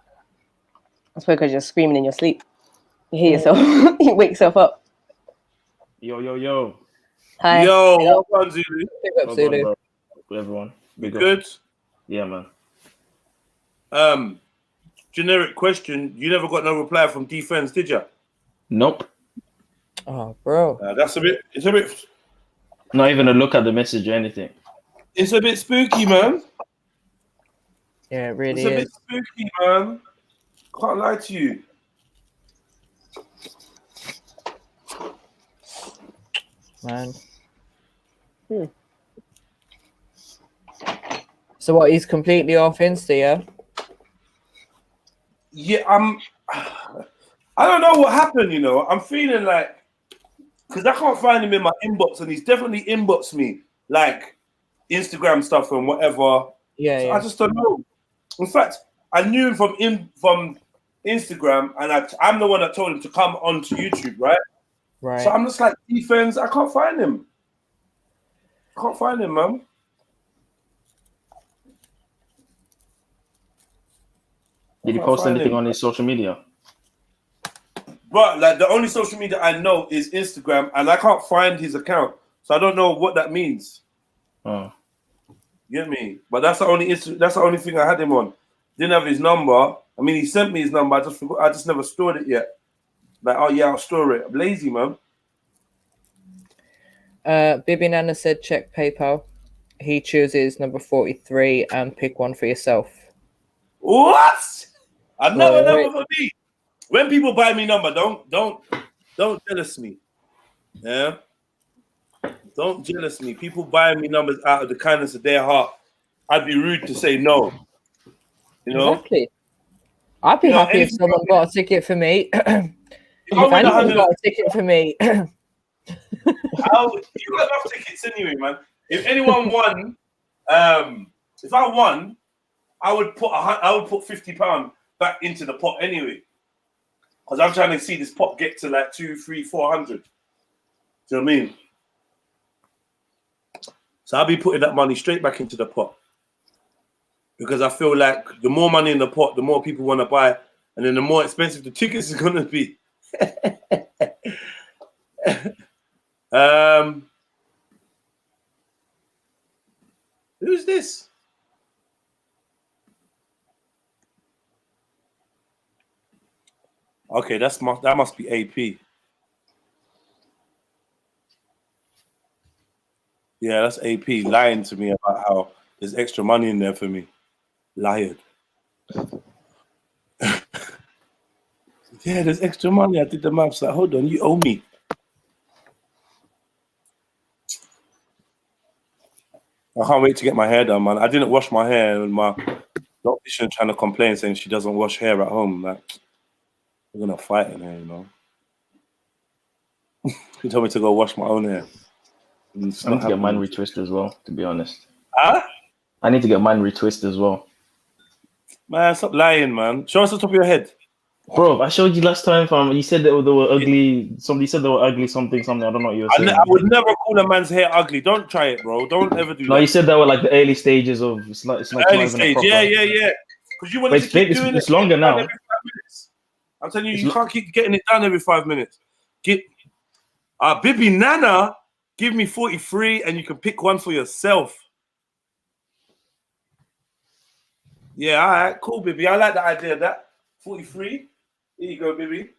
That's because you're screaming in your sleep. You hear yourself. You wake yourself up. Yo. Hi. Yo, welcome, Zulu. Big up, Zulu. Good, everyone. Big good? Up. Yeah, man. Generic question. You never got no reply from defense, did you? Nope. Oh, bro. It's a bit. Not even a look at the message or anything. It's a bit spooky, man. Yeah, it really it's a is. bit spooky, man. Can't lie to you. Man. So what? He's completely off Insta, yeah? Yeah, I don't know what happened. You know, I'm feeling like because I can't find him in my inbox, and he's definitely inboxed me like Instagram stuff and whatever. Yeah, so yeah. I just don't know. In fact, I knew him from Instagram, and I'm the one that told him to come onto YouTube, right? Right. So I'm just like, defense, I can't find him. I can't find him, man. Did he post anything on his social media? But like the only social media I know is Instagram, and I can't find his account, so I don't know what that means. Oh. You get me? But that's the only thing I had him on. Didn't have his number. I mean, he sent me his number. I just forgot. I just never stored it yet. Like, oh yeah, I'll store it. I'm lazy, man. Bibi Nana said check PayPal. He chooses number 43 and pick one for yourself. What? Another Wait. number for me. When people buy me number, don't jealous me. Yeah. Don't jealous me. People buying me numbers out of the kindness of their heart. I'd be rude to say no. You know? Exactly. I'd be happy if someone got a ticket for me. If anyone got a ticket for me. You got enough tickets anyway, man. If anyone won, if I won, I would put £50 back into the pot anyway. Because I'm trying to see this pot get to like 200, 300, 400. Do you know what I mean? So I'll be putting that money straight back into the pot. Because I feel like the more money in the pot, the more people want to buy. And then the more expensive the tickets are going to be. Who's this? Okay, that must be AP. Yeah, that's AP lying to me about how there's extra money in there for me. Lied. Yeah, there's extra money. I did the maths. Like, hold on, you owe me. I can't wait to get my hair done, man. I didn't wash my hair, and my optician trying to complain, saying she doesn't wash hair at home. Like, we're gonna fight in here, you know. He told me to go wash my own hair. I need to get mine retwisted as well, to be honest. Huh? I need to get mine retwisted as well. Man, stop lying, man. Show us the top of your head. Bro, I showed you last time, fam. You said that they were ugly. Somebody said they were ugly, something. I don't know what you were saying. I would never call a man's hair ugly. Don't try it, bro. Don't ever do that. No, you said that were like the early stages of it's like early stage. Yeah. Because you want to keep doing it's longer now. Every 5 minutes. I'm telling you, you can't keep getting it done every 5 minutes. Bibi Nana, give me 43 and you can pick one for yourself. Yeah, all right, cool, Bibi. I like the idea of that. 43. Here you go, Bibi.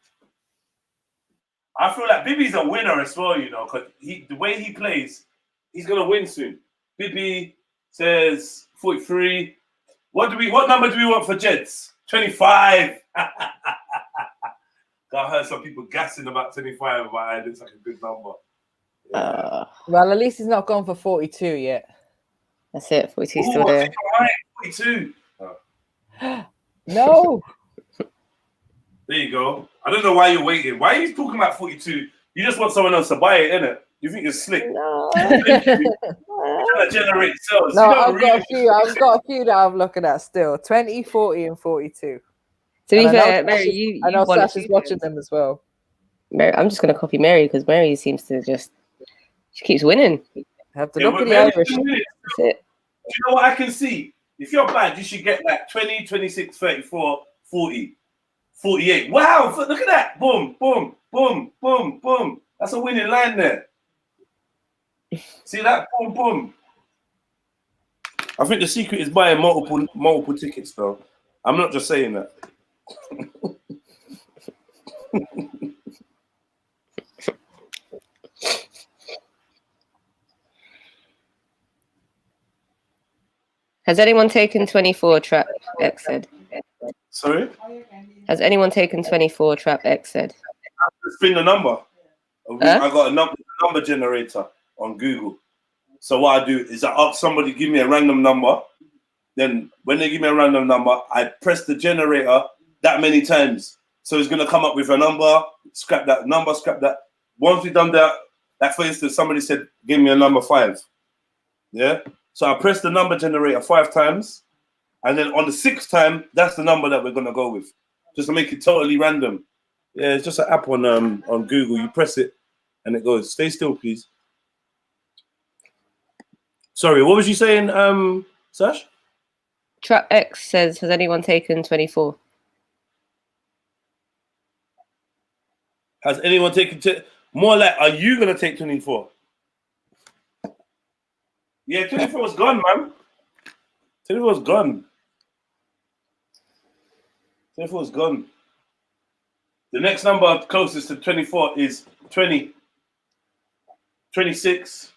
I feel like Bibi's a winner as well, you know, because the way he plays, he's gonna win soon. Bibi says 43. What number do we want for Jeds? 25. I heard some people gassing about 25, but it looks like a good number. Yeah. Well, at least he's not gone for 42 yet. That's it. 42 still there. 42. No. There you go. I don't know why you're waiting. Why are you talking about 42? You just want someone else to buy it, innit? You think you're slick. No. You're trying to generate sales. No, I've got a few that I'm looking at still. 20, 40, and 42. To be fair, Mary, I know Sash is watching them as well. Mary, I'm just going to copy Mary because Mary seems to she keeps winning. Have to look at the Irish. That's it. Do you know what I can see? If you're bad, you should get like 20, 26, 34, 40, 48. Wow, look at that. Boom, boom, boom, boom, boom. That's a winning line there. See that? Boom, boom. I think the secret is buying multiple tickets, though. I'm not just saying that. Has anyone taken 24 trap X said? Sorry? Has anyone taken 24 trap X said? Spin the number. I got a number generator on Google. So what I do is I ask somebody to give me a random number. Then when they give me a random number, I press the generator that many times. So it's gonna come up with a number, scrap that number, scrap that. Once we've done that, like for instance, somebody said, give me a number 5. Yeah. So I press the number generator 5 times, and then on the 6th time, that's the number that we're gonna go with. Just to make it totally random. Yeah, it's just an app on Google. You press it and it goes. Stay still, please. Sorry, what was you saying, Sash? Trap X says, has anyone taken 24? Has anyone taken more like, are you gonna take 24? Yeah, 24 was gone, man. 24 was gone. 24 was gone. The next number closest to 24 is 20, 26,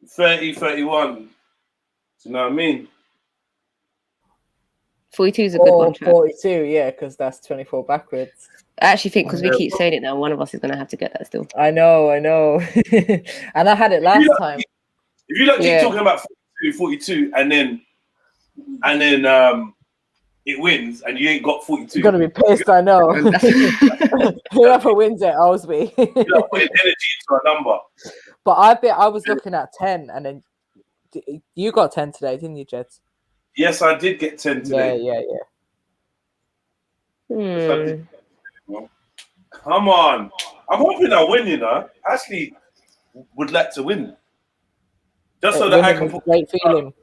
30, 31. Do you know what I mean? 42 is a good one. 42, yeah, because that's 24 backwards. I actually think because we keep saying it now, one of us is going to have to get that still. I know. And I had it last time. If you don't keep talking about 42, and then it wins, and you ain't got 42. You're gonna be pissed, I know. Whoever wins it owes me. You're not putting energy into a number. But I was looking at 10, and then you got 10 today, didn't you, Jeds? Yes, I did get 10 today. Yeah. Come on. I'm hoping I win, you know. I actually would like to win. Just so that I can put great feeling.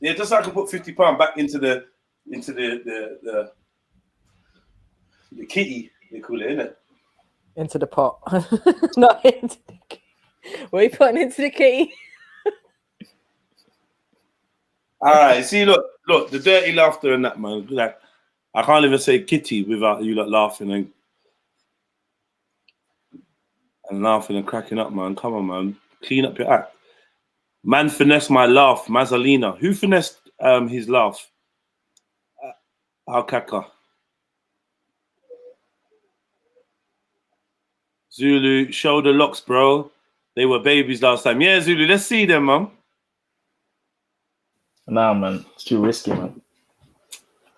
Yeah, just so I can put £50 back into the kitty, they call it, innit? Into the pot. Not into the kitty. What are you putting into the kitty? All right, see, look, the dirty laughter and that, man. Like, I can't even say kitty without you lot laughing and laughing and cracking up, man. Come on, man. Clean up your act. Man finessed my laugh, Mazzalina. Who finessed his laugh? Alkaka. Zulu, shoulder locks, bro. They were babies last time. Yeah, Zulu, let's see them, man. Nah, man. It's too risky, man.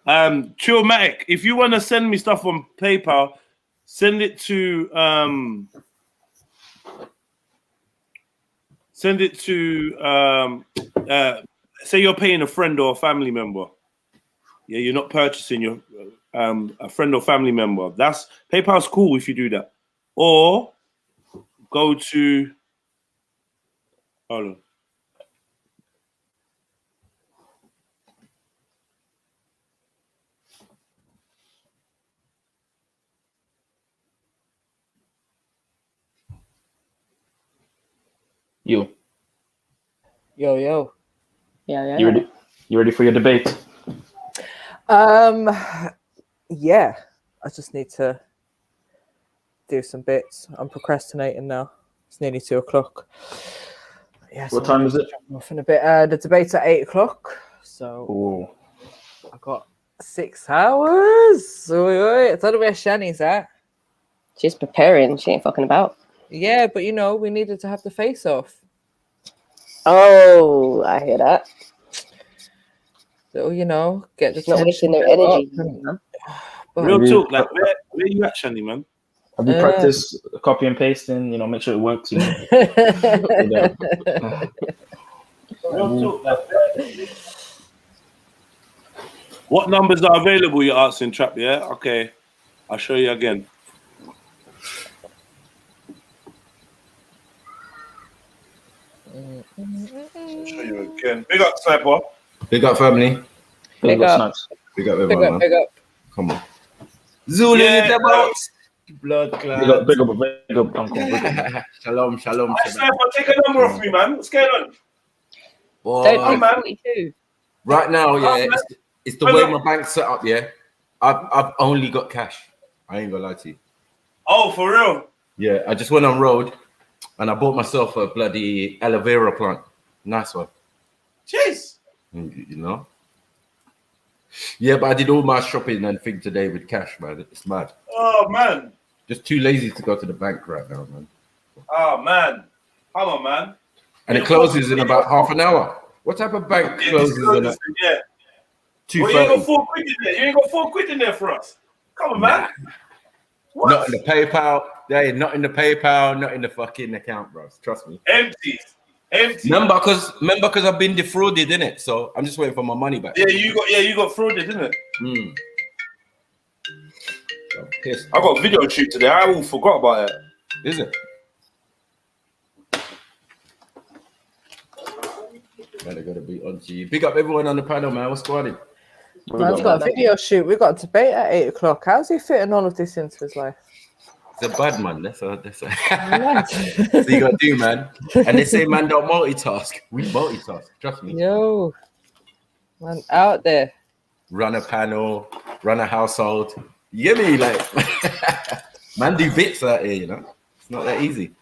Trilluminati, if you want to send me stuff on PayPal, send it to say you're paying a friend or a family member. Yeah, you're not purchasing your a friend or family member. That's PayPal's cool if you do that. Or go to hold on. Yo. Yeah. You ready for your debate? Yeah. I just need to do some bits. I'm procrastinating now. It's nearly 2 o'clock. Yeah. What time is it? Off in a bit. The debate's at 8 o'clock. So I got 6 hours. I don't know where Shani's at. She's preparing. She ain't fucking about. Yeah, but you know, we needed to have the face off. Oh, I hear that. So, you know, get the not wasting their energy. Real talk, like where you at, Shani, man? Have you practiced copy and pasting? You know, make sure it works. You know? Real talk, like what numbers are available? You're asking, Trap. Yeah, okay. I'll show you again. I'll show you again. Big up, Sniper. Big up, family. Big up. Big up, everyone. Big up. Come on. Zulu in the box. Blood clot. Big up, Uncle. Shalom. Sniper, take a number off me, man. What's going on? Boy, man. 42. Right now, yeah, it's the way my bank's set up, yeah. I've only got cash. I ain't gonna lie to you. Oh, for real? Yeah, I just went on road and I bought myself a bloody aloe vera plant. Nice one. Jeez. You know. Yeah, but I did all my shopping and thing today with cash, man. It's mad. Oh man. Just too lazy to go to the bank right now, man. Oh man. Come on, man. And it closes in about half an hour. What type of bank closes in a yeah. 2:30? Well, you ain't got 4 quid in there. You ain't got 4 quid in there for us. Come on, man. What? Not in the PayPal. They not in the PayPal, not in the fucking account, bro. Trust me. Empty. Remember, because I've been defrauded, innit? So I'm just waiting for my money back. Yeah, you got frauded, didn't it? I'm pissed. I got a video shoot today. I all forgot about it. Is it? Man, I gotta be on to you. Big up everyone on the panel, man. What's going on? Man's got a video shoot. We got a debate at 8 o'clock. How's he fitting all of this into his life? He's a bad man. That's so you gotta do, man. And they say man don't multitask. We multitask. Trust me. Yo, man, out there. Run a panel, run a household. You get me? Like, man, do bits out here. You know, it's not that easy.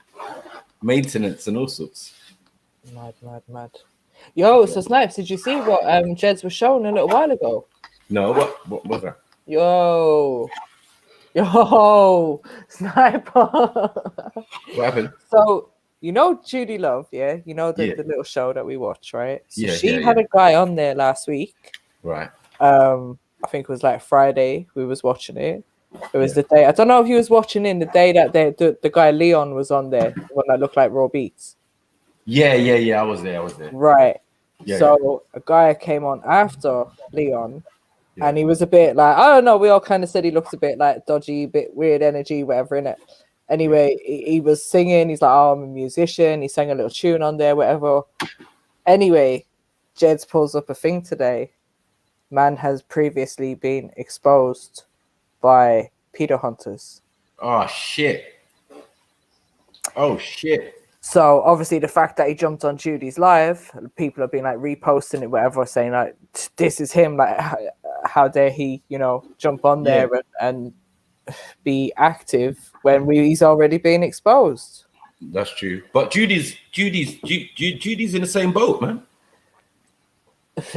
Maintenance and all sorts. Mad. Yo, so Snipes, did you see what Jeds was showing a little while ago? No, what was that? Yo, Sniper. What happened? So, you know Judy Love, yeah? You know the little show that we watch, right? So Yeah, she had a guy on there last week. Right. I think it was like Friday we was watching it. It was the day, I don't know if he was watching in the day that the guy Leon was on there, the one that looked like Raw Beats. Yeah, I was there. Right. Yeah, so a guy came on after Leon, and he was a bit like, I don't know, we all kind of said he looked a bit like dodgy, bit weird energy, whatever, innit? Anyway, he was singing. He's like, oh, I'm a musician. He sang a little tune on there, whatever. Anyway, Jeds pulls up a thing today. Man has previously been exposed by pedo hunters. Oh, shit. So obviously the fact that he jumped on Judy's live, people have been like reposting it, whatever, saying like, this is him. Like, how dare he, jump on there and be active when he's already been exposed. That's true. But Judy's in the same boat, man.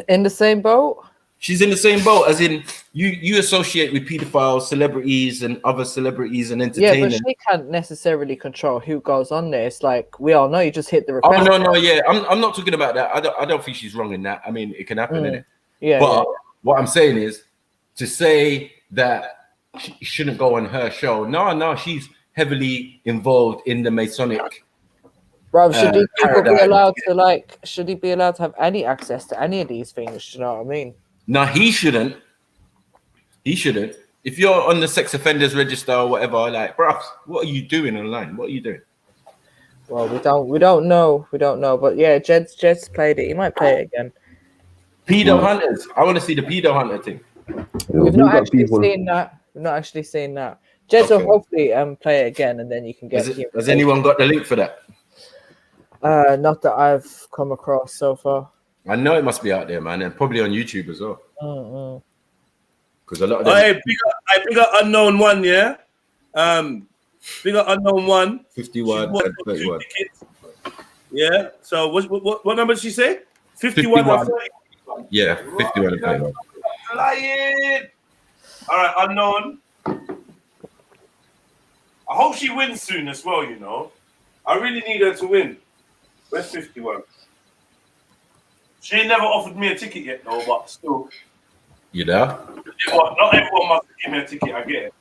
In the same boat? She's in the same boat, as in you associate with pedophiles, celebrities, and other celebrities and entertainment. Yeah, but she can't necessarily control who goes on there. It's like, we all know you just hit the Oh, request. no, yeah. I'm not talking about that. I don't think she's wrong in that. I mean, it can happen, innit? Yeah. But what I'm saying is, to say that she shouldn't go on her show, no, she's heavily involved in the Masonic. Bro, should these people be allowed to should he be allowed to have any access to any of these things? Do you know what I mean? No, he shouldn't. If you're on the sex offenders register or whatever, like, bruv, what are you doing online? What are you doing? Well, we don't know. But yeah, Jed's played it. He might play it again. Pedo hunters. I want to see the pedo hunter thing. We've not actually seen that. Jed's will hopefully play it again, and then you can get. Has anyone got the link for that? Not that I've come across so far. I know it must be out there, man, and probably on YouTube as well. Because a lot of them... Hey, bigger unknown one, yeah. Bigger unknown one. 51 and 31. Yeah. So what number did she say? 51 or 31? Yeah, 51 and 31. Lying. All right, unknown. I hope she wins soon as well. I really need her to win. Where's 51? She ain't never offered me a ticket yet, though, but still. You know? Not everyone must give me a ticket, I get it.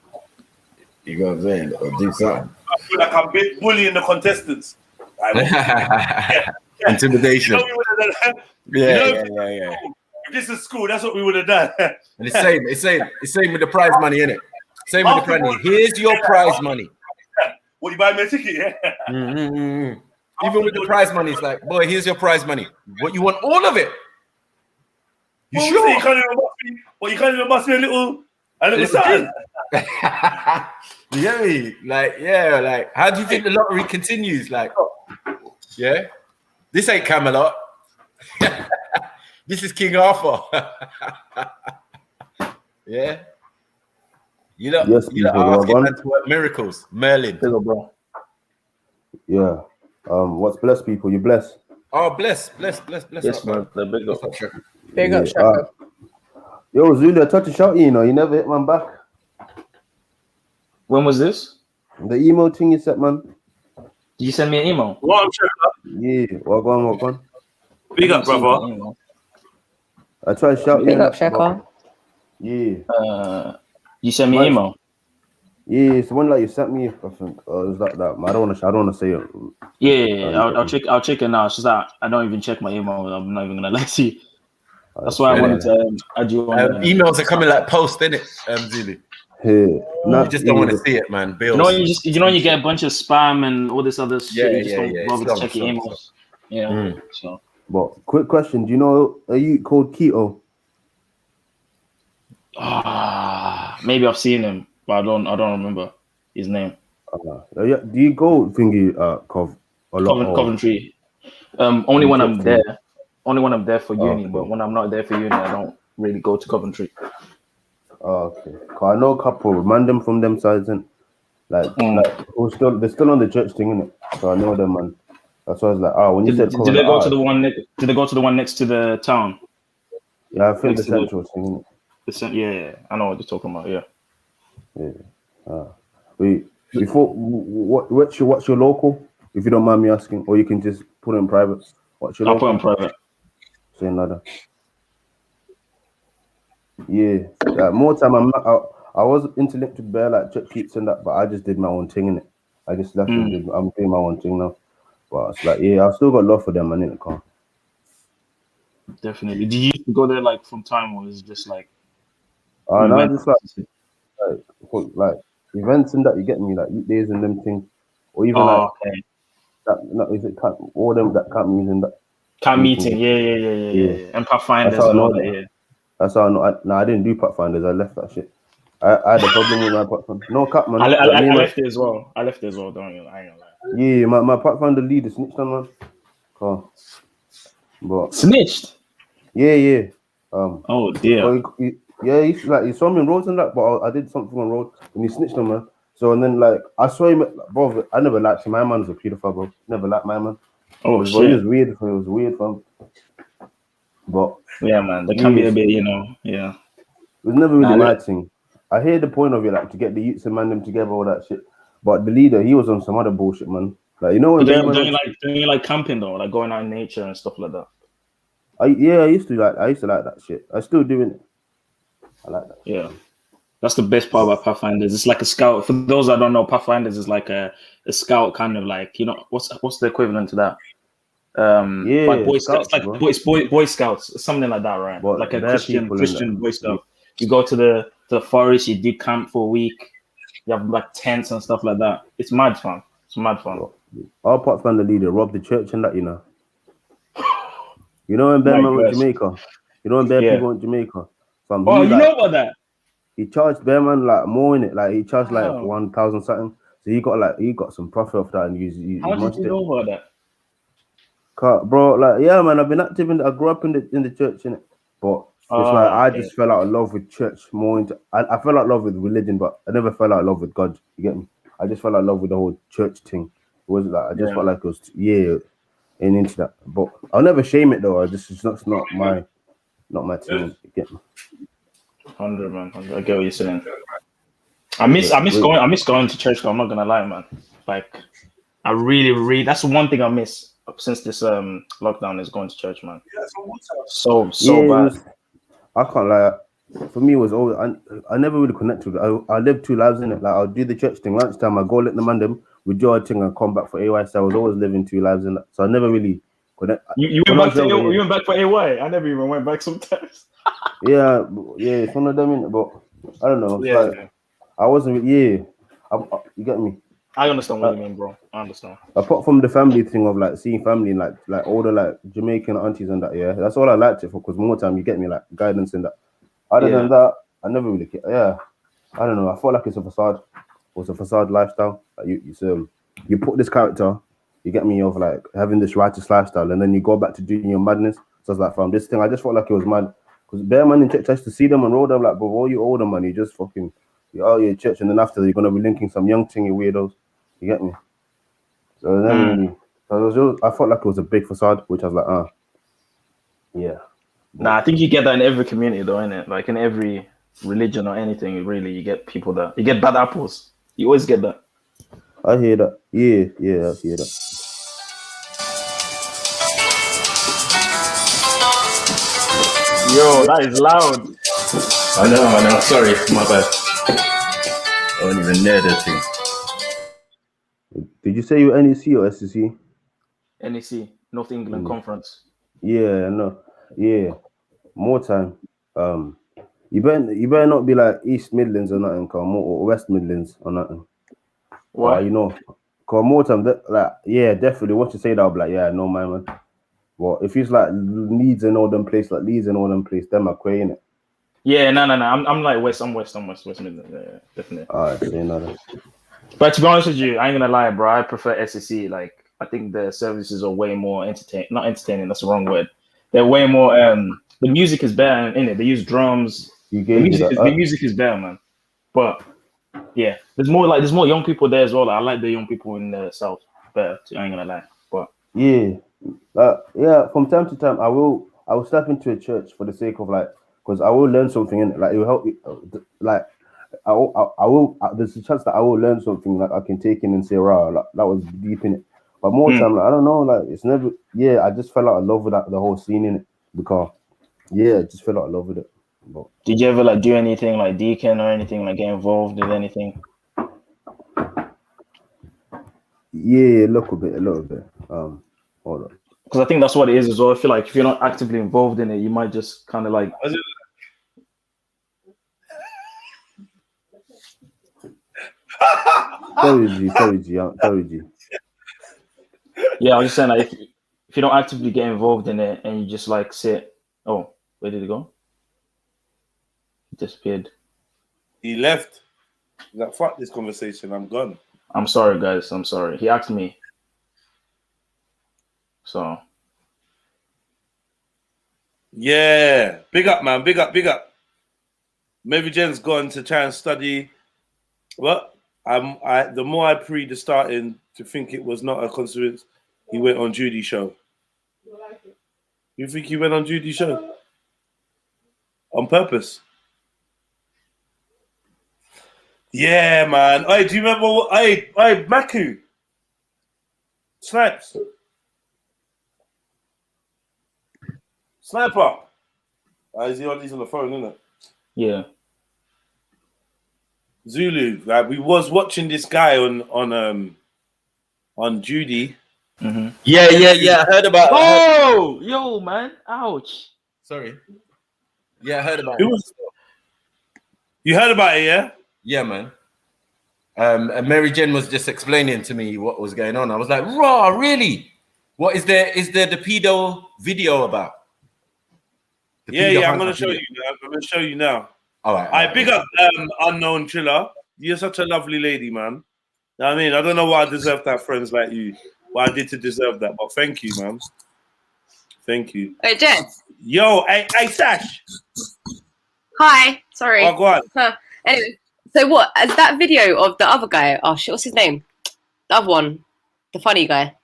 You know what I'm saying? I'll do something. I feel like I'm bullying the contestants. Intimidation. You know we would have done that? Yeah. If this is school, that's what we would have done. And it's same with the prize money, innit? Same with the prize money. Here's your prize money. What, you buy me a ticket, yeah? Even with the prize money, it's like, boy, here's your prize money. What, you want all of it? You sure? You can't even bust me a little something. You get me? Like, how do you think the lottery continues? Like, yeah, this ain't Camelot. This is King Arthur. Yeah. You know, asking man to work miracles. Merlin. Hello, bro. Yeah. What's blessed, people? You blessed? Oh, bless Yes, up, man. big up. Big up, Shaka. Yo, Zulu, I tried to shout you know, you never hit man back. When was this? The email thing you sent, man. Did you send me an email? What I'm checking. Yeah, what on? Big up, brother. I tried to shout you. Big up, Shaka. Yeah. You sent me an email? Yeah, it's the one like you sent me, I think. It was that. I don't want to say it. Yeah, I'll check it now. It's just that I don't even check my email. I'm not even gonna lie to you. That's why I wanted to add you on. Emails are coming like post, innit, Zulu? You just don't want to see it, man. Bills. You get a bunch of spam and all this other shit. You just don't bother to check your emails. Yeah. So. But quick question: do you know a youth called Keto? Maybe I've seen him, but I don't remember his name. Do you go thingy Coventry? Only when I'm there. Only when I'm there for uni, but when I'm not there for uni, I don't really go to Coventry. Okay, cause I know a couple random from them sides and like they're still on the church thing, innit? So I know them, man. That's why I was like, when you said did they go to the one? Did they go to the one next to the town? Yeah, I think the central thing. Yeah, I know what you're talking about. Yeah. What's your local? If you don't mind me asking, or you can just put it in private. What's your local? I'll put it in private. Say another. Yeah. More time I was interlinked with Bear like church keeps and that, but I just did my own thing in it. I just left and I'm doing my own thing now. But it's like, I've still got love for them, man, in the car. Definitely. Did you go there like from time, or is it just like? No, just like events and that, you get me, like weekdays and them things, or even is it camp, all them that camp meetings and that. Camp meeting, yeah. And Pathfinders and all that, yeah. That's how I know. I didn't do Pathfinders. I left that shit. I had a problem with my Pathfinder. No cap, man. I left it as well. I ain't gonna lie. Yeah, my Pathfinder leader snitched on man. But snitched? Yeah. Oh dear. He saw me in roads and that, but I did something on road and he snitched on man. So and then like I saw him, bro. I never liked him. My man was a pedophile, bro. Never liked my man. Oh shit. It was weird. It was weird, fam. But yeah, man, that can be a bit, yeah. It was never really my thing. I hear the point of it, like to get the youths and man them together, all that shit. But the leader, he was on some other bullshit, man. Like don't you like camping though, like going out in nature and stuff like that? I used to like that shit. I still doing it. I like that. Yeah, that's the best part about Pathfinders. It's like a scout. For those that don't know, Pathfinders is like a scout kind of like, what's the equivalent to that? Like Boy Scouts, like Boy Scouts, something like that, right? But like a Christian Boy Scout. You go to the forest, you dig camp for a week. You have like tents and stuff like that. It's mad fun. Our Pathfinder leader robbed the church and that, You know when Bear Man went to Jamaica? You know when Bear people went to Jamaica? You know about that? He charged Bear Man like more in it. Like he charged like 1,000 something. So he got some profit off that and he How did you know about that? Bro, like man, I've been active I grew up in the church, innit? But it's like I just fell out of love with church more into I fell out of love with religion, but I never fell out of love with God. You get me? I just fell out of love with the whole church thing. It wasn't like I just felt like it was and into that. But I'll never shame it though. It's not my thing. You get me? 100, man. I get what you're saying. I miss going to church. I'm not gonna lie, man. Like I really that's one thing I miss since this lockdown is going to church, man. So bad. I can't lie. For me, it was always I never really connected with it. I lived two lives in it. Like I'll do the church thing lunchtime. I go let the man them with your thing and come back for AY. So I was always living two lives in that. So I never really connect. You went back for AY. I never even went back sometimes. yeah, it's one of them in it, but I don't know. Like, I wasn't. You get me? I understand what you mean, bro. I understand. Apart from the family thing of like seeing family and like older like Jamaican aunties and that, that's all I liked it for. Because more time you get me like guidance in that. Other than that, I never really care. I don't know. I feel like it's a facade. It's a facade lifestyle. Like you put this character, you get me, of like having this righteous lifestyle, and then you go back to doing your madness. So it's like from this thing, I just felt like it was mad. Because bare man in church, I used to see them and roll them like, but all you older man, you just fucking you're in church, and then after you're gonna be linking some young thing, you weirdos. You get me? So then I felt like it was a big facade, which I was like, yeah. Nah, I think you get that in every community, though, innit? Like in every religion or anything, really, you get people that you get bad apples. You always get that. I hear that. Yeah, I hear that. Yo, that is loud. I know. Sorry, my bad. I wasn't even near the thing. Did you say you were NEC or SEC? NEC, North England Conference. Yeah, no. Yeah. More time. You better not be like East Midlands or nothing, or West Midlands or nothing. Why? You know, cause more time, definitely. Once you say that, I'll be like, yeah, no, man. Well, if it's like Leeds and all them places, them are quay, innit? Yeah, no. I'm like West Midlands. Yeah, definitely. Alright, say nothing. But to be honest with you, I ain't gonna lie, bro. I prefer SEC. Like, I think the services are way more entertaining. Not entertaining. That's the wrong word. They're way more. The music is better in it. They use drums. The music is better, man. But yeah, there's more young people there as well. I like the young people in the South better. I ain't gonna lie. But yeah. From time to time, I will step into a church for the sake of because I will learn something in it. Like it will help me. I will. There's a chance that I will learn something that I can take in and say, "Wow, that was deep in it." But more time, I don't know. It's never. Yeah, I just fell out of love with the whole scene in it because, I just fell out of love with it. But, did you ever do anything like deacon or anything, like get involved in anything? Yeah, a little bit. Hold on. Because I think that's what it is as well. I feel like if you're not actively involved in it, you might just kind of like. Sorry, G. Yeah, I was just saying if you don't actively get involved in it and you just sit. Oh, where did he go? He disappeared. He left. He's like, fuck this conversation. I'm gone. I'm sorry, guys. I'm sorry. He asked me. So. Yeah. Big up, man. Big up. Maybe Jen's gone to try and study. What? The more I pre the starting to think it was not a consequence, he went on Judy's show. You think he went on Judy's show? On purpose? Yeah, man. Hey, do you remember what? Hey, Maku. Snipes. Sniper. He's on the phone, isn't it? Yeah. Zulu. We was watching this guy on Judy. Mm-hmm. Yeah. I heard about. Oh, yo, man! Ouch. Sorry. Yeah, I heard about it. You heard about it, yeah? Yeah, man. And Mary Jen was just explaining to me what was going on. I was like, "Raw, really? What is there? Is there the pedo video about?" Yeah. I'm gonna show you. I'm gonna show you now. All right. Big up Unknown Triller. You're such a lovely lady, man. I mean, I don't know why I deserve to have friends like you. What I did to deserve that, but thank you, man. Thank you. Hey, Jen. Yo, hey, Sash. Hi. Sorry. Oh, go on. Anyway, so what? Is that video of the other guy? Oh shit, what's his name? The other one, the funny guy.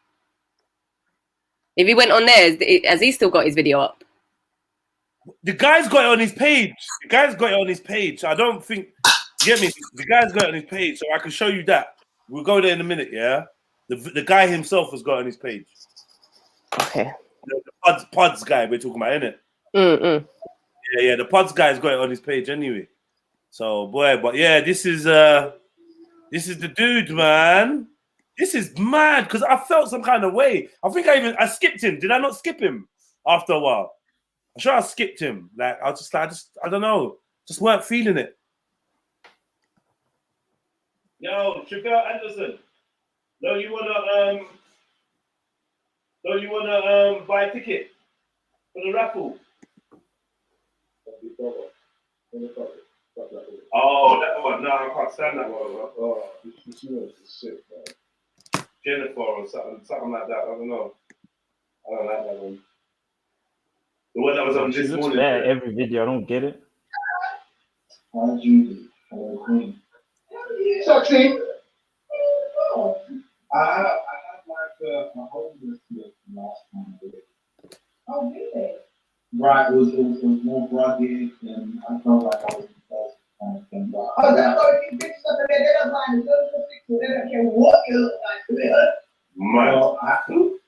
If he went on there, has he still got his video up? The guy's got it on his page. I don't think. Get me? The guy's got it on his page, so I can show you that. We'll go there in a minute. Yeah. The guy himself has got it on his page. Okay. The Pods guy we're talking about, innit? Yeah. The Pods guy's got it on his page anyway. So but yeah, this is the dude, man. This is mad because I felt some kind of way. I think I skipped him. Did I not skip him after a while? I'm sure I skipped him. Like I don't know. Just weren't feeling it. Yo, Trigger Anderson. Don't you wanna buy a ticket for the raffle? Oh, that one. No, I can't stand that one. Oh, this is sick, man. Jennifer or something like that. I don't know. I don't like that one. The one that was on this morning. Every video, I don't get it. Hi, Judy. Hello, Queen. Sexy. I have my a homeless last time. Oh, really? Right, it was more rugged, and I felt like I was the first kind of thing. But Oh, that's all you fix stuff and they don't mind. They don't care what you look like. Do it. well, I do.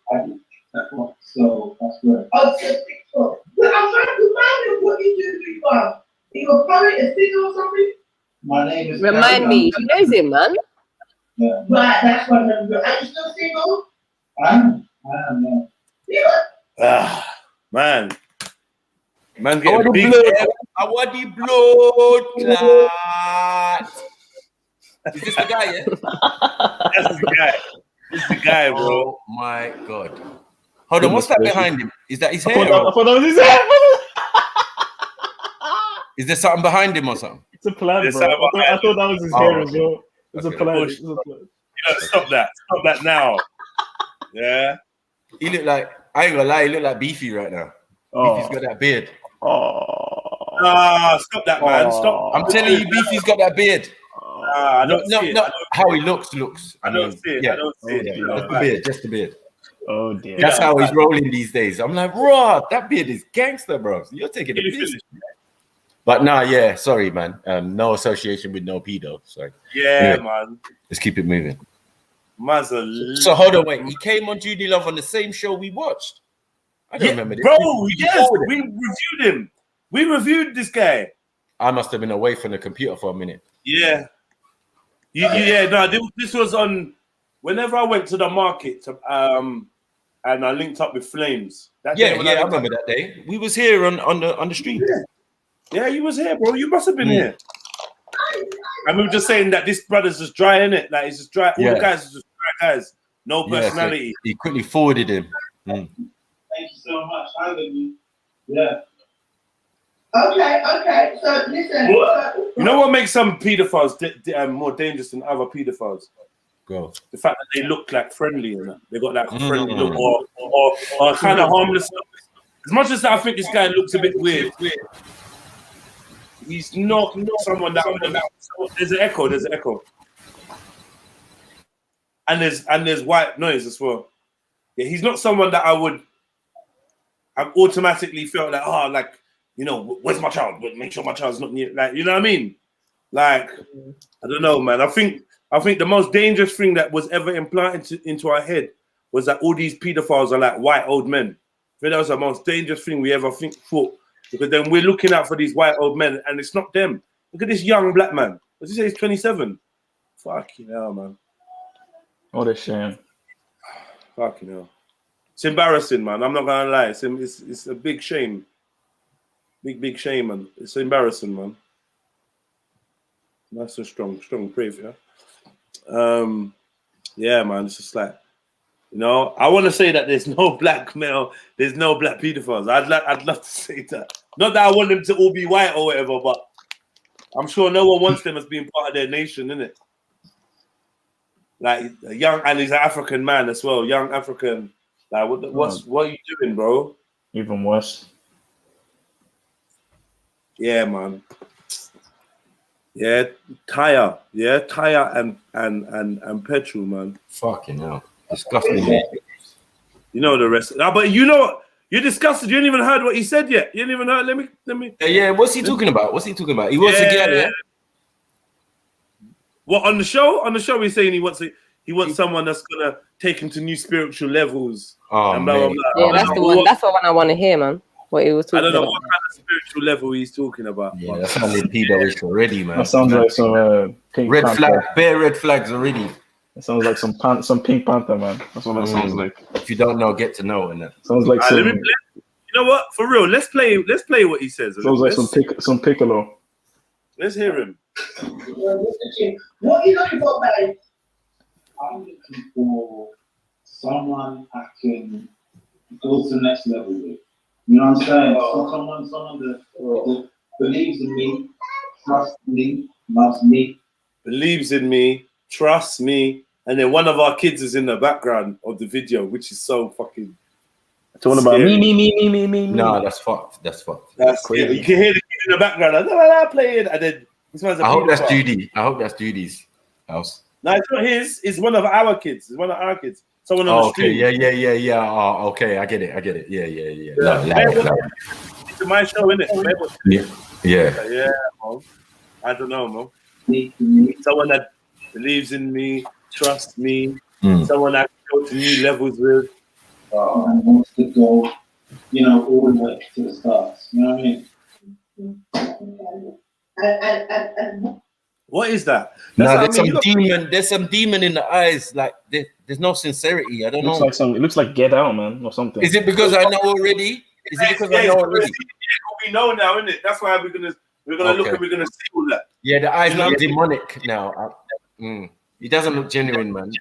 So that's good. Oh, just fix stuff. But I'm trying to remind you what you do before. You a poet, a singer or something? My name is. Remind me. She knows him, man. Yeah. Right, that's what I'm doing. Are you still single? I am, yeah. Ah, man. Man I getting want the big. blood. I want the blood clot. Is this the guy, yeah? That's the guy. This is the guy, bro. Oh my god. Hold on, what's that behind him? Is that his hair? I thought that was his hair. Is there something behind him or something? It's a plan, bro. I thought that was his hair as well. It's a plan. It's a plan. You know, stop that. Stop that now. Yeah. He look like, I ain't gonna lie, he look like Beefy right now. Oh. Beefy's got that beard. Oh. Ah, stop that, man. Stop. I'm telling you, Beefy's got that beard. I don't see it. Not how he looks. I don't see it. Yeah. I don't see it. Just the beard, just the beard. Oh dear. That's how he's rolling these days. I'm like, raw, that beard is gangster, bro. You're taking the piss. But nah, yeah, sorry, man. No association with no pedo. Sorry. Yeah, anyway, man. Let's keep it moving. So hold on, wait. He came on Judy Love on the same show we watched. I don't remember this. Bro, yes, we reviewed him. We reviewed this guy. I must have been away from the computer for a minute. Yeah. This was on whenever I went to the market to, and I linked up with Flames. I remember that day. We was here on the street. Yeah, you was here, bro. You must have been here. And we were just saying that this brother's just dry, innit? Like, he's just dry. All the guys are just dry guys. No personality. So he quickly forwarded him. Thank you so much. I love you. Yeah. Okay. So listen. You know what makes some pedophiles more dangerous than other pedophiles? Go. The fact that they look like friendly and that. They got that friendly look or kind of harmless. As much as I think this guy looks a bit weird. He's not someone that there's an echo. And there's white noise as well. Yeah, he's not someone that I've automatically felt like, where's my child? But make sure my child's not near. Like, you know what I mean? Like, I don't know, man. I think the most dangerous thing that was ever implanted into our head was that all these pedophiles are like white old men. I think that was the most dangerous thing we ever thought. Because then we're looking out for these white old men, and it's not them. Look at this young black man. What did he say? He's 27. Fucking hell, man. What a shame. Fucking hell. It's embarrassing, man. I'm not gonna lie. It's a big shame. Big shame, man. It's embarrassing, man. That's a strong praise, yeah. Yeah, man. It's just like, I want to say that there's no black male, there's no black pedophiles. I'd love to say that. Not that I want them to all be white or whatever, but I'm sure no one wants them as being part of their nation, innit? Like and he's an African man as well, young African. Like, what are you doing, bro? Even worse. Yeah, man. Yeah, Taya and Petrol, man. Fucking hell. Disgusting. You know the rest. But you know what? You're disgusted. You didn't even heard what he said yet. You didn't even heard. Let me. Yeah. What's he talking about? He wants to get it. What on the show? On the show, he's saying he wants someone that's gonna take him to new spiritual levels. Oh, and blah, blah, blah. Yeah, that's the one. That's the one I want to hear, man. What he was talking about. I don't know what kind of spiritual level he's talking about. Yeah, that sounds like pedo-ish already, man. That sounds like some pink red panther. flag, bare red flags already. It sounds like some Pink Panther, man. That's what that sounds like. If you don't know, get to know, and that sounds like some. You know what? For real, let's play what he says. Sounds like some Piccolo. Let's hear him. What are you looking for, babe? I'm looking for someone I can go to the next level with. You know what I'm saying? Someone that believes in me, trusts me, loves me. Believes in me, trusts me, and then one of our kids is in the background of the video, which is so fucking. It's all about me. No, that's fucked. That's crazy. Yeah, you can hear the kid in the background, like, playing, and then this one's I hope that's Judy. I hope that's Judy's house. No, it's not his. It's one of our kids. It's one of our kids. someone on the street. Yeah. Oh, okay, I get it. Yeah. It's my show, innit? Yeah. Yeah, man. I don't know, man. Someone that believes in me, trusts me, someone I can go to new levels with. And wants to go, all the way to the stars. You know what I mean? What is that? There's some demon in the eyes. Like there's no sincerity. I don't know. It looks like Get Out, man, or something. Is it because I know already? Is it because I know already? We know now, isn't it? That's why we're gonna look and we're gonna see all that. Yeah, the eyes look demonic now. He doesn't look genuine, man.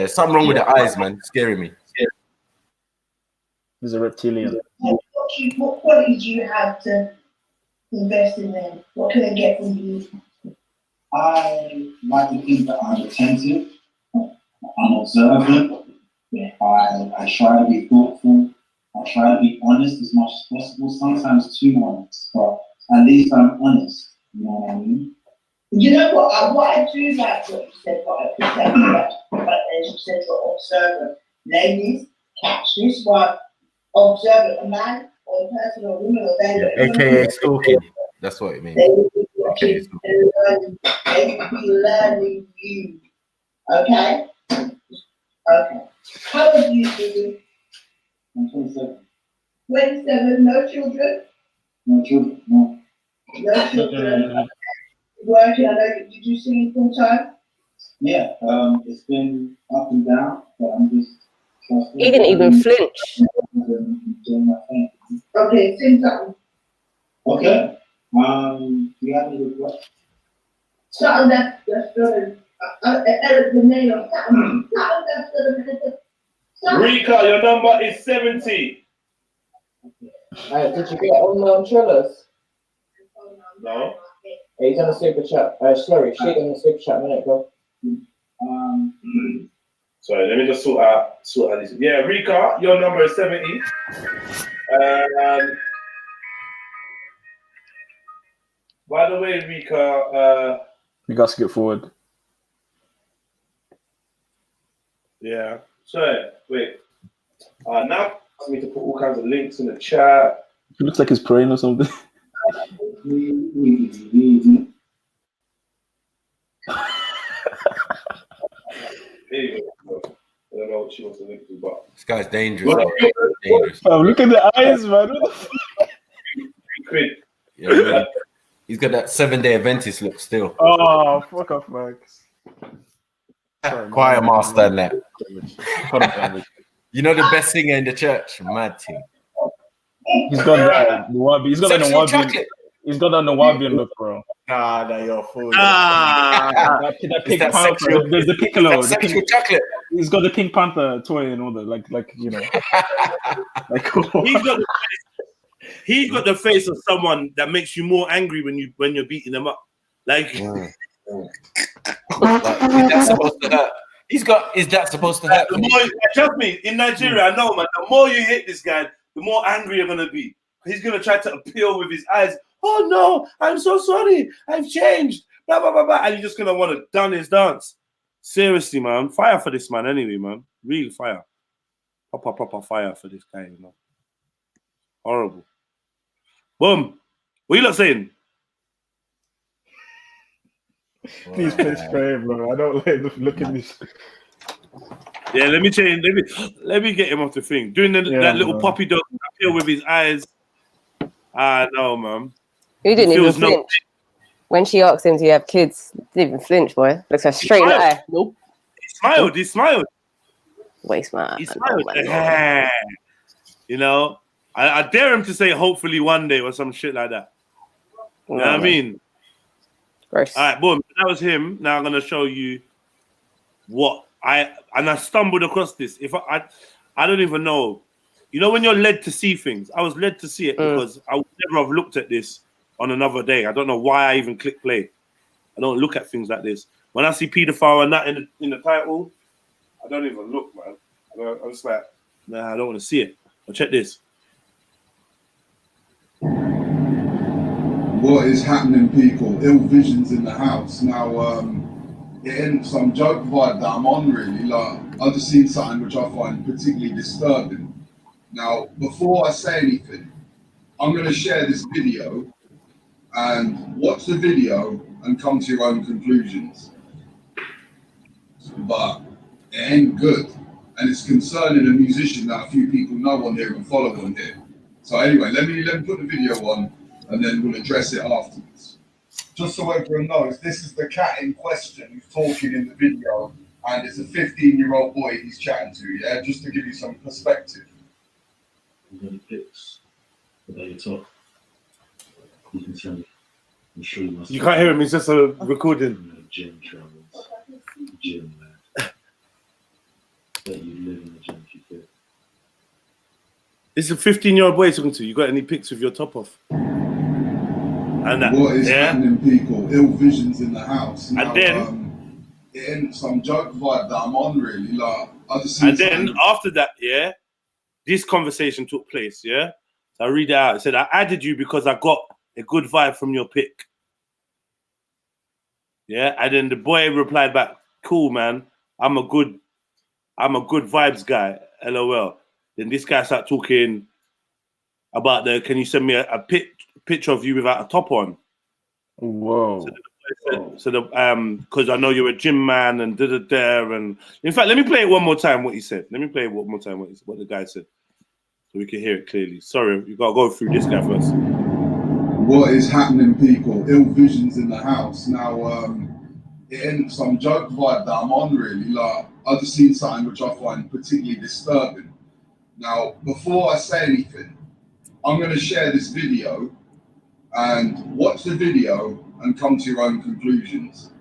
Something wrong with the eyes, man. It's scaring me. He's a reptilian. What qualities do you have to invest in them? What can they get from you? I like to think that I'm attentive, I'm observant, I try to be thoughtful, I try to be honest as much as possible, sometimes too honest, but at least I'm honest, you know what I mean? You know what I do like what you said, but as you said, you're observant. Ladies, catch this one. Observant, a man or a person or a woman or they. AKA stalking. That's what it means. They will be watching and learning. They will be learning you. Okay? Okay. How old are you, Susan? I'm 27. 27, no children? No children, no. No children. Working, I know you do singing full time? Yeah, it's been up and down, but I'm just trusting. He didn't even flinch. Okay, sing something. Okay. Do you have any requests? Something that's good. Eric the name of something that's good. Rika, your number is 70. Did you get on Trillers? No. He's on a super chat. Sorry, she's on a super chat a minute ago. Sorry, let me just sort out this. Yeah, Rika, your number is 70. By the way, Rika, you guys get forward. Yeah. So wait. Now ask me to put all kinds of links in the chat. He looks like he's praying or something. Anyway, I don't know what she wants to link to, but this guy's dangerous. Oh, look at the eyes, man. Yeah, man. He's got that 7-day Adventist look still. Oh, fuck off, Max. Choir master and that. You know the best singer in the church? Mad team. He's got that Nawabi. He's got that Nawabi. He's got that Nawabian look, bro. Nah, you're a fool. That Pink Panther. There's the Piccolo. The sexual chocolate. He's got the Pink Panther toy and all that. Like you know. He's got the face of someone that makes you more angry when you're beating them up. Like, is that supposed to hurt? Is that supposed to hurt? Trust me, in Nigeria, I know, man. The more you hit this guy, the more angry you're gonna be. He's gonna try to appeal with his eyes. Oh no, I'm so sorry. I've changed. Blah blah blah blah. And you're just gonna want to done his dance. Seriously, man. Fire for this man, anyway, man. Real fire. Proper fire for this guy, you know. Horrible. Boom. What you lot saying? Please pray, bro. I don't like look at this. Yeah, let me change. Let me get him off the thing. Doing that little puppy dog appeal with his eyes. No, man. He didn't even flinch. When she asked him, "Do you have kids?" He didn't even flinch, boy. Looks her straight in the eye. Nope. He smiled. Way smart. He smiled. You know, I dare him to say hopefully one day or some shit like that. You know what I mean? Gross. All right, boom. That was him. Now I'm gonna show you what I stumbled across this. If I don't even know. You know when you're led to see things? I was led to see it because I would never have looked at this on another day. I don't know why I even click play. I don't look at things like this. When I see paedophile and that in the title, I don't even look, man. I'm just like, nah, I don't want to see it. But check this. What is happening, people? Ill visions in the house. Now, it ain't some joke vibe that I'm on, really. Like, I've just seen something which I find particularly disturbing. Now, before I say anything, I'm going to share this video and watch the video and come to your own conclusions. But it ain't good. And it's concerning a musician that a few people know on here and follow on here. So anyway, let me put the video on and then we'll address it afterwards. Just so everyone knows, this is the cat in question who's talking in the video, and it's a 15-year-old boy he's chatting to, yeah? Just to give you some perspective. Any pics about your talk, you can send me. I'm sure you must. You can't hear him, it's just a recording. Gym travels, gym man. That you live in the gym if you could. It's a 15-year-old boy talking to you. You got any pics with your top off? And that, what is happening, people? Ill visions in the house. Now, and then it ain't some joke vibe that I'm on, really. Like, I just and then after that, yeah, this conversation took place, yeah. So I read it out. It said, I added you because I got a good vibe from your pic. Yeah, and then the boy replied back, cool, man. I'm a good vibes guy, LOL. Then this guy started talking about can you send me a picture of you without a top on? Whoa. So because I know you're a gym man and and in fact, let me play it one more time what he said. Let me play it one more time what the guy said. So we can hear it clearly. Sorry, you gotta go through this guy first. What is happening, people? Ill visions in the house. Now, it ain't some joke vibe that I'm on, really. Like, I've just seen something which I find particularly disturbing. Now, before I say anything, I'm going to share this video and watch the video and come to your own conclusions.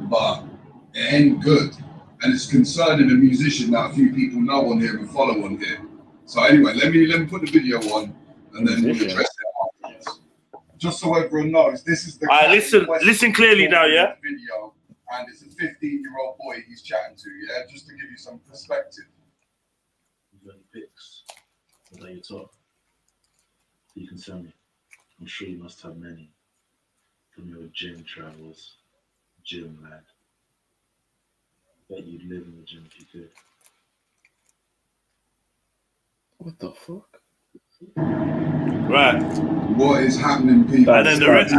But it ain't good. And it's concerning a musician that a few people know on here and follow on here. So anyway, let me put the video on and then we'll address it afterwards. Just so everyone knows, this is the listen clearly now, yeah? Video, and it's a 15-year-old boy he's chatting to, yeah? Just to give you some perspective. Any pics about your talk, you can send me. I'm sure you must have many from your gym travels, gym lad. Bet you'd live in the gym if you could. What the fuck? Right. What is happening, people? And then the rest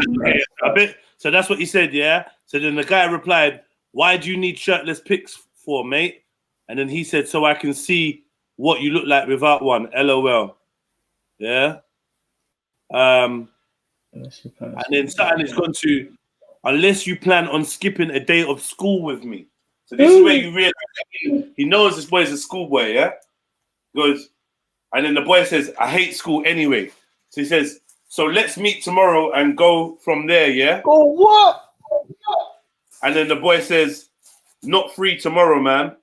a bit. So that's what he said, yeah? So then the guy replied, why do you need shirtless pics for, mate? And then he said, so I can see what you look like without one, LOL. Yeah. And then something is going to, unless you plan on skipping a day of school with me. So this is where you realize he knows this boy is a schoolboy, yeah? He goes, and then the boy says, I hate school anyway. So he says, so let's meet tomorrow and go from there, yeah? Go what? And then the boy says, not free tomorrow, man.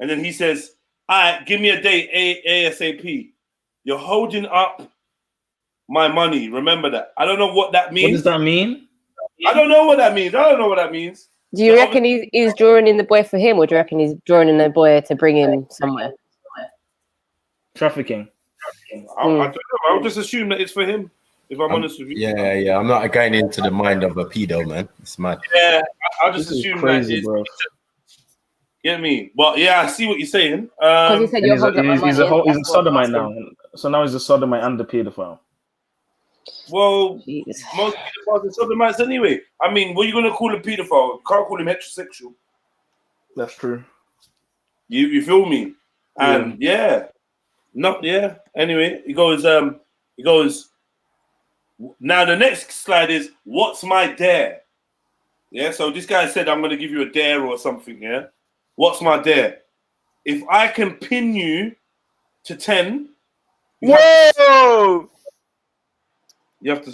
And then he says, all right, give me a date ASAP. You're holding up my money. Remember that. I don't know what that means. What does that mean? I don't know what that means. I don't know what that means. Do you reckon he's drawing in the boy for him, or do you reckon he's drawing in the boy to bring him somewhere? Trafficking. I don't know. I'll just assume that it's for him, if I'm honest with you. Yeah. I'm not going into the mind of a pedo, man. It's mad. Yeah, I'll just assume crazy, that bro. Get me? But yeah, I see what you're saying. He said he's a sodomite now. So now he's a sodomite and a pedophile. Well, most pedophiles are sodomites anyway. I mean, what are you going to call a pedophile? You can't call him heterosexual. That's true. You feel me? And Anyway, he goes. Now the next slide is what's my dare? Yeah. So this guy said I'm going to give you a dare or something. Yeah. What's my dare? If I can pin you to 10. Whoa! You have to,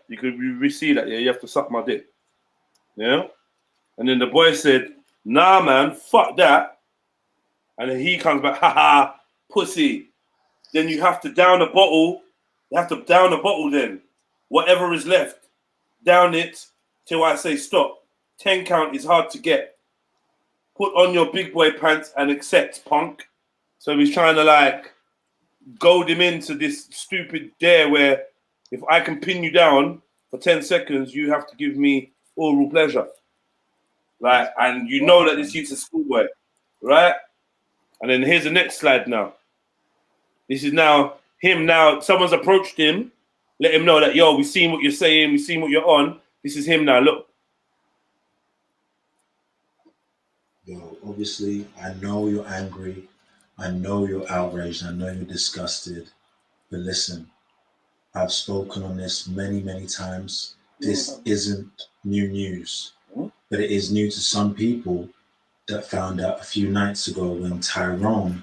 you could see that, you have to suck my dick. Yeah? And then the boy said, nah, man, fuck that. And then he comes back, haha, pussy. Then you have to down a bottle. You have to down a bottle then. Whatever is left, down it till I say stop. 10 count is hard to get. Put on your big boy pants and accept, punk. So he's trying to goad him into this stupid dare where if I can pin you down for 10 seconds, you have to give me oral pleasure. And you know that this youth's a schoolboy. right? And then here's the next slide now. This is now him now. Someone's approached him. Let him know that, yo, we've seen what you're saying. We've seen what you're on. This is him now. Look. Yo, obviously, I know you're angry. I know you're outraged. I know you're disgusted. But listen, I've spoken on this many, many times. This isn't new news, but it is new to some people that found out a few nights ago when Tyrone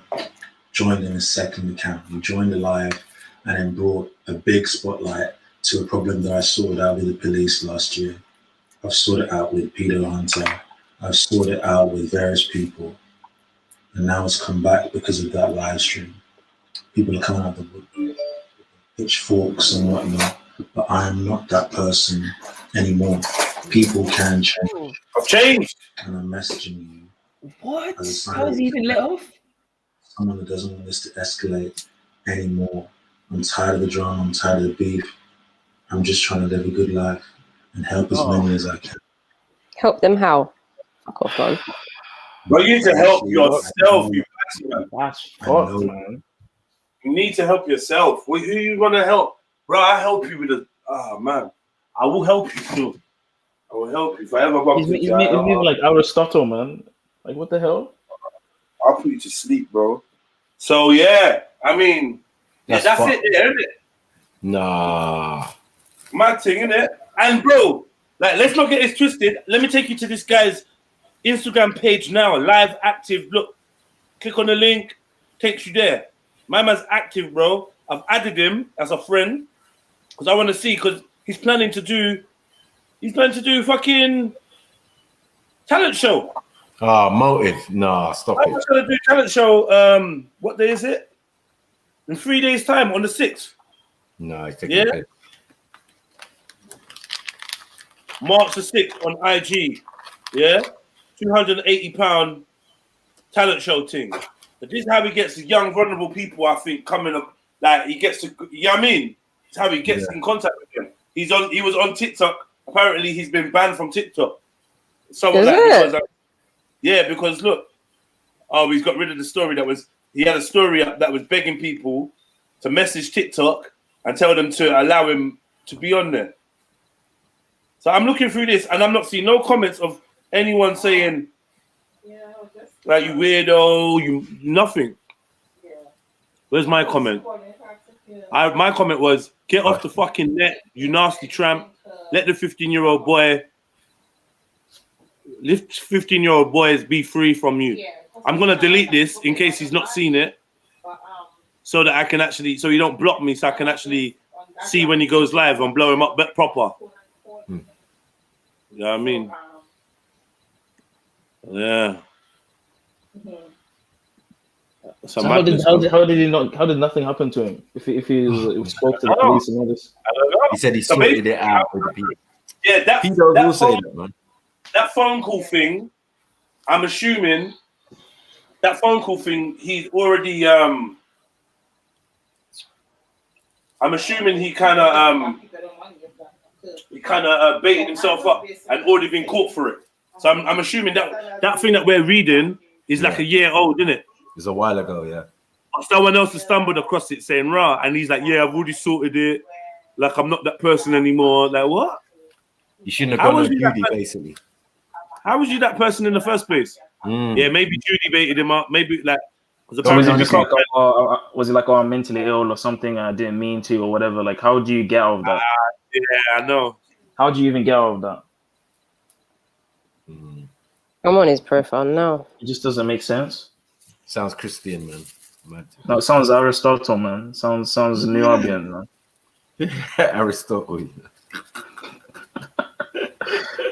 joined in a second account. He joined the live and then brought a big spotlight to a problem that I sorted out with the police last year. I've sorted out with Peter Hunter. I've sorted out with various people. And now it's come back because of that live stream. People are coming out of the wood, pitchforks and whatnot, but I am not that person anymore. People can change. I've changed. And I'm messaging you. What? How is he even let off? Someone that doesn't want this to escalate anymore. I'm tired of the drama. I'm tired of the beef. I'm just trying to live a good life and help as many as I can. Help them how? Fuck off, man. Bro, you need to help yourself. That's fucked, man. You need to help yourself. Who you gonna help? Bro, I help you with the. Oh man, I will help you too. I will help you if I ever bump into you. He's moving like Aristotle, man. Like what the hell? I'll put you to sleep, bro. So yeah, I mean, that's it, isn't it? Nah. Mad thing, isn't it? And bro, like, let's not get this twisted. Let me take you to this guy's Instagram page now, live, active. Look, click on the link, takes you there. My man's active, bro. I've added him as a friend because I want to see, because he's planning to do fucking talent show. Motive. Nah, stop I was going to do talent show. What day is it? In 3 days' time, on the 6th. No, he's taking a piss. March the 6th on IG. Yeah? £280 talent show thing. But this is how he gets the young, vulnerable people, I think, coming up. Like, he gets to, you know what I mean? It's how he gets in contact with them. He was on TikTok. Apparently, he's been banned from TikTok. Because look, he's got rid of the story he had a story up that was begging people to message TikTok and tell them to allow him to be on there. So I'm looking through this and I'm not seeing no comments of anyone saying, like, you weirdo, you nothing. Where's my comment? My comment was, get off the fucking net, you nasty tramp. Let the 15-year-old boy, let 15-year-old boys be free from you. I'm going to delete this in case he's not seen it so that I can actually, so he don't block me, so I can actually see when he goes live and blow him up proper. You know what I mean? Yeah. So how did nothing happen to him? If he spoke to the police and all this, I don't know. He said he sorted it out with the people. Yeah, that phone call thing. I'm assuming that phone call thing. He's already. I'm assuming he kind of baited himself up and already been caught for it. So I'm assuming that thing that we're reading is like a year old, isn't it? It's a while ago, yeah. Someone else has stumbled across it saying, rah, and he's like, yeah, I've already sorted it. Like, I'm not that person anymore. Like, what? You shouldn't have gone on Judy, basically. How was you that person in the first place? Yeah, maybe Judy baited him up. Maybe, like, was it like, I'm mentally ill or something and I didn't mean to or whatever? Like, how do you get out of that? Yeah, I know. How do you even get out of that? I'm on his profile now. It just doesn't make sense. Sounds Christian, man. Mad. No, it sounds Aristotle, man. Sounds New Albion, man. Aristotle.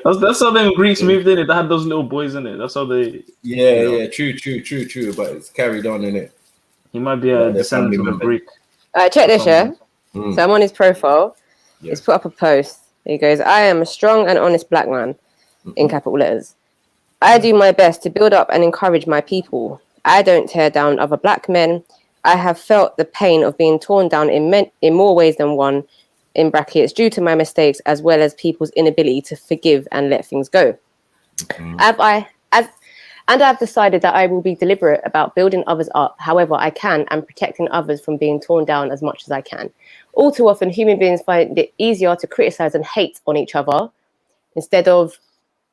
That's how them Greeks moved in it. They had those little boys in it. That's how they. Yeah, true. But it's carried on in it. He might be a descendant of a Greek. Check this, yeah. So I'm on his profile. Yeah. He's put up a post. He goes, "I am a strong and honest black man," in capital letters. "I do my best to build up and encourage my people. I don't tear down other black men. I have felt the pain of being torn down in more ways than one, in brackets, due to my mistakes as well as people's inability to forgive and let things go. And I've decided that I will be deliberate about building others up however I can and protecting others from being torn down as much as I can. All too often, human beings find it easier to criticize and hate on each other instead of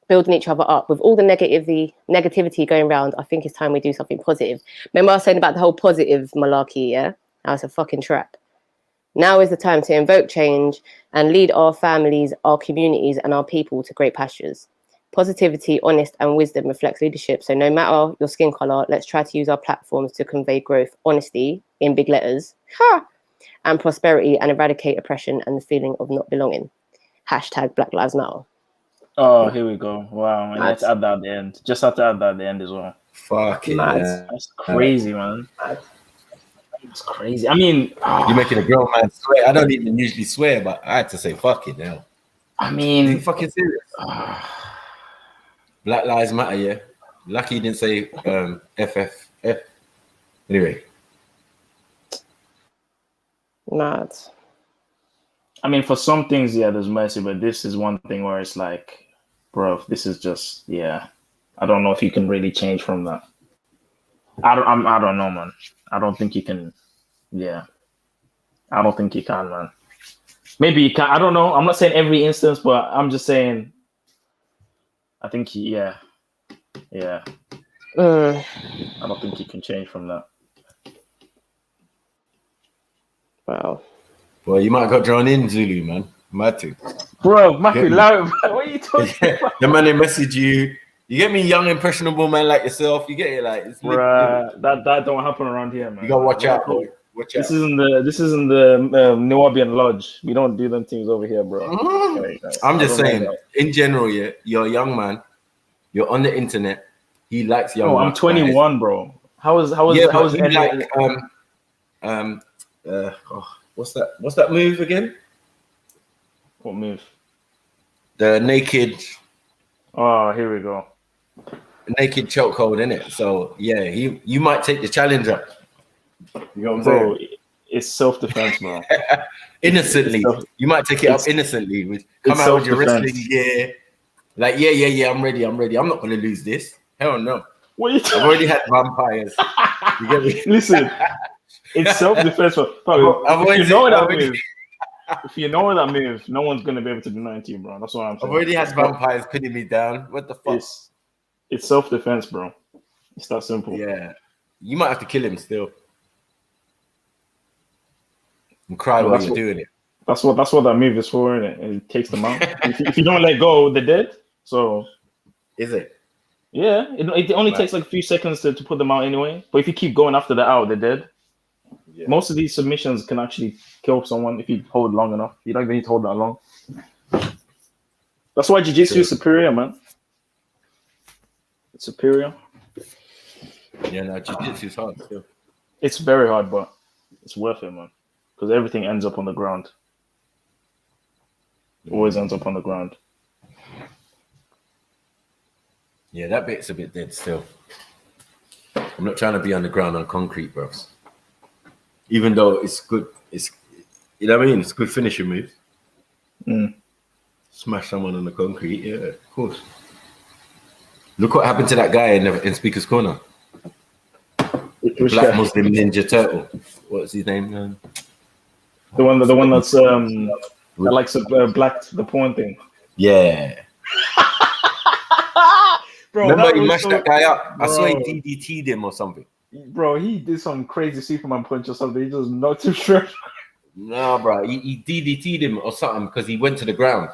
building each other up. With all the negativity going around, I think it's time we do something positive. Remember I was saying about the whole positive malarkey, yeah? That was a fucking trap. Now is the time to invoke change and lead our families, our communities, and our people to great pastures. Positivity, honest, and wisdom reflects leadership. So no matter your skin color, let's try to use our platforms to convey growth, honesty, in big letters, and prosperity, and eradicate oppression and the feeling of not belonging. Hashtag Black Lives Matter. Oh, here we go. Wow. And let's add that at the end. Just have to add that at the end as well. Fucking yeah. That's crazy, man. It's crazy. I mean, you're making a grown man swear. I don't even usually swear, but I had to say fuck it now. I mean, are you fucking serious? Black Lives Matter, yeah. Lucky you didn't say FFF. Anyway. Mad. I mean, for some things, yeah, there's mercy, but this is one thing where it's like, bro, this is just, yeah. I don't know if you can really change from that. I don't know, man. I don't think you can. Yeah, I don't think you can, man. Maybe you can. I don't know. I'm not saying every instance, but I'm just saying. I think, yeah. I don't think you can change from that. Wow. Well, you might have got drawn in, Zulu, man. Mad to. Bro, Matthew, what are you talking about? The man they message you. You get me, young, impressionable man like yourself. You get it, like it's that don't happen around here, man. You gotta watch out, boy. Watch out. This isn't the Nubian Lodge. We don't do them things over here, bro. I'm just saying, in general, yeah, you're a young man. You're on the internet. He likes young. Oh, I'm 21, bro. How is what's that move again? What move? The naked. Oh, here we go. Naked chokehold, innit? So yeah, you might take the challenge up. You know what I'm bro, saying? It's self-defense, bro. Innocently. You might take it up innocently. Come out with your wrestling gear. Like, yeah, I'm ready. I'm not gonna lose this. Hell no. What are you I've already had vampires. You get me? Listen, it's self-defense. If you know that move, no one's gonna be able to deny it to you, bro. That's what I'm saying. I've already had vampires pinning me down. What the fuck? It's self-defense, bro. It's that simple. Yeah. You might have to kill him still. And cry while you're doing it. That's what that move is for, innit? It takes them out. if you don't let go, they're dead. So is it? Yeah, it only takes like a few seconds to put them out anyway. But if you keep going after they're out, they're dead. Yeah. Most of these submissions can actually kill someone if you hold long enough. You don't even need to hold that long. That's why jiu-jitsu is superior, man. It's superior. Yeah, no, jiu-jitsu is hard still. It's very hard, but it's worth it, man. Because everything ends up on the ground. It always ends up on the ground. Yeah, that bit's a bit dead still. I'm not trying to be on the ground on concrete, bros. Even though it's good, you know what I mean? It's a good finishing move. Smash someone on the concrete, yeah, of course. Look what happened to that guy in Speaker's Corner. Black Muslim Ninja Turtle. What's his name? The one that's that likes the porn thing. Yeah. Bro, remember he mashed that guy up? Bro. I saw he DDT'd him or something. Bro, he did some crazy Superman punch or something. He just not too sure. No, bro, he DDT'd him or something because he went to the ground.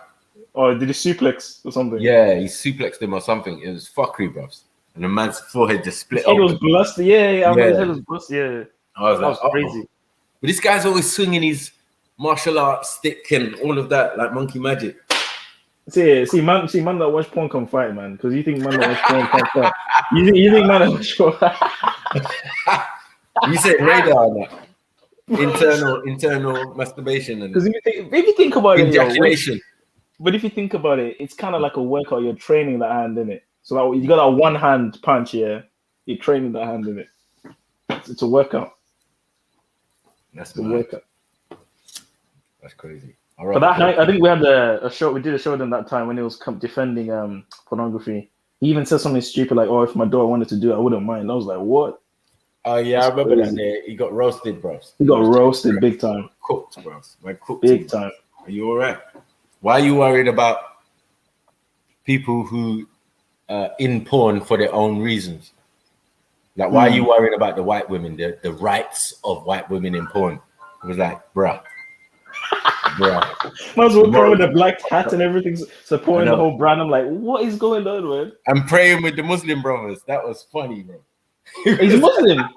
Oh, did he suplex or something? Yeah, he suplexed him or something. It was fuckery, bro. And the man's forehead just split open. His head was blasted. Yeah. His head was blasted. Yeah. I was like, that was crazy. But this guy's always swinging his martial arts stick and all of that, like monkey magic. See, man that watch porn can fight, man. Because you think man that watch porn can fight. You think man that watch porn. You said radar on that. Internal masturbation. Because if you think about ejaculation. it, but if you think about it, it's kind of like a workout. You're training the hand in it. So that you got that one hand punch here. You're training the hand in it. It's a workout. That's a workout. That's crazy. But I think we had a show. We did a show with him that time when he was defending pornography. He even said something stupid like, "Oh, if my daughter wanted to do it, I wouldn't mind." I was like, "What?" Oh yeah, I remember that day. He got roasted, bro. He got roasted big time. Cooked, bro. Man, cooked big time. Are you all right? Why are you worried about people who in porn for their own reasons? Like, why are you worried about the white women, the rights of white women in porn? It was like, bruh. Might as well throw with the black hat and everything, supporting the whole brand. I'm like, what is going on, man? I'm praying with the Muslim brothers. That was funny, bro. He's Muslim.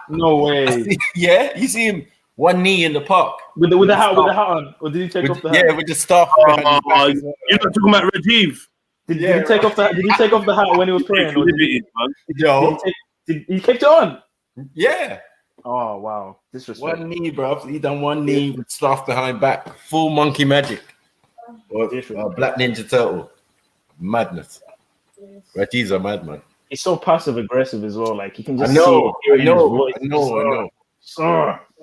No way. Yeah, you see him one knee in the park with the hat on, or did he take off the hat? Yeah, with the staff. You're not talking about Rajiv. Did he take off the? Did he take off the hat when he was praying? Or did he kept it on? Yeah. Oh wow, disrespect. One knee, bro. He done one knee with staff behind back, full monkey magic, or Black Ninja Turtle, madness. Rajiv's a madman. He's so passive aggressive as well. Like you can just I know.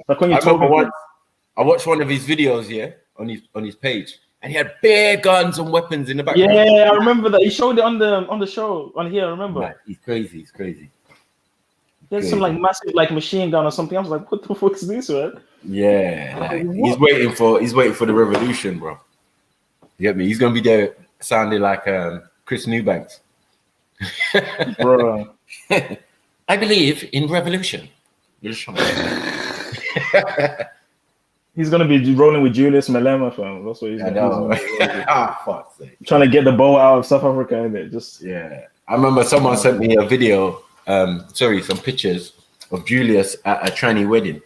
Like when you I watched one of his videos, on his page, and he had bare guns and weapons in the background. Yeah, I remember that. He showed it on the show on here. I remember. Man, he's crazy. He's crazy. He had some like massive like machine gun or something. I was like, what the fuck is this, man? Yeah, like, he's waiting for the revolution, bro. You get me? He's gonna be there sounding like Chris Newbanks. Bro. I believe in revolution. He's gonna be rolling with Julius Malema, fam. That's what he's gonna do. Trying to get the ball out of South Africa, isn't it? Just yeah. I remember someone sent me a video, some pictures of Julius at a tranny wedding.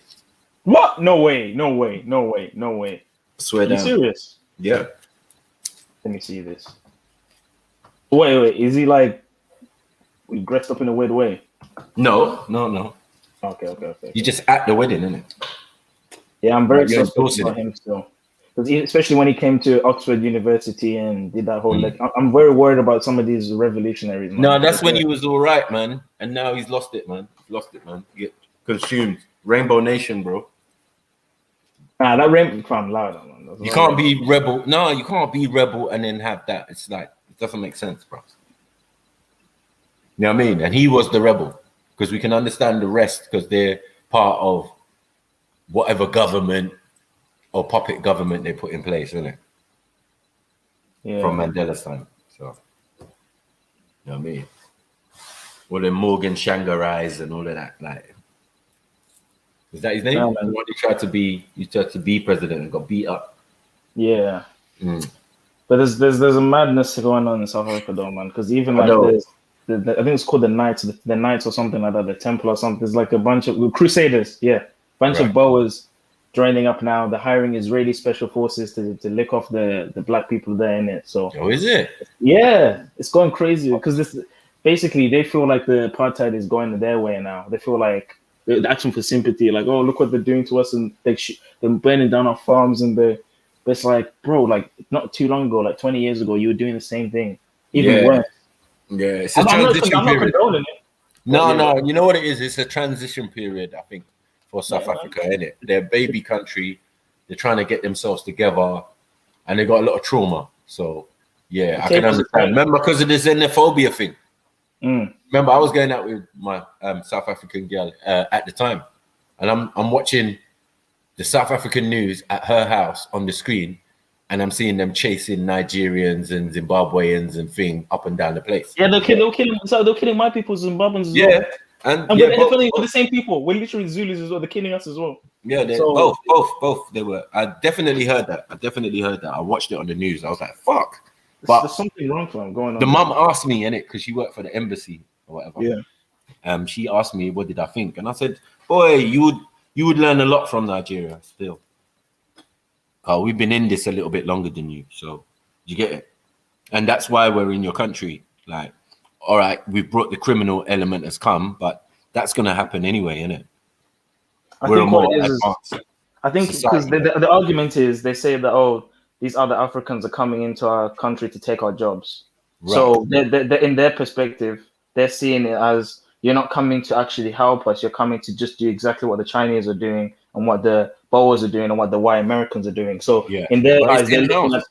What? No way. Swear down. Are you serious? Yeah. Let me see this. Wait. Is he like dressed up in a weird way? No. Okay. You just at the wedding, isn't it? Yeah, I'm very excited about him still. Especially when he came to Oxford University and did that whole I'm very worried about some of these revolutionaries. Man. No, that's when he was all right, man. And now he's lost it, man. Get consumed. Rainbow Nation, bro. That rainbow I'm loud, man. You can't be rebel. No, you can't be rebel and then have that. It's like it doesn't make sense, bro. You know what I mean? And he was the rebel because we can understand the rest because they're part of whatever government or puppet government they put in place, isn't it? Yeah. From Mandela's time. So, you know what I mean? All the Morgan Shangarais and all of that. Like, is that his name? No, the one who tried to be president and got beat up. Yeah. But there's a madness going on in South Africa, though, man. Because even like there's I think it's called the Knights or something like that, the Temple or something. There's like a bunch of Crusaders, bunch of Boers joining up now. They're hiring Israeli special forces to lick off the black people there in it. So is it? Yeah, it's going crazy because this basically they feel like the apartheid is going their way now. They feel like they're asking for sympathy, like, oh, look what they're doing to us, and they're burning down our farms, and it's like, bro, like not too long ago, like 20 years ago, you were doing the same thing, even worse. Yeah, it's a transition period. I'm not condoning it. No, you know what it is? It's a transition period, I think, for South Africa, isn't it? They're a baby country. They're trying to get themselves together, and they got a lot of trauma. So, yeah, I can understand. Remember, because of the xenophobia thing. Remember, I was going out with my South African girl at the time, and I'm watching the South African news at her house on the screen, and I'm seeing them chasing Nigerians and Zimbabweans and thing up and down the place. Yeah, they're killing my people, Zimbabweans as well. And we're definitely the same people. We're literally Zulus as well. They're killing us as well. Yeah, both. They were. I definitely heard that. I watched it on the news. I was like, fuck. But there's something wrong for them going on. The mum asked me, innit, because she worked for the embassy or whatever. Yeah. She asked me, what did I think? And I said, boy, you would learn a lot from Nigeria still. We've been in this a little bit longer than you, so you get it. And that's why we're in your country. Like, all right, we've brought the criminal element has come, but that's going to happen anyway, innit? I think because the argument is they say that, these other Africans are coming into our country to take our jobs. Right. So they're, in their perspective, they're seeing it as you're not coming to actually help us. You're coming to just do exactly what the Chinese are doing and what the Boers are doing and what the white Americans are doing. So in their eyes, they're looking at...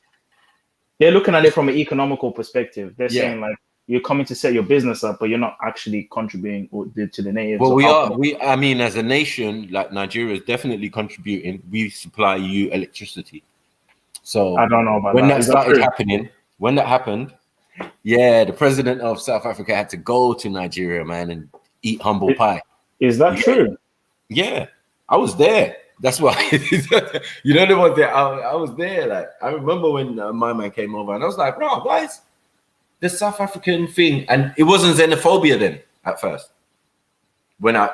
They're looking at it from an economical perspective. They're saying like you're coming to set your business up, but you're not actually contributing to the natives. Well, I mean, as a nation, like Nigeria is definitely contributing. We supply you electricity. So I don't know about when that. that started happening, when that happened, the president of South Africa had to go to Nigeria, man, and eat humble pie. Is that true? Yeah, I was there. That's why you know the one there. I was there. Like I remember when my man came over, and I was like, "Bro, guys, the South African thing," and it wasn't xenophobia then at first. When I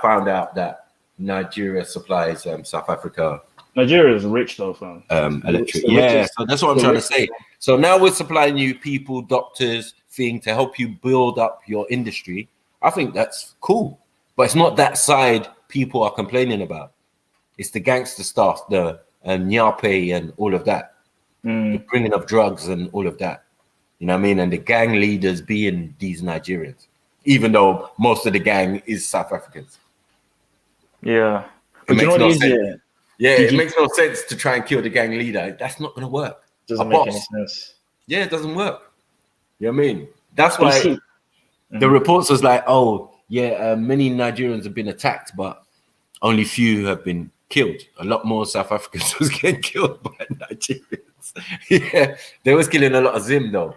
found out that Nigeria supplies South Africa. Nigeria is rich though, fam. Electric. Yeah, so that's what I'm trying to say. So now we're supplying you people, doctors, thing to help you build up your industry. I think that's cool, but it's not that side people are complaining about. It's the gangster stuff, the Nyape and all of that, the bringing of drugs and all of that. You know what I mean? And the gang leaders being these Nigerians, even though most of the gang is South Africans. Yeah, it makes no sense. Yeah, it makes no sense to try and kill the gang leader. That's not going to work. Doesn't make any sense. Yeah, it doesn't work. You know what I mean? That's why the reports was like, many Nigerians have been attacked, but only few have been killed. A lot more South Africans was getting killed by Nigerians. They was killing a lot of Zim though.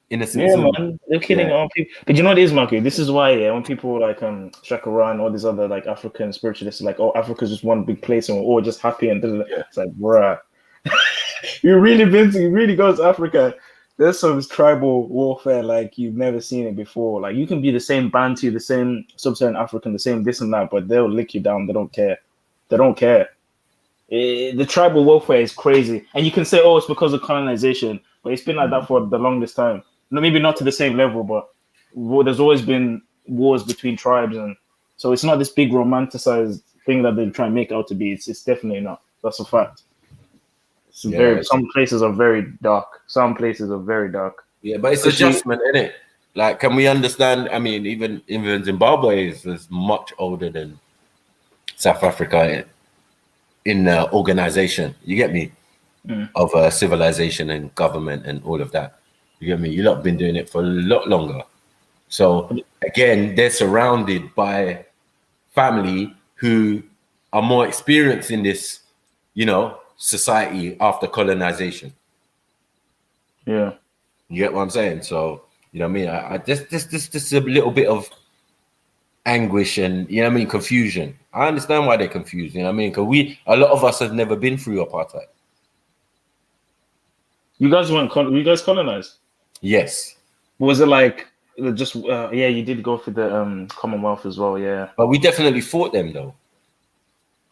Innocent Zim. Man, they're killing all people. But you know what it is, Marky? This is why when people like Shakara and all these other like African spiritualists are like, oh, Africa's just one big place and we're all just happy and it's like, bruh. you really go to Africa. There's some tribal warfare like you've never seen it before. Like you can be the same Bantu, the same Sub-Saharan African, the same this and that, but they'll lick you down. They don't care. They don't care. The tribal warfare is crazy. And you can say, oh, it's because of colonization, but it's been like that for the longest time. No, maybe not to the same level, but there's always been wars between tribes, and so it's not this big romanticized thing that they try and make out to be. It's definitely not. That's a fact. Some places are very dark. Some places are very dark. Yeah, but it's adjustment, isn't it? Like, can we understand? I mean, even Zimbabwe is much older than South Africa in organization. You get me? Of civilization and government and all of that. You get me? You lot have been doing it for a lot longer. So again, they're surrounded by family who are more experienced in this, society after colonization. Yeah. You get what I'm saying? So, you know what I mean? I just a little bit of anguish and, confusion. I understand why they're confused, you know what I mean? Because a lot of us have never been through apartheid. You guys were you guys colonized? Yes. Was it like just you did go for the Commonwealth as well, yeah. But we definitely fought them though.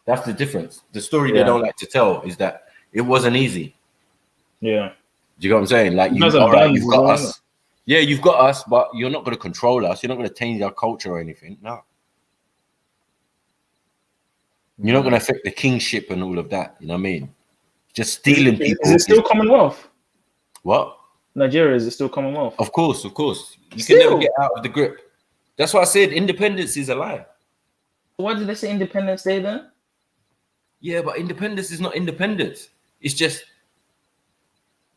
That's the difference. The story they don't like to tell is that it wasn't easy. Yeah. Do you know what I'm saying? Like you've got us. Yeah, you've got us, but you're not going to control us. You're not going to change our culture or anything. No. You're not going to affect the kingship and all of that. You know what I mean? Just stealing people. Is it still Commonwealth? What? Nigeria, is it still Commonwealth? Of course. You can never get out of the grip. That's why I said independence is a lie. Why did they say Independence Day then? Yeah, but independence is not independence. It's just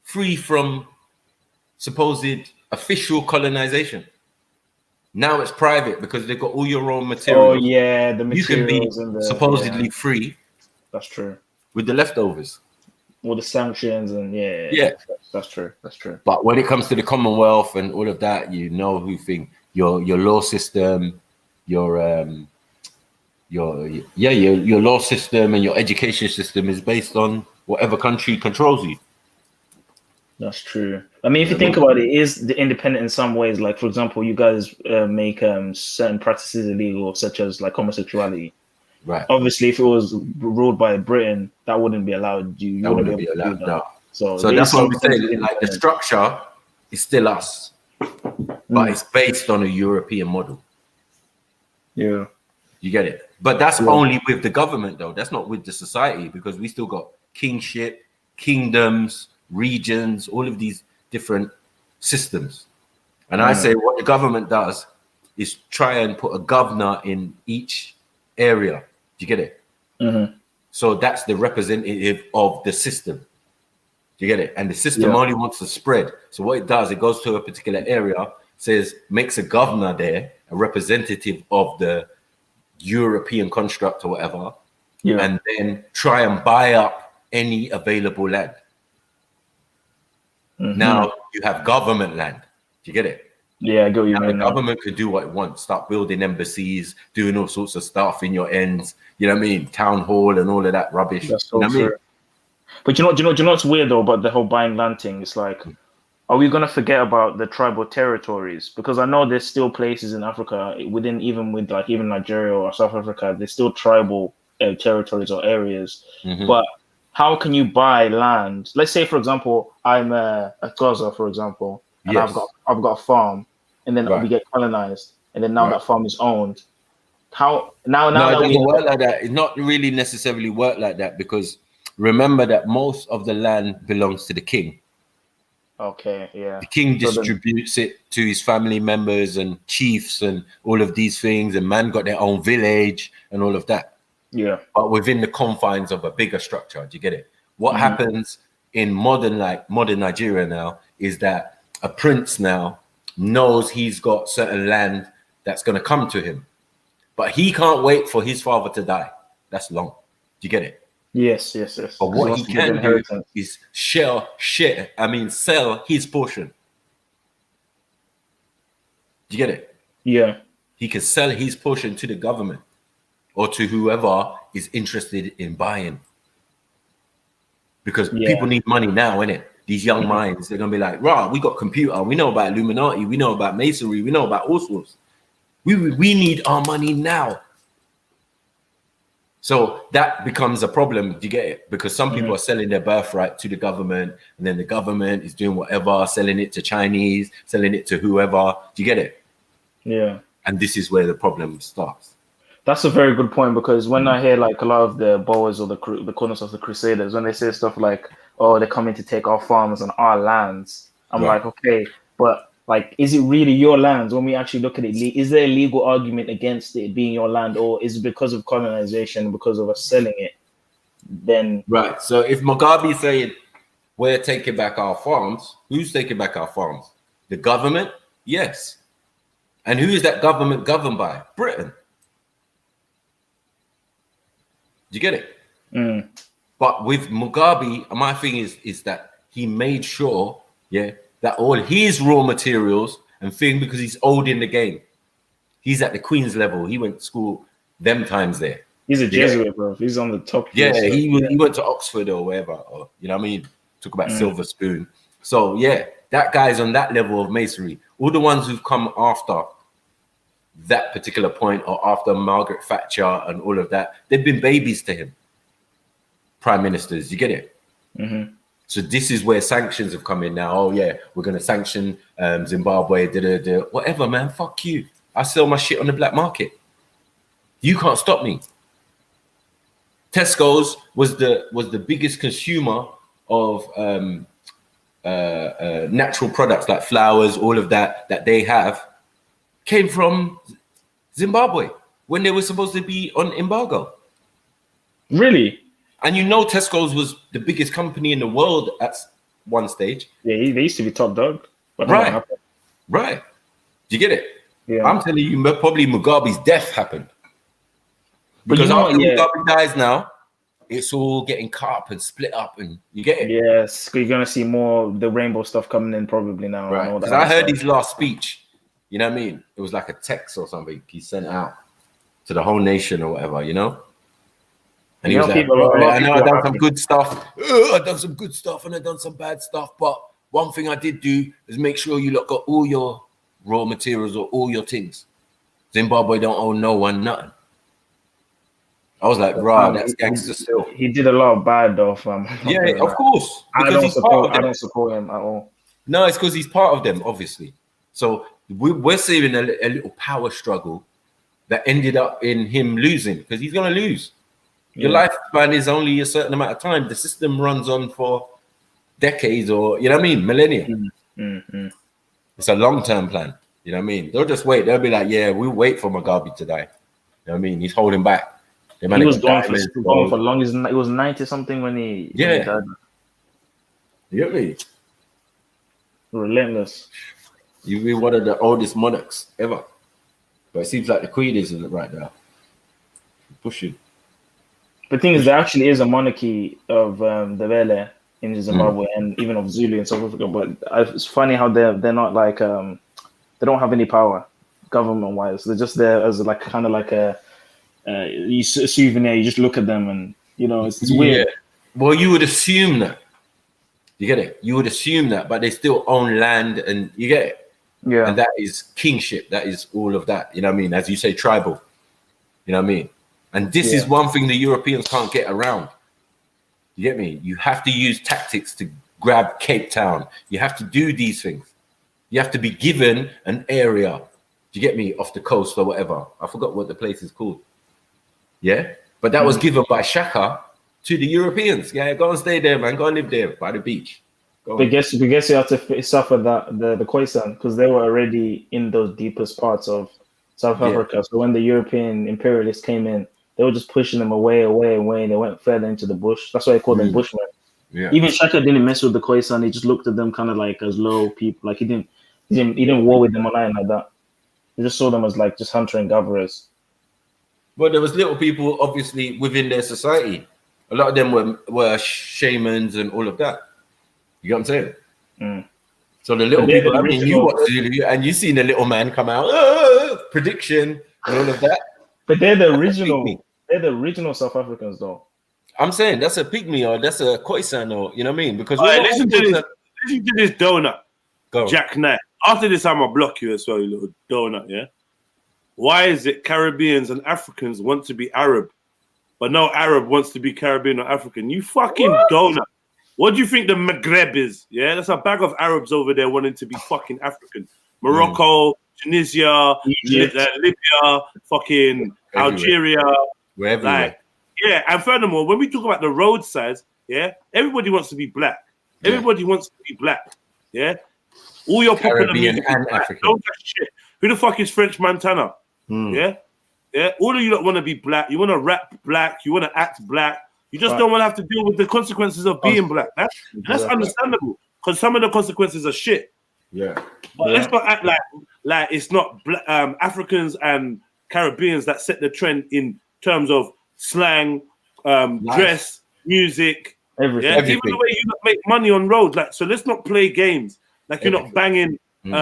free from supposed official colonization. Now it's private because they've got all your own materials. Oh yeah, the materials. You can be supposedly free. That's true. With the leftovers. All the sanctions and that's true. But when it comes to the Commonwealth and all of that, who think your law system, your law system and your education system is based on whatever country controls you. That's true. I mean, if you think about it, is the independent in some ways. Like, for example, you guys make certain practices illegal, such as like homosexuality. Right. Obviously, if it was ruled by Britain, that wouldn't be allowed. You wouldn't be allowed. No. So that's what we say. Like the structure is still us, but it's based on a European model. Yeah. You get it? But that's only with the government, though. That's not with the society, because we still got kingship, kingdoms, regions, all of these different systems. And I say what the government does is try and put a governor in each area. Do you get it? Mm-hmm. So that's the representative of the system. Do you get it? And the system only wants to spread. So what it does, it goes to a particular area, says, makes a governor there, a representative of the European construct or whatever, and then try and buy up any available land. Now you have government land. Do you get it? Yeah, I get what you mean. The government could do what it wants, start building embassies, doing all sorts of stuff in your ends. You know what I mean? Town hall and all of that rubbish. That's you know what I mean? But you know what's weird though about the whole buying land thing? It's like, are we gonna forget about the tribal territories? Because I know there's still places in Africa even Nigeria or South Africa, there's still tribal territories or areas. But how can you buy land? Let's say, for example, I'm a Gaza, for example, and I've got a farm, and then we get colonized, and then now that farm is owned. How now? No, it doesn't work like that. It's not really necessarily work like that, because remember that most of the land belongs to the king. Okay, yeah. The king distributes it to his family members and chiefs and all of these things, and man got their own village and all of that. Yeah. But within the confines of a bigger structure. Do you get it? What happens in modern Nigeria now is that a prince now knows he's got certain land that's going to come to him, but he can't wait for his father to die. That's long. Do you get it? Yes. But what he can do is sell his portion. Do you get it? Yeah. He can sell his portion to the government or to whoever is interested in buying. Because people need money now, innit? These young minds, they're going to be like, rah, we got computer, we know about Illuminati, we know about masonry, we know about all sorts. We need our money now. So that becomes a problem. Do you get it? Because some people are selling their birthright to the government, and then the government is doing whatever, selling it to Chinese, selling it to whoever. Do you get it? Yeah. And this is where the problem starts. That's a very good point, because when I hear like a lot of the Boers or the corners of the Crusaders, when they say stuff like, oh, they're coming to take our farms and our lands, I'm like, okay, but like, is it really your lands? When we actually look at it, is there a legal argument against it being your land, or is it because of colonization, because of us selling it? Then right. So if Mugabe is saying we're taking back our farms, who's taking back our farms? The government? Yes. And who is that government governed by? Britain. Do you get it? But with Mugabe, my thing is that he made sure, that all his raw materials and thing, because he's old in the game. He's at the Queen's level. He went to school them times there. He's a Jesuit, bro. He's on the top. Yeah, he went to Oxford or wherever, or you know what I mean? Talk about silver spoon. So yeah, that guy's on that level of masonry. All the ones who've come after that particular point, or after Margaret Thatcher and all of that, they've been babies to him. Prime ministers, you get it? So this is where sanctions have come in now. Oh yeah, we're going to sanction Zimbabwe, whatever, man. Fuck you. I sell my shit on the black market. You can't stop me. Tesco's was the biggest consumer of natural products like flowers, all of that they have, came from Zimbabwe when they were supposed to be on embargo. Really? And you know Tesco's was the biggest company in the world at one stage. Yeah, they used to be top dog. But right. Do you get it? Yeah. I'm telling you, probably Mugabe's death happened. Because after Mugabe dies now, it's all getting cut up and split up, and you get it? Yes, you're going to see more of the rainbow stuff coming in probably now. Right, because I heard his last speech. You know what I mean? It was like a text or something he sent out to the whole nation or whatever, you know? And he was like, I know I've done some good stuff. I've done some good stuff and I've done some bad stuff. But one thing I did do is make sure you lot got all your raw materials or all your things. Zimbabwe don't owe no one nothing. I was like, bro, that's gangster still. He did a lot of bad though, fam. Yeah, of course. I don't support him at all. No, it's because he's part of them, obviously. So we're seeing a little power struggle that ended up in him losing, because he's going to lose. Your lifespan is only a certain amount of time. The system runs on for decades, or, you know what I mean, millennia. It's a long-term plan. You know what I mean? They'll just wait. They'll be like, yeah, we'll wait for Mugabe to die. You know what I mean? He's holding back. He was gone for long. He was 90 something when he died. You get me? Relentless. You've been one of the oldest monarchs ever. But it seems like the Queen isn't right now. Pushing. The thing is, there actually is a monarchy of the Vele in Zimbabwe and even of Zulu in South Africa. But it's funny how they're not like they don't have any power government wise. They're just there as like kind of like a souvenir. You just look at them and it's weird. Well, you would assume that. You get it? You would assume that, but they still own land, and you get it. Yeah. And that is kingship. That is all of that. You know what I mean? As you say, tribal. You know what I mean? And this is one thing the Europeans can't get around. You get me? You have to use tactics to grab Cape Town. You have to do these things. You have to be given an area. Do you get me? Off the coast or whatever. I forgot what the place is called. Yeah? But that was given by Shaka to the Europeans. Yeah, go and stay there, man. Go and live there by the beach. But guess you have to suffer the Khoisan because they were already in those deepest parts of South Africa. So when the European imperialists came in, they were just pushing them away. And they went further into the bush. That's why they called them Bushmen. Yeah. Even Shaka didn't mess with the Khoisan. He just looked at them kind of like as low people. Like he didn't war with them or anything like that. He just saw them as like just hunter and gatherers. But there was little people obviously within their society. A lot of them were shamans and all of that. You get what I'm saying? Mm. So the little people, I mean, you watch Zulu and you seen the little man come out, prediction and all of that. But they're the original. They're the original South Africans, though. I'm saying that's a pygmy or that's a Khoisan or you know what I mean? Because listen to this donut, Go. Jack Knight. After this, I'm gonna block you as well, you little donut. Yeah. Why is it Caribbeans and Africans want to be Arab, but no Arab wants to be Caribbean or African? You fucking donut. What do you think the Maghreb is? Yeah, that's a bag of Arabs over there wanting to be fucking African. Morocco, Tunisia, Libya, fucking Algeria. We're everywhere. And furthermore, when we talk about the roadsides, everybody wants to be black. Everybody wants to be black. Yeah, all your popular music and African. Don't touch shit. Who the fuck is French Montana? Yeah, all of you don't want to be black. You want to rap black. You want to act black. You just don't want to have to deal with the consequences of being black. That's understandable because some of the consequences are shit. Yeah. But let's not act like it's not Africans and Caribbeans that set the trend in terms of slang, dress, music, everything. Even the way you make money on roads. Like, so let's not play games. Like you're not banging, you're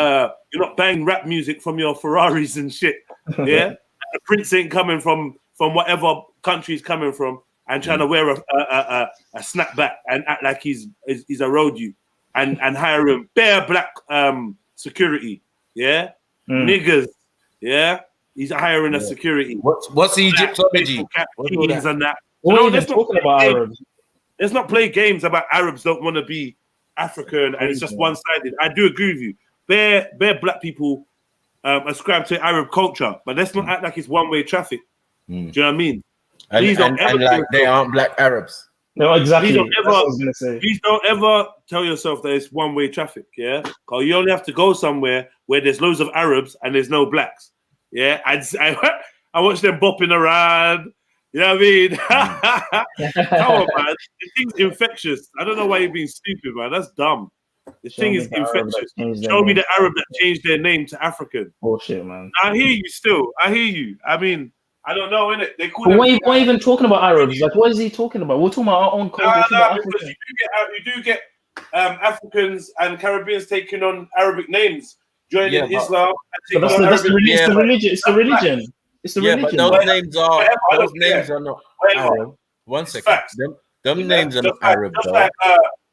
not banging rap music from your Ferraris and shit. Yeah, the prince ain't coming from whatever country he's coming from. And trying to wear a snapback and act like he's a road you and hire him bare black security, niggas, he's hiring a security. What's Egyptology? And that. Let's not play games about Arabs don't want to be African and it's just one-sided. I do agree with you. Bare black people ascribe to Arab culture, but let's not act like it's one-way traffic. Do you know what I mean? And like they aren't black Arabs. No, exactly. Please don't ever tell yourself that it's one-way traffic, because you only have to go somewhere where there's loads of Arabs and there's no blacks. Yeah, I watch them bopping around. You know what I mean? Come on, man. The thing's infectious. I don't know why you're being stupid, man. That's dumb. The thing is infectious. Show me the Arab that changed their name to African. Bullshit, man. I hear you still. I hear you. I mean, I don't know, innit? They call why even talking about Arabs? Like, what is he talking about? We're talking about our own culture. No, because you do get Africans and Caribbeans taking on Arabic names, joining Islam. It's the religion. It's the religion. It's the religion. But those names are not Arab. One second. Them names are not Arab, though.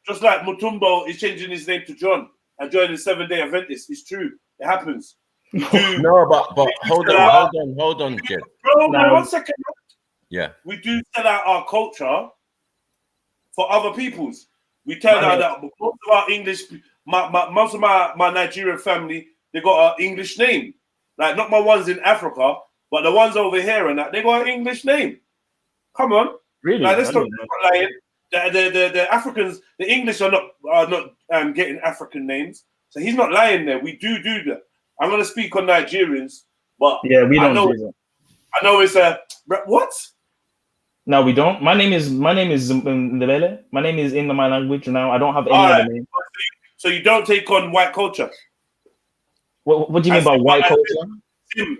Just like Mutumbo is changing his name to John and joining the Seventh-day Adventist. It's true. It happens. No, but hold on, Jed. Bro, 1 second. Yeah. We do sell out our culture for other people's. We tell out that most of our English, most of my Nigerian family, they got an English name. Like not my ones in Africa, but the ones over here and that, they got an English name. Come on. Really? Like, let's not lying. The Africans, the English are not getting African names. So he's not lying there. We do that. I'm going to speak on Nigerians, but we don't do that. I know it's a what? No, we don't. My name is Ndebele. My name is in my language now. I don't have any other name. So you don't take on white culture. What do you mean by white culture?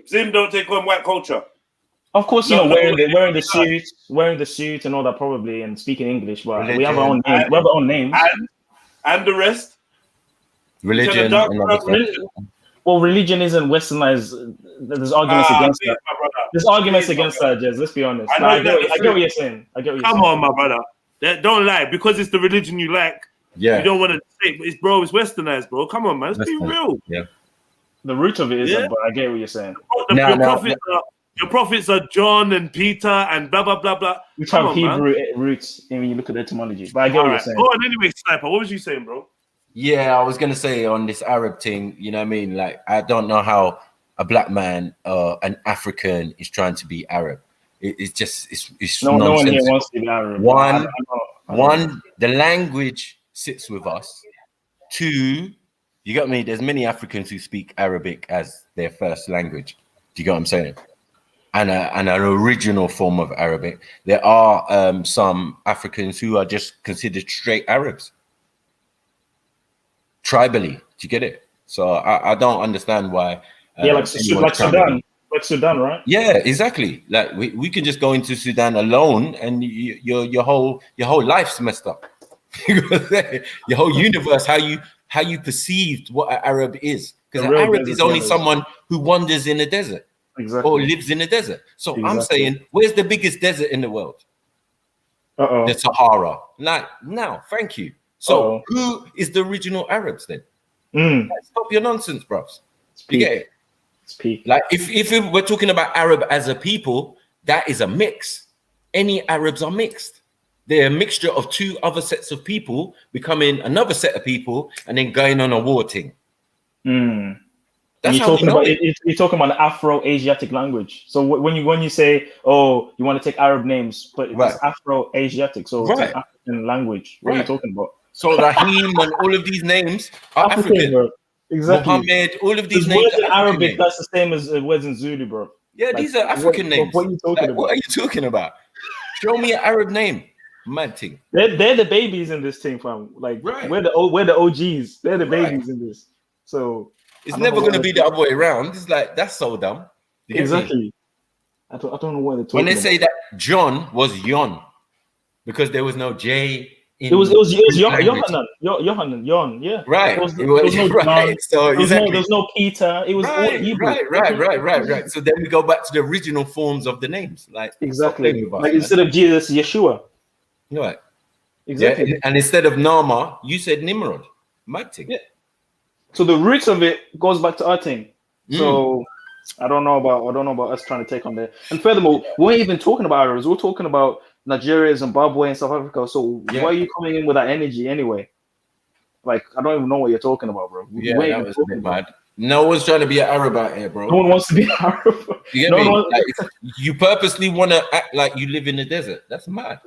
Zim don't take on white culture. Of course, wearing the suit and all that probably, and speaking English, but we have our own names. We have our own names. And the rest. Religion. Well, religion isn't westernized. There's arguments against that. There's arguments against that, Jez. Let's be honest. I get what you're saying. Come on, my brother. Don't lie. Because it's the religion you like. Yeah. You don't want to say, it's westernized, bro. Come on, man. Let's be real. Yeah. The root of it isn't, but I get what you're saying. Your prophets are John and Peter and blah, blah, blah, blah. We have Hebrew roots when you look at the etymology. But I get what you're saying. Go on anyway, Sniper. What was you saying, bro? Yeah, I was going to say on this Arab thing, you know what I mean? Like, I don't know how a black man, an African is trying to be Arab. It's just, it's no one here wants to be Arab. One, the language sits with us. Two, you got me? There's many Africans who speak Arabic as their first language. Do you get what I'm saying? And an original form of Arabic. There are some Africans who are just considered straight Arabs. Tribally, do you get it? So I don't understand why. Like Sudan, right? Yeah, exactly. Like we can just go into Sudan alone, and your whole life's messed up. Your whole universe, how you perceived what an Arab is, because an Arab is only someone who wanders in a desert, or lives in a desert. So I'm saying, where's the biggest desert in the world? The Sahara. Now, thank you. So who is the original Arabs then? Stop your nonsense, bros. You get it? It's peak. Like if we're talking about Arab as a people, that is a mix. Any Arabs are mixed. They're a mixture of two other sets of people becoming another set of people and then going on a war thing. That's you're talking about Afro-Asiatic language. So when you say, oh, you want to take Arab names, but it's Afro-Asiatic, so it's an African language. What are you talking about? So Rahim and all of these names are African. Bro. Exactly. Mohammed, all of these names words in Arabic, that's the same as words in Zulu, bro. Yeah, these are African names. What are you talking about? What are you talking about? Show me an Arab name. Mad thing. They're the babies in this thing, fam. Like we're the OGs. They're the babies in this. So it's never going to be the other way around. It's like, that's so dumb. Exactly. I don't know what they're talking when they about. say that John was Yon because there was no J. It was Yohanan, yeah. Right. There was no John. So there was no Peter. It was all Hebrew. Right. So then we go back to the original forms of the names. Like exactly. Like instead of Jesus, Yeshua. Right. Exactly. Yeah? And instead of Nama, you said Nimrod. Mad thing. Yeah. So the roots of it goes back to our thing. So I don't know about us trying to take on that. And furthermore, we ain't even talking about Arabs. We're talking about Nigeria, Zimbabwe, and South Africa. So why are you coming in with that energy anyway? Like, I don't even know what you're talking about, bro. Yeah, that was a bit mad. No one's trying to be an Arab out here, bro. No one wants to be Arab. You get me? Like, you purposely want to act like you live in the desert. That's mad.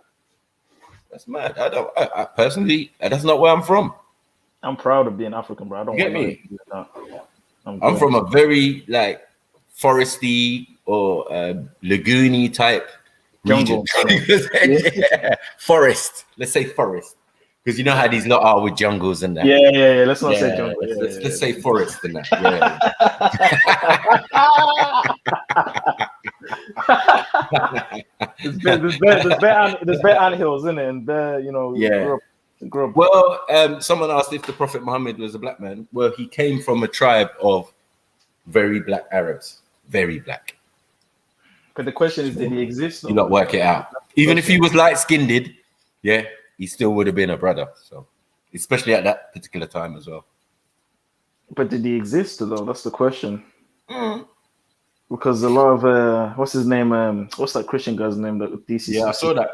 That's mad. I personally, that's not where I'm from. I'm proud of being African, bro. I don't get me. I'm from a very like foresty or lagoony type region. Forest. Let's say forest. Because you know how these lot are with jungles and that. Yeah. Let's not say jungle. Let's say forest and that. There's bare anthills in it, and bare, grew up. Well, someone asked if the Prophet Muhammad was a black man. Well, he came from a tribe of very black Arabs, very black. But the question is, did he exist? You not work it out. Even if he was light-skinned, he still would have been a brother. So, especially at that particular time as well. But did he exist though? That's the question. Because a lot of what's his name? What's that Christian guy's name? That DC. Yeah, I saw that.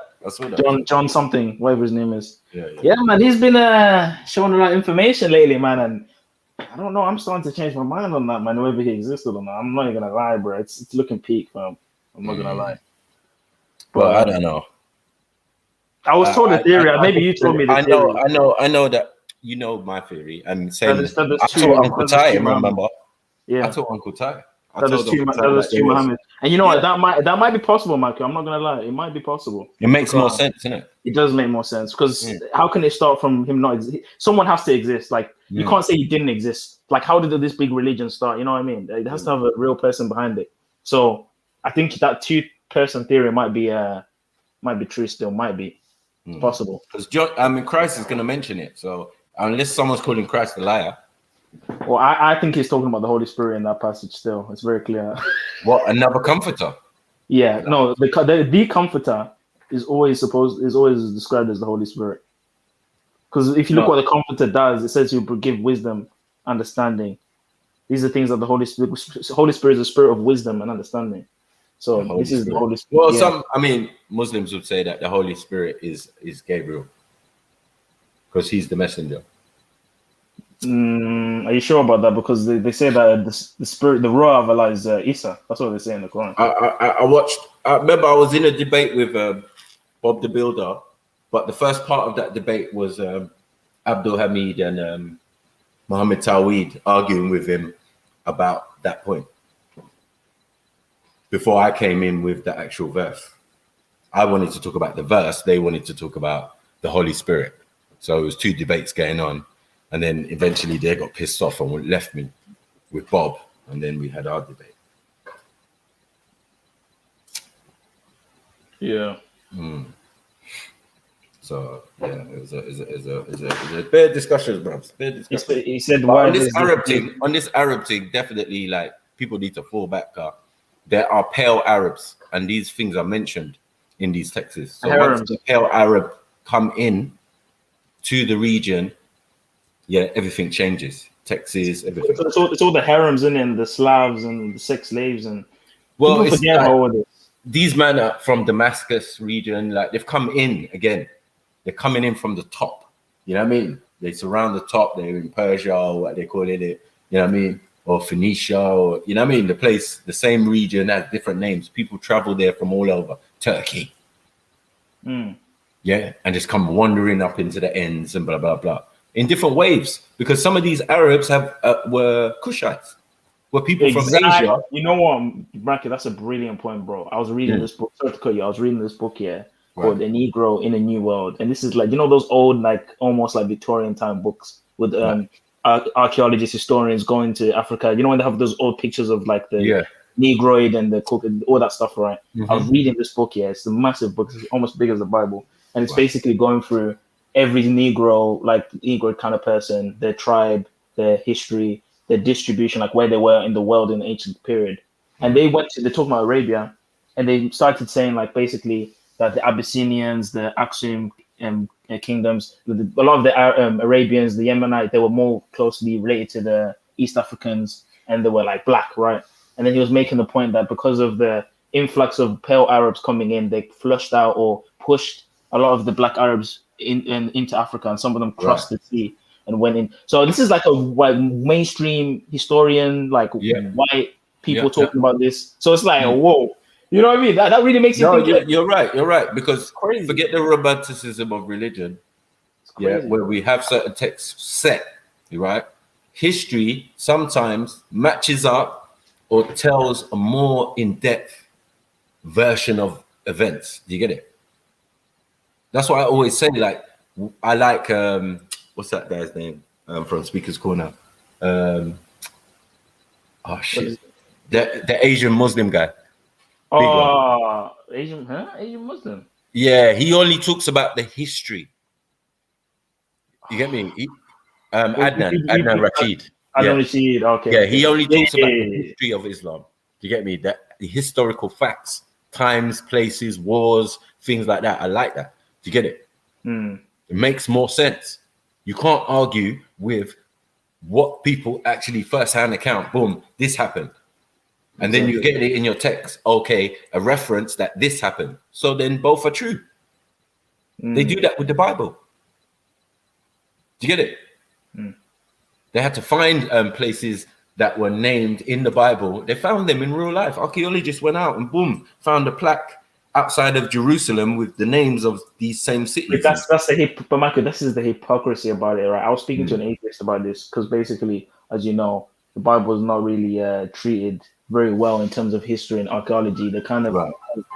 John something, whatever his name is. Yeah, man. He's been showing a lot of information lately, man. And I don't know. I'm starting to change my mind on that, man. Whether he existed or not, I'm not even gonna lie, bro. It's looking peak, fam. I'm not gonna lie. But I don't know. I was told a theory. Maybe you told me the theory. I know that you know my theory. And saying I told Uncle Ty, remember? Yeah. I told Uncle Ty. there's two Muhammad. And you know what? That might be possible, Michael. I'm not gonna lie. It might be possible. It makes more sense, doesn't it? It does make more sense because how can it start from him not exist? Someone has to exist. Like you can't say he didn't exist. Like how did this big religion start? You know what I mean? It has to have a real person behind it. So I think that two-person theory might be true still. Might be possible because Christ is going to mention it. So unless someone's calling Christ a liar. Well, I think he's talking about the Holy Spirit in that passage still. It's very clear. What, another comforter? Yeah, no, the comforter is always described as the Holy Spirit. Because if you look what the comforter does, it says he'll give wisdom, understanding. These are things that the Holy Spirit is a spirit of wisdom and understanding. So this is the Holy Spirit. Well, Muslims would say that the Holy Spirit is Gabriel. Because he's the messenger. Are you sure about that? Because they say that the spirit, the Ruah of Allah is Isa. That's what they say in the Quran. I remember I was in a debate with Bob the Builder, but the first part of that debate was Abdul Hamid and Muhammad Tawhid arguing with him about that point. Before I came in with the actual verse. I wanted to talk about the verse. They wanted to talk about the Holy Spirit. So it was two debates going on. And then eventually they got pissed off and left me with Bob. And then we had our debate. Yeah. So yeah, it was a bad discussion, bro. He said on this Arab thing, definitely like people need to fall back. There are pale Arabs, and these things are mentioned in these texts. So once the pale Arab come in to the region, everything changes. Texas, everything. So it's all the harems and the Slavs and the sex slaves and these men are from Damascus region, like they've come in again. They're coming in from the top. You know what I mean? They surround the top. They're in Persia or what they call it. You know what I mean? Or Phoenicia, or you know what I mean? The place, the same region has different names. People travel there from all over. Turkey. Yeah, and just come wandering up into the ends and blah blah blah in different waves, because some of these Arabs were Kushites, were people from Asia. You know what, Bracket? That's a brilliant point, bro. I was reading this book. Sorry to cut you. I was reading this book called "The Negro in a New World," and this is like those old, like almost like Victorian time books with archaeologists, historians going to Africa. You know when they have those old pictures of like the Negroid and the cook and all that stuff, right? I was reading this book. It's a massive book. It's almost big as the Bible. And it's basically going through every Negro kind of person, their tribe, their history, their distribution, like where they were in the world in the ancient period. And they talked about Arabia, and they started saying like basically that the Abyssinians, the Aksum kingdoms, a lot of the Arabians, the Yemenite, they were more closely related to the East Africans, and they were like black, right? And then he was making the point that because of the influx of pale Arabs coming in, they flushed out or pushed a lot of the black Arabs into Africa, and some of them crossed the sea and went in. So this is like a mainstream historian, like white people talking about this. So it's like, whoa, you know what I mean? That really makes you think. You're right, because forget the romanticism of religion, where we have certain texts set, right? History sometimes matches up or tells a more in-depth version of events. Do you get it? That's why I always say, like, I like what's that guy's name from Speaker's Corner? The Asian Muslim guy. Asian Muslim. Yeah, he only talks about the history. You get me? Adnan Rashid. Rashid. Okay. Yeah, he only talks about the history of Islam. You get me? The historical facts, times, places, wars, things like that. I like that. Do you get it? It makes more sense. You can't argue with what people actually first-hand account. Boom, this happened. And then you get it in your text. Okay, a reference that this happened. So then both are true. They do that with the Bible. Do you get it? They had to find places that were named in the Bible. They found them in real life. Archaeologists went out and boom, found a plaque outside of Jerusalem with the names of these same cities. But Michael, this is the hypocrisy about it, right? I was speaking to an atheist about this because basically, as you know, the Bible is not really treated very well in terms of history and archaeology. They're kind of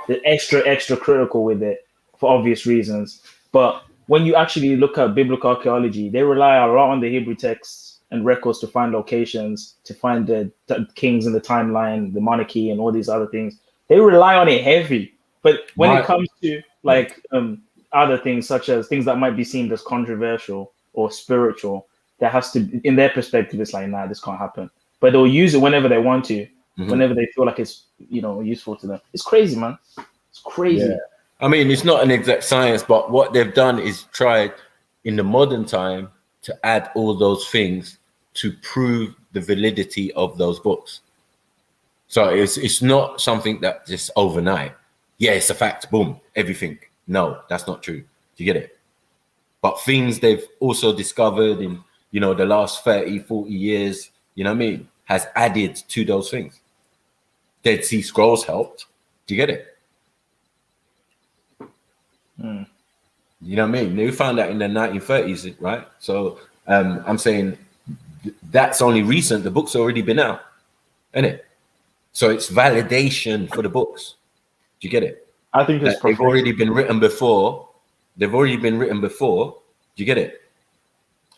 they're extra critical with it for obvious reasons. But when you actually look at biblical archaeology, they rely a lot on the Hebrew texts and records to find locations, to find the kings in the timeline, the monarchy, and all these other things. They rely on it heavy. But when it comes to like other things, such as things that might be seen as controversial or spiritual, there has to, in their perspective, it's like, nah, this can't happen. But they'll use it whenever they want to, whenever they feel like it's, you know, useful to them. It's crazy, man. It's crazy. Yeah. I mean, it's not an exact science, but what they've done is tried in the modern time to add all those things to prove the validity of those books. So it's not something that just overnight, yeah, it's a fact, boom, everything. No, that's not true. Do you get it? But things they've also discovered in, you know, the last 30, 40 years, you know what I mean, has added to those things. Dead Sea Scrolls helped. Do you get it? You know what I mean? They found that in the 1930s, right? So I'm saying that's only recent. The book's already been out, isn't it? So it's validation for the books. Do you get it? I think it's they've already been written before. They've already been written before. Do you get it?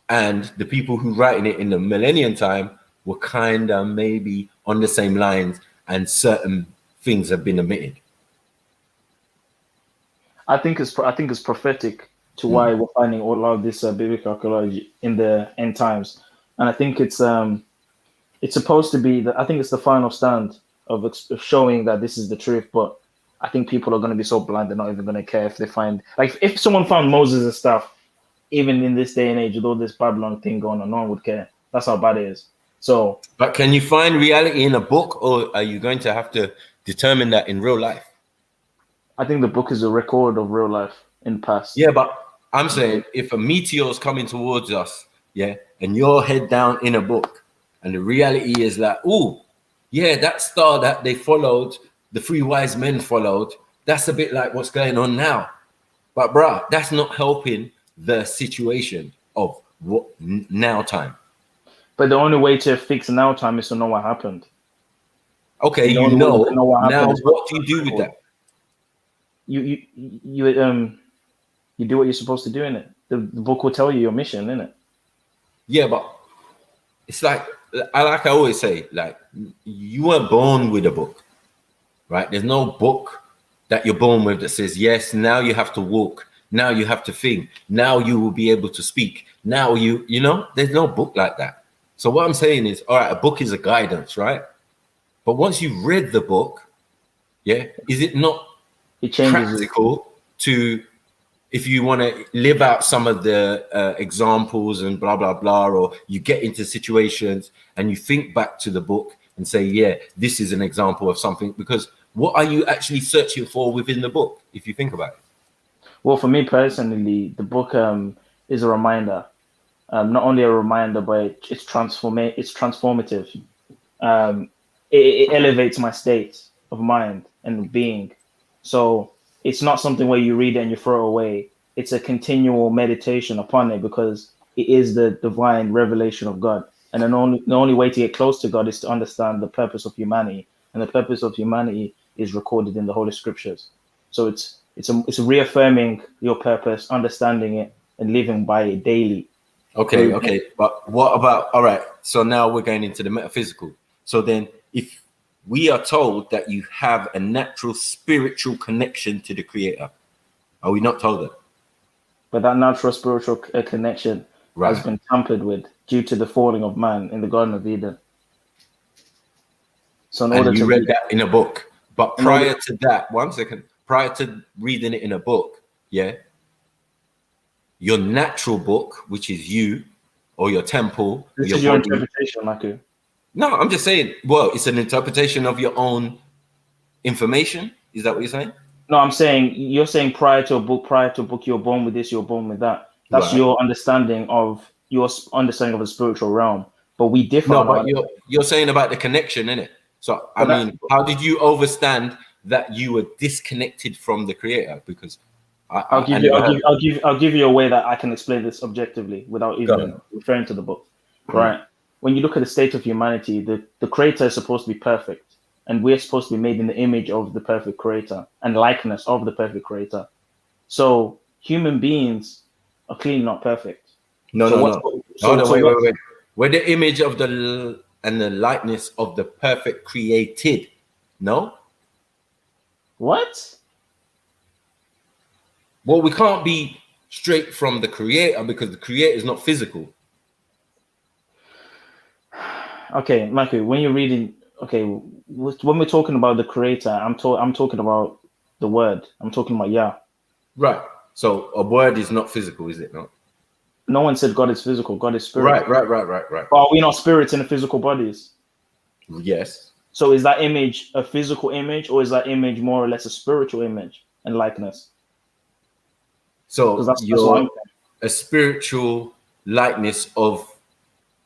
And the people who writing it in the millennium time were kind of maybe on the same lines, and certain things have been omitted. I think it's prophetic to why we're finding all of this biblical archaeology in the end times, and I think it's supposed to be I think it's the final stand of showing that this is the truth. But I think people are going to be so blind they're not even going to care if they find, like, if someone found Moses and stuff, even in this day and age with all this Babylon thing going on, no one would care. That's how bad it is. So, but can you find reality in a book, or are you going to have to determine that in real life? I think the book is a record of real life in the past. Yeah, but I'm saying if a meteor is coming towards us, yeah, and you're head down in a book, and the reality is like, oh, yeah, that star that they followed, the three wise men followed, that's a bit like what's going on now. But bruh, that's not helping the situation of what now time. But the only way to fix now time is to know what happened. Okay, you know what now what do you do with that? You do what you're supposed to do in it. The book will tell you your mission, innit? Yeah, but it's like I always say, like, you weren't born with a book, right? There's no book that you're born with that says, yes, now you have to walk, now you have to think, now you will be able to speak, now you know, there's no book like that. So what I'm saying is, all right, a book is a guidance, right? But once you've read the book, yeah, is it not practical to, if you want to live out some of the examples and blah, blah, blah, or you get into situations and you think back to the book and say, yeah, this is an example of something, because what are you actually searching for within the book, if you think about it? Well, for me personally, the book is a reminder. Not only a reminder, but it's transformative. It elevates my state of mind and being. So it's not something where you read it and you throw it away. It's a continual meditation upon it, because it is the divine revelation of God. And the only way to get close to God is to understand the purpose of humanity. And the purpose of humanity is recorded in the Holy Scriptures. So it's reaffirming your purpose, understanding it, and living by it daily. Okay. But what about, all right, so now we're going into the metaphysical. So then if we are told that you have a natural spiritual connection to the Creator, are we not told that? But that natural spiritual connection has been tampered with due to the falling of man in the Garden of Eden. So you read that in a book, but prior to that, 1 second, prior to reading it in a book, yeah, your natural book, which is you, or your temple, this is your interpretation, Maku. No, I'm just saying, well, it's an interpretation of your own information. Is that what you're saying? No, I'm saying, you're saying prior to a book, you're born with this, you're born with that. That's your understanding of a spiritual realm. But we differ. No, but you're saying about the connection, innit? So, I mean, how did you understand that you were disconnected from the Creator? Because I'll give you a way that I can explain this objectively without even referring to the book. Right? When you look at the state of humanity, the Creator is supposed to be perfect. and we're supposed to be made in the image of the perfect creator and likeness of the perfect creator. So human beings are clearly not perfect. No. Wait. We're the image of and the likeness of the perfect created. No? What? Well, we can't be straight from the creator because the creator is not physical. Okay, Michael, when you're reading, when we're talking about the creator, I'm talking about the word. I'm talking about Yah. Right. So a word is not physical, is it not? No one said God is physical. God is spirit. Right. But are we not spirits in the physical bodies? Yes. So is that image a physical image, or is that image more or less a spiritual image and likeness? So you're a spiritual likeness of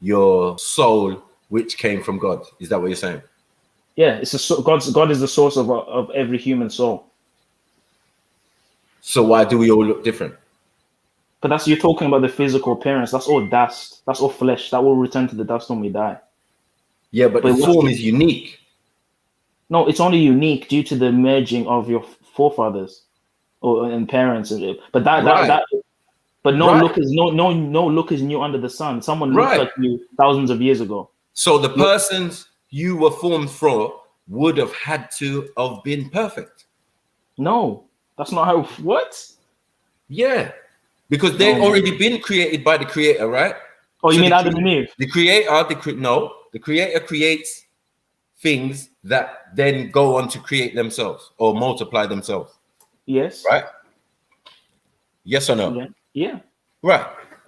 your soul, which came from God. Is that what you're saying? Yeah, God is the source of every human soul. So why do we all look different? But you're talking about the physical appearance. That's all dust. That's all flesh. That will return to the dust when we die. Yeah, but the form is unique. No, it's only unique due to the merging of your forefathers and parents. But no look is new under the sun. Someone looks like you thousands of years ago. So the persons you were formed from would have had to have been perfect. No, that's not how. What? Yeah, because they've already been created by the creator, right? Oh, you mean Adam and Eve? The creator creates things that then go on to create themselves or multiply themselves. Yes. Right? Yes or no? Yeah. Right.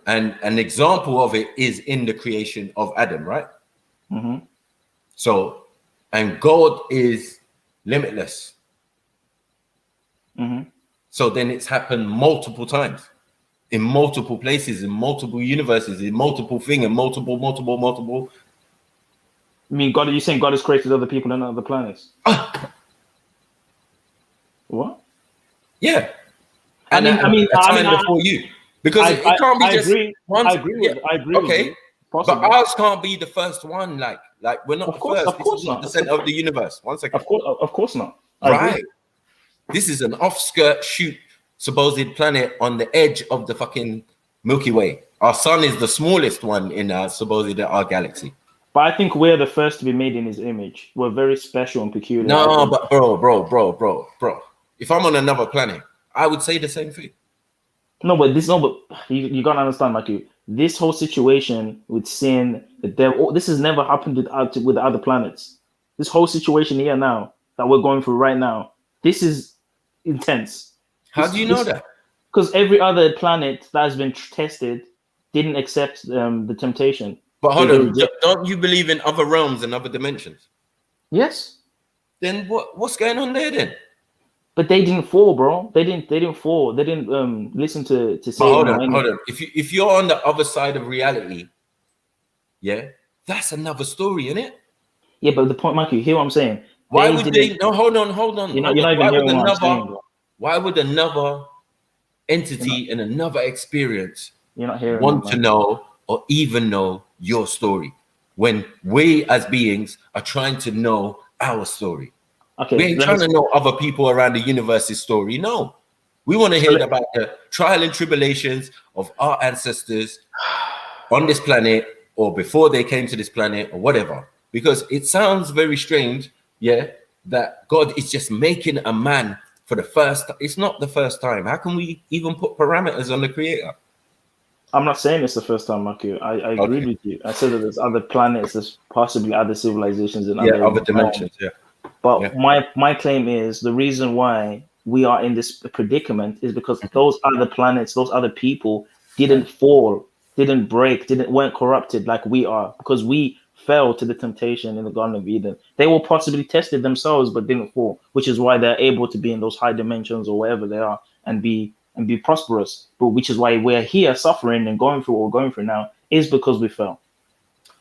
And an example of it is in the creation of Adam, right? Mm-hmm. So, and God is limitless. Mm-hmm. So then it's happened multiple times, in multiple places, in multiple universes, in multiple things, in multiple. I mean, God? Are you saying God has created other people and other planets? What? Yeah. And I mean, before you, because it can't be just one. I agree. Okay, but ours can't be the first one. Like we're not the first. Of course this is not. The center of the universe. 1 second. Of course not. Right. This is an off-skirt shoot supposed planet on the edge of the fucking Milky Way. Our sun is the smallest one in our galaxy. But I think we're the first to be made in His image. We're very special and peculiar. No, but bro. If I'm on another planet, I would say the same thing. No, but you gotta understand, Maki. This whole situation with sin, the devil, this has never happened with other planets. This whole situation here now that we're going through right now, this is intense. How do you know that? Because every other planet that has been tested didn't accept the temptation. But hold on, don't you believe in other realms and other dimensions? Yes. Then what's going on there then? But they didn't fall, bro. They didn't fall. They didn't listen to say. Hold on. If you're on the other side of reality, yeah, that's another story, isn't it? Yeah, but the point, Mike, you hear what I'm saying? Why would they? No, hold on. You're not even hearing what I'm saying, bro. Why would another entity and another experience want to know or even know your story when we as beings are trying to know our story? Okay, we ain't trying to know other people around the universe's story. No, we want to hear about the trial and tribulations of our ancestors on this planet or before they came to this planet or whatever. Because it sounds very strange, that God is just making a man for the first time. It's not the first time. How can we even put parameters on the creator? I'm not saying it's the first time, Maki. I agree with you. I said that there's other planets, there's possibly other civilizations and other dimensions, But my claim is the reason why we are in this predicament is because those other planets, those other people didn't fall, didn't break, weren't corrupted like we are, because we fell to the temptation in the Garden of Eden. They were possibly tested themselves but didn't fall, which is why they're able to be in those high dimensions or wherever they are and be prosperous. But which is why we're here suffering and going through what we're going through now is because we fell.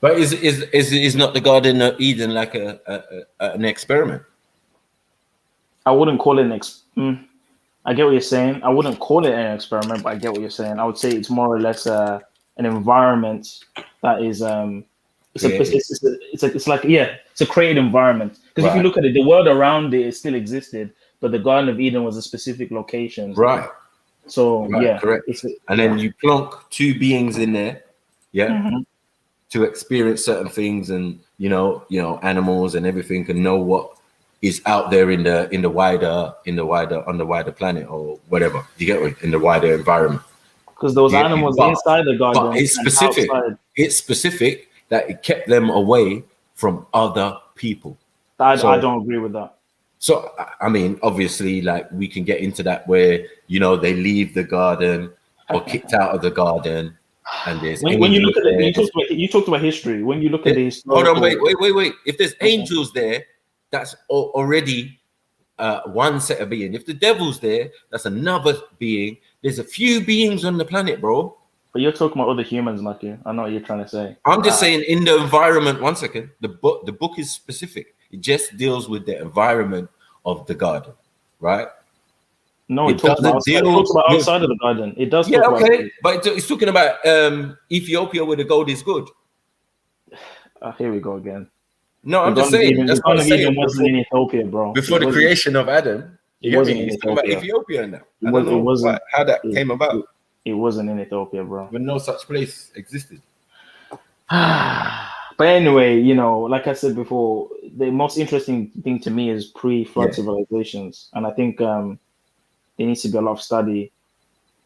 But is not the Garden of Eden like an experiment? I wouldn't call it I get what you're saying. I wouldn't call it an experiment, but I get what you're saying. I would say it's more or less an environment that is It's a created environment. Because if you look at it, the world around it still existed, but the Garden of Eden was a specific location. Right. So correct. And then you plonk two beings in there, to experience certain things, and you know, animals and everything, and know what is out there on the wider planet or whatever. You get me? In the wider environment. Because those animals inside the garden, but it's specific. It's specific that it kept them away from other people. I don't agree with that. So I mean, obviously, like we can get into that where they leave the garden or kicked out of the garden, and there's when you look at it, you talked about history. When you look at the historical, hold on, wait. If there's angels there, that's already one set of being. If the devil's there, that's another being. There's a few beings on the planet, bro. But you're talking about other humans, Matthew. I know what you're trying to say. I'm just saying in the environment. 1 second. The book is specific. It just deals with the environment of the garden, right? No, it talks about outside of the garden. It does. Yeah, okay. But it's talking about Ethiopia where the gold is good. Here we go again. No, I'm just saying. The Garden of Eden wasn't in Ethiopia, bro. Before the creation of Adam, it wasn't in Ethiopia now. I don't know how that came about. It wasn't in Ethiopia, bro. But no such place existed. But anyway, like I said before, the most interesting thing to me is pre-flood civilizations, and I think there needs to be a lot of study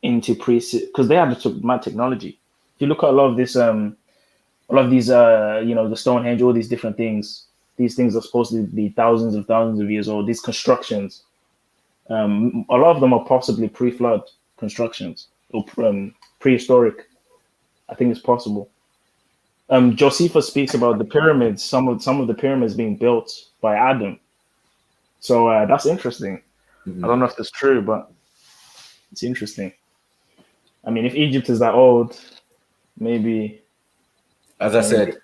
into because they have mad technology. If you look at a lot of these, the Stonehenge, all these different things. These things are supposed to be thousands of years old. These constructions, a lot of them are possibly pre-flood constructions or prehistoric. I think it's possible. Josephus speaks about the pyramids. Some of the pyramids being built by Adam. So that's interesting. I don't know if that's true, but it's interesting. I mean, if Egypt is that old, maybe. As I said,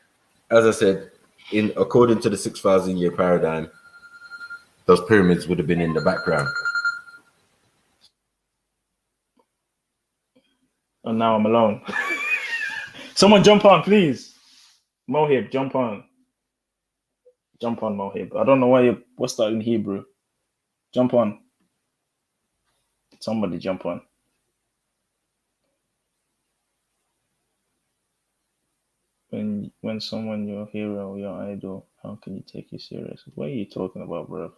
according to the 6,000 year paradigm, those pyramids would have been in the background. And now I'm alone. Someone jump on, please. Mohib, jump on. Jump on, Mohib. I don't know what's that in Hebrew. Jump on. Somebody jump on. When someone your hero, your idol, how can you take you serious? What are you talking about, bro?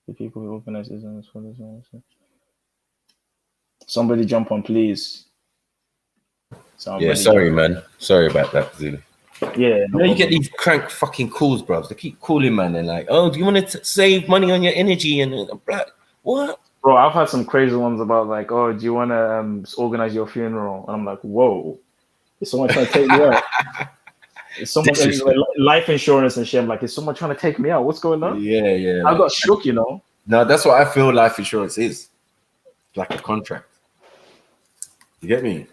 The people who organize this and somebody jump on, please. Sorry, man. Sorry about that, Zulu. Yeah. No, you get these crank fucking calls, bro. They keep calling, man. They're like, oh, do you want to save money on your energy? And I'm like, what? Bro, I've had some crazy ones about like, oh, do you want to organize your funeral? And I'm like, whoa. Is someone trying to take me out? Is someone like, life insurance and shit? I'm like, is someone trying to take me out? What's going on? Yeah. I got shook, No, that's what I feel life insurance is. Like a contract. You get me?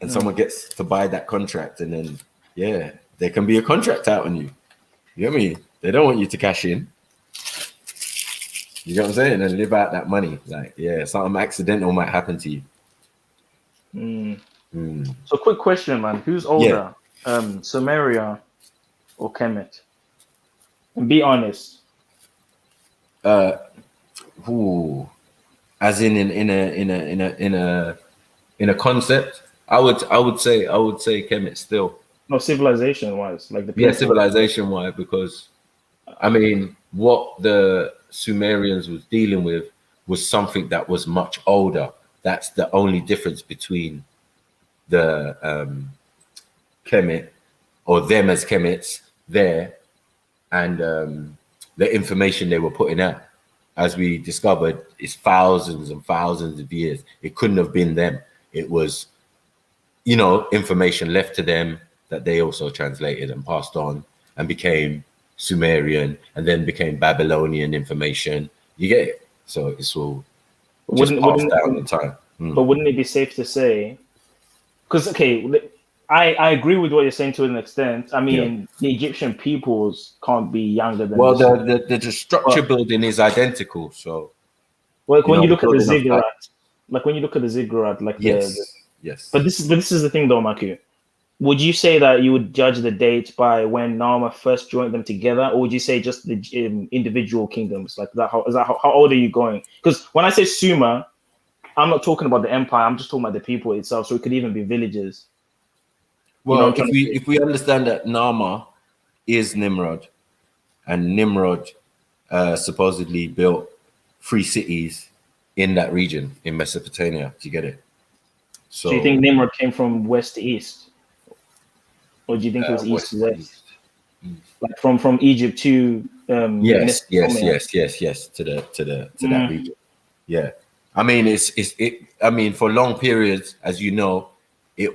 And someone gets to buy that contract, and then there can be a contract out on you. You get me? They don't want you to cash in. You get what I'm saying? And live out that money. Like, something accidental might happen to you. So quick question, man. Who's older? Sumeria or Kemet? And be honest. As in a concept, I would say Kemet still. No, civilization wise, like the people. Civilization wise, because I mean, what the Sumerians was dealing with was something that was much older. That's the only difference between the Kemet or them as Kemets there and the information they were putting out. As we discovered, it's thousands and thousands of years. It couldn't have been them. It was, information left to them that they also translated and passed on and became Sumerian and then became Babylonian information. You get it? So it's all just passed down in time. But wouldn't it be safe to say, because, I agree with what you're saying to an extent. I mean, the Egyptian peoples can't be younger than. Well, the structure building is identical. So, when you look at the ziggurat, like yes. Yes. But this is the thing, though, Maki. would you say that you would judge the dates by when Nama first joined them together, or would you say just the individual kingdoms? Like that, how old are you going? Because when I say Sumer, I'm not talking about the empire. I'm just talking about the people itself. So it could even be villages. Well, if we understand that Nama is Nimrod, and Nimrod supposedly built 3 cities in that region in Mesopotamia. Do you get it? So you think Nimrod came from west to east? Or do you think it was east to west? Like from Egypt to yes, to that region. Yeah. I mean I mean, for long periods, as you know, it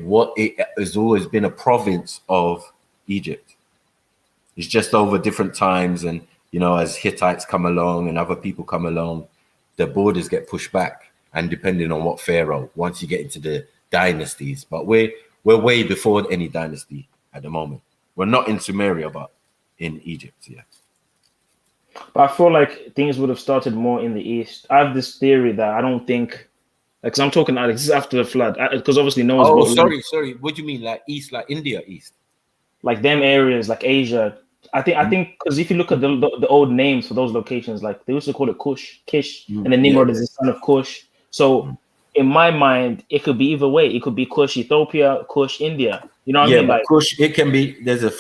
has always been a province of Egypt. It's just over different times, and you know, as Hittites come along and other people come along, the borders get pushed back, and depending on what pharaoh, once you get into the dynasties. But we're way before any dynasty at the moment. We're not in Sumeria, but in Egypt, yeah. But I feel like things would have started more in the east. I have this theory that I don't think, because I'm talking this is after the flood, because obviously no one's. Oh, sorry. What do you mean, like east, like India east? Like them areas, like Asia. I think because if you look at the old names for those locations, like they used to call it Kish, and then Nimrod is the son of Cush. So in my mind, it could be either way. It could be Cush Ethiopia, Cush India. You know what I mean? Like Cush, it can be. There's a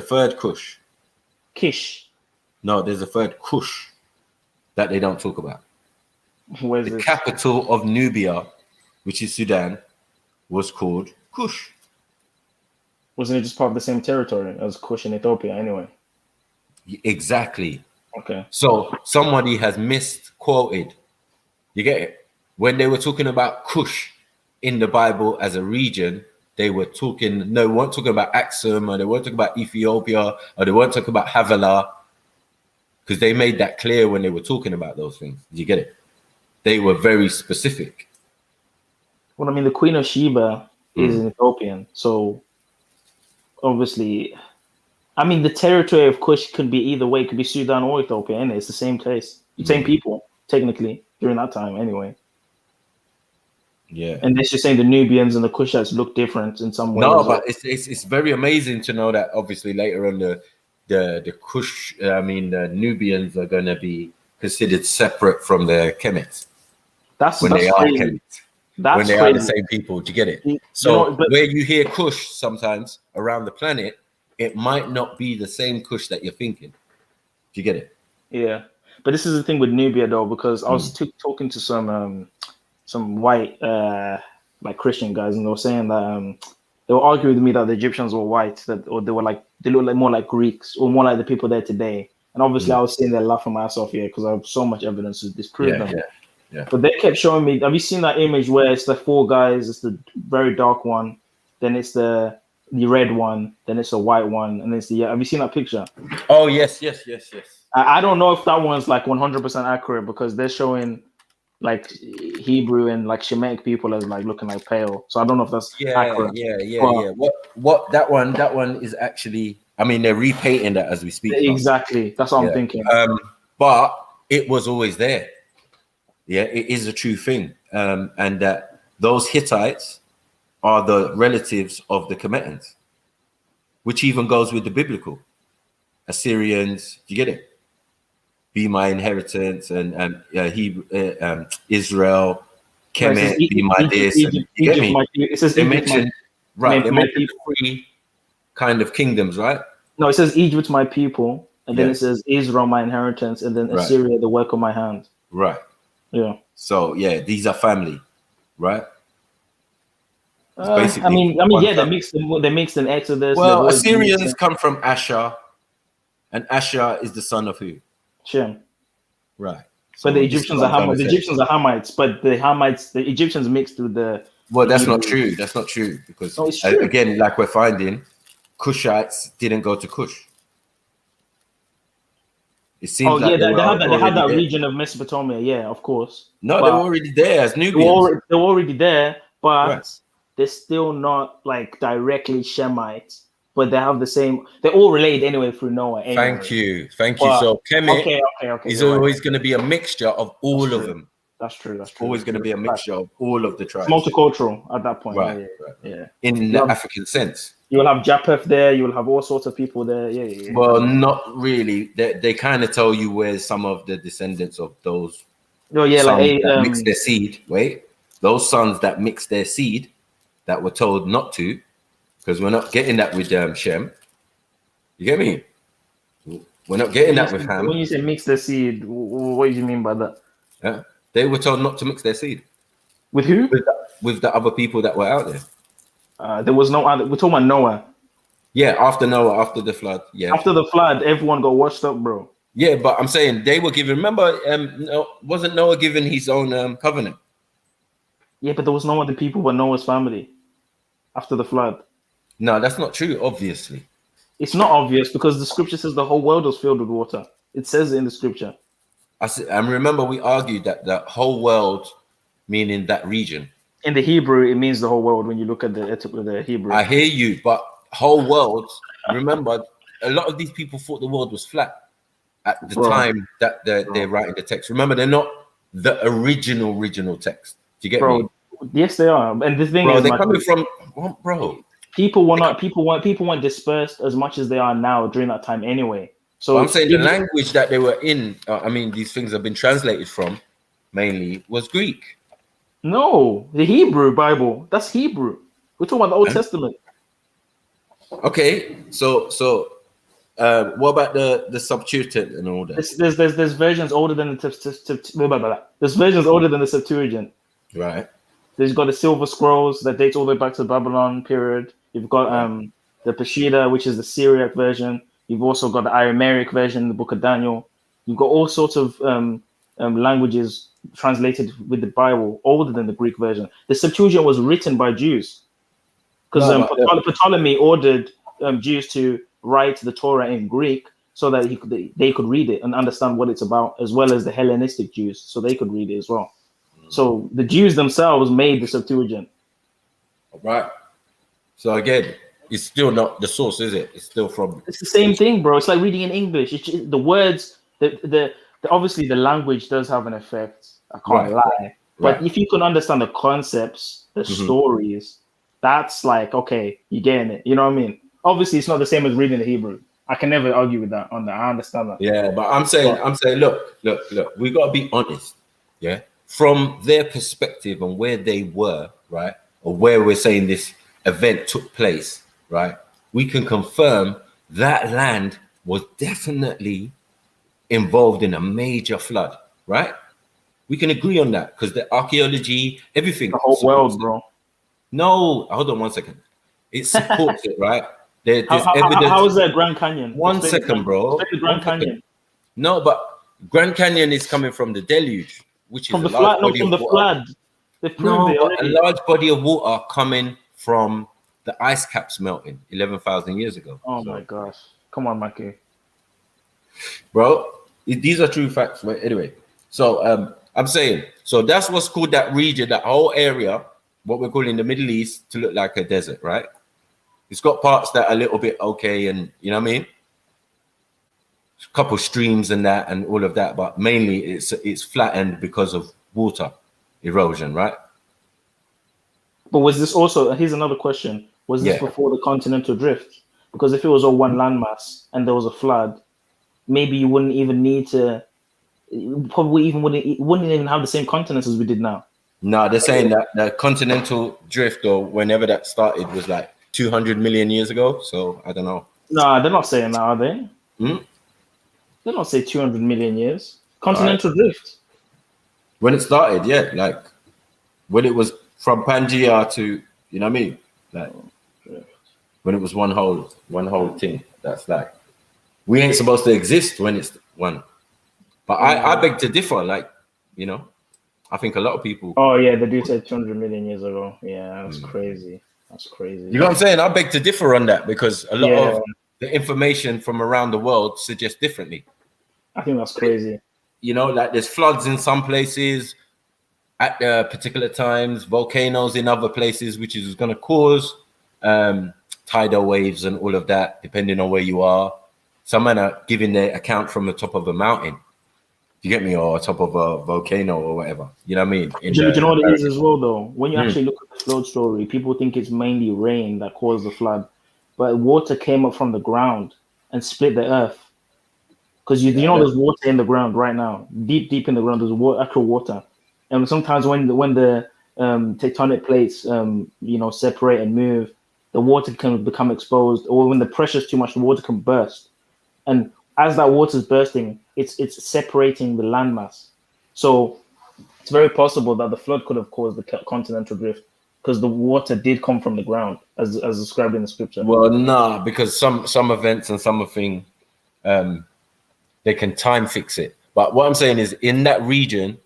third Cush. Kish. No, there's a third Cush that they don't talk about. Where's the this? capital of Nubia, which is Sudan, was called Cush. Wasn't it just part of the same territory as Cush in Ethiopia anyway? Exactly. Okay. So somebody has misquoted. You get it? When they were talking about Cush in the Bible as a region, they weren't talking about Axum, or they weren't talking about Ethiopia, or they weren't talking about Havilah, because they made that clear when they were talking about those things. You get it? They were very specific. Well, I mean, the Queen of Sheba is an Ethiopian, so obviously, I mean, the territory of Cush could be either way. It could be Sudan or Ethiopia, and it's the same place, same people, technically, during that time anyway. Yeah. And they're just saying the Nubians and the Kushites look different in some ways. No, but it's very amazing to know that obviously later on the Kush, the Nubians are going to be considered separate from the Kemites. That's when they crazy. are Kemites. That's when they crazy. are the same people. Do you get it? So where you hear Kush sometimes around the planet, it might not be the same Kush that you're thinking. Do you get it? Yeah, but this is the thing with Nubia though, because I was talking to some white like Christian guys, and they were saying that they were arguing with me that the Egyptians were white, or they look like more like Greeks, or more like the people there today. And obviously, I was sitting there laughing my ass off here because I have so much evidence to disprove them. Yeah. But they kept showing me. Have you seen that image where it's the 4 guys? It's the very dark one, then it's the red one, then it's a white one, and it's the. Have you seen that picture? Oh yes. I don't know if that one's like 100% accurate, because they're showing like Hebrew and like Shemitic people as like looking like pale. So I don't know if that's accurate. Yeah. What that one is actually. I mean, they're repainting that as we speak. Exactly. That's what I'm thinking. But it was always there. Yeah, it is a true thing. And that those Hittites are the relatives of the Kemetans, which even goes with the biblical. Assyrians, do you get it? Be my inheritance, and Israel, Kemet, be my this. You get me? It says they mentioned the 3 kind of kingdoms, right? No, it says Egypt, my people, and then it says Israel, my inheritance, and then Assyria, the work of my hand. Right. Yeah. So these are family, right? I mean, yeah, they mixed in Exodus. Well, Assyrians come from Asher, and Asher is the son of who? Shem. Right. So but the Egyptians are Hamites. The Egyptians are Hamites, but the Egyptians mixed with the. Well, that's not true. That's not true, because again, like we're finding, Cushites didn't go to Cush. It seems they had that region of Mesopotamia, yeah, of course. No, they were already there as Nubians. They were already there, but they're still not like directly Shemites. But they have the same. They're all related anyway through Noah. Anyway. Thank you. So Kemet is always going to be a mixture of all of them. That's true. Always going to be a mixture of all of the tribes. It's multicultural at that point. Right. Yeah. In the African sense. You will have Japheth there. You will have all sorts of people there. Yeah. Well, not really. They kind of tell you where some of the descendants of those sons that mix their seed. Wait, those sons that mix their seed that were told not to, because we're not getting that with Shem. You get me? We're not getting that with Ham. When you say mix their seed, what do you mean by that? Yeah, they were told not to mix their seed. With who? With the other people that were out there. There was no other. We're talking about Noah. Yeah, after Noah, after the flood. Yeah. After the flood, everyone got washed up, bro. Yeah, but I'm saying they were given. Remember, wasn't Noah given his own covenant? Yeah, but there was no other people but Noah's family after the flood. No, that's not true. Obviously, it's not obvious because the scripture says the whole world was filled with water. It says it in the scripture. And remember, we argued that the whole world, meaning that region. In the Hebrew, it means the whole world when you look at the Hebrew. I hear you, but whole world, remember, a lot of these people thought the world was flat at the time that they're writing the text. Remember, they're not the original text. Do you get me? Yes, they are. And the thing is, they're coming from, bro. People weren't dispersed as much as they are now during that time anyway. So I'm saying the language that they were in, these things have been translated from, mainly, was Greek. No, the Hebrew Bible. That's Hebrew. We're talking about the Old Testament. Okay, so what about the Septuagint and all that? There's versions older than there's versions older than the Septuagint. Right. There's got the Silver Scrolls that dates all the way back to the Babylon period. You've got the Peshitta, which is the Syriac version. You've also got the Aramaic version in the Book of Daniel. You've got all sorts of languages translated with the Bible older than the Greek version. The Septuagint was written by Jews because Ptolemy ordered Jews to write the Torah in Greek so that they could read it and understand what it's about, as well as the Hellenistic Jews, so they could read it as well. So the Jews themselves made the Septuagint. Right. So again, it's still not the source, is it? It's still from. It's the same thing, bro. It's like reading in English. The words, obviously the language does have an effect. I can't lie. But if you can understand the concepts, the stories, that's like, okay, you're getting it. You know what I mean? Obviously, it's not the same as reading the Hebrew. I can never argue with that on that. I understand that. Yeah, but I'm saying, look, we got to be honest. Yeah. From their perspective and where they were, right, or where we're saying this event took place, right, we can confirm that land was definitely involved in a major flood, right? We can agree on that because the archaeology, everything. The whole world, bro. No, hold on 1 second. It supports it, right? There's evidence. How is that Grand Canyon? One second, bro. The Grand Canyon. No, but Grand Canyon is coming from the deluge. Which is from the flood, flood. They proved it already. A large body of water coming from the ice caps melting 11,000 years ago. Oh my gosh! Come on, Mikey. Bro, these are true facts. But anyway, so I'm saying, so that's what's called that region, that whole area, what we're calling the Middle East, to look like a desert, right? It's got parts that are a little bit okay, and you know what I mean. A couple streams and that and all of that, but mainly it's flattened because of water erosion, right? But was this also, here's another question, was this before the continental drift? Because if it was all one landmass and there was a flood, maybe you wouldn't even need to, probably even wouldn't even have the same continents as we did now. No, they're saying that the continental drift, or whenever that started, was like 200 million years ago. So I don't know. No, they're not saying that, are they? They don't say 200 million years. Continental drift. When it started, yeah, like when it was from Pangea to, you know what I mean? Like when it was one whole thing. That's like, we ain't supposed to exist when it's one. But I beg to differ, like, you know, I think a lot of people. Oh yeah, they do say 200 million years ago. Yeah, that's crazy. That's crazy. You know what I'm saying? I beg to differ on that because a lot of the information from around the world suggests differently. I think that's crazy. You know, like there's floods in some places at particular times, volcanoes in other places, which is going to cause tidal waves and all of that, depending on where you are. Some men are giving their account from the top of a mountain. You get me? Or top of a volcano or whatever. You know what I mean? Do you know what it is as well, though? When you actually look at the flood story, people think it's mainly rain that caused the flood. but water came up from the ground and split the earth. Because you know there's water in the ground right now, deep in the ground. There's actual water, and sometimes when the tectonic plates separate and move, the water can become exposed, or when the pressure is too much, the water can burst. And as that water is bursting, it's separating the landmass. So it's very possible that the flood could have caused the continental drift, because the water did come from the ground, as described in the scripture. Well, nah, because some events and some thing, they can time fix it. But what I'm saying is, in that region,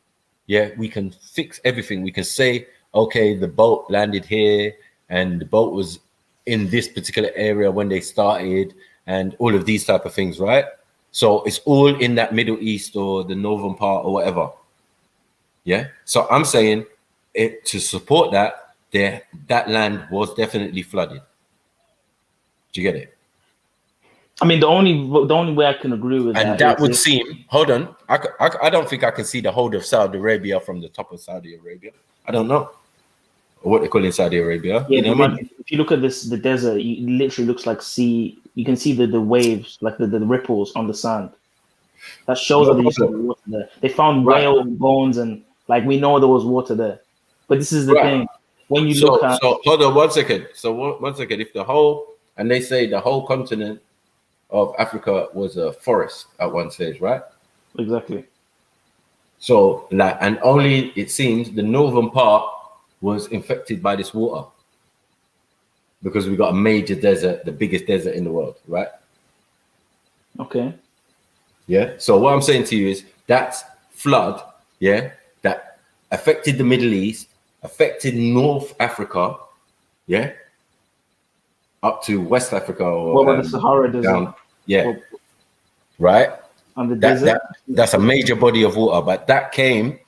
we can fix everything. We can say, okay, the boat landed here, and the boat was in this particular area when they started, and all of these type of things, right? So it's all in that Middle East or the northern part or whatever. Yeah. So I'm saying to support that, that land was definitely flooded. Do you get it? I mean, the only way I can agree with that, and that would seem. Hold on, I don't think I can see the whole of Saudi Arabia from the top of Saudi Arabia. I don't know what they call in Saudi Arabia. Yeah, you know what I mean? If you look at the desert, it literally looks like sea. You can see the waves, like the ripples on the sand. That shows that there used to be water there. They found whale bones, and like we know there was water there. But this is the thing. When you look at hold on 1 second. So 1 second. If and they say the whole continent of Africa was a forest at one stage, right? Exactly. So and only it seems the northern part was infected by this water, because we got a major desert, the biggest desert in the world, right? Okay. Yeah. So what I'm saying to you is that flood, that affected the Middle East, affected North Africa, up to West Africa, or what about the Sahara Desert? Right. On the desert. That's a major body of water, but that came,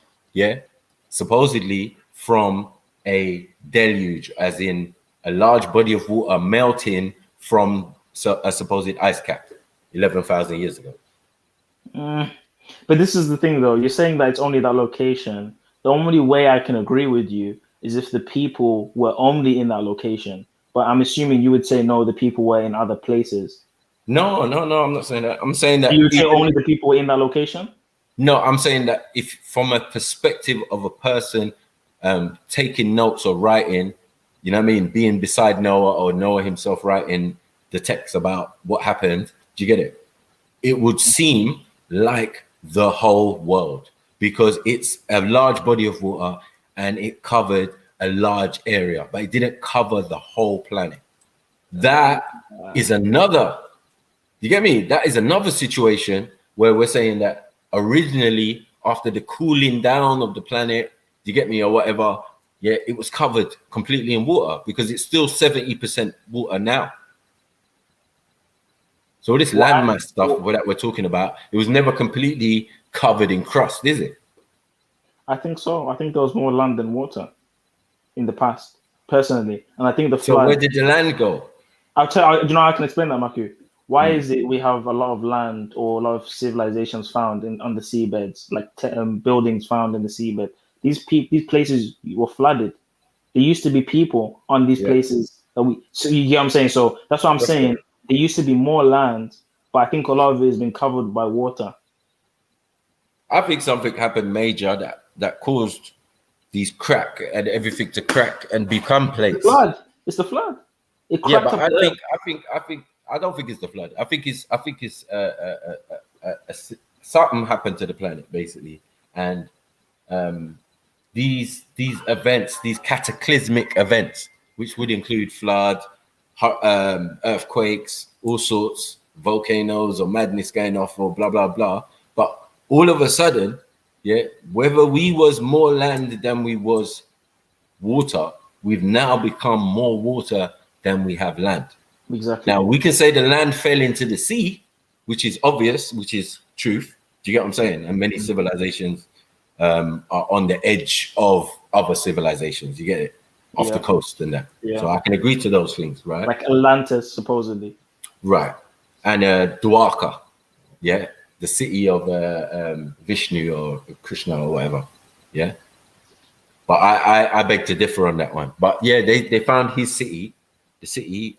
supposedly from a deluge, as in a large body of water melting from a supposed ice cap 11,000 years ago. But this is the thing, though. You're saying that it's only that location. The only way I can agree with you is if the people were only in that location. But I'm assuming you would say no, the people were in other places. No, I'm not saying that. I'm saying that you would say only the people were in that location. No, I'm saying that if from a perspective of a person taking notes or writing, you know what I mean, being beside Noah, or Noah himself writing the text about what happened, do you get it? It would seem like the whole world, because it's a large body of water and it covered a large area, but it didn't cover the whole planet. That is another, you get me? That is another situation where we're saying that originally, after the cooling down of the planet, you get me, or whatever, it was covered completely in water, because it's still 70% water now. So this landmass stuff that we're talking about, it was never completely covered in crust, is it? I think so. I think there was more land than water in the past, personally. And I think the flood. So where did the land go? I'll tell you, I can explain that, Maku. Why is it we have a lot of land, or a lot of civilizations found on the seabeds, like buildings found in the seabed? These places were flooded. There used to be people on these places. So you get what I'm saying? So that's what I'm saying. There used to be more land, but I think a lot of it has been covered by water. I think something happened major that caused these crack and everything to crack and become plates. The flood. It's the flood. It cracked but up I don't think it's the flood. I think it's something happened to the planet, basically, and these events, these cataclysmic events, which would include flood, earthquakes, all sorts, volcanoes, or madness going off, or blah blah blah. But all of a sudden, whether we was more land than we was water, we've now become more water than we have land. Exactly. Now we can say the land fell into the sea, which is obvious, which is truth. Do you get what I'm saying? And many civilizations are on the edge of other civilizations. You get it? Off the coast and that. Yeah. So I can agree to those things, right? Like Atlantis, supposedly. Right. And Dwarka, the city of Vishnu or Krishna or whatever. Yeah. But I beg to differ on that one. But they found his city, the city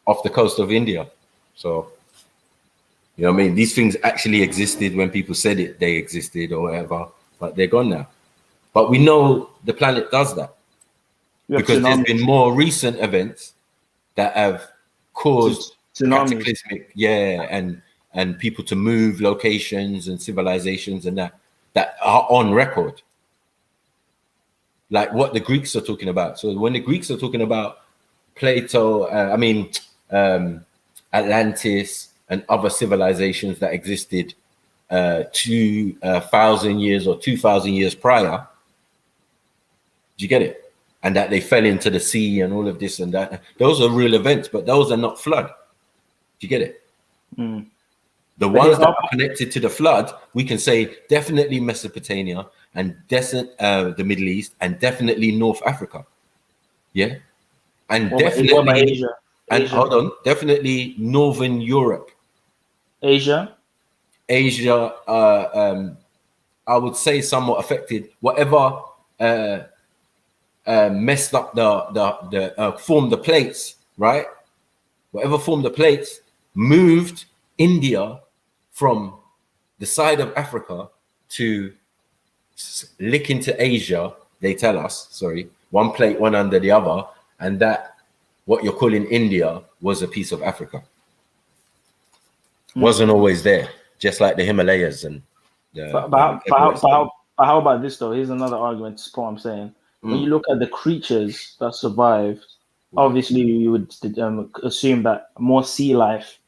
off the coast of India. So, you know what I mean? These things actually existed when people said it, they existed or whatever, but they're gone now. But we know the planet does that because there's been more recent events that have caused cataclysmic, and people to move locations and civilizations and that are on record. Like what the Greeks are talking about. So when the Greeks are talking about Plato, Atlantis and other civilizations that existed 2,000 years or 2,000 years prior, do you get it? And that they fell into the sea and all of this and that. Those are real events, but those are not flood. Do you get it? Mm. The ones that are connected to the flood, we can say definitely Mesopotamia and the Middle East and definitely North Africa. Yeah. And definitely Asia? And hold on, definitely Northern Europe. Asia, I would say somewhat affected. Whatever messed up the formed the plates, right? Whatever formed the plates moved India from the side of Africa to lick into Asia. They tell us, sorry, one plate, one under the other, and that what you're calling India was a piece of Africa. Wasn't always there, just like the Himalayas and. But how about this though? Here's another argument to support what I'm saying. When you look at the creatures that survived, obviously you would assume that more sea life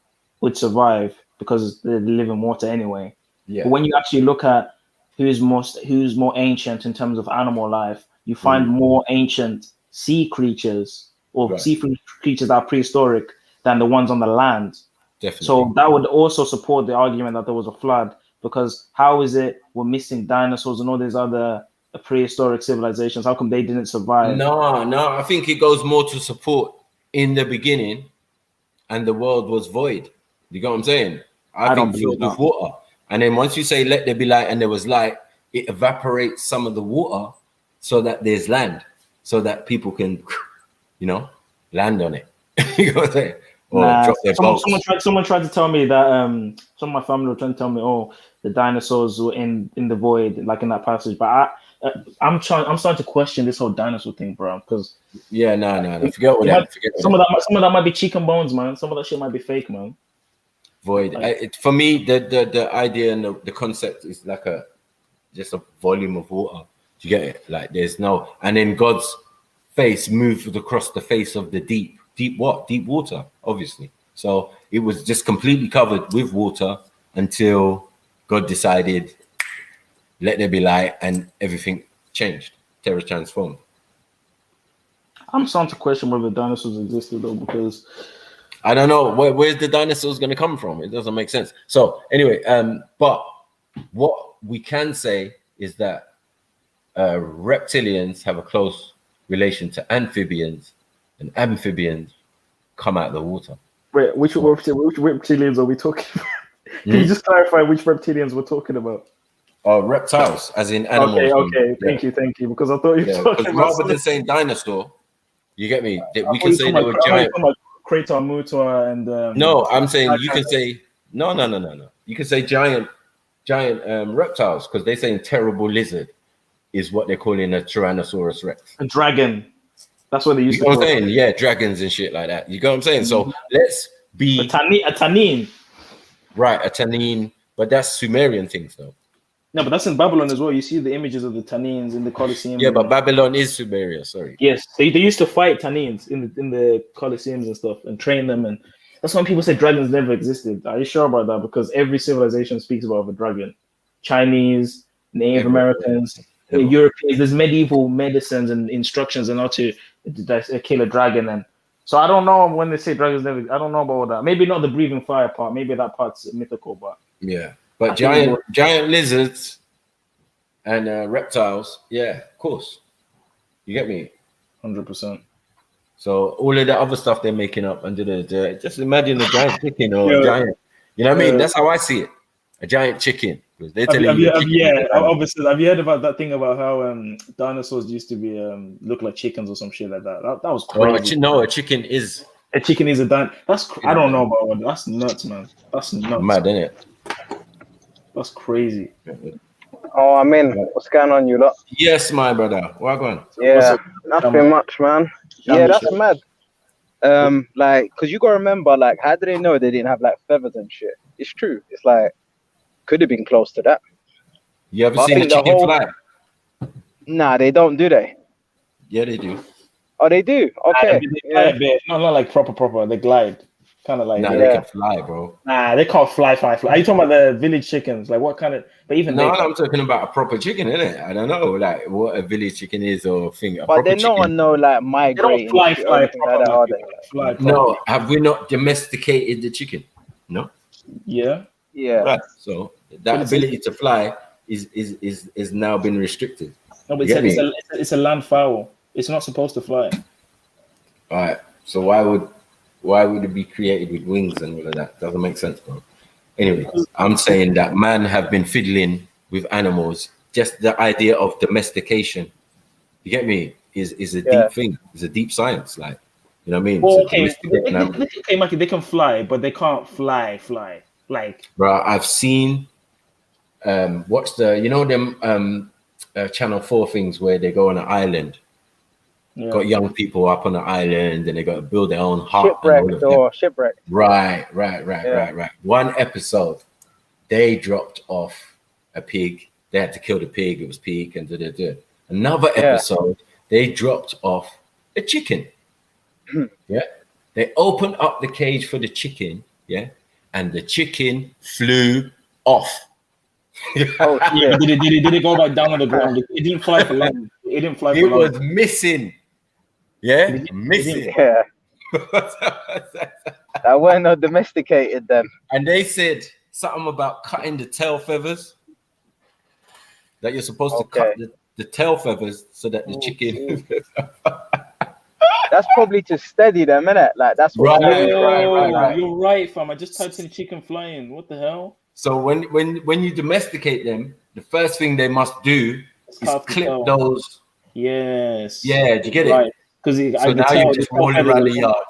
would survive because they live in water anyway. Yeah. But when you actually look at who's more ancient in terms of animal life, you find more ancient sea creatures or sea creatures that are prehistoric than the ones on the land. Definitely. So that would also support the argument that there was a flood, because how is it we're missing dinosaurs and all these other prehistoric civilizations? How come they didn't survive? No, I think it goes more to support in the beginning and the world was void. You get what I'm saying? I think filled with water. And then once you say let there be light and there was light, it evaporates some of the water so that there's land, so that people can, land on it. You know what I'm saying? Or drop their boats. Someone tried to tell me that some of my family were trying to tell me, the dinosaurs were in the void, like in that passage. But I'm starting to question this whole dinosaur thing, bro. Because no, forget all that. Some of that might be chicken bones, man. Some of that shit might be fake, man. Void. For me, the idea and the concept is like just a volume of water. Do you get it? Like there's no, and then God's face moved across the face of the deep. Deep what? Deep water, obviously. So it was just completely covered with water until God decided, let there be light, and everything changed. Terra transformed. I'm starting to question whether dinosaurs existed though, because I don't know where's the dinosaurs going to come from. It doesn't make sense. So anyway, but what we can say is that reptilians have a close relation to amphibians, and amphibians come out of the water. Wait, which reptilians are we talking about? Can you just clarify which reptilians we're talking about? Reptiles, as in animals. Okay. Thank you. Because I thought you were talking about rather than saying dinosaur, you get me? We can say they were giant. Crater, Mutua, and no, I'm saying you can say no. You can say giant reptiles, because they're saying terrible lizard is what they're calling a Tyrannosaurus Rex. A dragon. That's what they used to call it. Yeah, dragons and shit like that. You know what I'm saying? So let's be a tannin. Right, a tannin, but that's Sumerian things though. No, but that's in Babylon as well. You see the images of the tannins in the Colosseum. Yeah, but Babylon is Sumeria, sorry. Yes, they used to fight tannins in the Colosseums and stuff and train them, and that's when people say dragons never existed. Are you sure about that? Because every civilization speaks about a dragon. Chinese, Native Americans, Europeans, there's medieval medicines and instructions on how to kill a dragon. And so I don't know when they say dragons never, I don't know about all that. Maybe not the breathing fire part. Maybe that part's mythical, but yeah. But giant lizards and reptiles, yeah, of course. You get me? 100%. So all of the other stuff they're making up under the just imagine a giant chicken or a giant. You know what I mean? That's how I see it. A giant chicken. Obviously. Have you heard about that thing about how dinosaurs used to be look like chickens or some shit like that? That was crazy. No, a chicken is A chicken is a dime. I don't know about one. That's nuts, man. That's nuts. Mad, isn't it? That's crazy. Oh, I mean, what's going on, you lot? Yes, my brother. What going? Yeah, nothing much, man. Yeah, that's mad. Like, cause you gotta remember, like, how did they know they didn't have like feathers and shit? It's true. It's like could have been close to that. You ever seen a chicken fly? Nah, they don't, do they? Yeah, they do. Oh, they do. Okay. They glide a bit. No, not like proper. They glide, kind of like. Nah, they can fly, bro. Nah, they can't fly. Are you talking about the village chickens? Like what kind of? But even no, I'm talking about a proper chicken, innit? I don't know, like what a village chicken is or thing. But then no one know like migrating. They don't fly. No, have we not domesticated the chicken? No. Yeah. Yeah. Right. So that ability to fly is now been restricted. No, but it's a land fowl. It's not supposed to fly. All right. So why would it be created with wings and all of that? Doesn't make sense, bro. Anyway, I'm saying that man have been fiddling with animals. Just the idea of domestication, you get me, is a deep thing. It's a deep science, like, you know what I mean? Well, okay, they can fly, but they can't fly. Like, bro, I've seen watch the, you know, them Channel 4 things where they go on an island. Yeah. Got young people up on the island and they got to build their own hut. Shipwrecked. Right. One episode, they dropped off a pig. They had to kill the pig. It was peak and Another episode, they dropped off a chicken. Yeah. They opened up the cage for the chicken. Yeah. And the chicken flew off. Oh, yeah. Did it go back down on the ground? It didn't fly for long. It was missing. Yeah, missing. Yeah. I weren't not domesticated then. And they said something about cutting the tail feathers. That you're supposed to cut the tail feathers so that the chicken. That's probably to steady them, innit? Like that's what. Right. You're right, fam. I just typed in chicken flying. What the hell? So when you domesticate them, the first thing they must do is clip those. Yes. Yeah, do you get it? So now you're just rolling around the yard,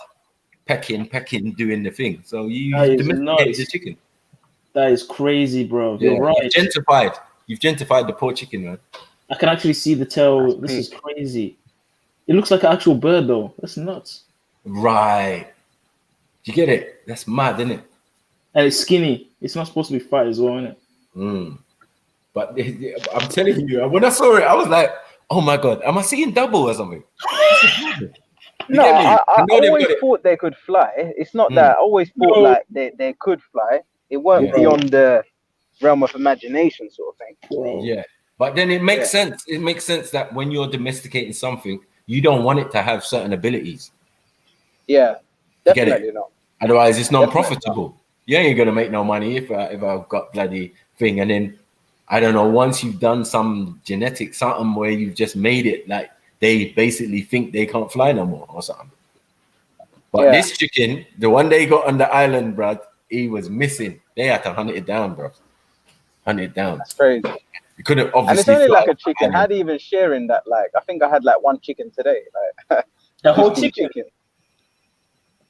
pecking, doing the thing. So you domesticate the chicken. That is crazy, bro. You're right. You've gentrified the poor chicken, man. I can actually see the tail. This is crazy. It looks like an actual bird, though. That's nuts. Right. You get it? That's mad, isn't it? And it's skinny. It's not supposed to be fat as well, isn't it? But I'm telling you, when I saw it, I was like, oh my God, am I seeing double or something? No, I always thought they could fly. It's not that. I always thought like they could fly. It weren't beyond the realm of imagination sort of thing. Yeah. But then it makes sense. It makes sense that when you're domesticating something, you don't want it to have certain abilities. Yeah, definitely not. Otherwise, it's non-profitable. You ain't gonna make no money if I've got bloody thing. And then I don't know. Once you've done some genetic something where you've just made it like they basically think they can't fly no more or something. But this chicken, the one they got on the island, bro, he was missing. They had to hunt it down, bro. Hunt it down. That's crazy. You couldn't obviously. And it's only like a chicken. How do you even share in that? Like, I think I had like one chicken today. Like the whole chicken.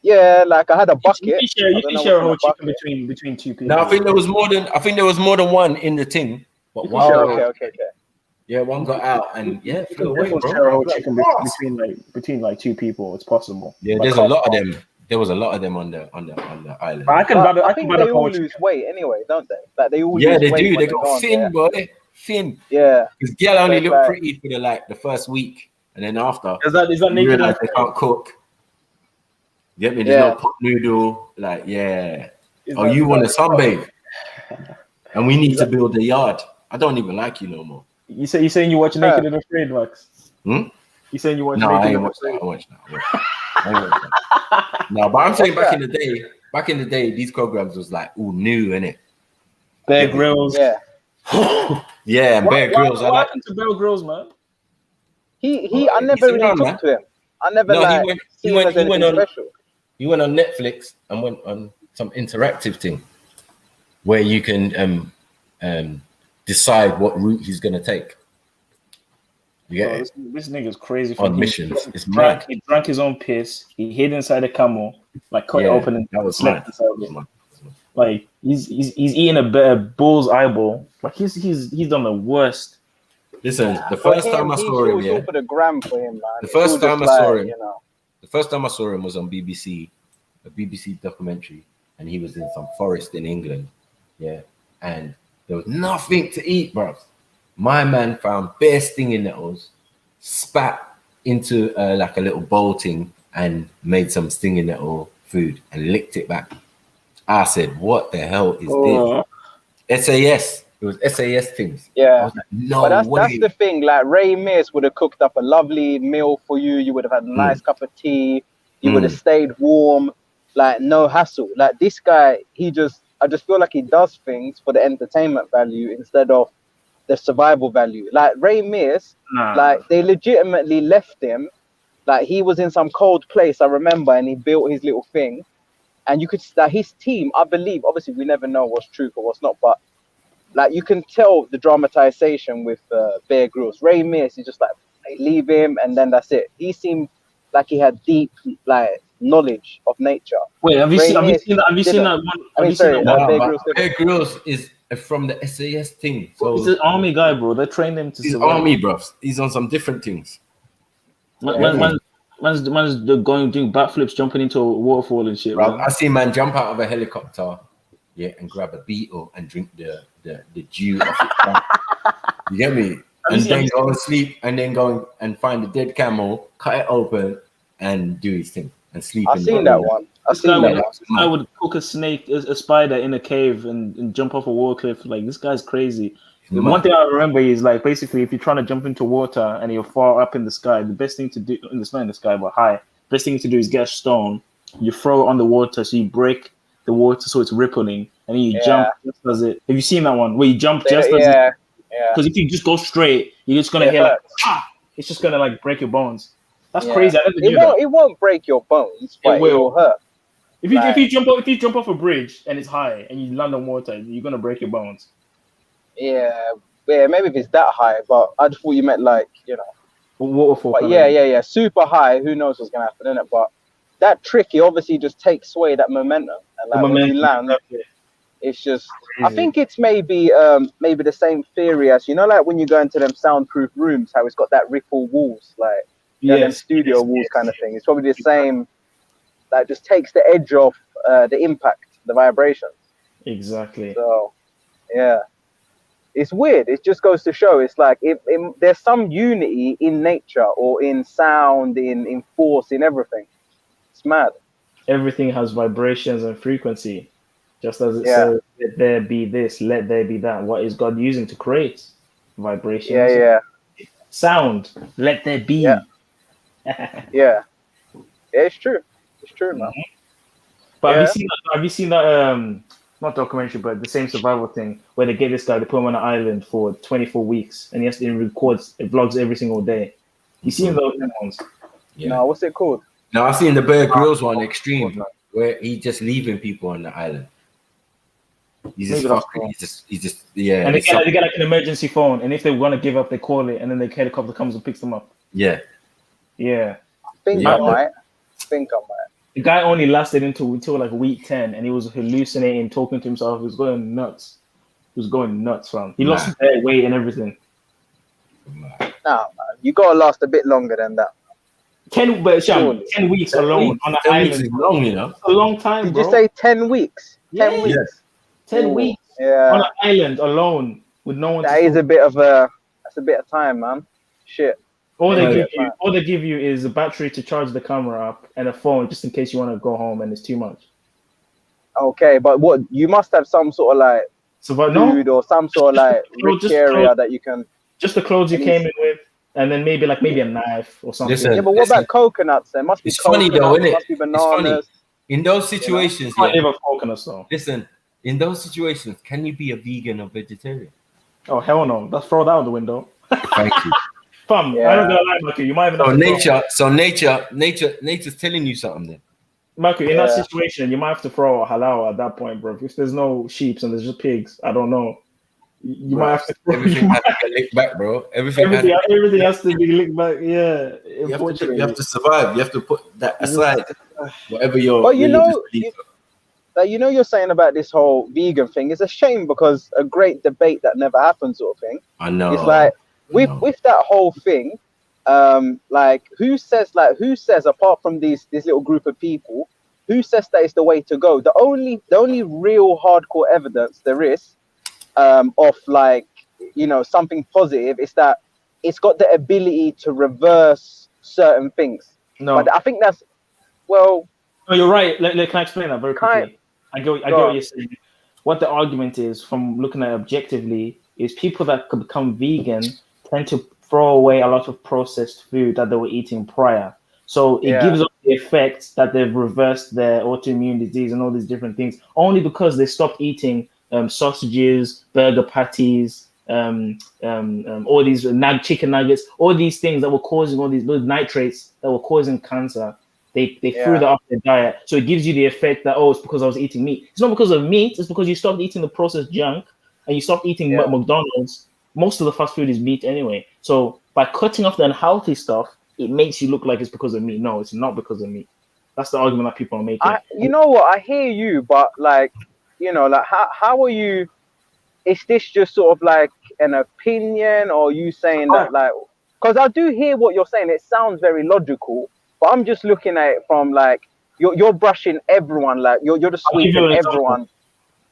Yeah, like I had a bucket. You can share a whole chicken between two people. No, I think there was more than one in the thing. But okay. Yeah, one got out and flew away, bro. Share a whole chicken between like two people. It's possible. Yeah, there's a lot of them. There was a lot of them on the island. But I think they all lose weight anyway, don't they? Like they all lose weight. Yeah, they do. They got thin, boy. Thin. Yeah. Because girl only look pretty for the first week, and then after is that you realize they can't cook. Get me? There's no pot noodle. Like, you want to sunbathe, and we need to build a yard. I don't even like you no more. You saying you watch Naked and Afraid, Max? You saying you watch? No, I ain't watched that. I watched that. No, but I'm saying back in the day, these programs was like all new, innit? Bear Grylls. Yeah, Bear Grylls. What happened to Bear Grylls, man? I never really talked to him. I never he went on Netflix and went on some interactive thing where you can decide what route he's gonna take. Yeah. This nigga's crazy. On missions. It's mad. He drank his own piss. He hid inside a camel, like cut it open and that was slept mad. inside it. Like he's eating a bull's eyeball. Like he's done the worst. Listen, the first time I saw him, all for the gram for him, man. The first time I saw him, the first time I saw him was on BBC, a BBC documentary, and he was in some forest in England, and there was nothing to eat, bro. My man found bare stinging nettles, spat into like a little bowl thing, and made some stinging nettle food and licked it back. I said, "What the hell is this?" SAS. It was SAS things. Yeah. I was like, no but way. That's the thing. Like Ray Mears would have cooked up a lovely meal for you. You would have had a nice cup of tea. You would have stayed warm. Like no hassle. Like this guy, I just feel like he does things for the entertainment value instead of the survival value. Like Ray Mears, like they legitimately left him. Like he was in some cold place, I remember, and he built his little thing. And you could his team, I believe, obviously we never know what's true or what's not, but like you can tell the dramatization with Bear Grylls. Ray Mears is just like leave him and then that's it. He seemed like he had deep like knowledge of nature. Wait, have you seen that one? Bear Grylls is from the SAS thing. So he's an army guy, bro. They trained him to he's survive. army, bro. He's on some different things. Man's going doing backflips, jumping into a waterfall and shit. Bro, I see man jump out of a helicopter, and grab a beetle and drink the dew off it. You get me? And then go and sleep, and then go and find a dead camel, cut it open, and do his thing and sleep. I've seen that one. I would cook a snake, a spider in a cave and jump off a wall cliff. Like this guy's crazy. The one thing I remember is like basically if you're trying to jump into water and you're far up in the sky, the best thing to do in the sky but high, best thing to do is get a stone, you throw it on the water so you break the water so it's rippling, and then you jump just as it. Have you seen that one where you jump just as it? Because if you just go straight, you're just gonna hear like it's just gonna like break your bones. That's crazy. I never knew that. It won't break your bones, but it will hurt. If you jump off a bridge and it's high and you land on water, you're gonna break your bones. Yeah, maybe if it's that high, but I just thought you meant like, waterfall. But yeah, super high. Who knows what's gonna happen in it? But that trick, it obviously just takes away that momentum, and like when you land, it's just. Crazy. I think it's maybe the same theory as like when you go into them soundproof rooms, how it's got that ripple walls, like them studio walls kind of thing. It's probably the same. Like just takes the edge off the impact, the vibrations. Exactly. So, yeah. It's weird. It just goes to show. It's like there's some unity in nature or in sound, in force, in everything. It's mad. Everything has vibrations and frequency. Just as it says, let there be this, let there be that. What is God using to create? Vibrations. Yeah. Sound. Let there be. Yeah, it's true. It's true, man. But have you seen that not documentary, but the same survival thing where they get this guy, they put him on an island for 24 weeks and he has to vlogs every single day. You seen those ones? Yeah. No, what's it called? No, I've seen the Bear Grylls one, Extreme, where he's just leaving people on the island. He's just fucking, he's just And they get like an emergency phone, and if they want to give up, they call it, and then the helicopter comes and picks them up. Yeah. I think I might. The guy only lasted until like week 10, and he was hallucinating, talking to himself. He was going nuts. Fam. He lost weight and everything. Nah, man. You gotta last a bit longer than that. 10 weeks alone on an island. Is long, a long time. Did bro. you say 10 weeks? 10 weeks. Yes. 10 weeks on an island alone with no one. That's a bit of time, man. Shit. All they give you is a battery to charge the camera up and a phone just in case you want to go home and it's too much. Okay, but what you must have some sort of like food or some sort of like rich area that you can. Just the clothes you came in with, and then maybe a knife or something. Yeah, but what about coconuts? There must be. It's funny though, isn't it? Must be bananas. It's funny. In those situations, coconuts though. Listen, in those situations, can you be a vegan or vegetarian? Oh hell no! Let's throw that out the window. Thank you. Fam, I don't gonna lie, Marky. You might even. Nature's telling you something then. Marky, in that situation, you might have to throw a halal at that point, bro. If there's no sheep and there's just pigs, I don't know. You might have to. Everything has to get linked back, bro. Everything has to be linked back. Yeah, you have to survive. You have to put that aside. Whatever your But you know, you're saying about this whole vegan thing. It's a shame because a great debate that never happened, sort of thing. I know. It's like with that whole thing, like who says apart from this little group of people, who says that is the way to go? The only real hardcore evidence there is of like, you know, something positive is that it's got the ability to reverse certain things. No, but I think that's no, you're right. Can I explain that very quickly? I get what you're saying. What the argument is, from looking at it objectively, is people that could become vegan tend to throw away a lot of processed food that they were eating prior. So it gives us the effect that they've reversed their autoimmune disease and all these different things only because they stopped eating sausages, burger patties, all these chicken nuggets, all these things that were causing those nitrates that were causing cancer. They threw that off their diet. So it gives you the effect that, it's because I was eating meat. It's not because of meat. It's because you stopped eating the processed junk and you stopped eating McDonald's. Most of the fast food is meat anyway. So by cutting off the unhealthy stuff, it makes you look like it's because of meat. No, it's not because of meat. That's the argument that people are making. You know what? I hear you, but like, you know, like how are you? Is this just sort of like an opinion, or you saying that like? Because I do hear what you're saying. It sounds very logical, but I'm just looking at it from like you're brushing everyone, like you're just sweeping everyone,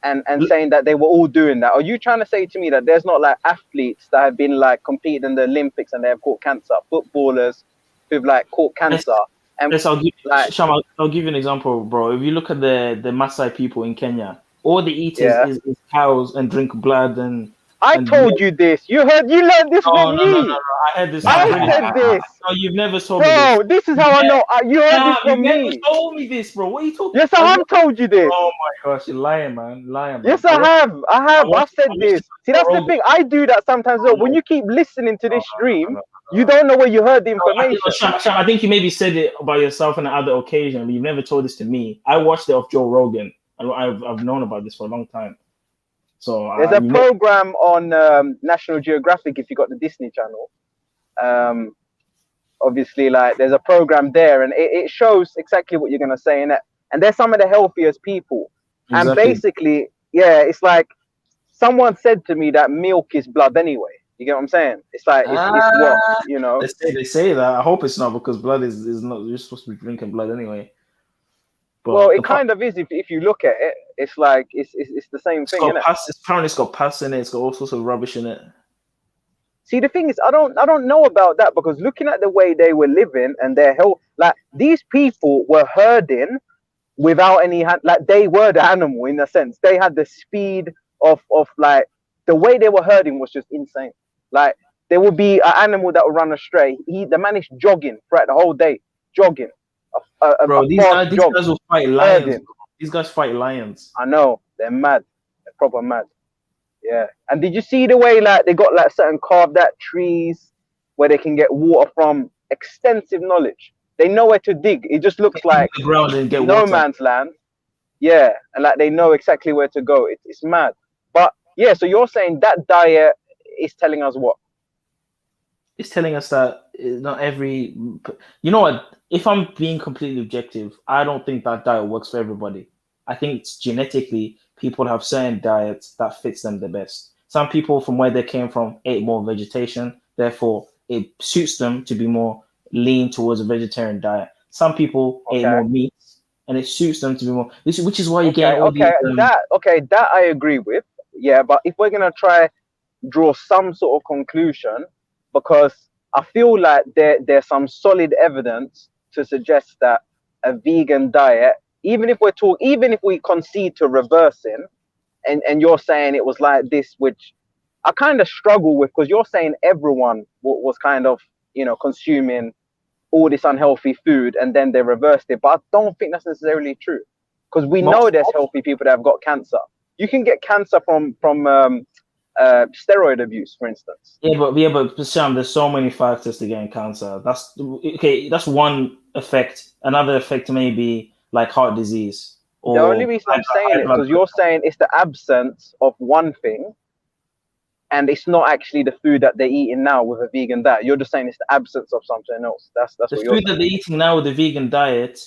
and saying that they were all doing that. Are you trying to say to me that there's not like athletes that have been like competed in the Olympics and they have caught cancer, footballers who've like caught cancer? And I'll give you an example, bro. If you look at the Maasai people in Kenya, all they eat is cows and drink blood and. I told you this. You learned this from me. No. I heard this. I said this. No, you've never told me this. Bro, this is how I know. You heard this from me. You never told me this, bro. What are you talking? Yes, I have told you this. Oh my gosh, you're lying, man. Yes, I have. I've said this. See, that's the thing. I do that sometimes. When you keep listening to this stream, you don't know where you heard the information. I think you maybe said it by yourself on another occasion, but you've never told this to me. I watched it off Joe Rogan, and I've known about this for a long time. So there's a program on National Geographic if you got the Disney Channel. Obviously, like there's a program there, and it shows exactly what you're gonna say in it. And they're some of the healthiest people. Exactly. And basically, it's like someone said to me that milk is blood anyway. You get what I'm saying? It's like it's what, you know. They say that. I hope it's not, because blood is not. You're supposed to be drinking blood anyway. But well, it kind of is if you look at it. It's like it's the same thing, isn't it? Apparently, it's got pus in it. It's got all sorts of rubbish in it. See, the thing is, I don't know about that, because looking at the way they were living and their health, like these people were herding without any like they were the animal in a sense. They had the speed of like the way they were herding was just insane. Like there would be an animal that would run astray. The man is jogging throughout the whole day, jogging. Bro, these guys will fight lions. These guys fight lions. I know, they're mad. They're proper mad. Yeah. And did you see the way like they got like certain carved out trees where they can get water from? Extensive knowledge. They know where to dig. It just looks like no man's land. Yeah, and like they know exactly where to go. It's mad. But yeah, so you're saying that diet is telling us what? It's telling us that not every. You know what? If I'm being completely objective, I don't think that diet works for everybody. I think it's genetically people have certain diets that fits them the best. Some people from where they came from ate more vegetation, therefore it suits them to be more lean towards a vegetarian diet. Some people ate more meat, and it suits them to be more. Which is why you get all these. That I agree with. Yeah, but if we're gonna try draw some sort of conclusion, because I feel like there's some solid evidence to suggest that a vegan diet, even if we concede to reversing, and you're saying it was like this, which I kind of struggle with, because you're saying everyone was kind of, you know, consuming all this unhealthy food and then they reversed it. But I don't think that's necessarily true, because we know there's healthy people that have got cancer. You can get cancer from steroid abuse, for instance. Yeah, but Sam, there's so many factors to getting cancer. That's That's one effect. Another effect may be like heart disease. The only reason I'm saying it because you're saying it's the absence of one thing and it's not actually the food that they're eating now with a vegan diet. You're just saying it's the absence of something else. That's the what you're food that they're eating now with the vegan diet.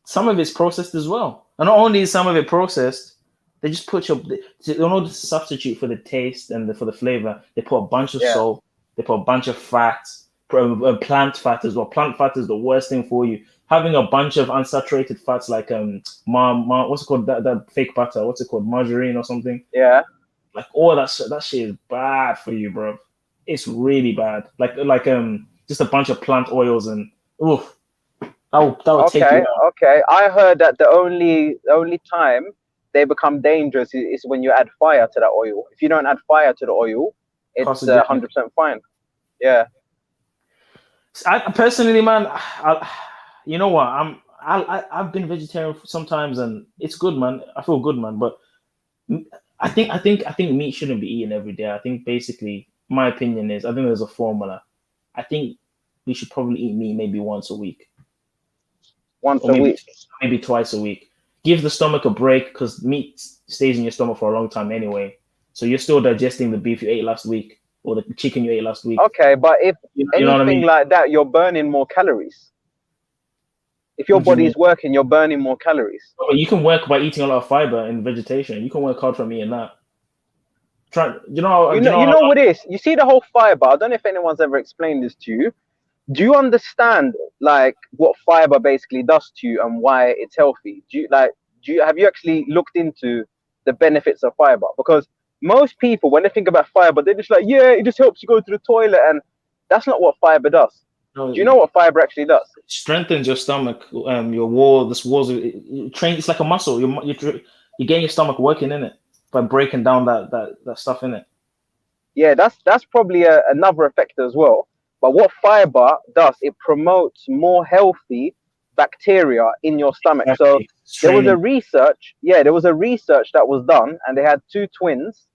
Some of it's processed as well, and not only is some of it processed, they just put in order to substitute for the taste and for the flavor. They put a bunch of salt. They put a bunch of fats, plant fat as well. Plant fat is the worst thing for you. Having a bunch of unsaturated fats like what's it called, that fake butter? What's it called, margarine or something? Yeah. Like all that shit is bad for you, bro. It's really bad. Like just a bunch of plant oils and oof. That would take you out. Okay. I heard that the only time they become dangerous is when you add fire to that oil. If you don't add fire to the oil, it's 100% fine. Yeah. I personally, man, you know what? I've been vegetarian sometimes, and it's good, man. I feel good, man. But I think meat shouldn't be eaten every day. I think basically, my opinion is, I think there's a formula. I think we should probably eat meat maybe once a week. Maybe twice a week. Give the stomach a break, because meat stays in your stomach for a long time anyway. So you're still digesting the beef you ate last week or the chicken you ate last week. Okay, but if anything know what I mean? like that, you're burning more calories. If your body is working, you're burning more calories. But you can work by eating a lot of fiber in vegetation. You can work hard from eating that. You know what it is? You see the whole fiber. I don't know if anyone's ever explained this to you. Do you understand like what fiber basically does to you and why it's healthy? Have you actually looked into the benefits of fiber? Because most people, when they think about fiber, they're just like, yeah, it just helps you go to the toilet, and that's not what fiber does. Do you know what fiber actually does? It strengthens your stomach, your wall. This walls. It's like a muscle. You're getting your stomach working in it by breaking down that stuff in it. Yeah, that's probably another effect as well. But what fiber does, it promotes more healthy bacteria in your stomach. So there was a research that was done, and they had two twins,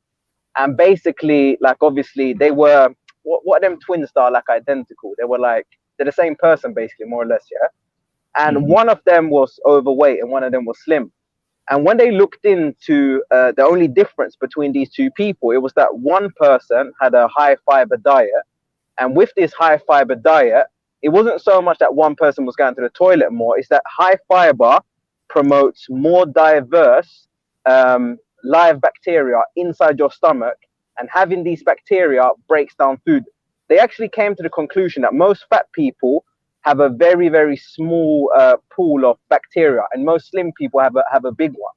and basically, like, obviously they were what them twins are like identical. They're the same person basically, more or less, yeah. And one of them was overweight and one of them was slim. And when they looked into the only difference between these two people, it was that one person had a high fiber diet. And with this high fiber diet, it wasn't so much that one person was going to the toilet more. It's that high fiber promotes more diverse live bacteria inside your stomach. And having these bacteria breaks down food. They actually came to the conclusion that most fat people have a very, very small pool of bacteria, and most slim people have a big one.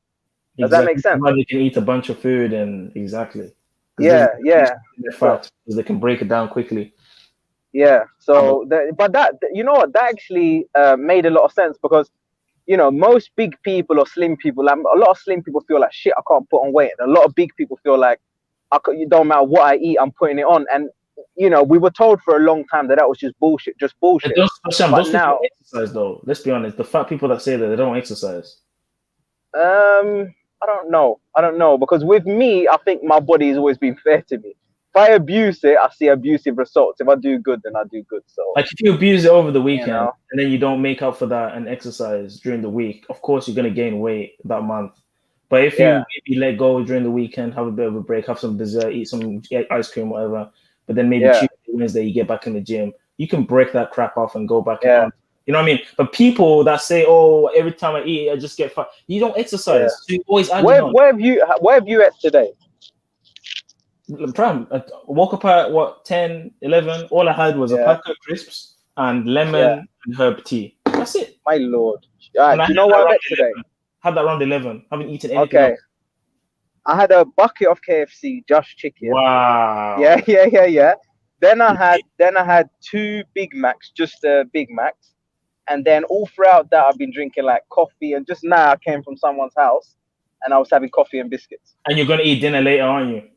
Does that make sense? They can eat a bunch of food, and exactly. Yeah. They're fat because they can break it down quickly. Yeah. So, that actually made a lot of sense, because most big people or slim people, a lot of slim people feel like shit, I can't put on weight, and a lot of big people feel like it don't matter what I eat, I'm putting it on. And we were told for a long time that was just bullshit. Those people don't exercise, though. Let's be honest. The fat people that say that they don't exercise. I don't know, because with me, I think my body has always been fair to me. If I abuse it, I see abusive results. If I do good, then I do good. So, like, if you abuse it over the weekend and then you don't make up for that and exercise during the week, of course you're gonna gain weight that month. But if you maybe let go during the weekend, have a bit of a break, have some dessert, eat some ice cream, whatever, but then maybe Tuesday, Wednesday, you get back in the gym, you can break that crap off and go back on. You know what I mean? But people that say, "Oh, every time I eat, I just get fat," you don't exercise. So you always add on. Where have you ate today? I woke up at 10, 11. All I had was a pack of crisps and lemon and herb tea. That's it. My lord. All right, you know what I ate today? Had that around 11. Haven't eaten anything else. I had a bucket of KFC, just chicken. Wow. Yeah. Then I had 2 Big Macs, just Big Macs. And then all throughout that, I've been drinking like coffee. And just now I came from someone's house and I was having coffee and biscuits. And you're going to eat dinner later, aren't you?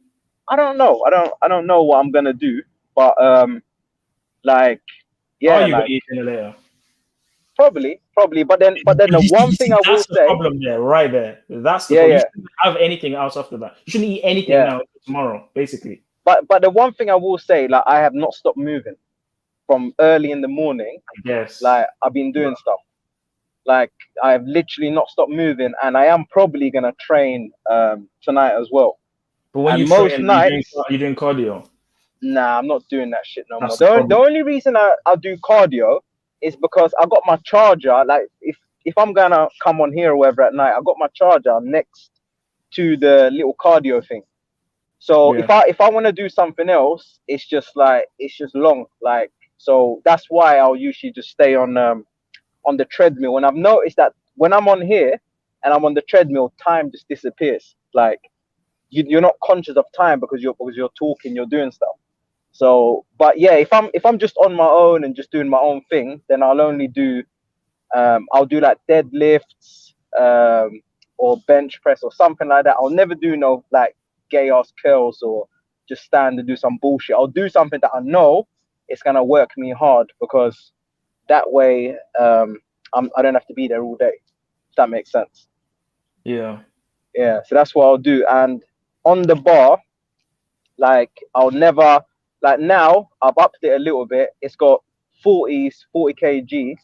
I don't know. I don't know what I'm going to do. But Are you going to eat dinner later? Probably. But then the one thing I will say. That's the problem there, right there. That's the problem. You shouldn't have anything else after that. You shouldn't eat anything now tomorrow, basically. But the one thing I will say, like, I have not stopped moving from early in the morning. Yes. Like, I've been doing stuff. Like, I've literally not stopped moving, and I am probably gonna train tonight as well. But when And you most train, nights, you're doing cardio. Nah, I'm not doing that shit no That's more. the The problem. only reason I do cardio is because I got my charger. Like if I'm gonna come on here or whatever at night, I got my charger next to the little cardio thing. So Yeah. if I want to do something else, it's just long. Like, so that's why I'll usually just stay on the treadmill. And I've noticed that when I'm on here and I'm on the treadmill, time just disappears. Like you're not conscious of time because you're talking, you're doing stuff. So, but yeah, if I'm just on my own and just doing my own thing, then I'll only do I'll do like deadlifts or bench press or something like that. I'll never do no like gay ass curls or just stand and do some bullshit. I'll do something that I know it's gonna work me hard, because that way I don't have to be there all day. If that makes sense. Yeah. Yeah. So that's what I'll do. And on the bar, like I'll never, like now I've upped it a little bit. It's got 40 kg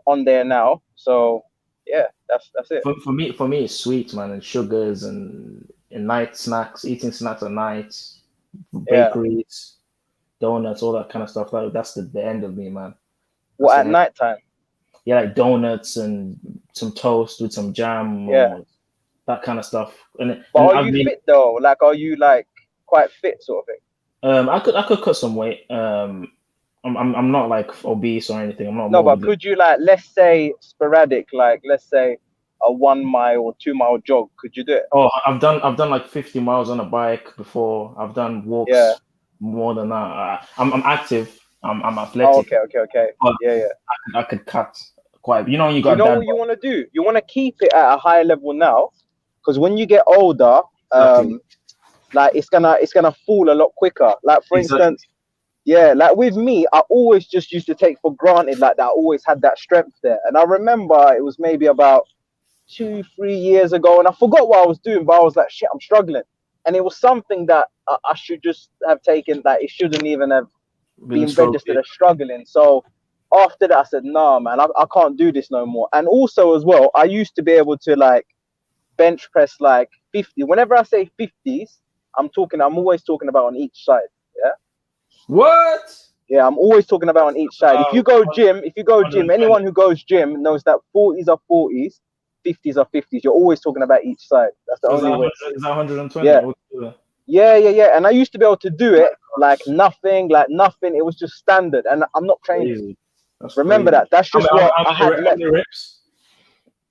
on there now. So yeah, that's it. For me, it's sweet, man, and sugars and night snacks, eating snacks at night, bakeries, donuts, all that kind of stuff. Like that's the end of me, man. What, at night time? Yeah, like donuts and some toast with some jam, or that kind of stuff. But are you fit though? Like, are you like quite fit, sort of thing? I could cut some weight. I'm not like obese or anything. I'm not. No, but could you, like, let's say sporadic, like let's say a 1 mile or 2 mile jog? Could you do it? Oh, I've done like 50 miles on a bike before. I've done walks more than that. I'm active. I'm athletic. Oh, okay. But yeah. I could cut quite. You know, you know what you want to do? You want to keep it at a high level now, because when you get older, like it's gonna fall a lot quicker. Like for instance, like with me, I always just used to take for granted like that I always had that strength there. And I remember it was maybe about 2-3 years ago, and I forgot what I was doing, but I was like, shit, I'm struggling. And it was something that I should just have taken, that it shouldn't even have been registered as struggling. So after that, I said, nah, man, I can't do this no more. And also as well, I used to be able to like bench press like 50. Whenever I say 50s, I'm always talking about on each side. Yeah. What? Yeah, I'm always talking about on each side. If you go gym, anyone who goes gym knows that 40s are 40s, 50s are 50s. You're always talking about each side. That's the only way. Is that 120? Yeah. And I used to be able to do it like nothing. It was just standard, and I'm not training. Remember that. That's just what I had left.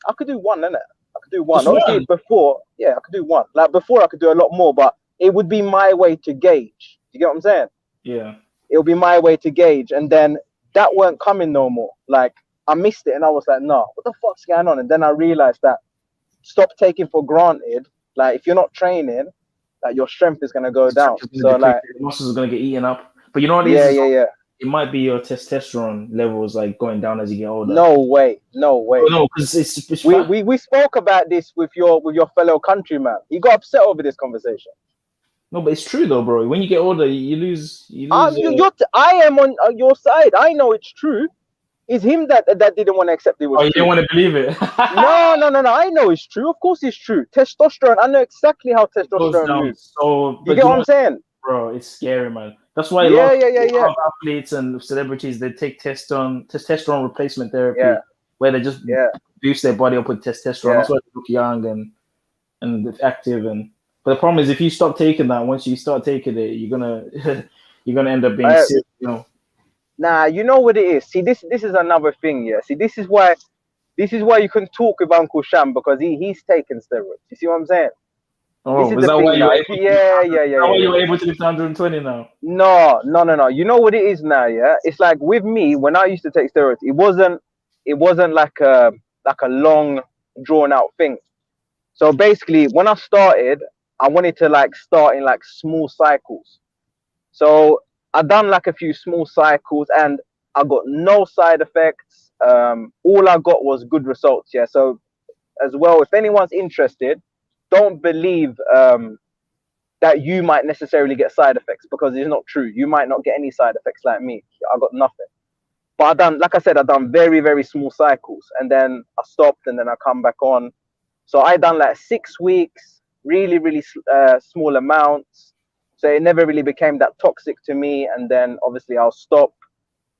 I could do one, innit? I could do one. Obviously, before, I could do one. Like before, I could do a lot more, but it would be my way to gauge. You get what I'm saying? Yeah. It'll be my way to gauge, and then that weren't coming no more. Like I missed it, and I was like, "No, what the fuck's going on?" And then I realized that stop taking for granted. Like if you're not training, like your strength is gonna go down. So like your muscles are gonna get eaten up. But you know what it is? Yeah. It might be your testosterone levels like going down as you get older. No way. No, because it's we spoke about this with your fellow countryman. He got upset over this conversation. No, but it's true though, bro. When you get older, you lose. I am on your side. I know it's true. It's him that didn't want to accept it was true. You didn't want to believe it. No. I know it's true. Of course it's true. Testosterone. I know exactly how testosterone moves. So you get what I'm saying? Bro, it's scary, man. That's why a lot of athletes and celebrities, they take testosterone replacement therapy, where they just boost their body up with testosterone. That's why they look young and active. But the problem is, if you stop taking that, once you start taking it, you're gonna end up being sick. You know. Nah, you know what it is. See, this is another thing. Yeah. See, this is why you can talk with Uncle Sham, because he's taking steroids. You see what I'm saying? Oh, is that why you're able to lift 120 now? No. You know what it is now, yeah? It's like with me, when I used to take steroids, it wasn't like a long drawn out thing. So basically, when I started, I wanted to like start in like small cycles. So I done like a few small cycles, and I got no side effects. All I got was good results. Yeah. So as well, if anyone's interested, don't believe that you might necessarily get side effects, because it's not true. You might not get any side effects like me. I got nothing. But I done very, very small cycles, and then I stopped, and then I come back on. So I done like 6 weeks, really, really small amounts. So it never really became that toxic to me. And then obviously I'll stop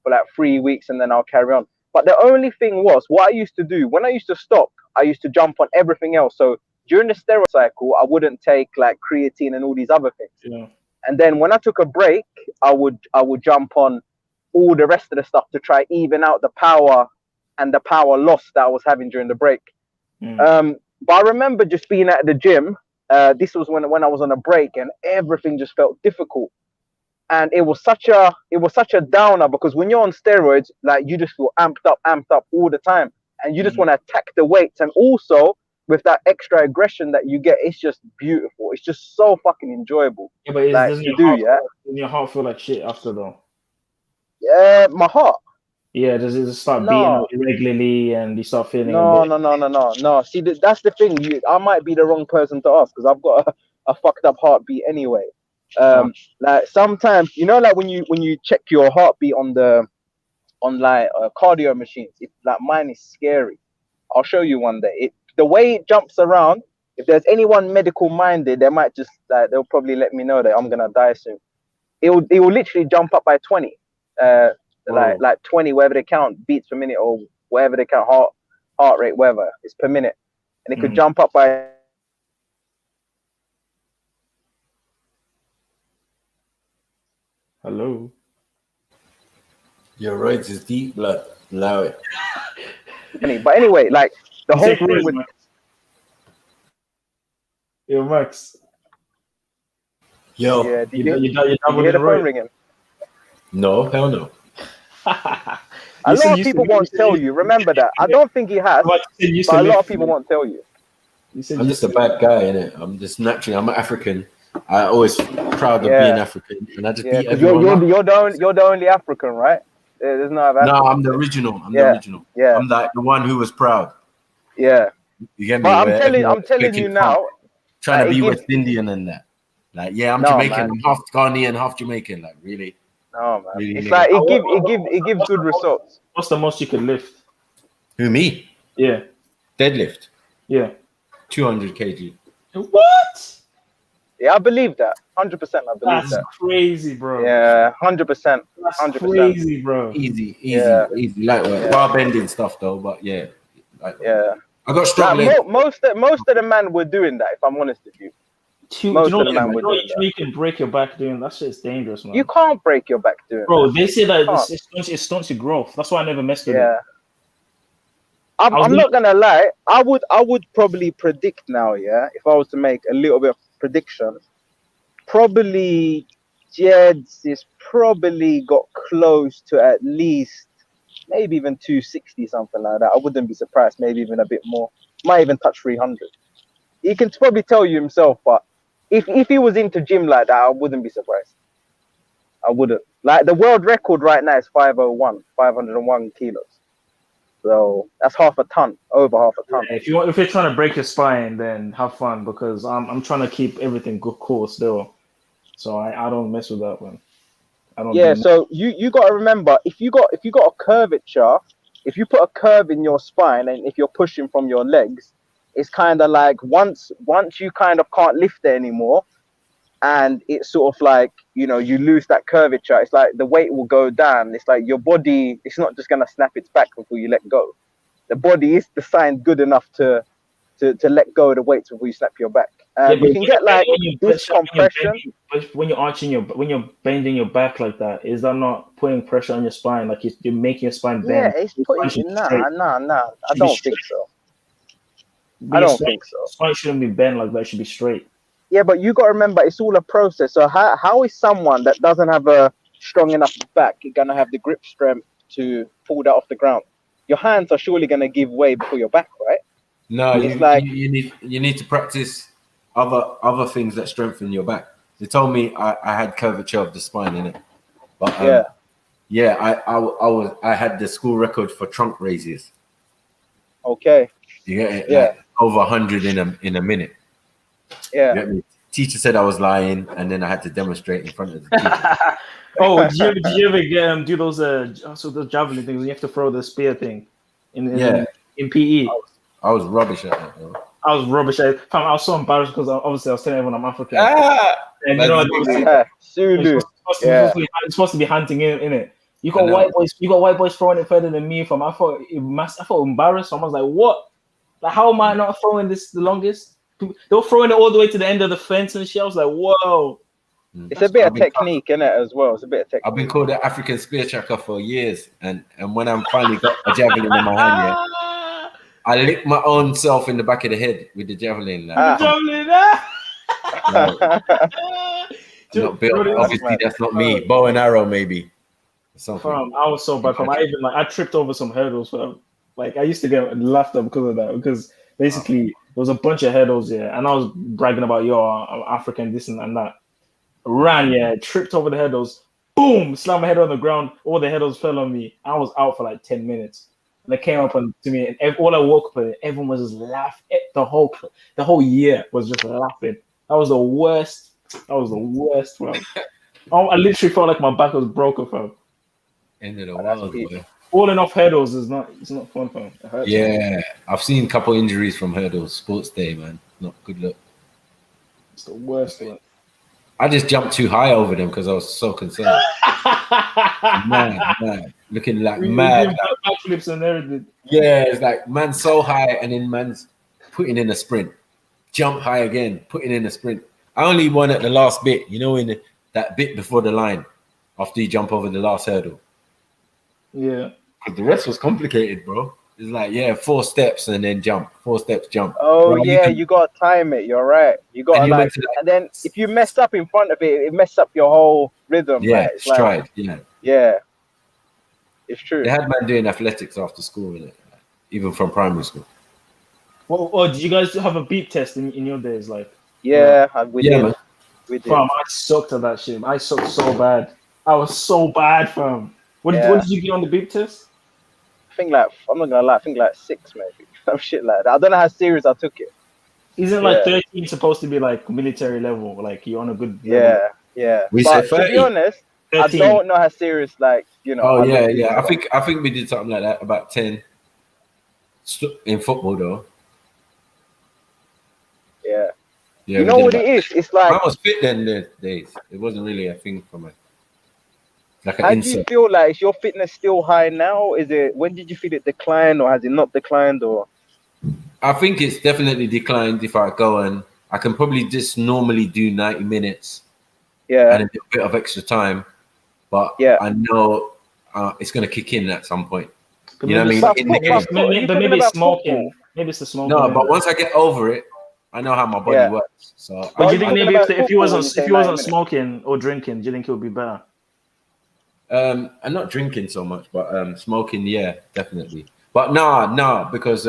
for like 3 weeks and then I'll carry on. But the only thing was, what I used to do when I used to stop, I used to jump on everything else. So during the steroid cycle, I wouldn't take like creatine and all these other things. Yeah. And then when I took a break, I would jump on all the rest of the stuff to try even out the power and the power loss that I was having during the break. But I remember just being at the gym. This was when I was on a break, and everything just felt difficult. And it was such a downer, because when you're on steroids, like, you just feel amped up all the time, and you just want to attack the weights. And also with that extra aggression that you get, it's just beautiful. It's just so fucking enjoyable. Yeah, but like, doesn't your heart feel like shit after though? Yeah, my heart. Yeah, does it start beating irregularly and you start feeling? No. See, that's the thing. I might be the wrong person to ask, because I've got a fucked up heartbeat anyway. Like sometimes, you know, like when you check your heartbeat on cardio machines, like, mine is scary. I'll show you one day. The way it jumps around. If there's anyone medical minded, they might just they'll probably let me know that I'm gonna die soon. It will literally jump up by 20. Like 20, whatever they count, beats per minute, or whatever they count, heart rate, whatever, it's per minute, and it could jump up by. Hello. Your roads is deep blood. Allow it. But anyway, like the whole thing with. Yo, Max. Yo. Yeah, did you hear the phone ringing? No, hell no. A lot of people won't tell you. Remember that. I don't think he has, but a lot of people won't tell you. I'm just a bad guy, innit? I'm just naturally. I'm African. I always proud of being African, and I just beat everyone. You're the only African, right? There's no other. No, I'm the original. I'm the original. Yeah. I'm like the one who was proud. Yeah. You get me? But I'm telling you now. Trying to be West Indian and that. Like, yeah, I'm Jamaican. Man. I'm half Ghanaian, half Jamaican. Like, really? No, man. Really, it's like it gives good results. What's the most you could lift? Who, me? Yeah. Deadlift. Yeah. 200 kg. What? Yeah, I believe that. 100%. I believe that. That's crazy, bro. Yeah, 100%. That's 100%. crazy, bro. Easy. Lightweight. Bar bending stuff though, but yeah. I got strong legs. Most of the men were doing that, if I'm honest with you. Most of the men were doing that. You can break your back doing that. Shit's dangerous, man. You can't break your back doing bro, that. They say that it stunts your growth. That's why I never messed with it. I'm not gonna lie. I would probably predict now, if I was to make a little bit of prediction, probably Jed's is probably got close to at least maybe even 260, something like that. I wouldn't be surprised, maybe even a bit more. Might even touch 300. He can probably tell you himself, but if he was into gym like that, I wouldn't be surprised. I wouldn't. Like, the world record right now is 501 kilos. So that's half a ton, over half a ton. Yeah, if you're trying to break your spine, then have fun, because I'm trying to keep everything cool still. So I don't mess with that one. So you got to remember, if you got a curvature, if you put a curve in your spine, and if you're pushing from your legs, it's kind of like once you kind of can't lift it anymore, and it's sort of like, you lose that curvature. It's like the weight will go down. It's like your body, it's not just gonna snap its back before you let go. The body is designed good enough to let go of the weights before you snap your back. You can get like this compression. When you're bending your back like that, is that not putting pressure on your spine? Like you're making your spine bend? Yeah, it's putting. Nah. I don't think so. I don't think so. Spine shouldn't be bent like that. It should be straight. Yeah, but you got to remember, it's all a process. So how is someone that doesn't have a strong enough back gonna have the grip strength to pull that off the ground? Your hands are surely gonna give way before your back, right? No, you need to practice other things that strengthen your back. They told me I had curvature of the spine in it, but I had the school record for trunk raises. Okay. You get it? Yeah. Like over 100 in a minute. Yeah. You get me? Teacher said I was lying, and then I had to demonstrate in front of the teacher. Oh, did you ever do those the javelin things? You have to throw the spear thing in PE. I was rubbish at that, though. I was rubbish. I was so embarrassed because obviously I was telling everyone I'm African. And you know, Zulu. It's supposed to be hunting in it. You got white boys. You got white boys throwing it further than me. I felt embarrassed. I was like, what? Like, how am I not throwing this the longest? They were throwing it all the way to the end of the fence and shit. I was like, whoa. It's a bit of technique in it as well. It's a bit of technique. I've been called the African spear tracker for years, and when I'm finally got a javelin in my hand, I lick my own self in the back of the head with the javelin. Like, not built. Obviously, that's not me. Bow and arrow, maybe. Something. I was so bad. I tripped over some hurdles. Like, I used to get laughed at because of that. Because basically, there was a bunch of hurdles, and I was bragging about, I'm African, this and that. Ran, tripped over the hurdles. Boom! Slammed my head on the ground. All the hurdles fell on me. I was out for like 10 minutes. And they came up to me, and all I woke up, everyone was just laughing. The whole year was just laughing. That was the worst. Bro. I literally felt like my back was broken, fam. End of the world, boy. Falling off hurdles is not fun, fam. Yeah, I've seen a couple injuries from hurdles. Sports day, man. Not good luck. It's the worst one. I just jumped too high over them because I was so concerned. man. Looking like mad. Backflips and everything. Yeah, it's like man's so high and then man's putting in a sprint. Jump high again, putting in a sprint. I only won at the last bit, in that bit before the line, after you jump over the last hurdle. Yeah. Because the rest was complicated, bro. It's like, 4 steps and then jump. 4 steps, jump. Oh, bro, you got to time it. You're right. You got to and then if you mess up in front of it, it messes up your whole rhythm. Yeah, right? stride. Yeah. It's true. They had man doing athletics after school, innit? Even from primary school. Well, did you guys have a beep test in your days? Like, we did. Man. We did. Fam, I sucked at that shit. I sucked so bad. I was so bad, fam. What did you get on the beep test? I'm not gonna lie, I think 6 maybe. Some shit like that. I don't know how serious I took it. Isn't 13 supposed to be like military level? Like, you're on a good level? Yeah. We but said 30. To be honest, 13. I don't know how serious Oh yeah. I think we did something like that, about 10 in football though. Yeah. You know what it is? It's like I was fit then the days. It wasn't really a thing for me. Like how do you feel like? Is your fitness still high now? Is it? When did you feel it decline, or has it not declined? Or I think it's definitely declined. If I go and I can probably just normally do 90 minutes, and a bit of extra time, but I know it's gonna kick in at some point. You know what I mean? But maybe it's smoking. Maybe it's the smoking. No, but once I get over it, I know how my body works. So, but do you think maybe if he wasn't smoking or drinking, do you think it would be better? I'm not drinking so much, but smoking, definitely. But no, because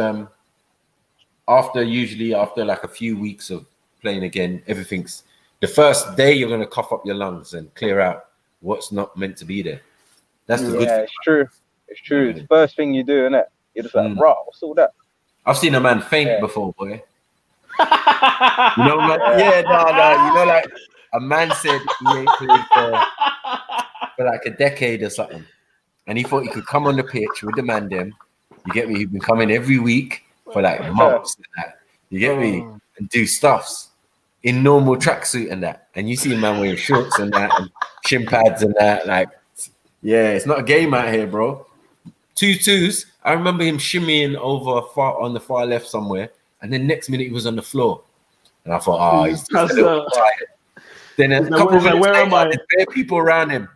after like a few weeks of playing again, everything's the first day you're gonna cough up your lungs and clear out what's not meant to be there. That's the good thing. It's true. It's true. It's the first thing you do, isn't it? You're just like, bro, what's all that? I've seen a man faint before, boy. You know, man? You know, like a man said he ain't played for like a decade or something, and he thought he could come on the pitch with the man them. You get me? He'd been coming every week for like months and that. You get me? And do stuffs in normal tracksuit and that. And you see a man wearing shorts and that and shin pads and that. Like, it's not a game out here, bro. 2-2s. I remember him shimmying over on the far left somewhere, and then next minute he was on the floor. And I thought, he's just a little quiet. Then a couple of minutes later, there's bare people around him.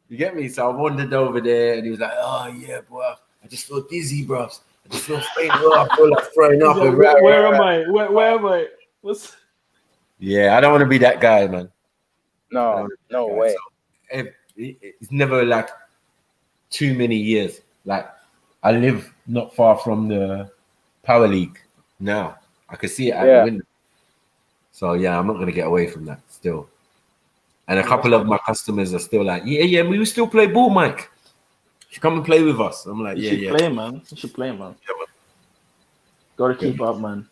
You get me? So I wandered over there, and he was like, "Oh yeah, bro, I just feel dizzy, bro. I just feel faint, bro. I feel like throwing up." Where am I? Where am I? What's? Yeah, I don't want to be that guy, man. No way. So, it's never like too many years. Like, I live not far from the Power League now. I can see it out the window. So yeah, I'm not gonna get away from that still. And a couple of my customers are still like, we will still play ball, Mike. You should come and play with us. I'm like, you should play, man. You should play, man. Yeah, man. Gotta keep up, man.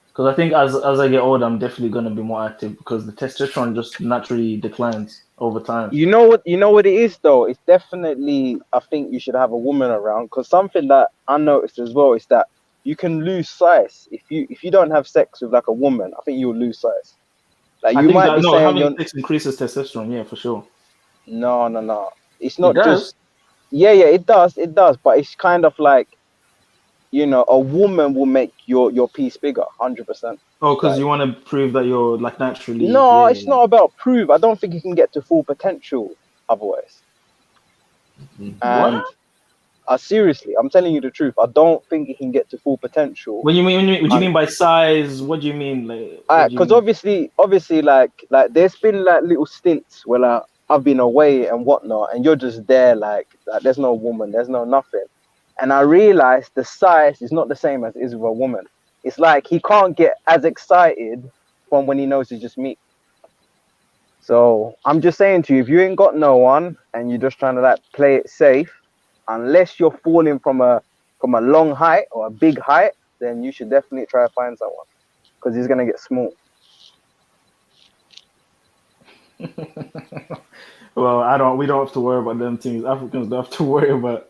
Because I think as I get older, I'm definitely gonna be more active because the testosterone just naturally declines over time. You know what it is though? It's definitely, I think you should have a woman around, because something that I noticed as well is that you can lose size if you don't have sex with like a woman. I think you'll lose size. Like you might be saying having sex increases testosterone. Yeah, for sure. No. It's not just. Yeah, it does. But it's kind of like, you know, a woman will make your piece bigger, 100%. Oh, because you want to prove that you're like naturally. No, it's not about prove. I don't think you can get to full potential otherwise. And seriously, I'm telling you the truth. I don't think you can get to full potential. What do you mean by size? What do you mean, like? Because obviously, like there's been like little stints where like, I've been away and whatnot, and you're just there, like there's no woman, there's no nothing. And I realized the size is not the same as it is with a woman. It's like he can't get as excited from when he knows it's just me. So I'm just saying to you, if you ain't got no one and you're just trying to like play it safe, unless you're falling from a long height or a big height, then you should definitely try to find someone, because he's gonna get small. Well, we don't have to worry about them things. Africans don't have to worry about.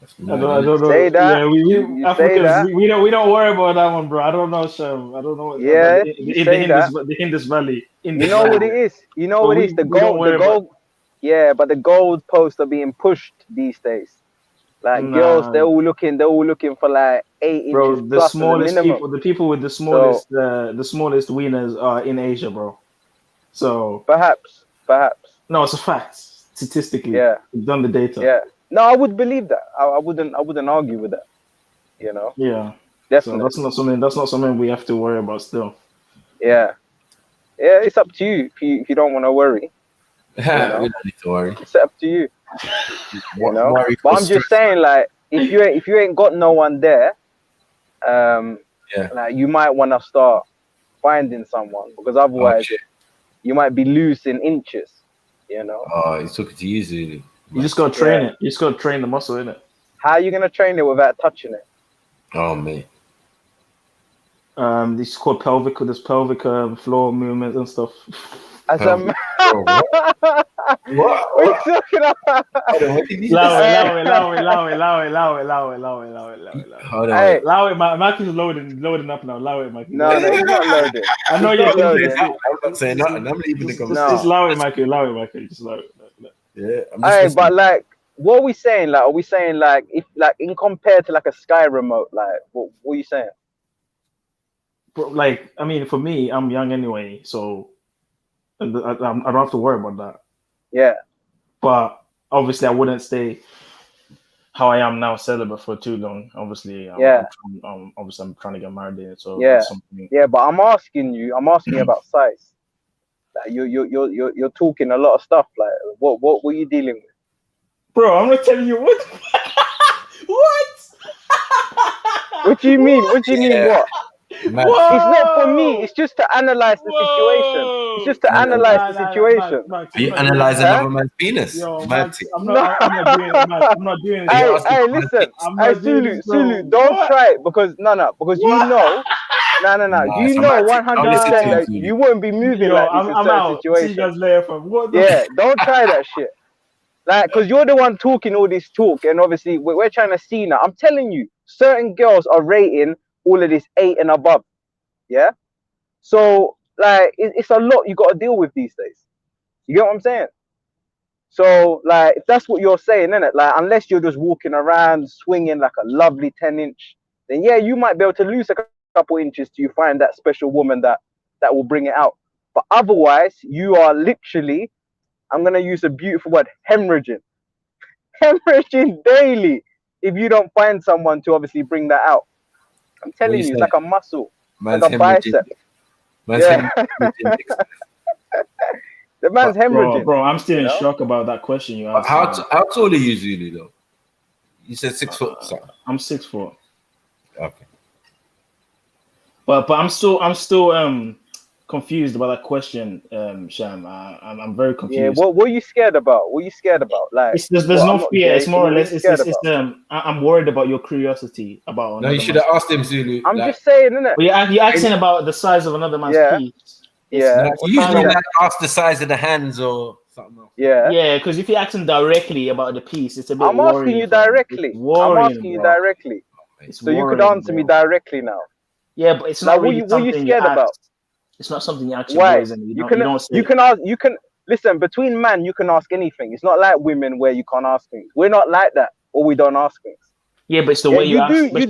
I don't know. Say that. Yeah, we Africans, we don't worry about that one, bro. I don't know, Shem. I don't know. Yeah, the Indus Valley. You know what it is. You know what it is. The gold. Yeah, but the gold posts are being pushed these days. Like girls, they're all looking for like 8 inches. Bro, the plus smallest the people, the people with the smallest, the smallest wieners are in Asia, bro. So perhaps. No, it's a fact. Statistically, we've done the data. Yeah. No, I would believe that. I wouldn't argue with that. You know. Yeah. Definitely. So that's not something we have to worry about still. Yeah. Yeah, it's up to you if you don't want to worry. We don't need to worry. It's up to you. You know. But I'm just saying, like, if you ain't got no one there, like you might want to start finding someone, because otherwise you might be losing inches. You know. Oh, he's talking to you, Zulu. You just gotta train it. You just gotta train the muscle, innit? How are you gonna train it without touching it? Oh man. This is called pelvic floor movements and stuff. What? What are you talking about? Allow it. Mike is loading up now. Allow it, Mike. No, he's not loading. I know you're loading. I'm not saying nothing. I'm leaving the conversation. Just allow it, Mike. Just allow it. Yeah. Hey, but like, what are we saying? Like, are we saying like, if like in compared to like a Sky remote, like, what are you saying? Like, I mean, for me, I'm young anyway, so I don't have to worry about that. Yeah. But obviously, I wouldn't stay how I am now, celibate for too long. Obviously, I'm trying to get married in. So yeah, but I'm asking you about size. Like you're talking a lot of stuff. Like, what were you dealing with? Bro, I'm not telling you what. What? What do you mean? What do you mean? What? It's not for me. It's just to analyze the situation. It's just to analyze the situation. Are you analyzing another man's penis? Yo, I'm not doing it. I'm not doing it. Hey, listen. Sulu, don't try it because because you know. No. You know 100% that you wouldn't be moving like this in certain situations. Yeah, don't try that shit. Like, because you're the one talking all this talk, and obviously we're trying to see now. I'm telling you, certain girls are rating all of this 8 and above. Yeah? So, like, it's a lot you got to deal with these days. You get what I'm saying? So, like, if that's what you're saying, innit? Like, unless you're just walking around swinging like a lovely 10-inch, then yeah, you might be able to lose a couple inches till you find that special woman that will bring it out. But otherwise, you are literally, I'm going to use a beautiful word, hemorrhaging daily if you don't find someone to obviously bring that out. I'm telling you, it's like a muscle, like a bicep. The man's hemorrhaging. Bro, I'm still in shock about that question you asked. How tall are you, Zulu, though? You said 6 foot. I'm 6 foot. Okay. But I'm still confused about that question, Sham. I'm very confused. Yeah, what are you scared about? Like, there's no fear. It's more or less. I'm worried about your curiosity about. No, you should have asked him, Zulu. I'm just saying, innit? But you're asking about the size of another man's piece. Yeah. Usually, ask the size of the hands or something else. Yeah. Yeah, because if you're asking directly about the piece, it's a bit. I'm asking you directly. So you could answer me directly now. Yeah, but it's Like, not really what you something scared about? It's not something you actually Why? do, isn't it? You can ask. You can listen. Between man, you can ask anything. It's not like women where you can't ask things. We're not like that, or we don't ask things. Yeah, but it's the way you ask. You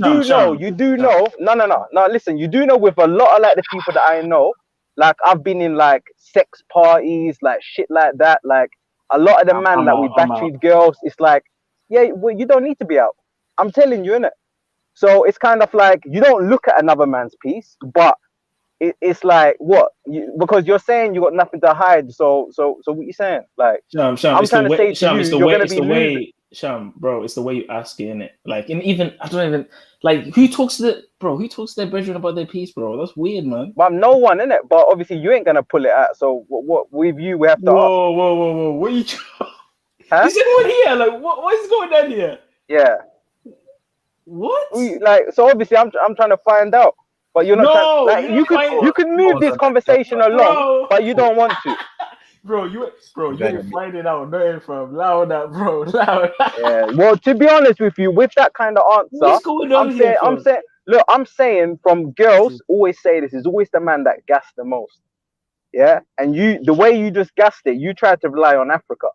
do know. No. Listen, you do know with a lot of like the people that I know, like I've been in like sex parties, like shit like that. Like a lot of the man that we battered girls, it's like, yeah, well, you don't need to be out. I'm telling you, innit? So it's kind of like you don't look at another man's piece, but it's like what? Because you're saying you got nothing to hide. So what you saying? Like Sham, I'm trying to say to you, you're gonna be losing. Sham, bro, it's the way you ask it, innit? Like, and even I don't even like who talks to their brethren about their piece, bro? That's weird, man. But no one, innit? But obviously you ain't gonna pull it out. So what with you we have to. Whoa! What are you? Huh? Is anyone here? Like, what is going on here? Yeah. What? Like, so obviously I'm trying to find out, but you're not. Like, you can move this conversation along, but you don't want to. Bro, you're finding out nothing from loud, bro. Loud. Yeah. Well, to be honest with you, with that kind of answer, what's going on here, I'm saying from girls always say this is always the man that gassed the most. Yeah, and the way you just gassed it, you tried to rely on Africa.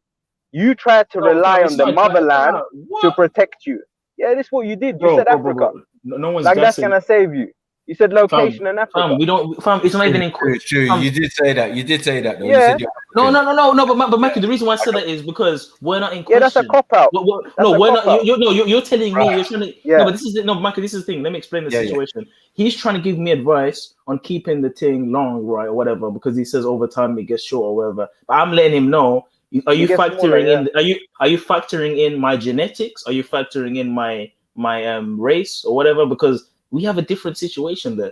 You tried to rely on the motherland to protect you. Yeah, this is what you did. You said Africa. No one's like gassing. that's gonna save you. You said location in Africa. We don't. It's not even in question. True. You did say that. You did say that. Though. Yeah. You said No. But Mikey, the reason why I said that is because we're not in question. Yeah, that's a cop out. No, we're not. You're telling me. You're trying to. Yeah. No, but Mikey. This is the thing. Let me explain the situation. He's trying to give me advice on keeping the thing long, right, or whatever, because he says over time it gets short or whatever. But I'm letting him know. Are you factoring in? Are you factoring in my genetics? Are you factoring in my race or whatever? Because we have a different situation there.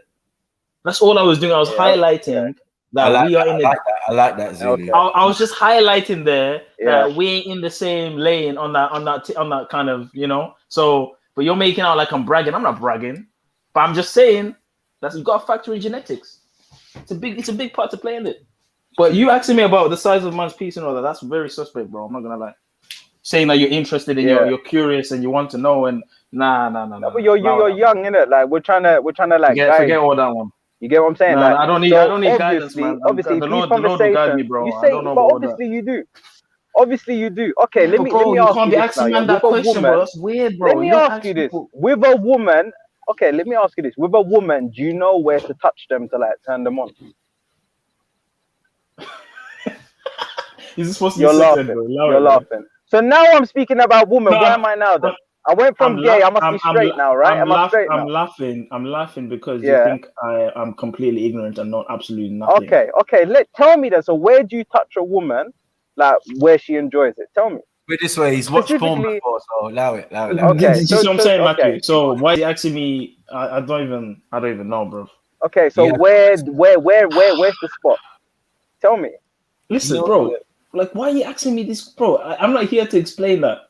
That's all I was doing. I was highlighting that we are in. I like that, Zulu. I was just highlighting there that we ain't in the same lane on that kind of, you know. So, but you're making out like I'm bragging. I'm not bragging, but I'm just saying that you've got to factor in genetics. It's a big part to play in it. But you asking me about the size of man's piece and all that, that's very suspect, bro. I'm not gonna lie. Saying that you're interested in you're curious and you want to know and nah. But you're young, innit? Like we're trying to like forget all that one. You get what I'm saying? No, like, I don't need guidance, man. Obviously, the Lord will guide me, bro. You say, but obviously you do. Obviously you do. Okay, let me ask you this now. That question, bro. That's weird, bro. Let me ask you this. With a woman, okay, let me ask you this. With a woman, do you know where to touch them to like turn them on? Is this supposed to be You're laughing. So now I'm speaking about women. Where am I now then? I went from gay. I must be straight now, right? I'm laughing because you think I'm completely ignorant and not absolutely nothing. Okay. Tell me then. So where do you touch a woman, like where she enjoys it? Tell me. But this way, he's watched porn before, so allow it. Okay. So what I'm saying, Matthew. So why are you asking me? I don't even know, bro. Okay. So where's the spot? Tell me. Listen, bro. Like, why are you asking me this, bro? I'm not here to explain that.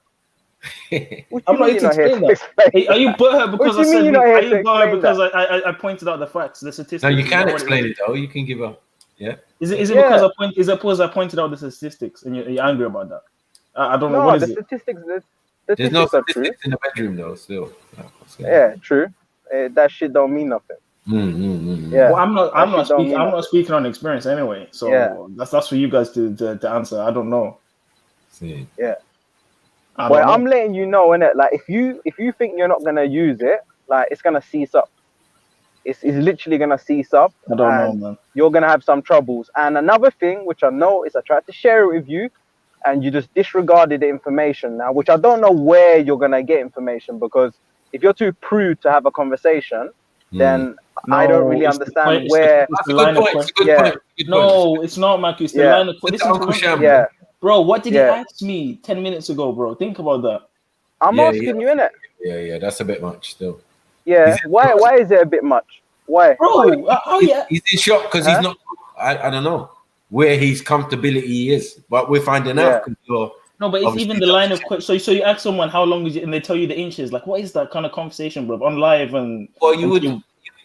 I'm not here to explain that. Hey, are you butthurt because I said? Are you butthurt because I pointed out the facts, the statistics? No, you can explain it though. You can give up. Yeah. Is it because I pointed out the statistics and you're angry about that? I don't know. What is it? There's no statistics in the bedroom though. Still. Yeah, true. That shit don't mean nothing. Yeah. Well, I'm not speaking on experience anyway. So that's for you guys to answer. I don't know. Yeah. Well, I'm letting you know, innit? Like if you think you're not gonna use it, like it's gonna cease up. It's literally gonna cease up. I don't know, man. You're gonna have some troubles. And another thing which I know is I tried to share it with you, and you just disregarded the information now, which I don't know where you're gonna get information, because if you're too prude to have a conversation, then I don't really understand where. That's a good point. No, it's not, Marcus. The line of question. Yeah. Bro, what did he ask me 10 minutes ago, bro? Think about that. I'm asking you, innit? Yeah, that's a bit much still. Yeah, why is it a bit much? Why? Bro, he's in shock because he's not, I don't know where his comfortability is, but we're finding out. No, but it's even the line of question. So you ask someone how long is it, and they tell you the inches. Like, what is that kind of conversation, bro? On live and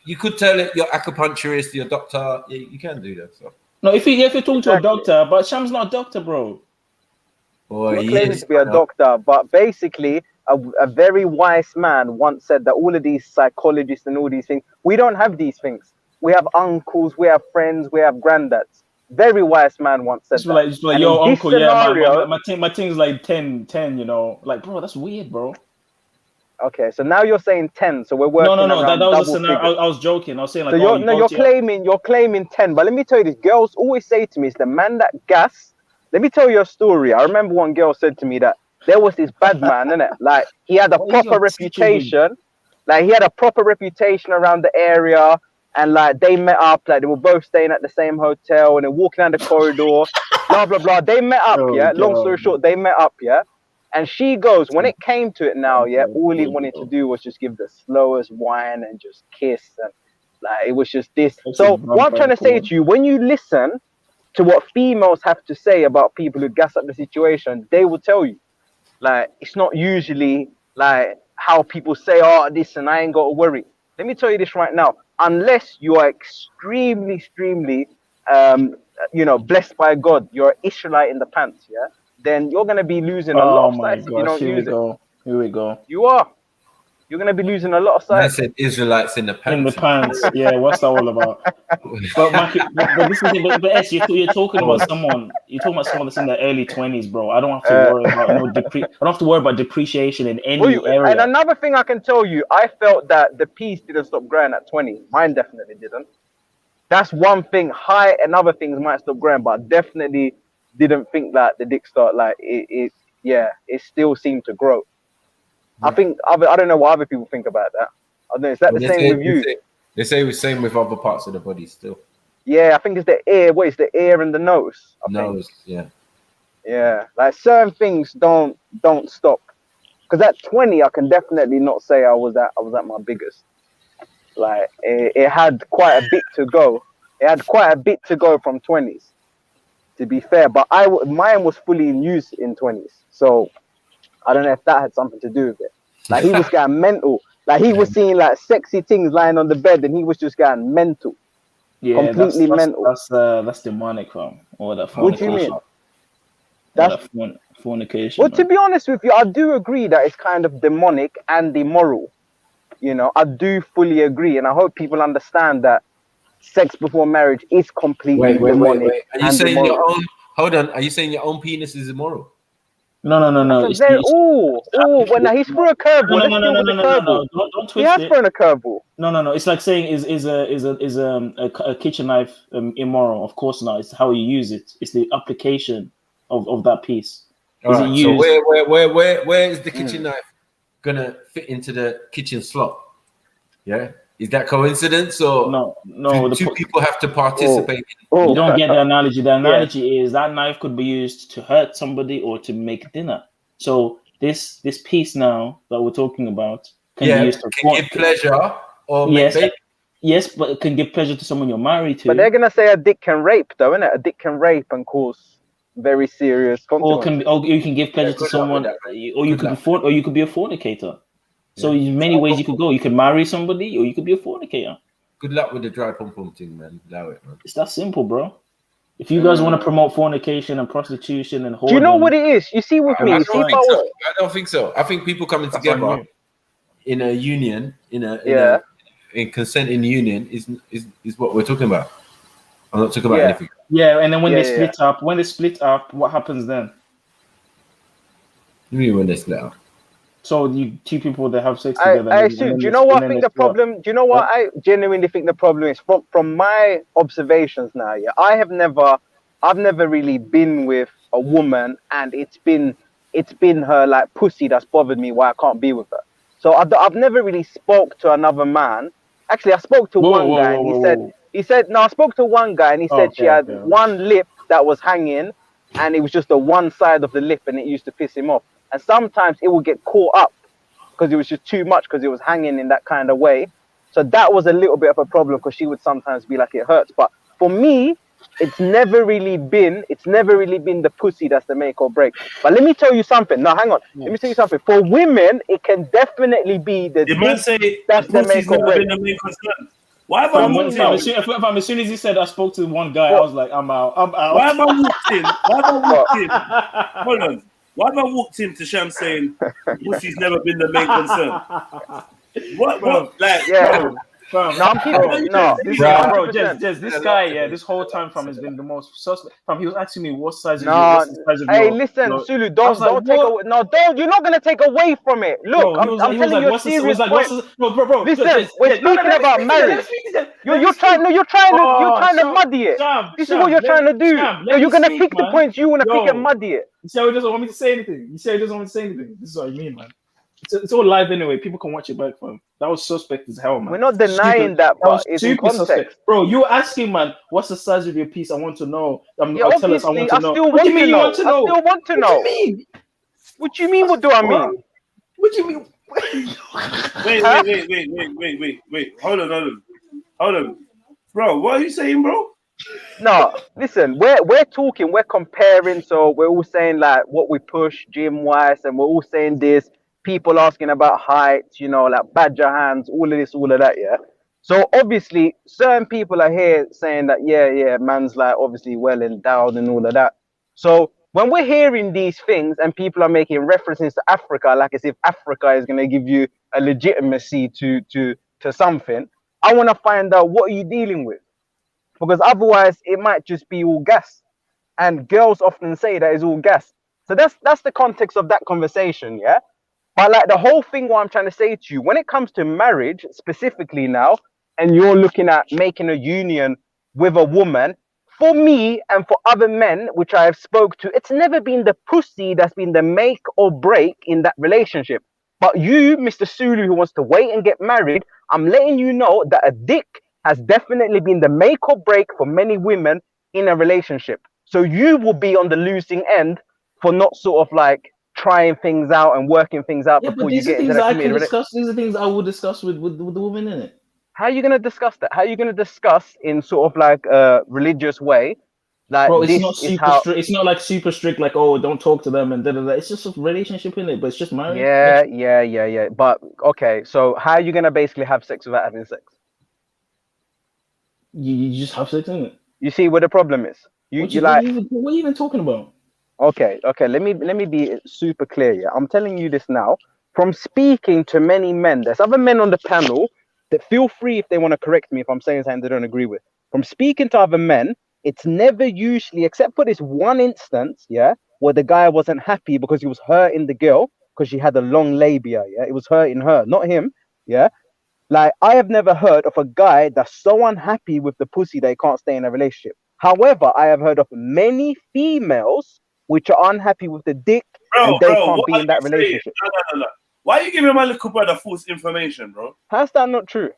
you could tell it your acupuncturist, your doctor. You can do that. So. No, if you're talking to a doctor, but Sham's not a doctor, bro. I'm not claiming to be a doctor, but basically, a very wise man once said that all of these psychologists and all these things, we don't have these things. We have uncles, we have friends, we have granddads. Very wise man once said that. It's like yo, uncle, my thing's like 10, you know. Like, bro, that's weird, bro. Okay, so now you're saying 10, so we're working No, around that was a double scenario. I was joking. I was saying like, so you're claiming 10, but let me tell you this. Girls always say to me, it's the man that gas. Let me tell you a story. I remember one girl said to me that there was this bad man, innit? Like, he had a proper reputation. Like, he had a proper reputation around the area. And, like, they met up. Like, they were both staying at the same hotel. And they're walking down the corridor. Blah, blah, blah. They met up, yeah? Long story short, they met up, yeah? And she goes, when it came to it now, yeah, all he wanted to do was just give the slowest whine and just kiss. And, like, it was just this. So, what I'm trying to say to you, when you listen to what females have to say about people who gas up the situation, they will tell you. Like, it's not usually like how people say, oh, this and I ain't got to worry. Let me tell you this right now. Unless you are extremely, you know, blessed by God, you're an Israelite in the pants, yeah? Then you're going to be losing a lot of size if you don't use it. Here we go. You are. You're going to be losing a lot of size. I said Israelites in the pants. In the pants, yeah. What's that all about? but this is but S, you're talking about someone. You're talking about someone that's in their early 20s, bro. I don't have to worry about I don't have to worry about depreciation in any area. And another thing I can tell you, I felt that the piece didn't stop growing at 20. Mine definitely didn't. That's one thing. High and other things might stop growing, but I definitely didn't think that the dick start like it still seemed to grow. I think I don't know what other people think about that. I don't know. Is that the same with you? They say the same with other parts of the body still. Yeah, I think it's the ear. What is the ear and the nose? Nose, yeah. Yeah, like certain things don't stop. Because at 20, I can definitely not say I was at my biggest. Like it had quite a bit to go. It had quite a bit to go from 20s. To be fair, but mine was fully in use in 20s. So I don't know if that had something to do with it. Like he was getting mental. Like he was seeing like sexy things lying on the bed, and he was just getting mental. Yeah, completely mental. That's demonic, fam. Or that what do you mean? That's fornication. Well, to be honest with you, I do agree that it's kind of demonic and immoral. You know, I do fully agree, and I hope people understand that sex before marriage is completely demonic. Wait. Are you saying your own? Hold on. Are you saying your own penis is immoral? No. When he's through a curveball. No. Don't twist it. He has thrown a curveball. No. It's like saying is a kitchen knife immoral? Of course not. It's how you use it. It's the application of that piece. Right. So where is the kitchen knife gonna fit into the kitchen slot? Yeah. Is that coincidence or no? Two people have to participate. You don't get the analogy. The analogy is that knife could be used to hurt somebody or to make dinner. So this piece now that we're talking about can be used to give pleasure or yes, but it can give pleasure to someone you're married to. But they're gonna say a dick can rape, though, isn't it? A dick can rape and cause very serious consequences. Or you can give pleasure to someone, or you could be a fornicator. So there's many ways you could go. You could marry somebody, or you could be a fornicator. Good luck with the dry pom pom thing, man. Allow it, man. It's that simple, bro. If you guys want to promote fornication and prostitution and do you know what it is? You see with me. I don't think so. I think people coming together in a union, in consent in union is what we're talking about. I'm not talking about anything. Yeah, and then when they split up, what happens then? What do you mean when they split up? So you two people that have sex together. I assume. Do you know what I think the problem? Do you know what I genuinely think the problem is? From my observations now, I've never really been with a woman, and it's been her like pussy that's bothered me why I can't be with her. So I've never really spoke to another man. Actually, I spoke to one guy, and he said I spoke to one guy, and he said she had one lip that was hanging, and it was just the one side of the lip, and it used to piss him off. And sometimes it would get caught up because it was just too much because it was hanging in that kind of way. So that was a little bit of a problem because she would sometimes be like, it hurts. But for me, it's never really been the pussy that's the make or break. But let me tell you something. No, hang on. Let me tell you something. For women, it can definitely be the dick that's the make or break. Why have I moved in? As soon as he said I spoke to one guy, I was like, I'm out. Why have I moved in? Hold on. Why have I walked into Sham saying pussy's never been the main concern? What? Like, yeah. Fam, no, I'm keeping no, this this guy, this whole time has been the most suspect. He was asking me what size is no, the size of hey, your, listen, your... Sulu, don't take away. No, don't. You're not gonna take away from it. Look, bro, I'm telling you a serious point. Bro, listen, we're speaking about marriage. You're trying to muddy it. This is what you're trying to do. You're gonna pick the points you wanna pick and muddy it. You say he doesn't want me to say anything. This is what I mean, man. It's all live anyway. People can watch it back from. That was suspect as hell, man. We're not denying that, but it's in context. Suspect. Bro, you asking, man, what's the size of your piece? I want to know. Tell us, I want to know. What do you mean you want to know? I still want to know. What do you mean? What do you mean? What do I mean? What do you mean? Wait. Hold on. Bro, what are you saying, bro? No, listen, we're talking, we're comparing, so we're all saying like what we push gym wise, and we're all saying this. People asking about height, like badger hands, all of this, all of that, yeah. So obviously, certain people are here saying that, yeah, man's like obviously well endowed and all of that. So when we're hearing these things and people are making references to Africa, like as if Africa is going to give you a legitimacy to something, I want to find out what are you dealing with, because otherwise it might just be all gas, and girls often say that is all gas. So that's the context of that conversation, yeah. But like the whole thing, what I'm trying to say to you, when it comes to marriage specifically now, and you're looking at making a union with a woman, for me and for other men, which I have spoke to, it's never been the pussy that's been the make or break in that relationship. But you, Mr. Sulu, who wants to wait and get married, I'm letting you know that a dick has definitely been the make or break for many women in a relationship. So you will be on the losing end for not sort of like trying things out and working things out before you get into that committed relationship. These are things I will discuss with the woman in it. How are you going to discuss that? How are you going to discuss in sort of like a religious way? Like, bro, it's not super strict. It's not like super strict, like, oh, don't talk to them and da da da. It's just a relationship in it, but it's just marriage. Yeah. But okay, so how are you going to basically have sex without having sex? You just have sex in it. You see what the problem is? What are you even talking about? Okay. Let me be super clear. Yeah, I'm telling you this now from speaking to many men. There's other men on the panel that feel free if they want to correct me if I'm saying something they don't agree with. From speaking to other men, it's never usually, except for this one instance, yeah, where the guy wasn't happy because he was hurting the girl because she had a long labia. Yeah, it was hurting her, not him. Yeah. Like, I have never heard of a guy that's so unhappy with the pussy they can't stay in a relationship. However, I have heard of many females which are unhappy with the dick and they can't be in that relationship. No. Why are you giving my little brother false information, bro? How's that not true?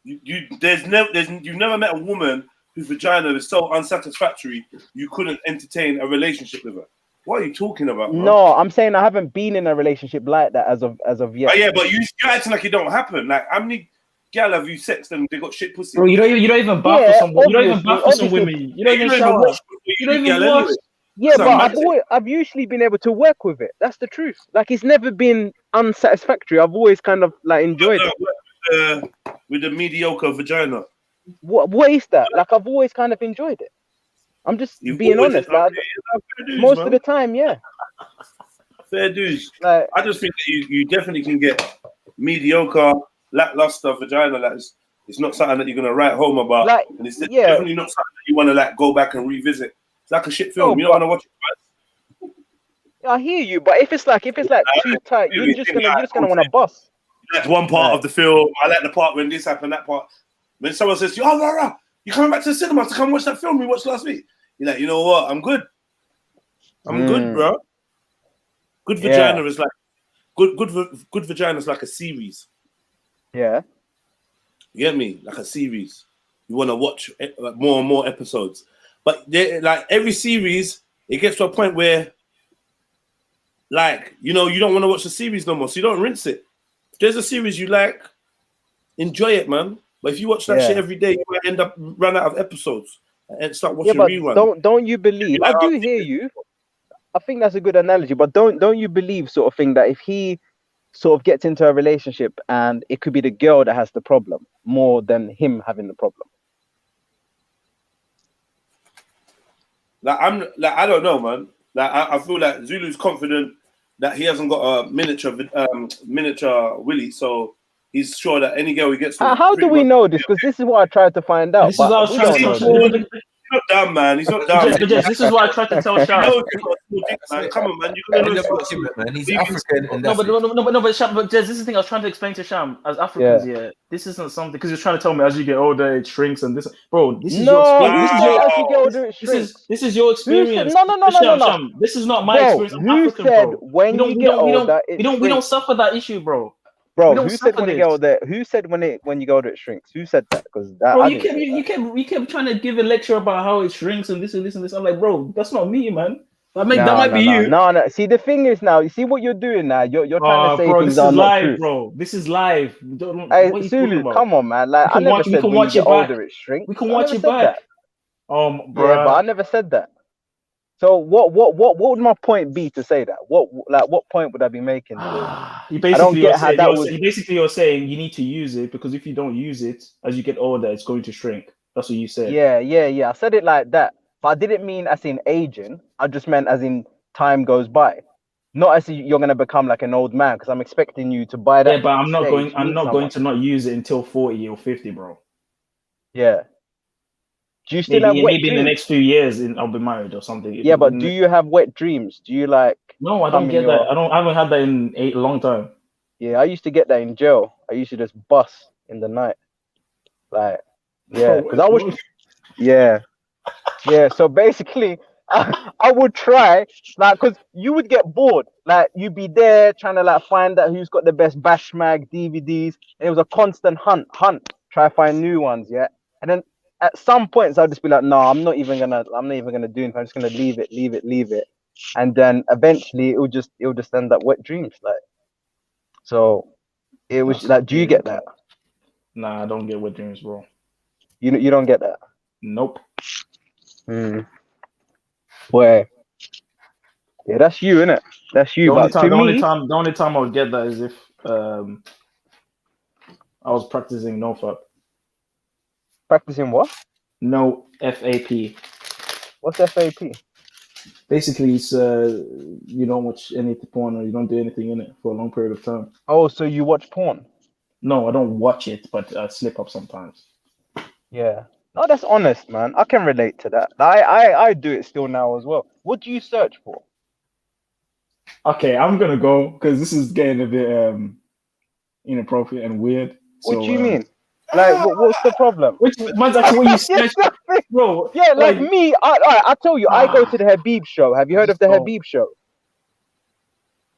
You've never met a woman whose vagina is so unsatisfactory you couldn't entertain a relationship with her. What are you talking about, bro? No, I'm saying I haven't been in a relationship like that as of yet. Oh, yeah, but you're acting like it don't happen. Like, how many gal have you sexed and they got shit pussy? Bro, you don't even bath for someone. You don't even bath for some women. You don't even shower. You don't even wash. Yeah, but I've usually been able to work with it. That's the truth. Like, it's never been unsatisfactory. I've always kind of like enjoyed it. With the mediocre vagina. What is that? Like, I've always kind of enjoyed it. I'm just being honest. Like, most of the time, yeah. Fair dues. Like, I just think that you definitely can get mediocre, lackluster vagina. Like, it's not something that you're gonna write home about. Like, and it's definitely not something that you want to like go back and revisit. It's like a shit film. You don't want to watch it. I hear you, but if it's like too tight, you're just gonna want to bust. That's one part of the film. I like the part when this happened. That part when someone says to you, "Oh, you're coming back to the cinema to come watch that film we watched last week." You're like, you know what? I'm good. I'm good, bro. Good vagina is like good vagina is like a series. Yeah. You get me? Like a series. You want to watch like more and more episodes. But like every series, it gets to a point where, like, you don't want to watch the series no more, so you don't rinse it. If there's a series you like, enjoy it, man. But if you watch that shit every day, you might end up run out of episodes and start watching reruns. Don't you believe? I do hear you. I think that's a good analogy, but don't you believe sort of thing that if he sort of gets into a relationship and it could be the girl that has the problem more than him having the problem? I don't know, man. Like I feel like Zulu's confident that he hasn't got a miniature Willie, so he's sure that any girl he gets with. How do we know this? Because this is what I tried to find out. This is what I was trying to say. He's not dumb, man. He's not dumb. This is what I tried to tell Sham. Man. Come on, man. You're gonna know man. He's African. And but Sham, but Jez, this is the thing I was trying to explain to Sham. As Africans, yeah, this isn't something because you're trying to tell me as you get older it shrinks and this. Bro, this is your experience. This is your experience. No. This is not my experience. I'm African, bro. When you get older, we don't suffer that issue, bro. Bro, who said when you get older? Who said when you get older it shrinks? Who said that? Because that. Bro, you kept trying to give a lecture about how it shrinks and this and this and this. I'm like, bro, that's not me, man. That might be you. No. See, the thing is now, you see what you're doing now. You're trying to say things are not true. Bro. This is live. Hey, Sulu, come on, man. Like I never said when you get older it shrinks. We can watch it back. Bro. Yeah, but I never said that. So what would my point be to say that? What point would I be making? You basically you're saying you need to use it because if you don't use it as you get older, it's going to shrink. That's what you said. Yeah. I said it like that, but I didn't mean as in aging. I just meant as in time goes by, not as in you're gonna become like an old man. Because I'm expecting you to buy that. Yeah, but I'm not going to not use it until 40 or 50, bro. Yeah. Do you still have wet maybe dreams? in the next few years I'll be married or something. Yeah, but do you have wet dreams? Do you like? No, I don't get that. I haven't had that in a long time. Yeah, I used to get that in jail. I used to just bust in the night. Like, yeah, because I was. Yeah. So basically, I would try like because you would get bored. Like you'd be there trying to like find out who's got the best bash mag DVDs. And it was a constant hunt. Try to find new ones. Yeah, and then. At some points, I'll just be like, no, I'm not even gonna do anything. I'm just gonna leave it, and then eventually it'll just end up wet dreams. Like, so it was like, do you get that? Nah, I don't get wet dreams, bro. You don't get that? Nope. Where? Yeah, that's you, innit? That's you. The only time I would get that is if I was practicing NoFap. Practicing what? No FAP. What's FAP? Basically, it's you don't watch any porn or you don't do anything in it for a long period of time. Oh, so you watch porn? No, I don't watch it, but I slip up sometimes. Yeah. No, that's honest, man. I can relate to that. I do it still now as well. What do you search for? Okay, I'm gonna go because this is getting a bit inappropriate and weird. What do you mean? Like, what's the problem? Which mine's actually what you search, bro. Yeah, like me. I tell you, I go to the Habib show. Have you heard of the Habib show?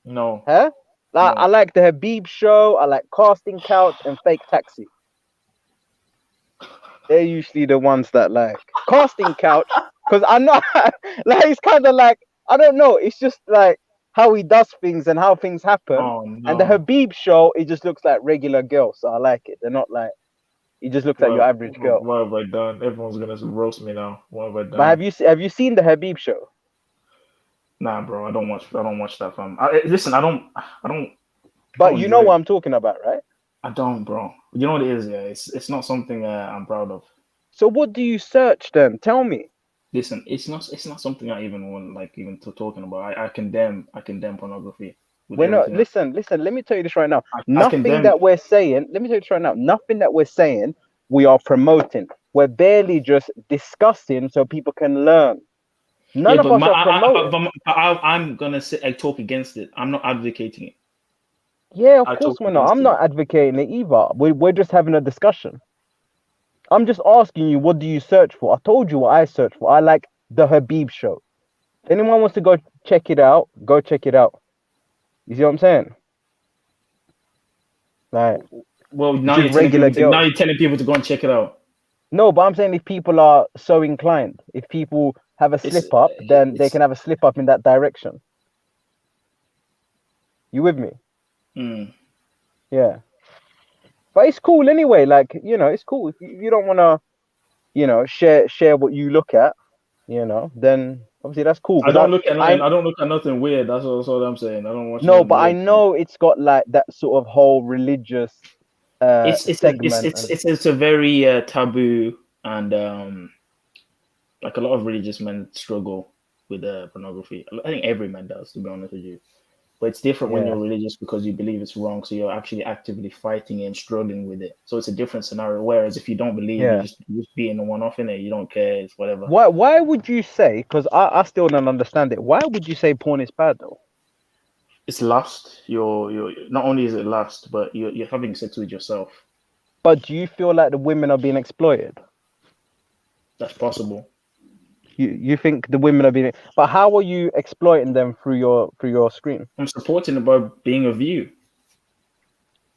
No. Huh? Like, no. I like the Habib show. I like Casting Couch and Fake Taxi. They're usually the ones that like Casting Couch because I know, like, it's kind of like I don't know. It's just like how he does things and how things happen. Oh, no. And the Habib show, it just looks like regular girls. So I like it. They're not like. He just looks like your average girl. What have I done? Everyone's gonna roast me now. What have I done? But have you seen the Habib show? Nah, bro. I don't watch that, fam. Listen, I don't. But you know what I'm talking about, right? I don't, bro. You know what it is? Yeah, it's not something I'm proud of. So what do you search then? Tell me. Listen, it's not something I even want even to talking about. I condemn pornography. We're not, listen, let me tell you this right now. Nothing that we're saying, we are promoting. We're barely just discussing so people can learn. None of us are promoting. I'm going to talk against it. I'm not advocating it. Yeah, of course we're not. I'm not advocating it either. We're just having a discussion. I'm just asking you, what do you search for? I told you what I search for. I like the Habib show. If anyone wants to go check it out, go check it out. You see what I'm saying? Like, well, now you're telling people to go and check it out. No, but I'm saying if people are so inclined, if people have a slip up, then they can have a slip up in that direction. You with me? Yeah. But it's cool anyway. Like, it's cool. If you don't want to, share what you look at, then obviously that's cool. I don't look at nothing weird. That's all I'm saying. I don't watch. No, but I know it's got like that sort of whole religious. It's a very taboo and like a lot of religious men struggle with pornography. I think every man does, to be honest with you. But it's different when you're religious because you believe it's wrong, so you're actually actively fighting and struggling with it. So it's a different scenario. Whereas if you don't believe, you're just being a one-off in it. You don't care. It's whatever. Why would you say? Because I still don't understand it. Why would you say porn is bad though? It's lust. You're not only is it lust, but you're having sex with yourself. But do you feel like the women are being exploited? That's possible. You think the women are being, but how are you exploiting them through your screen? I'm supporting it by being a view.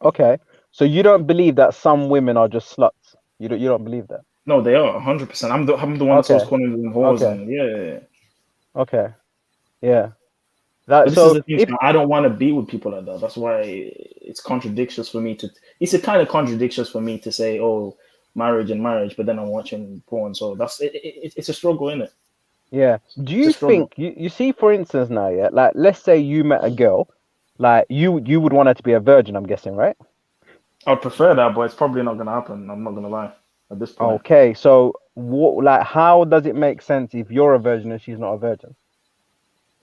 Okay, so you don't believe that some women are just sluts. You don't believe that? No, they are 100%. I'm the one that's always calling them whores. Okay. And yeah. Okay. Yeah. But this is the thing. I don't want to be with people like that. That's why it's contradictions for me to. It's a kind of contradictions for me to say, oh, marriage, but then I'm watching porn. So it's a struggle, isn't it? Yeah. Do you think you see, for instance, now, like let's say you met a girl, like you would want her to be a virgin, I'm guessing, right? I'd prefer that, but it's probably not gonna happen. I'm not gonna lie at this point. Okay, so how does it make sense if you're a virgin and she's not a virgin?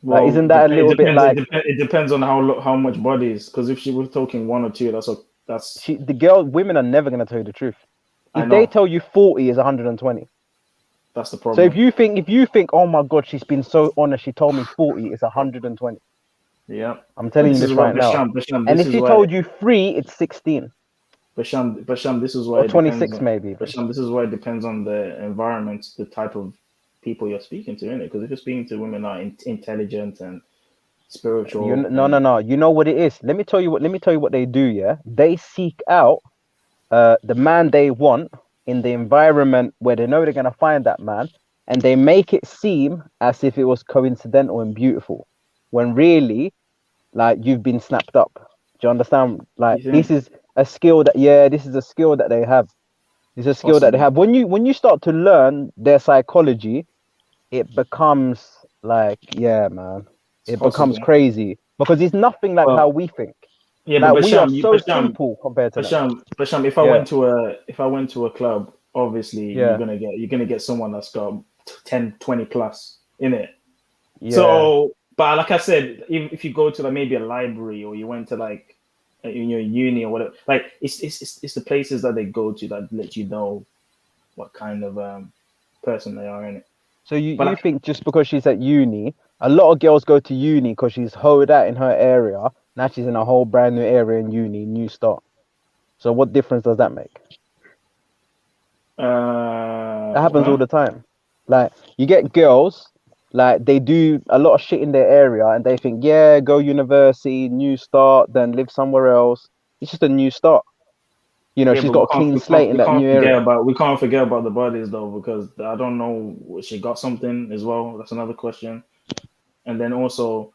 Well, like, isn't that a little bit like it depends on how much body is? Because if she was talking 1 or 2, that's women are never gonna tell you the truth. If they tell you 40 is 120. That's the problem. So if you think, oh my God, she's been so honest, she told me 40 is 120. Yeah. I'm telling you this right now. And if she told you 3, it's 16. But Sham, this is why or 26 maybe. But Sham, this is why it depends on the environment, the type of people you're speaking to, innit? Because if you're speaking to women that are intelligent and spiritual, no. You know what it is? Let me tell you what they do. Yeah, they seek out the man they want in the environment where they know they're gonna find that man, and they make it seem as if it was coincidental and beautiful, when really, like, you've been snapped up. Do you understand? Like, this is a skill that this is a skill that they have. It's a skill that they have. When you start to learn their psychology, it becomes like, man, it becomes crazy because it's nothing like how we think. Yeah, like, but we are so simple compared to them. But Sham, if I went to a club, obviously you're gonna get someone that's got 10, 20 plus in it. Yeah. So, but like I said, if you go to like maybe a library or you went to like in your uni or whatever, like it's the places that they go to that let you know what kind of person they are in it. So you think just because she's at uni, a lot of girls go to uni because she's hoed out in her area. Now she's in a whole brand new area in uni, new start. So what difference does that make? That happens all the time. Like, you get girls, like, they do a lot of shit in their area and they think, go university, new start, then live somewhere else. It's just a new start. You know, she's got a clean slate in that new area. We can't forget about the bodies though, because I don't know, she got something as well. That's another question. And then also,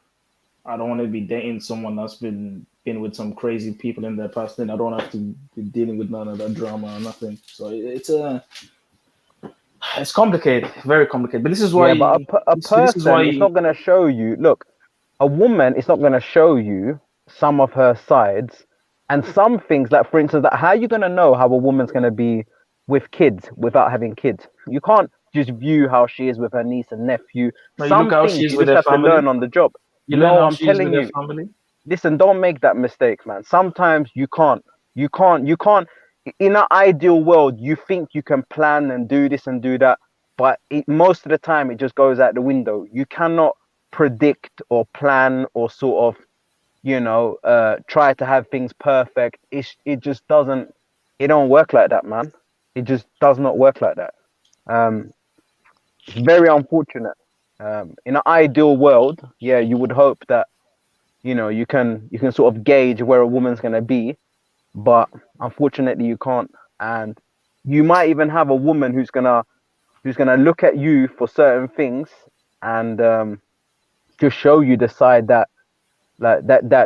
I don't want to be dating someone that's been with some crazy people in their past. Then I don't have to be dealing with none of that drama or nothing. So it's complicated, very complicated. But this is why but a person is not going to show you. Look, a woman is not going to show you some of her sides and some things. Like, for instance, how are you going to know how a woman's going to be with kids without having kids? You can't just view how she is with her niece and nephew. Some things you just have to learn on the job. I'm telling you. Listen, don't make that mistake, man. Sometimes you can't. In an ideal world, you think you can plan and do this and do that, but most of the time it just goes out the window. You cannot predict or plan or sort of, try to have things perfect. It just doesn't. It don't work like that, man. It just does not work like that. It's very unfortunate. In an ideal world, you would hope that, you can sort of gauge where a woman's going to be, but unfortunately you can't. And you might even have a woman who's gonna look at you for certain things and just show you the side that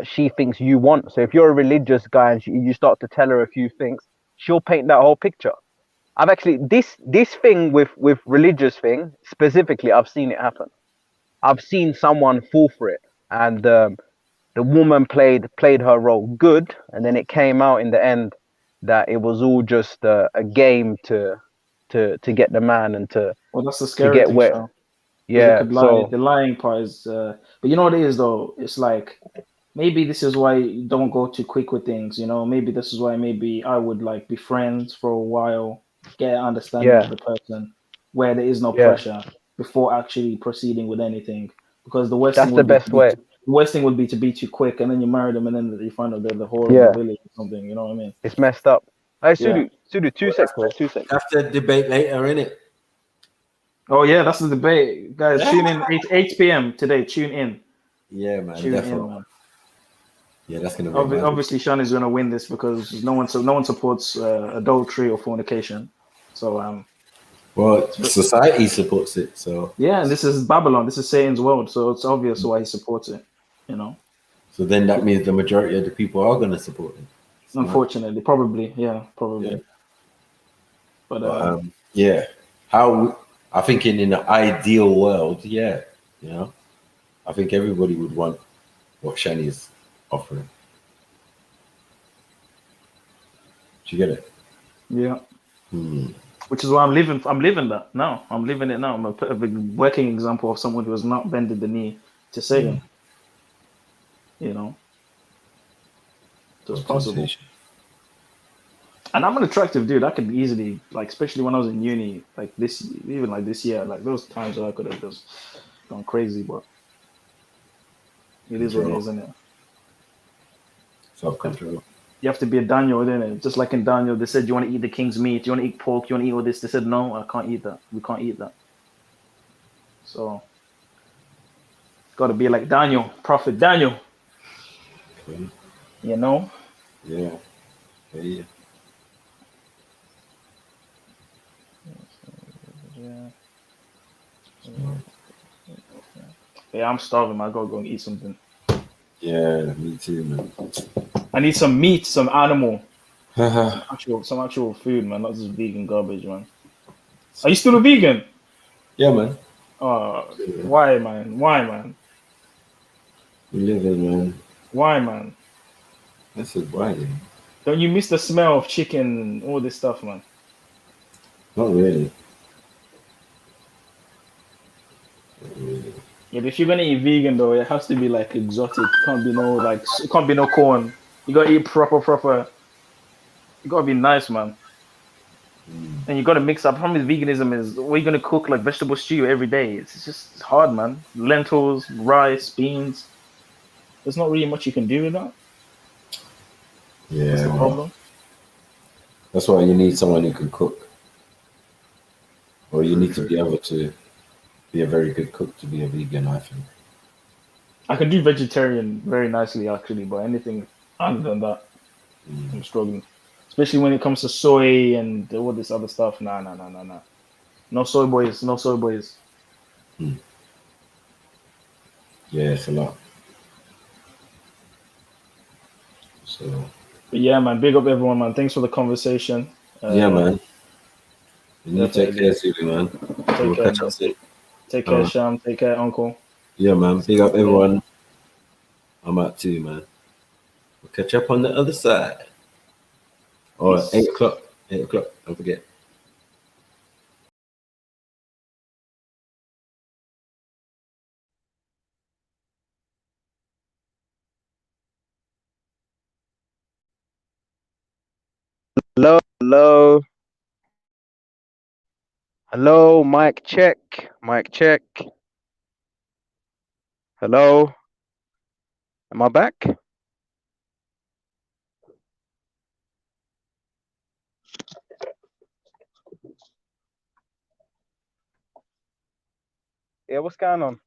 she thinks you want. So if you're a religious guy and you start to tell her a few things, she'll paint that whole picture. I've actually this thing with religious thing specifically, I've seen it happen. I've seen someone fall for it, and the woman played her role good, and then it came out in the end that it was all just a game to get the man and to that's the scary get thing, wet. Sean. Yeah. So the lying part is, but you know what it is though. It's like maybe this is why you don't go too quick with things. You know, maybe this is why maybe I would like be friends for a while, get an understanding of the person, where there is no pressure before actually proceeding with anything. Because the worst That's thing the would be best way. the worst thing would be to be too quick, and then you marry them, and then you find out they're the whore of the village or something. You know what I mean? It's messed up. Hey, Sudu, 2 seconds, bro. 2 seconds. That's the debate later, innit? Oh yeah, that's the debate, guys. Tune in 8 p.m. today. Tune in. Yeah, man. Tune Definitely. in, man. Yeah, that's gonna be obviously Sean is gonna win this because no one supports adultery or fornication. So well, society supports it. So yeah, and this is Babylon. This is Satan's world. So it's obvious why he supports it. You know. So then that means the majority of the people are gonna support him. So, unfortunately, probably. Yeah. But yeah, how I think in an ideal world, yeah, you know, I think everybody would want what Shani's offering. Do you get it? Yeah. Which is why I'm living that now. I'm living it now. I'm a big working example of someone who has not bended the knee to Satan. You know. So it's possible. And I'm an attractive dude. I could easily, like, especially when I was in uni, like this year, like those times where I could have just gone crazy, but it is what it is, isn't it? Self-control. You have to be a Daniel, isn't it? Just like in Daniel, they said, you want to eat the king's meat? You want to eat pork? You want to eat all this? They said, no, I can't eat that. We can't eat that. So, got to be like Daniel, Prophet Daniel. Okay. You know? Yeah. Yeah. Yeah, I'm starving, man. I gotta go and eat something. Yeah, me too, man. I need some meat, some animal. some actual food, man. Not just vegan garbage, man. Are you still a vegan? Yeah, man. Why, man? We live in, man. Why, man? I said, why? Don't you miss the smell of chicken and all this stuff, man? Not really. Yeah, but if you're gonna eat vegan though, it has to be like exotic. It can't be no corn. You gotta eat proper. You gotta be nice, man. And you gotta mix up. The problem with veganism is, what are you gonna cook like vegetable stew every day? It's hard, man. Lentils, rice, beans. There's not really much you can do with that. Yeah, that's the problem. That's why you need someone who can cook, or you need to be able to be a very good cook to be a vegan, I think. I can do vegetarian very nicely, actually, but anything other than that, I'm struggling. Especially when it comes to soy and all this other stuff. Nah. No soy boys. Yeah, it's a lot. So. But yeah, man. Big up everyone, man. Thanks for the conversation. Yeah, man. You take care, Susie, man. We'll catch up soon. Take care, Sham. Take care, Uncle. Yeah, man. Big up everyone. I'm out too, man. We'll catch up on the other side. All right, 8 o'clock. 8 o'clock. Don't forget. Hello, mic check. Hello. Am I back? Yeah, what's going on?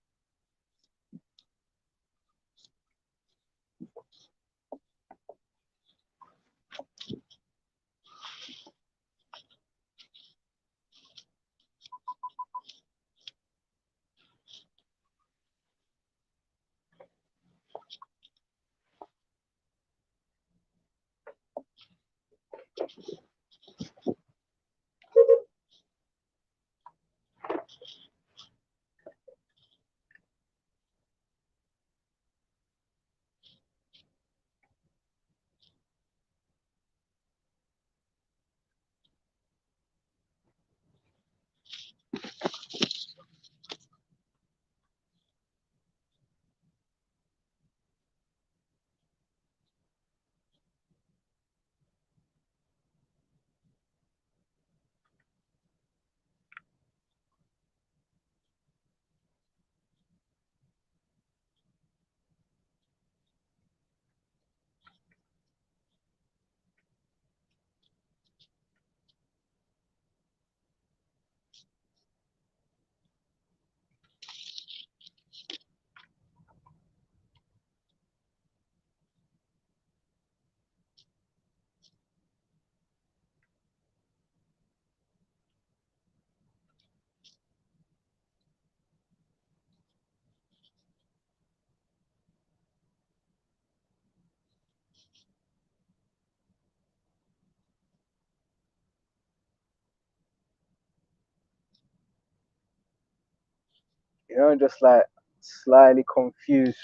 know, just like slightly confused,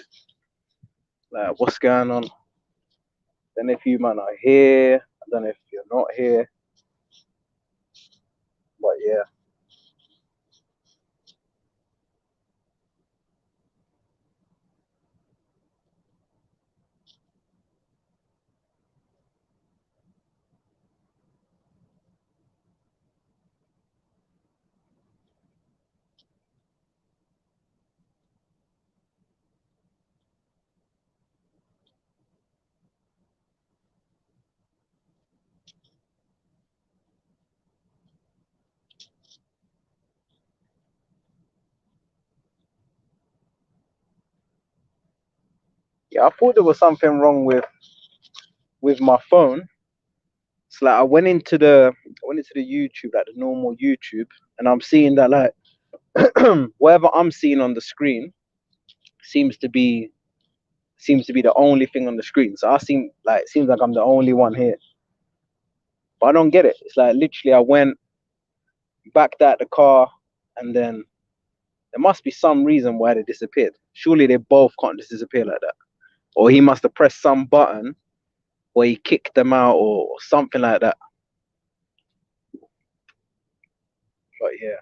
like what's going on. Then if you man are here, I don't know if you're not here, but yeah. Yeah, I thought there was something wrong with my phone. It's like I went into the YouTube, like the normal YouTube, and I'm seeing that like whatever I'm seeing on the screen seems to be the only thing on the screen. So it seems like I'm the only one here. But I don't get it. It's like literally I went backed out the car, and then there must be some reason why they disappeared. Surely they both can't just disappear like that. Or he must have pressed some button where he kicked them out or something like that. But yeah.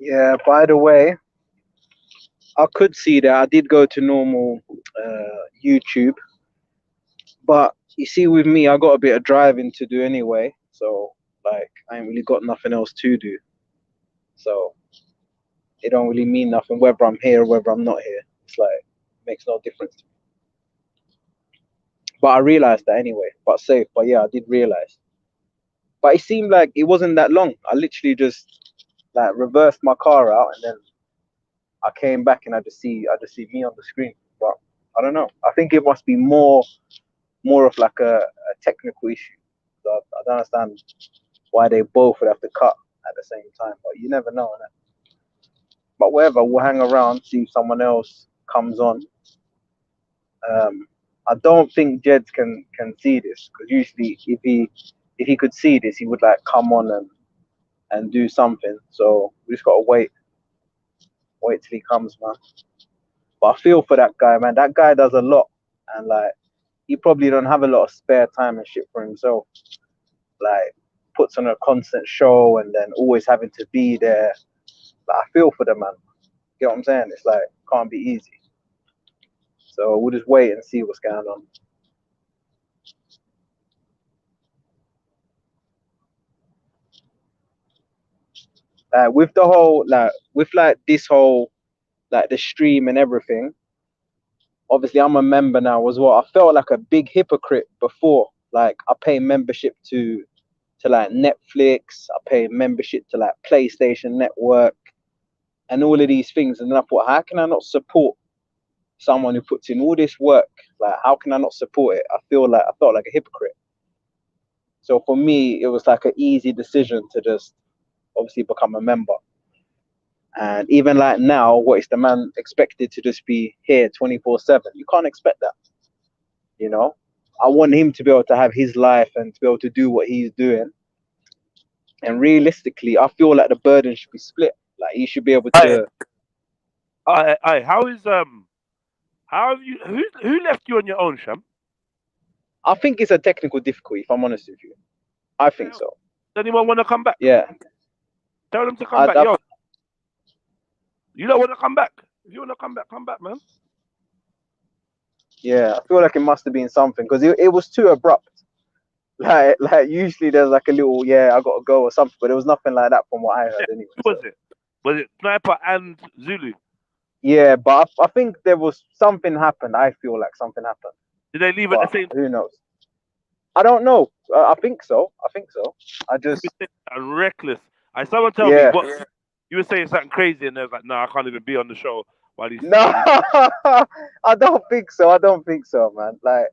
Yeah, by the way, I could see that. I did go to normal YouTube, but you see, with me, I got a bit of driving to do anyway. So, like, I ain't really got nothing else to do. So, it don't really mean nothing whether I'm here or whether I'm not here. It's like, makes no difference to me. But I realized that anyway. But safe. But yeah, I did realize. But it seemed like it wasn't that long. I literally just like reversed my car out, and then I came back and I just see me on the screen. But I don't know. I think it must be more of like a technical issue. So I don't understand why they both would have to cut at the same time. But you never know, innit? But whatever, we'll hang around, see if someone else comes on. I don't think Jeds can see this, because usually if he could see this, he would like come on and do something. So we just gotta wait till he comes, man. But I feel for that guy, man. That guy does a lot, and like he probably don't have a lot of spare time and shit for himself. Like puts on a constant show and then always having to be there. Like, I feel for the man. You know what I'm saying? It's like can't be easy. So we'll just wait and see what's going on. With the whole this whole the stream and everything. Obviously, I'm a member now as well. I felt like a big hypocrite before. Like I pay membership to like Netflix. I pay membership to like PlayStation Network and all of these things. And then I thought, how can I not support someone who puts in all this work? Like, how can I not support it? I felt like a hypocrite. So for me, it was like an easy decision to just obviously become a member. And even like now, what is the man expected to just be here 24/7? You can't expect that. You know, I want him to be able to have his life and to be able to do what he's doing. And realistically, I feel like the burden should be split. Like he should be able to. How have you? Who left you on your own, Sham? I think it's a technical difficulty. If I'm honest with you, I think so. Does anyone want to come back? Yeah. Tell them to come back. Yo, you don't want to come back. If you want to come back, man. Yeah, I feel like it must have been something because it was too abrupt. Like usually there's like a little I gotta go or something, but there was nothing like that from what I heard anyway. Who was it? Was it Sniper and Zulu? Yeah, but I think there was something happened. I feel like something happened. Did they leave at the same time? Who knows? I don't know. I think so. I just reckless. Someone tell me what you were saying something crazy, and they was like, "No, I can't even be on the show." While he's no, I don't think so. Man. Like,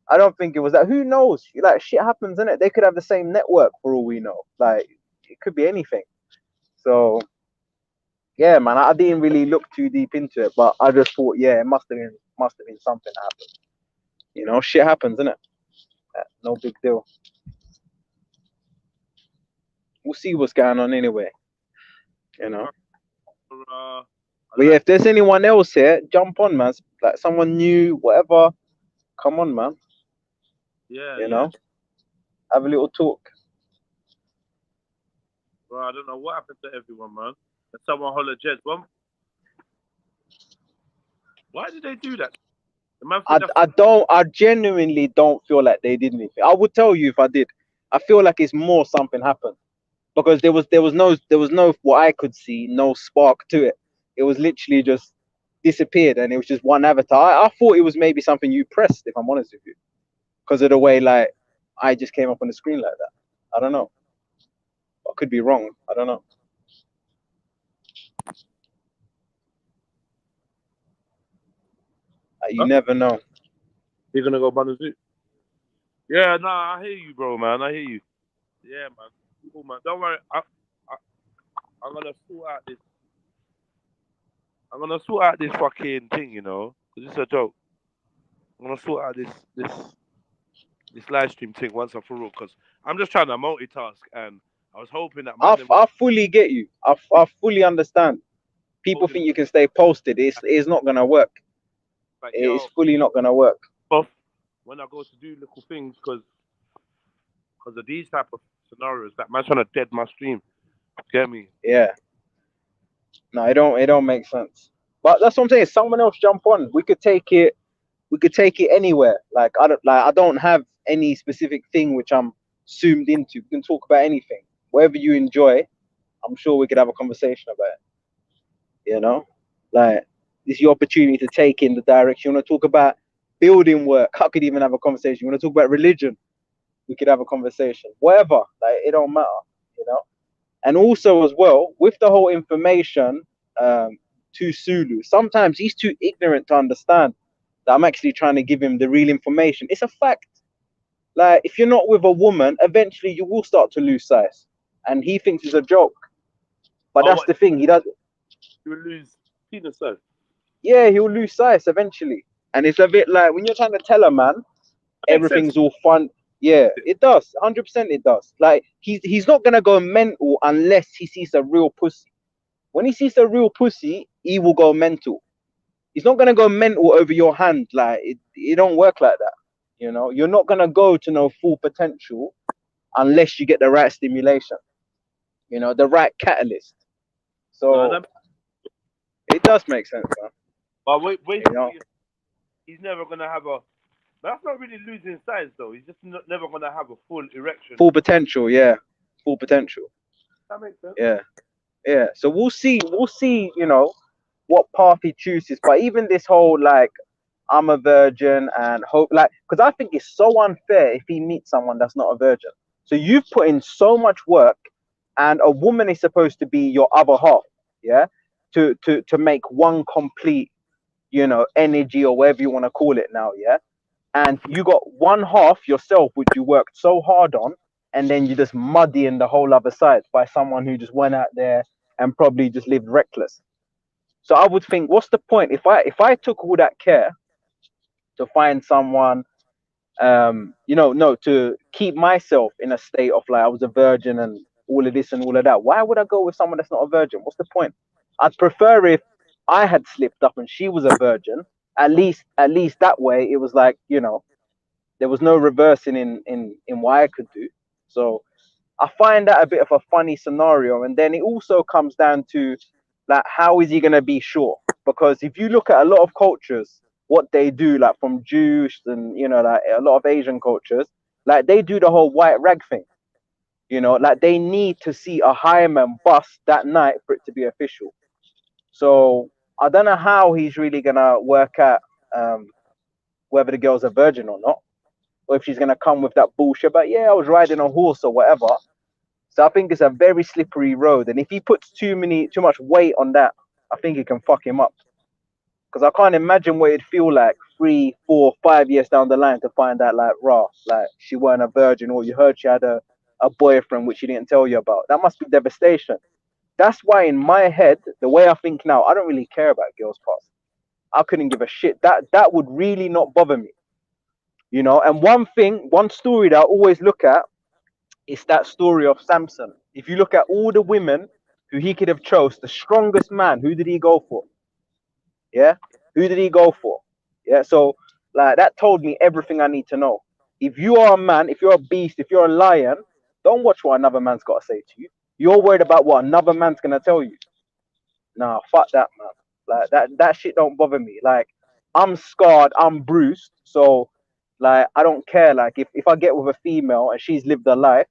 I don't think it was that. Who knows? Like, shit happens, innit? They could have the same network for all we know. Like, it could be anything. So, yeah, man, I didn't really look too deep into it, but I just thought, it must have been something that happened. You know, shit happens, innit? No big deal. We'll see what's going on anyway. You know. But yeah, if there's anyone else here, jump on, man. Like someone new, whatever. Come on, man. Yeah. You know, have a little talk. Bro, I don't know what happened to everyone, man. And someone holler Jets. Why did they do that? I genuinely don't feel like they did anything. I would tell you if I did. I feel like it's more something happened because there was no what I could see, no spark to it. It was literally just disappeared, and it was just one avatar. I thought it was maybe something you pressed, if I'm honest with you, because of the way like I just came up on the screen like that. I don't know. I could be wrong. I don't know. You never know. You're gonna go ban the zoo? Yeah, I hear you, bro, man. I hear you. Yeah, man. Cool, man. Don't worry. I'm gonna sort out this. I'm gonna sort out this fucking thing, you know, because it's a joke. I'm gonna sort out this live stream thing once and for all, because I'm just trying to multitask, and I was hoping that. I fully get you. I fully understand. People think you can stay posted. It's not gonna work. Like, it's fully not gonna work. When I go to do little things, because of these type of scenarios, that man's trying to dead my stream. Get me? Yeah. No, it don't make sense. But that's what I'm saying. Someone else jump on. We could take it anywhere. Like I don't have any specific thing which I'm zoomed into. We can talk about anything. Whatever you enjoy, I'm sure we could have a conversation about it. You know? Like this is your opportunity to take in the direction. You want to talk about building work, I could even have a conversation. You want to talk about religion, we could have a conversation. Whatever. Like it don't matter, you know? And also as well, with the whole information to Sulu, sometimes he's too ignorant to understand that I'm actually trying to give him the real information. It's a fact. Like, if you're not with a woman, eventually you will start to lose size. And he thinks it's a joke. But that's the thing, he doesn't. You will lose penis size. Yeah, he'll lose size eventually. And it's a bit like, when you're trying to tell a man, everything's all fun. Yeah, it does. 100% it does. Like, he's not going to go mental unless he sees a real pussy. When he sees a real pussy, he will go mental. He's not going to go mental over your hand. Like, it don't work like that. You know, you're not going to go to no full potential unless you get the right stimulation, you know, the right catalyst. So it does make sense, man. But wait, you know? He's never going to have a... That's not really losing size, though. He's just never going to have a full erection. Full potential, yeah. Full potential. That makes sense. Yeah. Yeah. So we'll see, you know, what path he chooses. But even this whole, like, I'm a virgin and hope, like, because I think it's so unfair if he meets someone that's not a virgin. So you've put in so much work, and a woman is supposed to be your other half, yeah, to make one complete, you know, energy or whatever you want to call it now, yeah. And you got one half yourself, which you worked so hard on, and then you just muddying the whole other side by someone who just went out there and probably just lived reckless. So I would think, what's the point if I took all that care to find someone, you know, no, to keep myself in a state of like I was a virgin and all of this and all of that. Why would I go with someone that's not a virgin? What's the point? I'd prefer if I had slipped up and she was a virgin. At least that way it was like, you know, there was no reversing in what I could do. So I find that a bit of a funny scenario. And then it also comes down to like, how is he going to be sure? Because if you look at a lot of cultures, what they do, like from Jews and, you know, like a lot of Asian cultures, like they do the whole white rag thing, you know, like they need to see a highman bust that night for it to be official. So I don't know how he's really going to work out whether the girl's a virgin or not, or if she's going to come with that bullshit, but yeah, I was riding a horse or whatever. So I think it's a very slippery road. And if he puts too much weight on that, I think it can fuck him up. Because I can't imagine what it'd feel like 3, 4, 5 years down the line to find out like, raw, like she weren't a virgin, or you heard she had a boyfriend which she didn't tell you about. That must be devastation. That's why in my head, the way I think now, I don't really care about girls' past. I couldn't give a shit. That would really not bother me. You know, and one story that I always look at is that story of Samson. If you look at all the women who he could have chose, the strongest man, who did he go for? Yeah, who did he go for? Yeah, so like that told me everything I need to know. If you are a man, if you're a beast, if you're a lion, don't watch what another man's got to say to you. You're worried about what another man's gonna tell you. Nah, fuck that, man. Like that shit don't bother me. Like I'm scarred, I'm bruised, so like I don't care. Like if I get with a female and she's lived her life,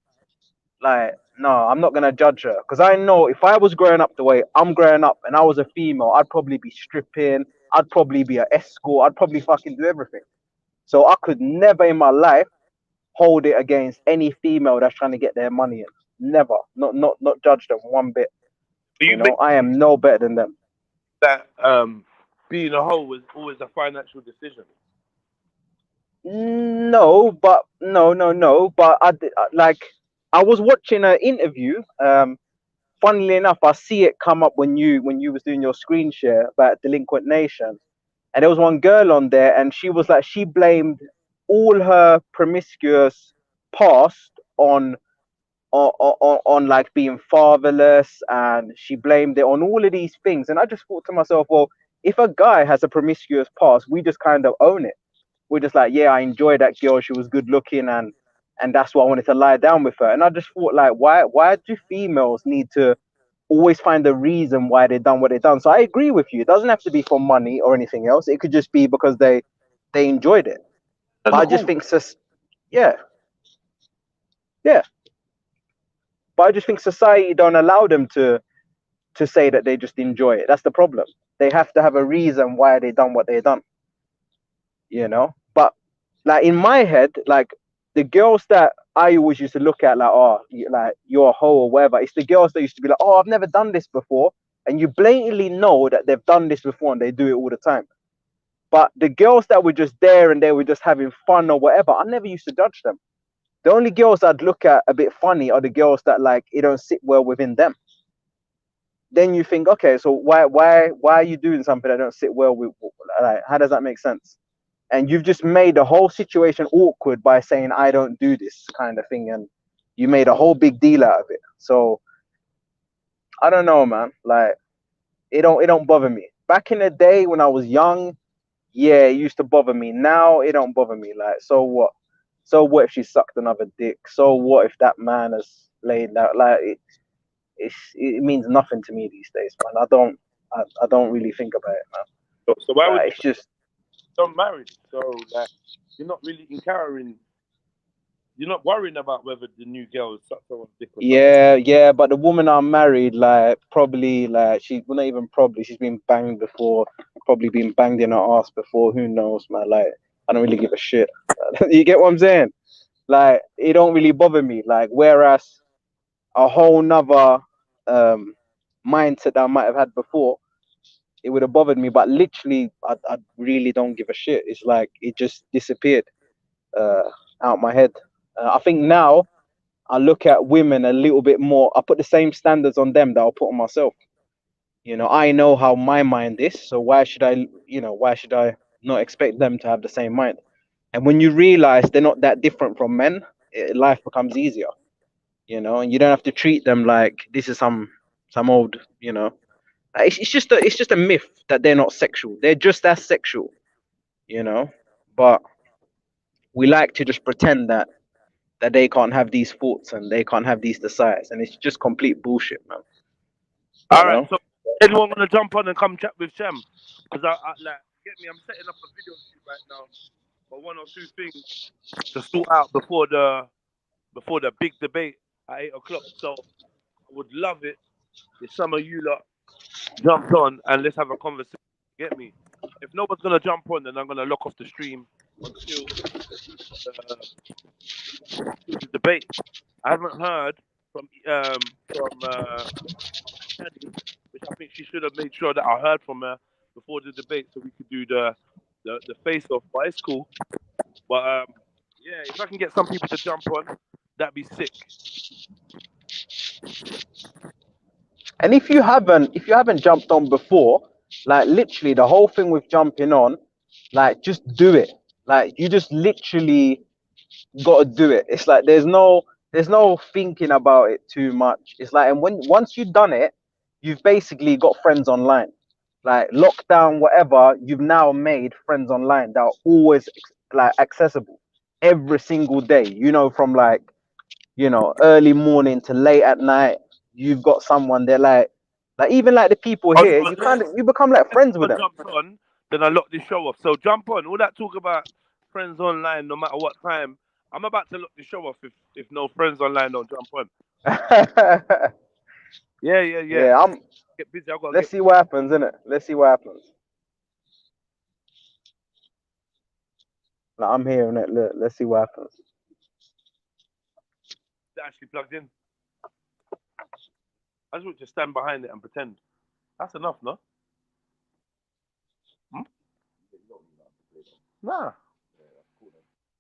like no, I'm not gonna judge her, because I know if I was growing up the way I'm growing up and I was a female, I'd probably be stripping, I'd probably be an escort, I'd probably fucking do everything. So I could never in my life hold it against any female that's trying to get their money in. Never, not judge them one bit. You know, I am no better than them. That being a hoe was always a financial decision. No, but I was watching an interview. Funnily enough, I see it come up when you was doing your screen share about Delinquent Nation, and there was one girl on there, and she was like, she blamed all her promiscuous past on like being fatherless, and she blamed it on all of these things. And I just thought to myself, well, if a guy has a promiscuous past, we just kind of own it. We're just like, yeah, I enjoyed that girl, she was good looking, and that's why I wanted to lie down with her. And I just thought, like, why do females need to always find a reason why they done what they done. So I agree with you. It doesn't have to be for money or anything else. It could just be because they enjoyed it. But I just think, yeah. But I just think society don't allow them to say that they just enjoy it. That's the problem. They have to have a reason why they done what they done. You know. But like in my head, like the girls that I always used to look at, like, oh, like you're a hoe or whatever. It's the girls that used to be like, oh, I've never done this before, and you blatantly know that they've done this before and they do it all the time. But the girls that were just there and they were just having fun or whatever, I never used to judge them. The only girls I'd look at a bit funny are the girls that like it don't sit well within them. Then you think, okay, so why are you doing something that don't sit well with? Like, how does that make sense? And you've just made the whole situation awkward by saying I don't do this kind of thing, and you made a whole big deal out of it. So I don't know, man. Like it don't bother me. Back in the day when I was young, yeah, it used to bother me. Now it don't bother me. Like, so what? So what if she sucked another dick? So what if that man has laid out? Like it means nothing to me these days, man. I don't really think about it, man. So why would it's just I'm married? So like you're not really encountering. You're not worrying about whether the new girl sucked someone's dick or yeah, but the woman I'm married, like probably like she's not even probably she's been banged before, probably been banged in her ass before. Who knows, man? Like I don't really give a shit. You get what I'm saying? Like it don't really bother me. Like whereas a whole nother mindset that I might have had before, it would have bothered me. But literally, I really don't give a shit. It's like it just disappeared out my head. I think now I look at women a little bit more. I put the same standards on them that I'll put on myself. You know, I know how my mind is, so why should I not expect them to have the same mind? And when you realize they're not that different from men, life becomes easier. You know, and you don't have to treat them like this is some old, you know. It's just a myth that they're not sexual. They're just as sexual, you know. But we like to just pretend that they can't have these thoughts and they can't have these desires, and it's just complete bullshit, man. All right, so anyone want to jump on and come chat with Shem? Because I like get me. I'm setting up a video shoot right now for 1 or 2 things to sort out before the big debate at 8 o'clock. So I would love it if some of you lot jumped on and let's have a conversation. Get me? If no one's gonna jump on, then I'm gonna lock off the stream until the debate. I haven't heard from Penny, which I think she should have made sure that I heard from her before the debate, so we could do the face off. But it's cool. But yeah, if I can get some people to jump on, that'd be sick. And if you haven't jumped on before, like literally the whole thing with jumping on, like just do it. Like you just literally gotta do it. It's like there's no thinking about it too much. It's like, and once you've done it, you've basically got friends online. Like lockdown, whatever, you've now made friends online that are always like accessible every single day. You know, from like, you know, early morning to late at night, you've got someone there. Like even like the people here, you become like friends with them. Jumps on, then I lock this show off. So jump on. All that talk about friends online, no matter what time. I'm about to lock the show off if no friends online don't jump on. Yeah. Get busy. Let's see what happens, innit? Let's see what happens. Like, I'm here, innit? Let's see what happens. Is it actually plugged in? I just want to stand behind it and pretend. That's enough, no? Nah.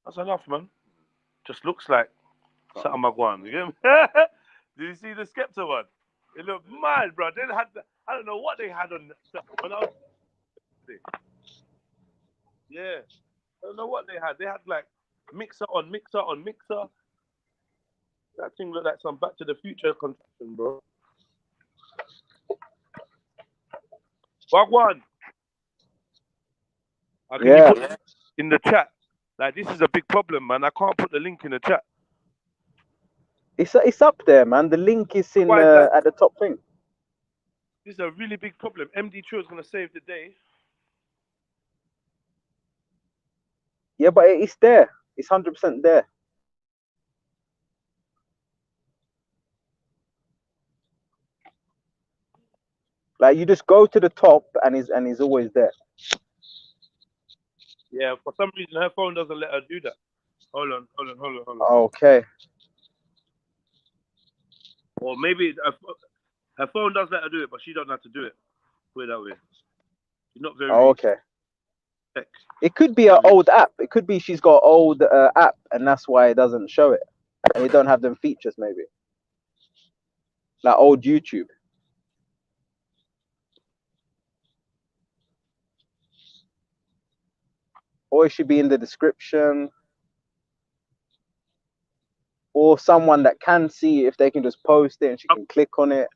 That's enough, man. Just looks like something I Gwarn. You get me? Did you see the Skepta one? It looked mad, bro. They had I don't know what they had on when I was. Yeah. I don't know what they had. They had like mixer on mixer on mixer. That thing looked like some Back to the Future contraption, bro. Gwarn. Can you put it in the chat? Like, this is a big problem, man. I can't put the link in the chat. It's up there, man. The link is in at the top thing. This is a really big problem. MD Trill is going to save the day. Yeah, but it's there. It's 100% there. Like you just go to the top and he's always there. Yeah, for some reason her phone doesn't let her do that. Hold on. Okay. Or maybe her phone does let her do it, but she don't have to do it. Put it that way. She's not very. Okay. Tech. It could be an old app. It could be she's got old app, and that's why it doesn't show it. And it don't have them features, maybe. Like old YouTube. Or it should be in the description. Or someone that can see if they can just post it and she can click on it.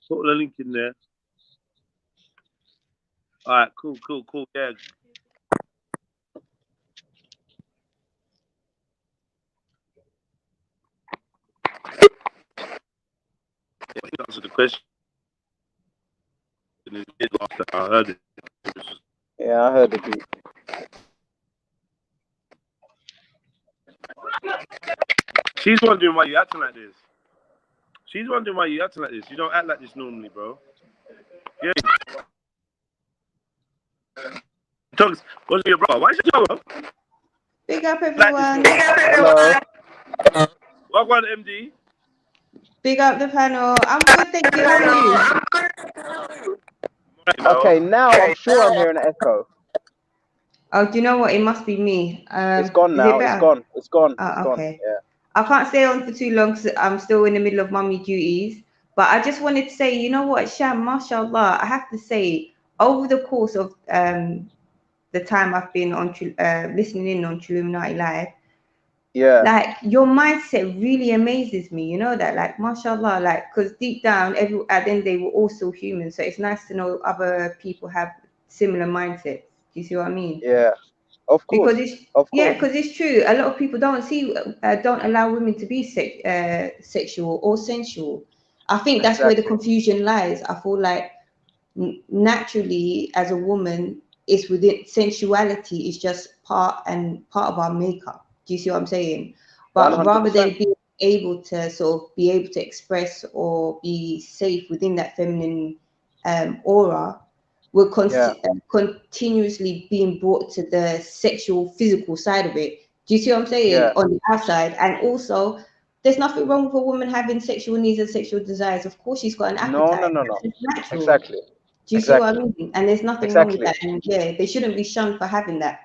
Put the link in there. All right, cool. Yeah. That answered the question. I heard it. Yeah, I heard it. She's wondering why you acting like this. You don't act like this normally, bro. Yeah. Tongues, what's your bro? Why is your bro? Big up, everyone. Hello. Welcome, MD. Big up the panel. I'm good, thank you. How are you? Okay, now I'm sure I'm hearing an echo. Oh, do you know what? It must be me. It's gone now. It's gone. Okay. Yeah. I can't stay on for too long because I'm still in the middle of mummy duties. But I just wanted to say, you know what, Sham, mashallah, I have to say, over the course of the time I've been on listening in on Trilluminati Live, yeah, like your mindset really amazes me. You know that, like, mashallah, like, because deep down, at the end they were also human. So it's nice to know other people have similar mindsets. Do you see what I mean? Yeah, of course. Because it's true. A lot of people don't allow women to be sexual or sensual. I think that's where the confusion lies. I feel like naturally, as a woman, it's within sensuality is just part of our makeup. Do you see what I'm saying? But 100%. rather than being able to express or be safe within that feminine aura, we're continuously being brought to the sexual, physical side of it. Do you see what I'm saying? Yeah. On the outside, and also, there's nothing wrong with a woman having sexual needs and sexual desires. Of course, she's got an appetite. No. It's natural. Exactly. Do you see what I mean? And there's nothing wrong with that. And yeah, they shouldn't be shunned for having that.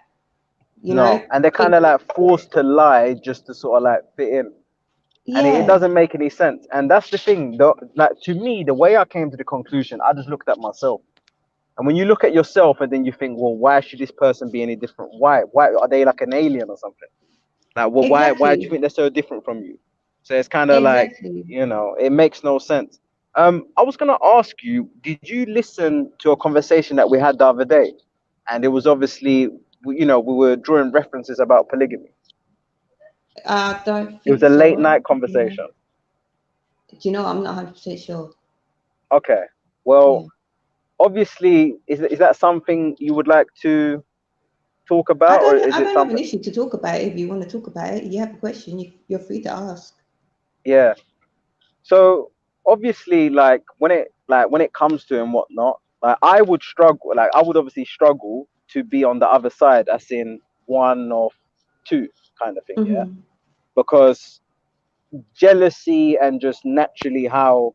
You know? And they're kind of like forced to lie just to sort of like fit in. Yeah. And it doesn't make any sense. And that's the thing, though. Like to me, the way I came to the conclusion, I just looked at myself. And when you look at yourself and then you think, well, why should this person be any different? Why are they like an alien or something? Like, well, why do you think they're so different from you? So it's kind of like, you know, it makes no sense. I was gonna ask you, did you listen to a conversation that we had the other day? And it was obviously, you know, we were drawing references about polygamy. I don't think it was a late night conversation. Do you know, I'm not 100% sure. Okay. Well, obviously, is that something you would like to talk about, or is it something? I don't have an issue to talk about it. If you want to talk about it, you have a question, you're free to ask. Yeah. So obviously, like when it comes to and whatnot, like I would obviously struggle to be on the other side, as in one of two kind of thing. Mm-hmm. Yeah. Because jealousy and just naturally how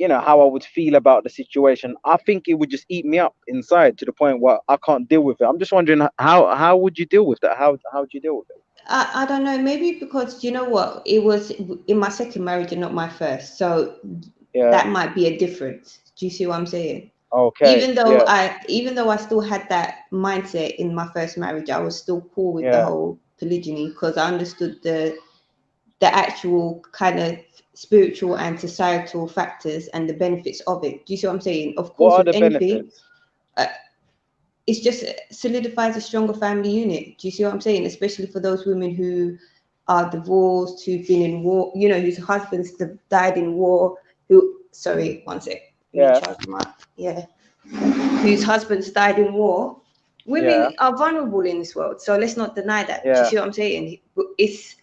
I would feel about the situation, I think it would just eat me up inside to the point where I can't deal with it. I'm just wondering how would you deal with that? How would you deal with it? I don't know, maybe because you know what, it was in my second marriage and not my first, so that might be a difference. Do you see what I'm saying? Okay. Even though I still had that mindset in my first marriage, I was still cool with the whole polygyny because I understood the actual kind of spiritual and societal factors and the benefits of it. Do you see what I'm saying? Of course, what are the benefits? It just solidifies a stronger family unit. Do you see what I'm saying? Especially for those women who are divorced, who've been in war, you know, whose husbands died in war, sorry, one sec. Yeah. Whose husbands died in war. Women are vulnerable in this world, so let's not deny that. Do you see what I'm saying? It's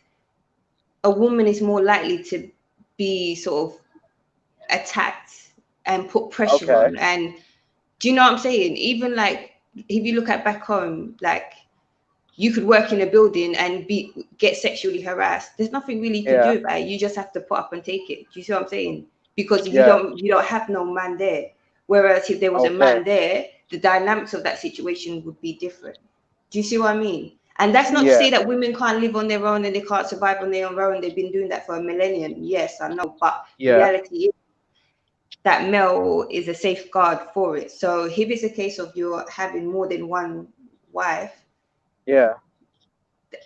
a woman is more likely to be sort of attacked and put pressure on. And do you know what I'm saying? Even like if you look at back home, like you could work in a building and get sexually harassed. There's nothing really you can do about it. You just have to put up and take it. Do you see what I'm saying? Because you don't have no man there. Whereas if there was a man there, the dynamics of that situation would be different. Do you see what I mean? And that's not to say that women can't live on their own and they can't survive on their own. They've been doing that for a millennium. Yes, I know. But the reality is that male is a safeguard for it. So if it's a case of you're having more than one wife,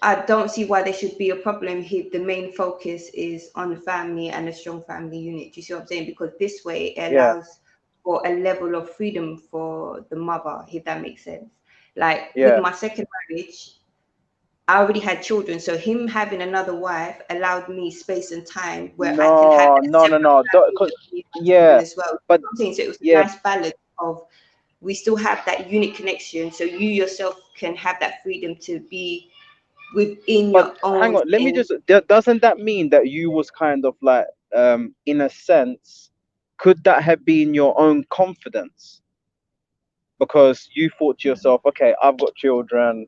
I don't see why there should be a problem if the main focus is on the family and a strong family unit. Do you see what I'm saying? Because this way it allows for a level of freedom for the mother, if that makes sense. Like with my second marriage, I already had children, so him having another wife allowed me space and time where I can have as well. But I'm saying, so it was a nice balance of we still have that unit connection, so you yourself can have that freedom to be within your own. Hang on, let me just. Doesn't that mean that you was kind of like, in a sense, could that have been your own confidence? Because you thought to yourself, okay, I've got children,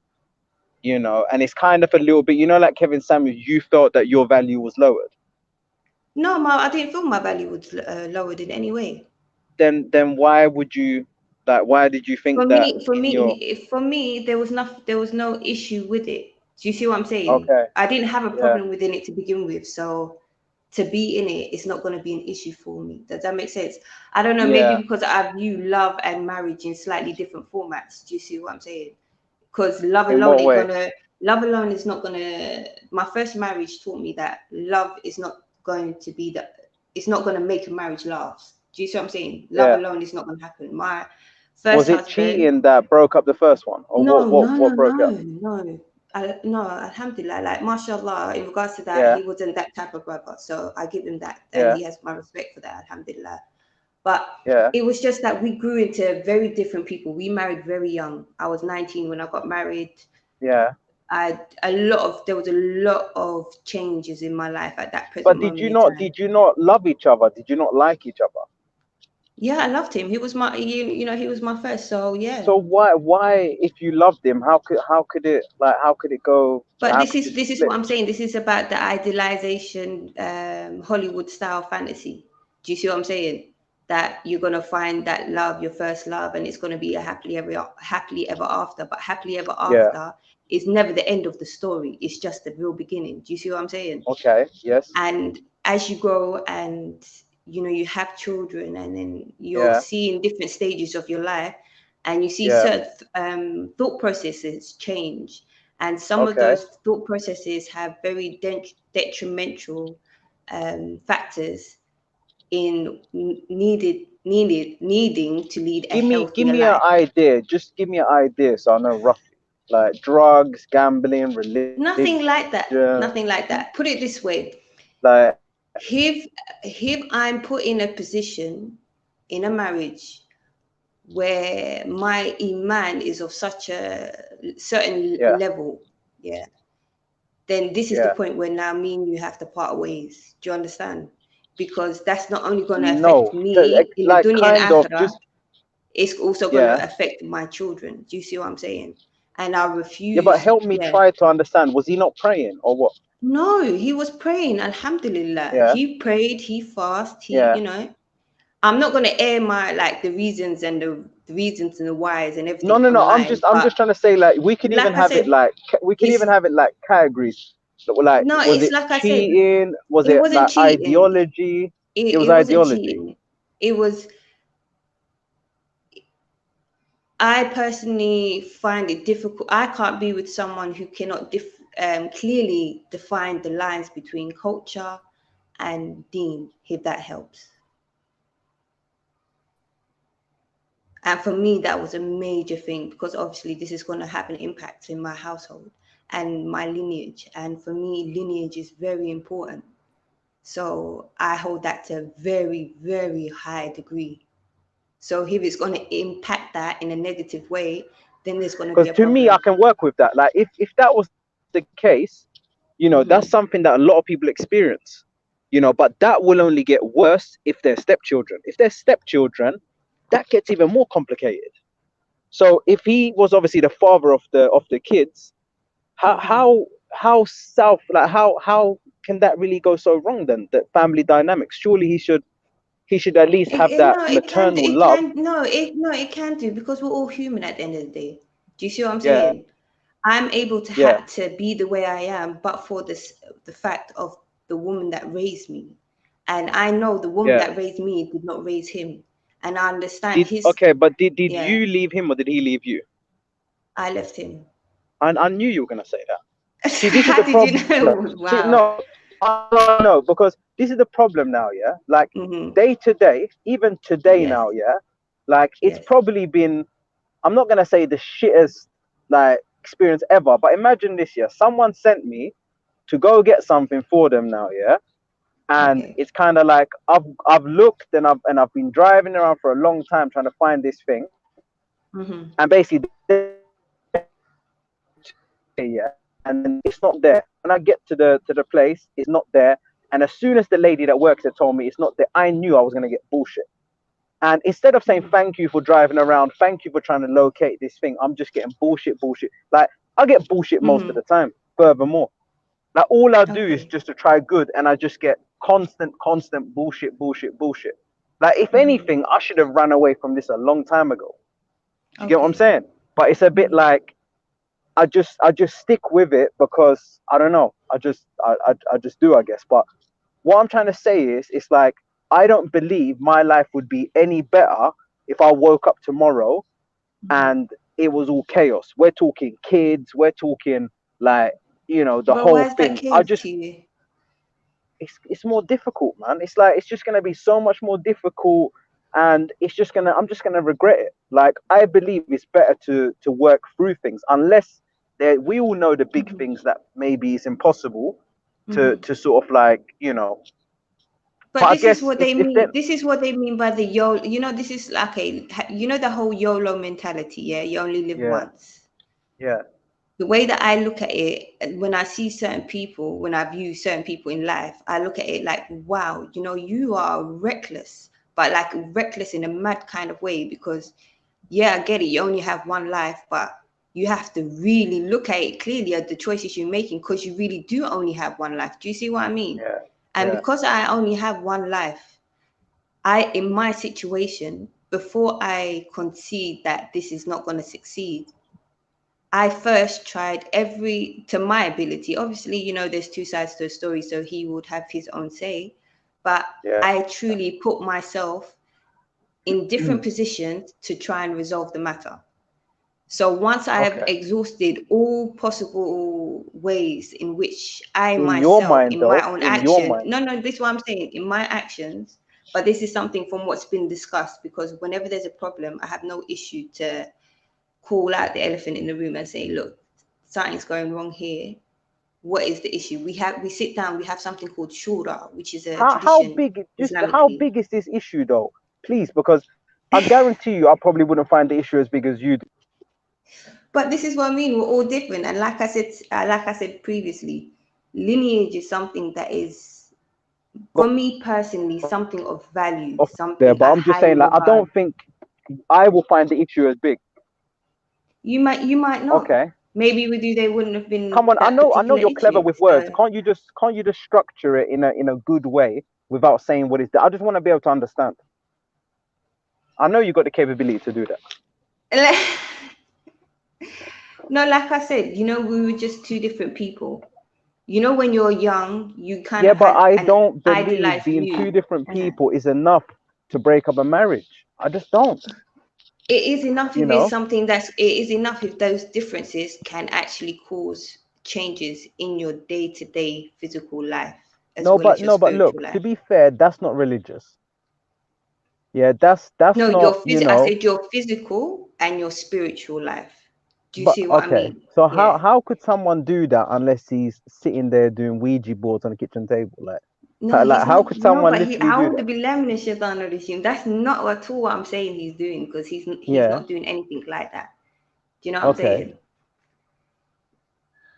you know, and it's kind of a little bit, you know, like Kevin Samuels, you felt that your value was lowered. No, I didn't feel my value was lowered in any way. Then why would you, like, why did you think for me, there was no issue with it. Do you see what I'm saying? Okay. I didn't have a problem within it to begin with, so to be in it, it's not going to be an issue for me. Does that make sense? I don't know, maybe because I view love and marriage in slightly different formats. Do you see what I'm saying? Because love alone is not gonna. My first marriage taught me that love is not going to be it's not going to make a marriage last. Do you see what I'm saying? Love alone is not going to happen. My first husband, cheating that broke up the first one, or what broke up? No, alhamdulillah, like mashallah, in regards to that, he wasn't that type of brother, so I give him that, and he has my respect for that, alhamdulillah. But it was just that we grew into very different people. We married very young. I was 19 when I got married. There was a lot of changes in my life at that present moment. But did you not love each other? Did you not like each other? Yeah, I loved him. He was my, you know, he was my first. So yeah. So why, if you loved him, how could it go? But this is what I'm saying. This is about the idealization, Hollywood style fantasy. Do you see what I'm saying? That you're gonna find that love, your first love, and it's gonna be a happily ever after. But happily ever after is never the end of the story. It's just the real beginning. Do you see what I'm saying? Okay. Yes. And as you grow and you know, you have children, and then you're seeing different stages of your life, and you see certain thought processes change, and some of those thought processes have very detrimental factors in needing to lead a healthier life. Give me an idea. Just give me an idea, so I know roughly. Like drugs, gambling, religion. Nothing like that. Nothing like that. Put it this way. Like. If I'm put in a position in a marriage where my iman is of such a certain level, then this is the point where now me and you have to part ways. Do you understand? Because that's not only going to affect me in the dunya and akhirah, it's also going to affect my children. Do you see what I'm saying? And I refuse. Yeah, but help me try to understand. Was he not praying or what? No, he was praying, alhamdulillah. He prayed, he fasted, you know. I'm not gonna air my the reasons and the whys and everything. No. I'm just trying to say, like, we can even have it like categories. Like, no, was it's it like I cheating? said, was it like cheating. Ideology? It was ideology. Cheating. It was. I personally find it difficult. I can't be with someone who cannot clearly define the lines between culture and deen, if that helps. And for me, that was a major thing, because obviously this is going to have an impact in my household. and my lineage. And for me, lineage is very important. So I hold that to a very, very high degree. So if it's going to impact that in a negative way, then there's going to be a Because to me, I problem. can work with that. Like if that was the case, you know, that's something that a lot of people experience, you know, but that will only get worse if they're stepchildren. If they're stepchildren, that gets even more complicated. So if he was obviously the father of the kids, how can that really go so wrong then? That family dynamics. Surely he should at least have that maternal love. It can do, because we're all human at the end of the day. Do you see what I'm saying? I'm able to have to be the way I am, but for the fact of the woman that raised me, and I know the woman that raised me did not raise him, and I understand his. Okay, but did you leave him or did he leave you? I left him. I knew you were gonna say that. See, this is the problem. Did you know? Wow. See, no, because this is the problem now. Yeah, like day to day, even today now. Yeah, like it's probably been. I'm not gonna say the shittest like experience ever, but imagine this. Yeah, someone sent me to go get something for them now. Yeah, and it's kind of like I've looked and I've been driving around for a long time trying to find this thing, and basically, and then it's not there. When I get to the place, it's not there. And as soon as the lady that works there told me it's not there, I knew I was gonna get bullshit. And instead of saying thank you for driving around, thank you for trying to locate this thing, I'm just getting bullshit. Like I get bullshit most of the time. Furthermore, like all I do is just to try good, and I just get constant bullshit. Like if anything, I should have run away from this a long time ago. Do you get what I'm saying? But it's a bit like I just stick with it because I don't know. I just do, I guess. But what I'm trying to say is, it's like I don't believe my life would be any better if I woke up tomorrow and it was all chaos. We're talking kids. We're talking like, you know, the whole thing. It's more difficult, man. It's like it's just gonna be so much more difficult, and I'm just gonna regret it. Like I believe it's better to work through things, unless we all know the big things that maybe it's impossible to sort of like, you know. But this is what they mean. This is what they mean by the YOLO. You know, this is like the whole YOLO mentality. Yeah, you only live once. Yeah. The way that I look at it, when I see certain people, when I view certain people in life, I look at it like, wow, you know, you are reckless, but like reckless in a mad kind of way, because I get it. You only have one life, but you have to really look at it clearly at the choices you're making, because you really do only have one life. Do you see what I mean? Yeah. And because I only have one life, in my situation, before I concede that this is not going to succeed, I first tried to my ability. Obviously, you know, there's two sides to a story, so he would have his own say. But I truly put myself in different positions to try and resolve the matter. So once I have exhausted all possible ways in which I myself, my own action, this is what I'm saying, in my actions, but this is something from what's been discussed, because whenever there's a problem, I have no issue to call out the elephant in the room and say, look, something's going wrong here. What is the issue? We sit down, we have something called shura, which is a how big is this issue though? Please, because I guarantee you I probably wouldn't find the issue as big as you do. But this is what I mean. We're all different, and like I said previously, lineage is something that is, for me personally, something of value. Something. But I'm just saying, like, I don't think I will find the issue as big. You might not. Okay. Maybe with you, they wouldn't have been. Come on, I know you're clever with words. Can't you just structure it in a good way without saying what is there? I just want to be able to understand. I know you got the capability to do that. No, like I said, you know, we were just two different people. You know, when you're young, you kind of. Yeah, but I don't believe being two different people is enough to break up a marriage. I just don't. It is enough if it's something it is enough if those differences can actually cause changes in your day-to-day physical life. But look, to be fair, that's not religious. Yeah, that's not. I said your physical and your spiritual life. Do you see what I mean? So how could someone do that unless he's sitting there doing Ouija boards on the kitchen table? How could someone literally do أعوذ that? بالله من الشيطان الرجيم. That's not at all what I'm saying he's doing, because he's not doing anything like that. Do you know what I'm saying?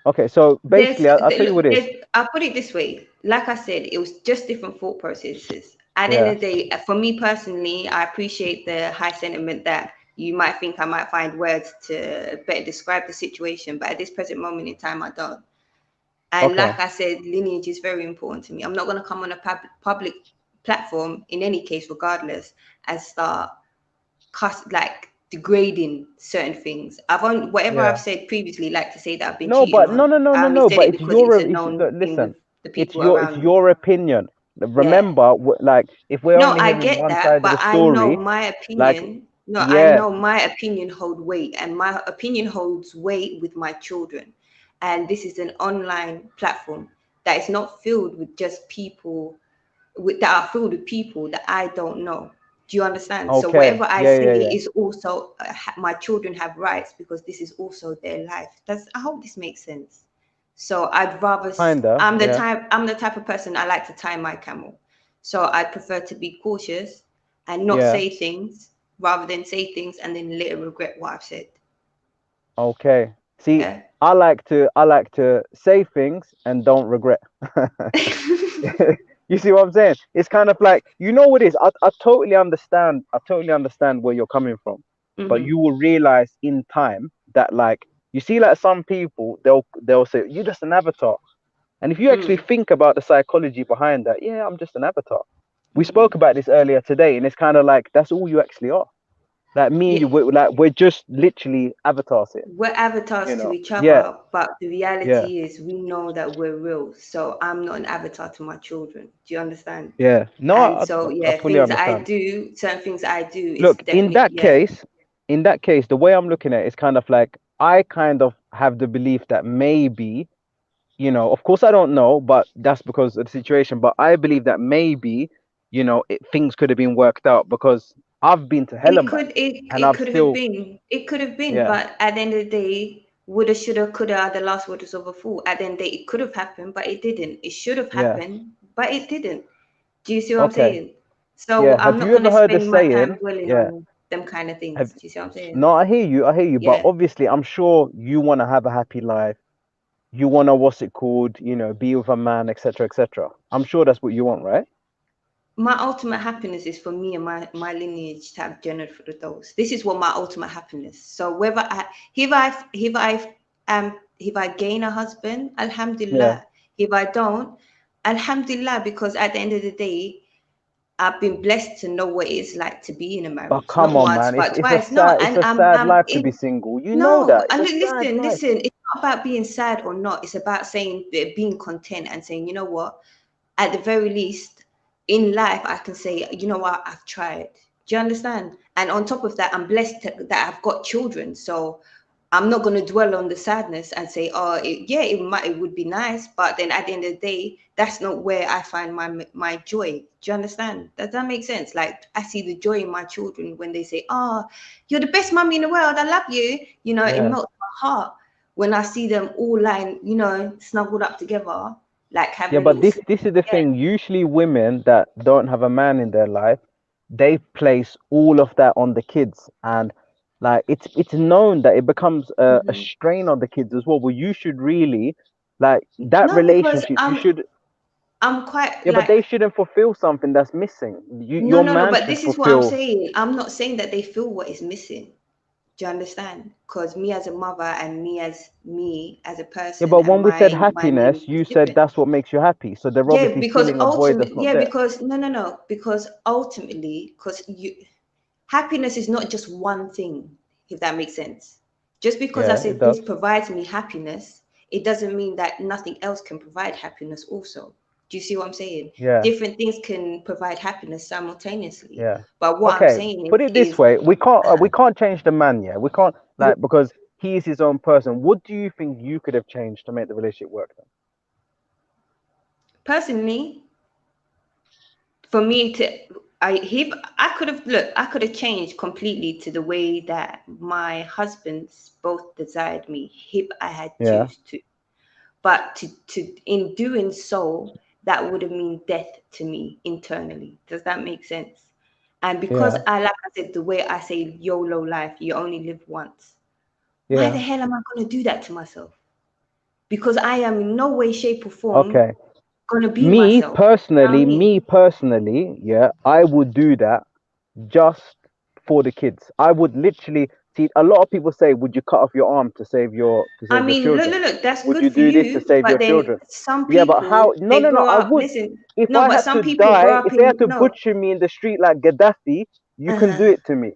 Okay, so basically, I'll tell you what it is. I'll put it this way. Like I said, it was just different thought processes. At the end of the day, for me personally, I appreciate the high sentiment that you might think I might find words to better describe the situation, but at this present moment in time, I don't. And like I said, lineage is very important to me. I'm not going to come on a public platform in any case, regardless, and start degrading certain things. I've said previously, like to say that I've been cheating on. No. But it's your opinion. Remember, like if we're only hearing one side of the story, I know my opinion. I know my opinion holds weight, and my opinion holds weight with my children. And this is an online platform that is not filled with just people that are filled with people that I don't know. Do you understand? So whatever I say is also my children have rights, because this is also their life. I hope this makes sense. So I'd rather I'm the type of person, I like to tie my camel. So I'd prefer to be cautious and not say things rather than say things and then later regret what I've said. Okay. See, I like to say things and don't regret. You see what I'm saying? It's kind of like, you know what it is? I totally understand. I totally understand where you're coming from. But you will realize in time that, like, you see, like some people, they'll say, you're just an avatar. And if you actually think about the psychology behind that, I'm just an avatar. We spoke about this earlier today, and it's kind of like, that's all you actually are. Like me and you, we're just literally avatars here. We're avatars to each other, but the reality is we know that we're real. So I'm not an avatar to my children. Do you understand? Yeah. No, and so I fully understand. Certain things I do. Look, in that case, the way I'm looking at it is kind of like, I kind of have the belief that maybe, of course I don't know, but that's because of the situation. But I believe that maybe, things could have been worked out, because I've been to hell and back, and I've still. It could have been, but at the end of the day, woulda, shoulda, coulda, the last word is of a fool. At the end of the day, it could have happened, but it didn't. It should have happened, but it didn't. Do you see what I'm saying? So I'm not gonna spend my time dwelling on them kind of things. Do you see what I'm saying? No, I hear you. But obviously, I'm sure you want to have a happy life. You want to, be with a man, etc., etc. I'm sure that's what you want, right? My ultimate happiness is for me and my lineage to have generated for those. This is what my ultimate happiness. So whether if I gain a husband, alhamdulillah. If I don't, alhamdulillah, because at the end of the day, I've been blessed to know what it's like to be in a marriage. But come on, man, it's a sad life to be single. You know that. Listen, it's not about being sad or not. It's about being content and saying, you know what, at the very least, in life, I can say, you know what, I've tried. Do you understand? And on top of that, I'm blessed that I've got children. So I'm not going to dwell on the sadness and say, it would be nice. But then at the end of the day, that's not where I find my joy. Do you understand? Does that make sense? Like, I see the joy in my children when they say, you're the best mommy in the world. I love you. It melts my heart when I see them all lying, snuggled up together. But this is the thing. Usually women that don't have a man in their life, they place all of that on the kids, and like it's known that it becomes a strain on the kids as well. Well, you should really relationship. You should. I'm quite. But they shouldn't fulfill something that's missing. But this is what I'm saying. I'm not saying that they feel what is missing. Do you understand? Because me as a mother and me as a person. Yeah, but when we said happiness, you said that's what makes you happy. So they're obviously filling a void that's not there. Because because ultimately, happiness is not just one thing, if that makes sense. Just because I said this provides me happiness, it doesn't mean that nothing else can provide happiness also. Do you see what I'm saying? Yeah. Different things can provide happiness simultaneously. Yeah. But what I'm saying put it this way, we can't change the man, we can't because he is his own person. What do you think you could have changed to make the relationship work then? Personally, for me to I could have changed completely to the way that my husbands both desired me. If I had choose to, but in doing so, that would have mean death to me internally. Does that make sense? And because like I said, the way I say YOLO life, you only live once. Why the hell am I going to do that to myself? Because I am in no way, shape, or form going to be myself. Me personally, yeah, I would do that just for the kids. I would literally see. A lot of people say, "Would you cut off your arm to save your children?" Look, that's would good you for do this you, to save but your then children? some people, but how? No, I would. Listen, if no, I but had some to people die, grow up if they had to in butcher me in the street like Gaddafi, you can do it to me.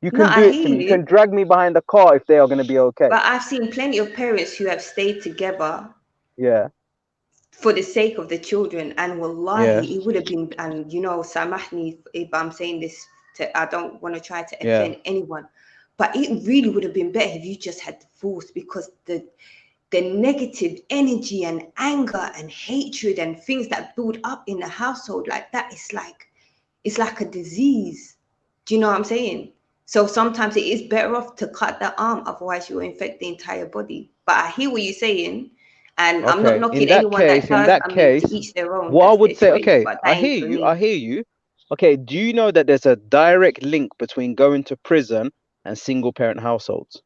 You No, can do I it to hear me. You you. can drag me behind the car if they are going to be okay. But I've seen plenty of parents who have stayed together Yeah. for the sake of the children, and wallahi, it would have been, and samahni if I'm saying this, I don't want to try to offend anyone, but it really would have been better if you just had divorce, because the negative energy and anger and hatred and things that build up in the household like that, it's like a disease. Do you know what I'm saying? So sometimes it is better off to cut the arm, otherwise you will infect the entire body. But I hear what you're saying, and I'm not knocking anyone that does. To each their own. What I would say, choice, but I hear you. Okay, do you know that there's a direct link between going to prison and single parent households?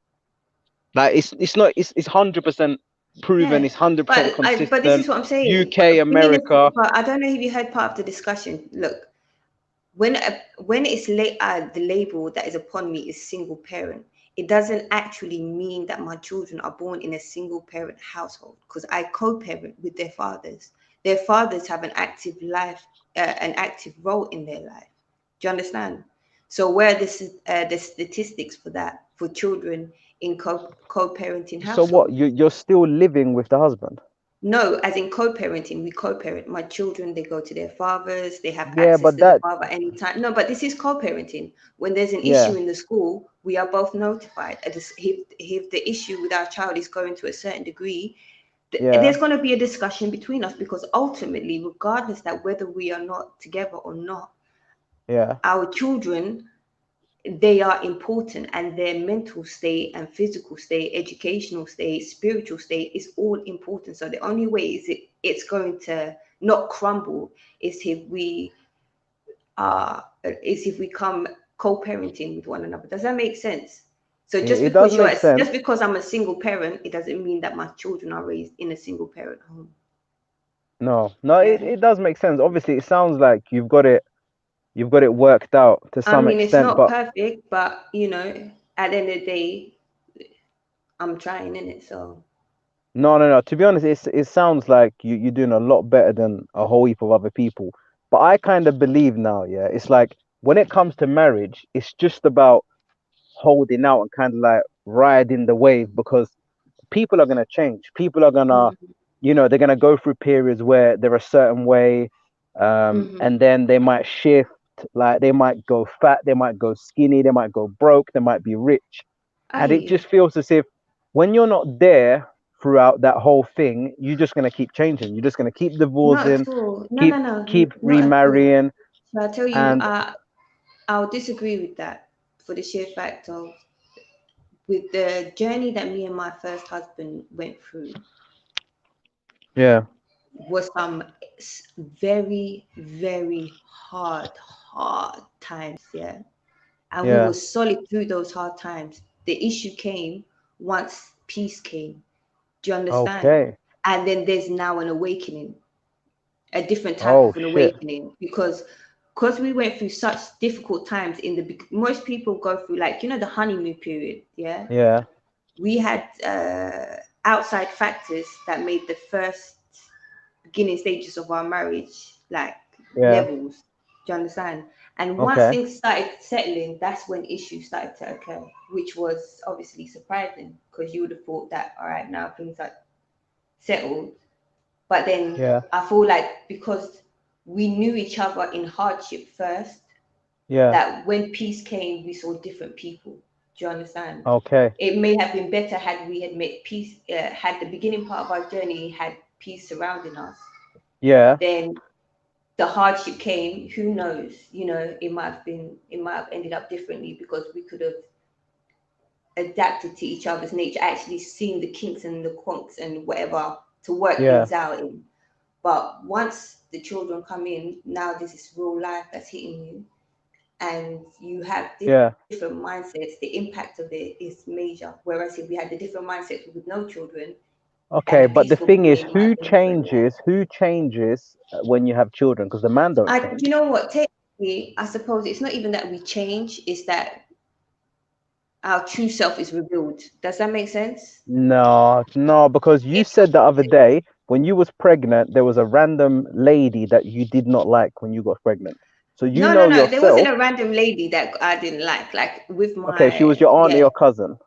Like it's 100% proven. It's 100% consistent. But this is what I'm saying. UK, America. But I don't know if you heard part of the discussion. Look, when it's the label that is upon me is single parent, it doesn't actually mean that my children are born in a single parent household, because I co-parent with their fathers. Their fathers have an active life, an active role in their life. Do you understand? So where this is the statistics for that, for children in co-parenting households. So what? You're still living with the husband? No, as in co-parenting, we co-parent. My children, they go to their fathers, they have access to the father anytime. No, but this is co-parenting. When there's an issue in the school, we are both notified. If the issue with our child is going to a certain degree, there's going to be a discussion between us, because ultimately, regardless that whether we are not together or not, our children, they are important, and their mental state and physical state, educational state, spiritual state is all important. So the only way it's going to not crumble is if we come co-parenting with one another. Does that make sense? So just because I'm a single parent, it doesn't mean that my children are raised in a single parent home. No, it does make sense. Obviously, it sounds like you've got it worked out to some extent. It's not perfect, but at the end of the day, I'm trying, innit? So no. To be honest, it sounds like you're doing a lot better than a whole heap of other people. But I kind of believe now, it's like when it comes to marriage, it's just about holding out and kind of like riding the wave, because people are gonna change. People are gonna, they're gonna go through periods where they're a certain way, and then they might shift. Like they might go fat, they might go skinny, they might go broke, they might be rich. And it just feels as if when you're not there throughout that whole thing, you're just going to keep changing. You're just going to keep divorcing, keep remarrying. So I'll tell you, I'll disagree with that, for the sheer fact of, with the journey that me and my first husband went through, was some very, very hard times, and we were solid through those hard times. The issue came once peace came. Do you understand? Okay. And then there's now an awakening, a different type of an awakening, because we went through such difficult times most people go through, like, the honeymoon period. We had outside factors that made the first beginning stages of our marriage like levels. Do you understand? And once things started settling, that's when issues started to occur, which was obviously surprising, because you would have thought that, all right, now things are settled. But then I feel like because we knew each other in hardship first, that when peace came, we saw different people. Do you understand? Okay. It may have been better had we had made peace, had the beginning part of our journey had peace surrounding us. Yeah. Then the hardship came, who knows? You know, it might have ended up differently because we could have adapted to each other's nature, actually seeing the kinks and the quirks and whatever to work things out in. But once the children come in, now this is real life that's hitting you, and you have different mindsets. The impact of it is major. Whereas if we had the different mindsets with no children. Okay, but the thing is, who changes when you have children? Because the man don't change. You know what? Technically, I suppose it's not even that we change; it's that our true self is revealed. Does that make sense? No, because you said the other day when you was pregnant, there was a random lady that you did not like when you got pregnant. So you know yourself. There wasn't a random lady that I didn't like. Like with my. Okay, she was your aunt or your cousin.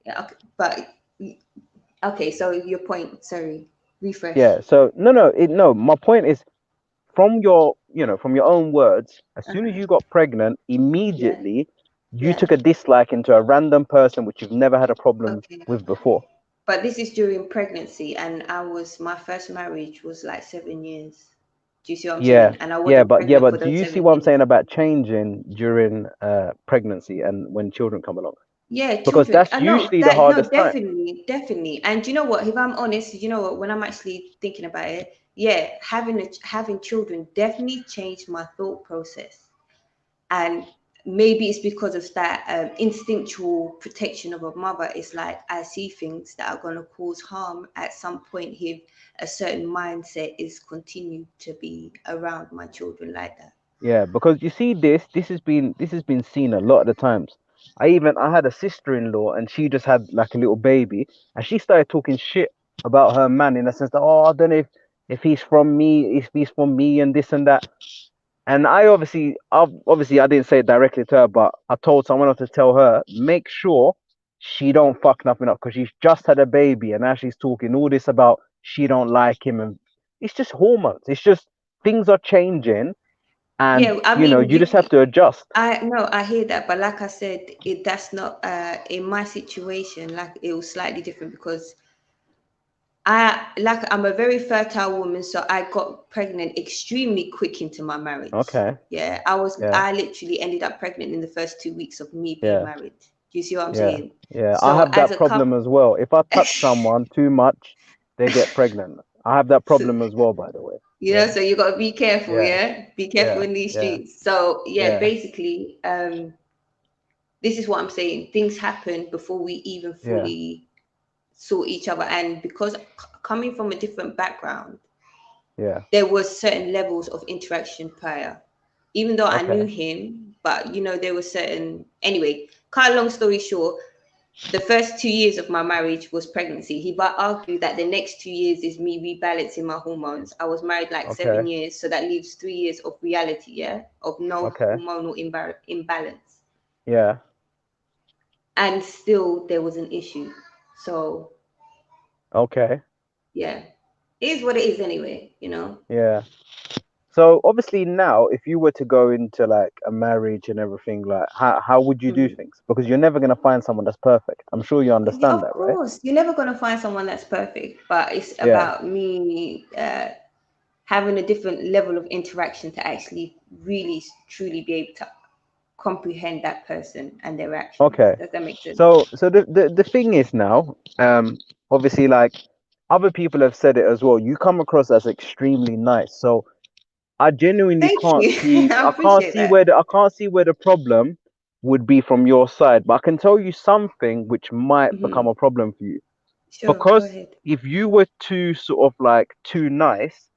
Yeah, okay, but okay. So your point. Sorry, refresh. Yeah. So no. My point is, from your own words, as soon as you got pregnant, immediately. You took a dislike into a random person which you've never had a problem with before. But this is during pregnancy, and my first marriage was like 7 years. Do you see what I'm saying? And I wasn't pregnant but for do you those see what I'm 7 saying about changing during pregnancy and when children come along? Yeah, because children. that's usually the hardest time. Definitely. And you know what? If I'm honest, you know what? When I'm actually thinking about it, having children definitely changed my thought process, and maybe it's because of that instinctual protection of a mother. It's like I see things that are going to cause harm at some point if a certain mindset is continued to be around my children like that. Yeah, because you see this has been seen a lot of the times. I had a sister-in-law and she just had like a little baby and she started talking shit about her man in the sense that, I don't know if he's from me, and this and that. And I obviously I didn't say it directly to her, but I told someone else to tell her, make sure she don't fuck nothing up because she's just had a baby and now she's talking all this about she don't like him, and it's just hormones. It's just things are changing, and you just have to adjust. I hear that, but like I said, that's not in my situation. Like it was slightly different because I'm a very fertile woman, so I got pregnant extremely quick into my marriage. Okay. Yeah, I literally ended up pregnant in the first 2 weeks of me being married. Do you see what I'm saying? Yeah, so I have that problem as well. If I touch someone too much, they get pregnant. I have that problem as well, by the way. You know, so you got to be careful. Be careful in these streets. So basically, this is what I'm saying. Things happen before we even fully saw each other, and because coming from a different background, there was certain levels of interaction prior, even though I knew him, but there were certain. Anyway, cut a long story short, the first 2 years of my marriage was pregnancy. He argued that the next 2 years is me rebalancing my hormones. I was married like 7 years, so that leaves 3 years of reality, of no hormonal imbalance. Yeah. And still there was an issue. So yeah, it is what it is anyway, Yeah. So obviously now, if you were to go into like a marriage and everything, like how would you do things? Because you're never gonna find someone that's perfect. I'm sure you understand that, right? Of course, you're never gonna find someone that's perfect, but it's about me having a different level of interaction to actually really truly be able to comprehend that person and their actions. Okay. Does that make sense? So the thing is now, obviously, like other people have said it as well. You come across as extremely nice, so I genuinely can't see. I can't see where the problem would be from your side. But I can tell you something which might become a problem for you. Sure, because if you were too too nice,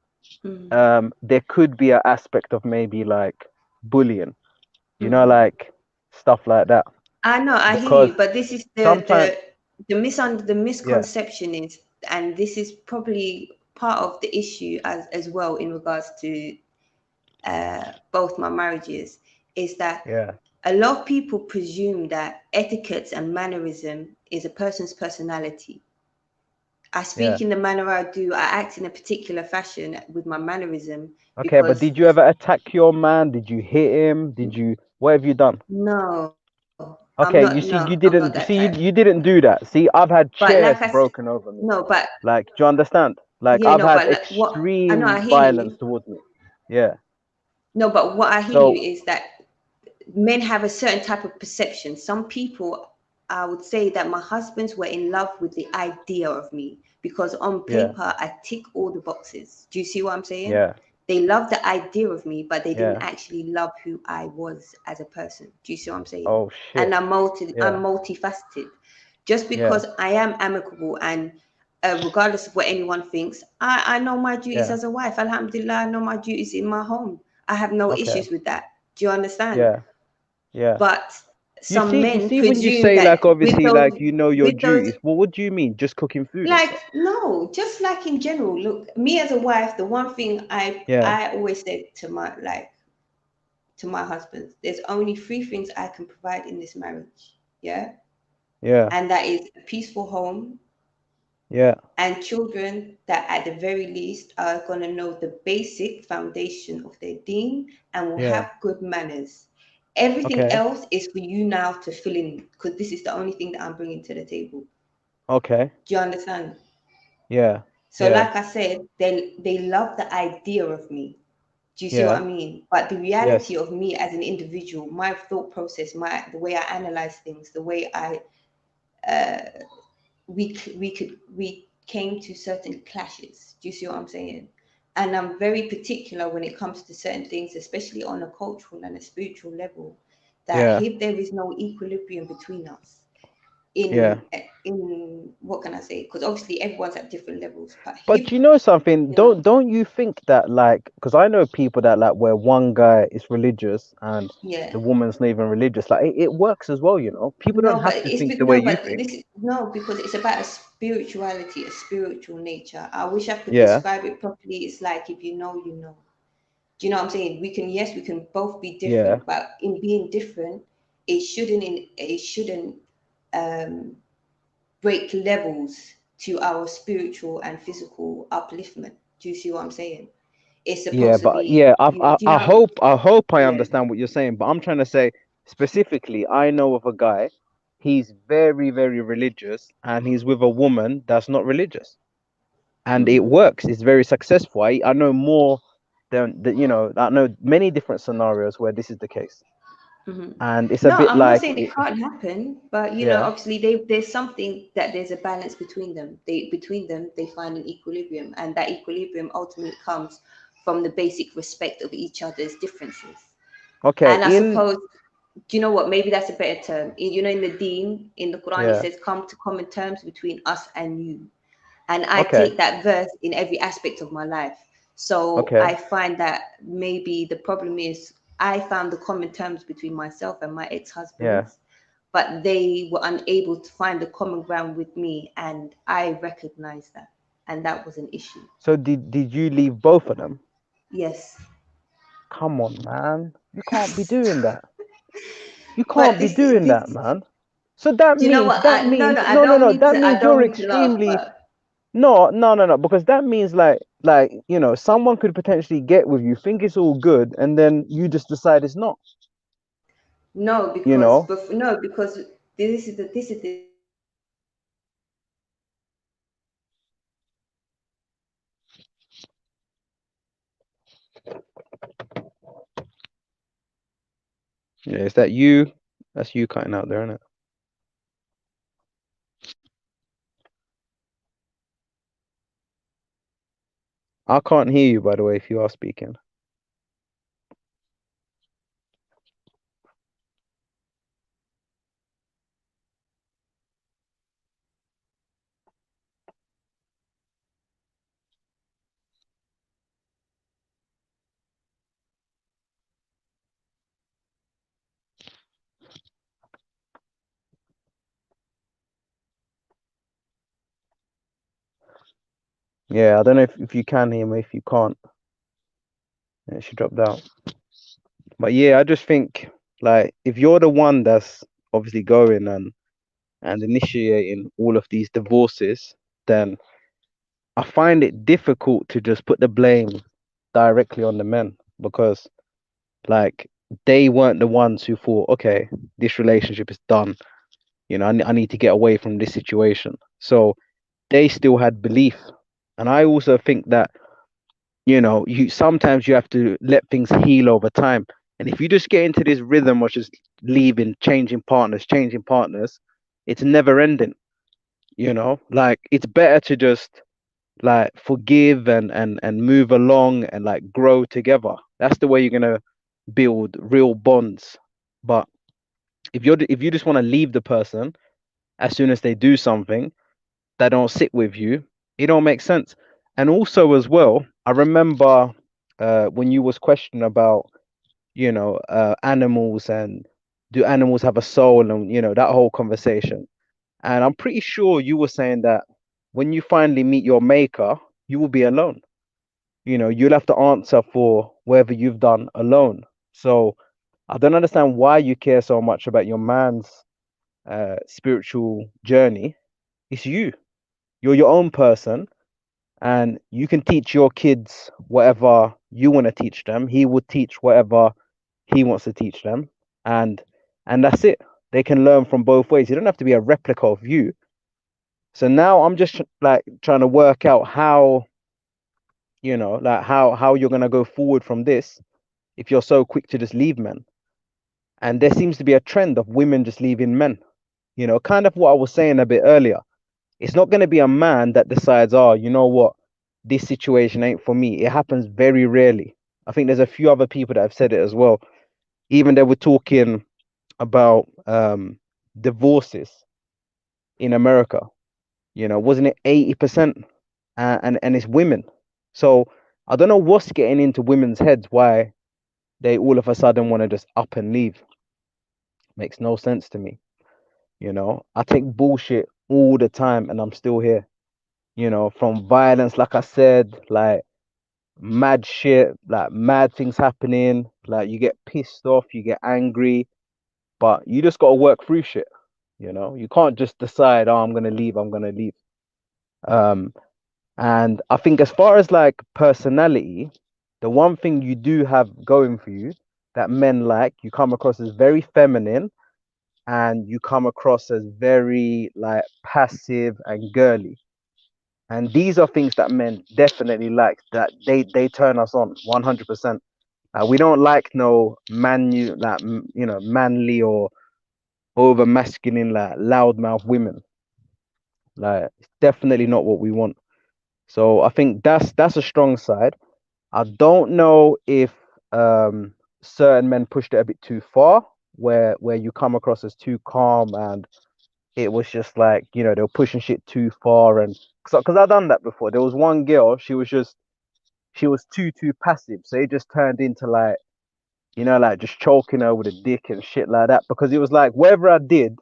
there could be an aspect of maybe like bullying. Like stuff like that. I know, I hear you, but this is the misconception is, and this is probably part of the issue as well in regards to both my marriages, is that a lot of people presume that etiquette and mannerism is a person's personality. I speak in the manner I do. I act in a particular fashion with my mannerism. Okay, but did you ever attack your man? Did you hit him? What have you done? No. Okay, you see, you didn't you didn't do that. See, I've had chairs broken over me. No, but like, do you understand? Like, I've had extreme violence towards me. Yeah. No, but what I hear So you is that men have a certain type of perception. Some people, I would say that my husbands were in love with the idea of me because on yeah, paper I tick all the boxes. Do you see what I'm saying? yeah, They love the idea of me, but they didn't yeah. actually love who I was as a person. Do you see what I'm saying? Oh And shit. I'm Yeah, multifaceted. Just yeah, because I am amicable and regardless of what anyone thinks, I know my duties yeah. as a wife. Alhamdulillah, I know my duties in my home. I have no Okay. issues with that. Do you understand? Yeah, yeah. But You some see, you men see when you presume say that like obviously like you know your with those duties. Well, what do you mean? Just cooking food and like stuff? no, just like in general. Look, me as a wife, the one thing Yeah, I always said to my husband, there's only 3 things I can provide in this marriage. Yeah. yeah, And that is a peaceful home yeah. and children that at the very least are going to know the basic foundation of their deen and will Yeah. have good manners. Everything Okay. else is for you now to fill in because this is the only thing that I'm bringing to the table. Okay. Do you understand? Yeah. So Yeah. like I said, they love the idea of me. Do you see what Yeah. I mean? But the reality Yes. of me as an individual, my thought process, the way I analyze things, the way I we came to certain clashes. Do you see what I'm saying? And I'm very particular when it comes to certain things, especially on a cultural and a spiritual level, that Yeah. if there is no equilibrium between us Yeah. in what can I say? Because obviously everyone's at different levels, but But if you know something? you know, Don't you think that like because I know people that like where one guy is religious and yeah. the woman's not even religious, like it works as well, you know. People don't No, but have to it's think the way no, you but think. this is no because it's about a spirituality, a spiritual nature. I wish I could Yeah. describe it properly. It's like if you know, you know. Do you know what I'm saying? We can both be Yeah. different, but in being different, it shouldn't um, break levels to our spiritual and physical upliftment. Do you see what I'm saying? It's Yeah, supposed to but be, yeah, do you know? I hope I Yeah. understand what you're saying, but I'm trying to say specifically, I know of a guy, he's very, very religious, and he's with a woman that's not religious, and it Mhm. works. It's very successful. I know more than that, you know, I know many different scenarios where this is the case, Mhm. and it's a No, bit I'm not like saying it can't happen, but you know, yeah, obviously there's something that there's a balance between them. They find an equilibrium, and that equilibrium ultimately comes from the basic respect of each other's differences. okay, And I in suppose, do you know what? Maybe that's a better term. You know, in the Deen, in the Quran, it yeah, says, "Come to common terms between us and you." And I okay, take that verse in every aspect of my life. So okay, I find that maybe the problem is I found the common terms between myself and my yeah. ex-husbands, but they were unable to find the common ground with me, and I recognized that, and that was an issue. So did you leave both of them? Yes. Come on, man, you can't be doing that. You But can't be doing that, man. So that do you know means what? No, no, that I means don't you're mean to laugh, extremely but no, because that means like you know someone could potentially get with you, think it's all good, and then you just decide it's not. no, You know? because this is the Yeah, is that you? That's you cutting out there, isn't it? I can't hear you, by the way, if you are speaking. Yeah, I don't know if you can hear me, if you can't. Yeah, she dropped out. But yeah, I just think like if you're the one that's obviously going and initiating all of these divorces, then I find it difficult to just put the blame directly on the men because like they weren't the ones who thought, okay, this relationship is done. You know, I need to get away from this situation. So they still had belief. And I also think that you sometimes you have to let things heal over time. And if you just get into this rhythm of just leaving, changing partners, it's never ending. Like it's better to just like forgive and move along and like grow together. That's the way you're gonna build real bonds. But if you just want to leave the person as soon as they do something that don't sit with you, it don't make sense. And also as well, I remember when you was questioning about animals and do animals have a soul, and that whole conversation. And I'm pretty sure you were saying that when you finally meet your maker, you will be alone. You'll have to answer for whatever you've done alone. So I don't understand why you care so much about your man's spiritual journey. It's you. You're your own person, and you can teach your kids whatever you want to teach them. He will teach whatever he wants to teach them, and that's it. They can learn from both ways. You don't have to be a replica of you. So now I'm just like trying to work out how, like how you're gonna go forward from this if you're so quick to just leave men. And there seems to be a trend of women just leaving men. Kind of what I was saying a bit earlier. It's not going to be a man that decides, oh, you know what, this situation ain't for me. It happens very rarely. I think there's a few other people that have said it as well. Even they were talking about divorces in America. Wasn't it 80%? And it's women. So I don't know what's getting into women's heads, why they all of a sudden want to just up and leave. Makes no sense to me. I take bullshit all the time and I'm still here. From violence, like I said, like mad shit, like mad things happening, like you get pissed off, you get angry, but you just got to work through shit. You can't just decide, oh, I'm gonna leave. And I think as far as like personality, the one thing you do have going for you that men like, you come across as very feminine, and you come across as very like passive and girly. And these are things that men definitely like, that they turn us on 100%. We don't like no manly or over masculine, like loudmouth women. Like it's definitely not what we want. So I think that's a strong side. I don't know if certain men pushed it a bit too far, where you come across as too calm, and it was just like, they were pushing shit too far. And because I've done that before. There was one girl, she was too passive, so it just turned into like, like just choking her with a dick and shit like that, because it was like whatever I did,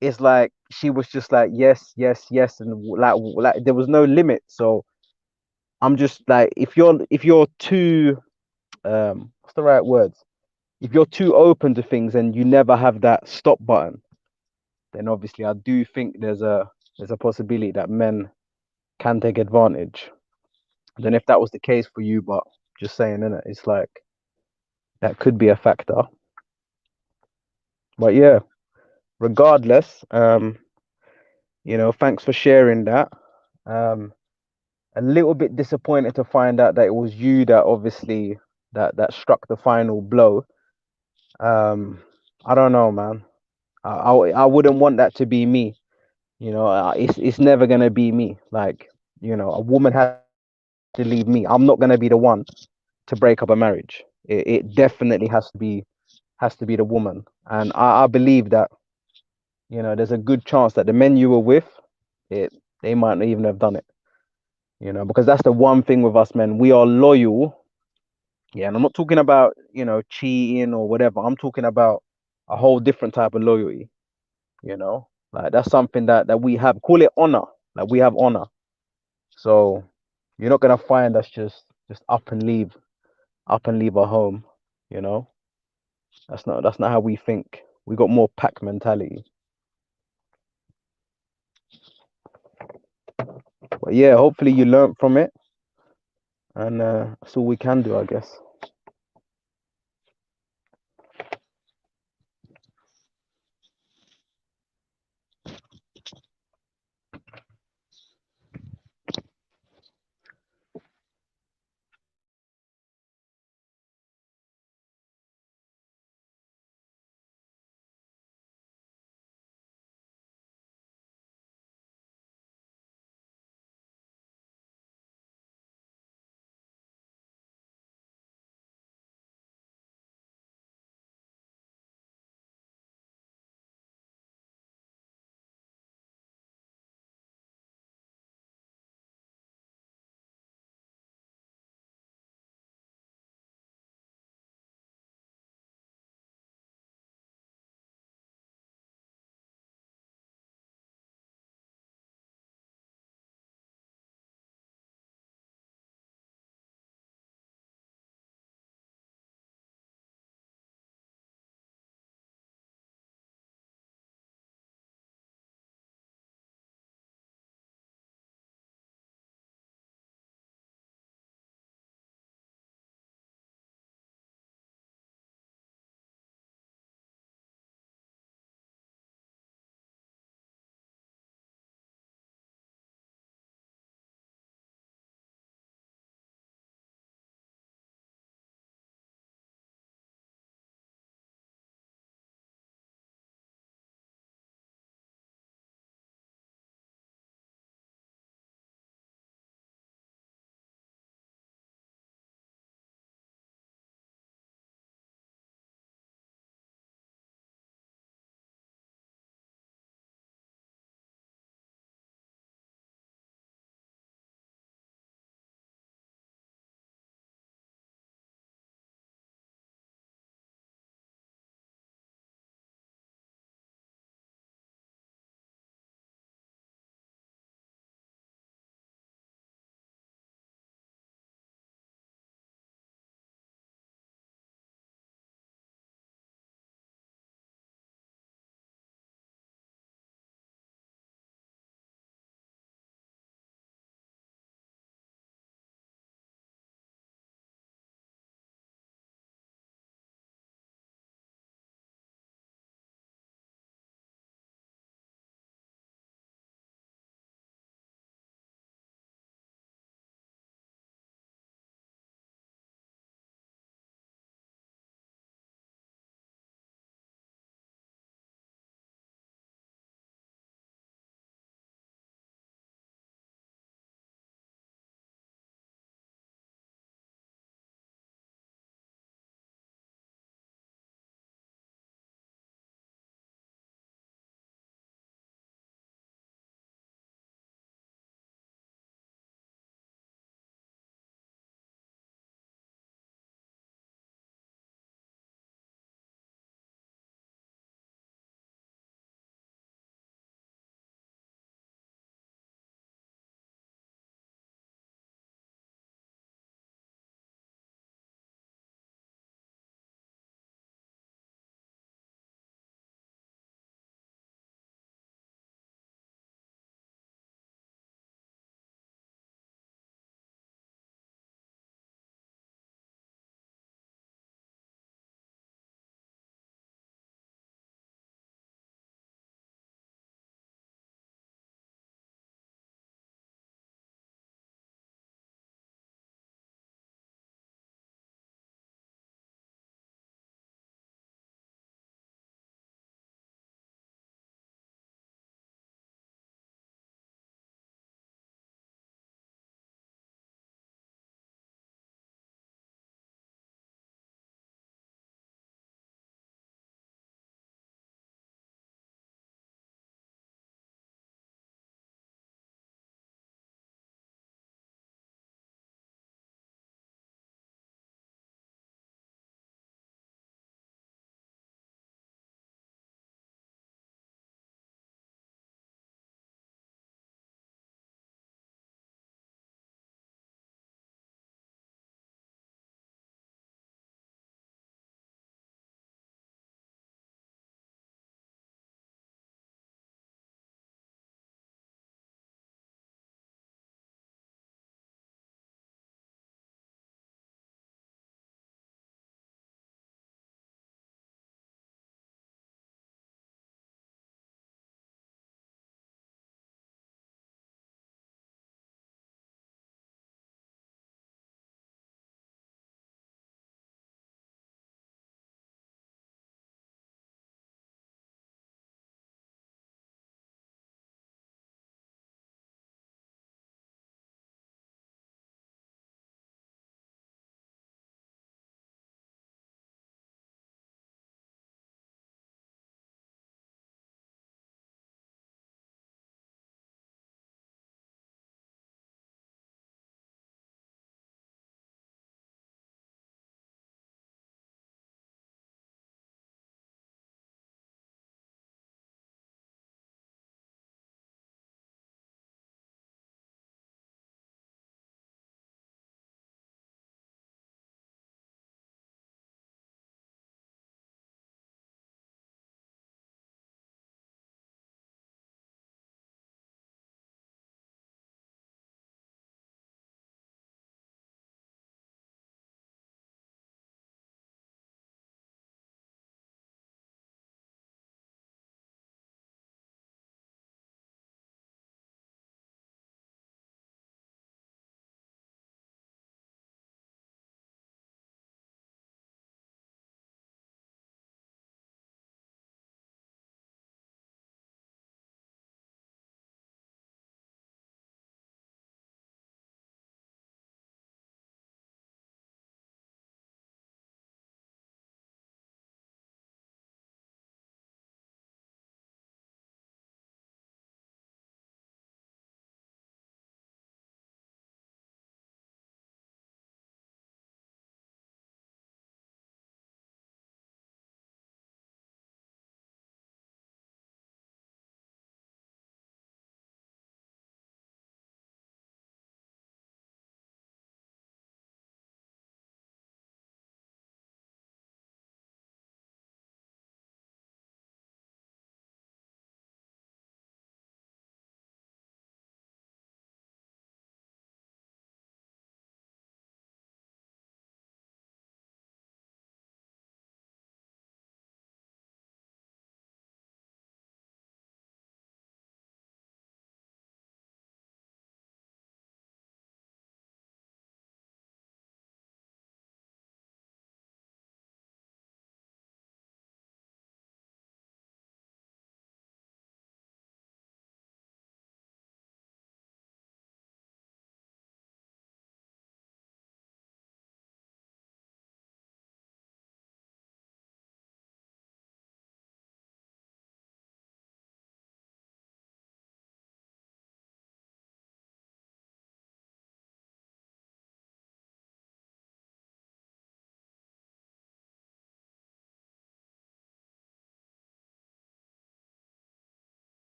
it's like she was just like yes, yes, yes, and like there was no limit. So I'm just like, if you're too what's the right words, if you're too open to things and you never have that stop button, then obviously I do think there's a possibility that men can take advantage. I don't know if that was the case for you, but just saying, innit? It's like that could be a factor. But yeah, regardless, thanks for sharing that. A little bit disappointed to find out that it was you that obviously that struck the final blow. I don't know, man. I wouldn't want that to be me. It's never gonna be me. Like, a woman has to leave me. I'm not gonna be the one to break up a marriage. It definitely has to be the woman. And I believe that, there's a good chance that the men you were with, they might not even have done it. Because that's the one thing with us men. We are loyal. Yeah, and I'm not talking about, cheating or whatever. I'm talking about a whole different type of loyalty. Like that's something that we have. Call it honor. Like we have honor. So you're not gonna find us just up and leave our home. That's not how we think. We got more pack mentality. But yeah, hopefully you learned from it, and that's all we can do, I guess.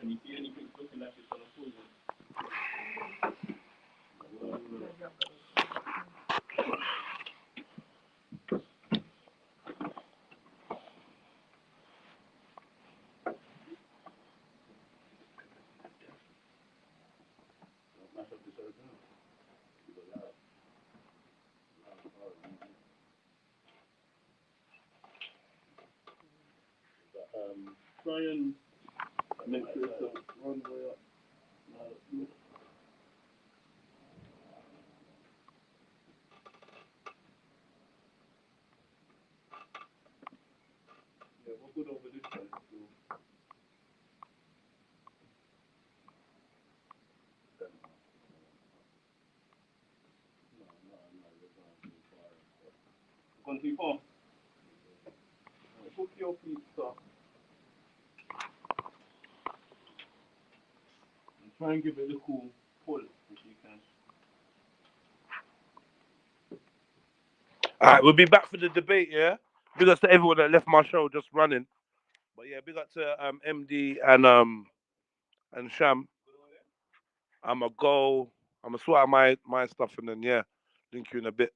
Can you see anything looking like it's gonna pull you? Try and make sure it's a runway up. Yeah, we're good over this side. Gone too far. Hook your feet up. And try and give it a cool pull if you can. Alright, we'll be back for the debate, yeah? Big up to everyone that left my show just running. But yeah, big up to MD and Sham. I'm gonna sort out my stuff and then yeah, link you in a bit.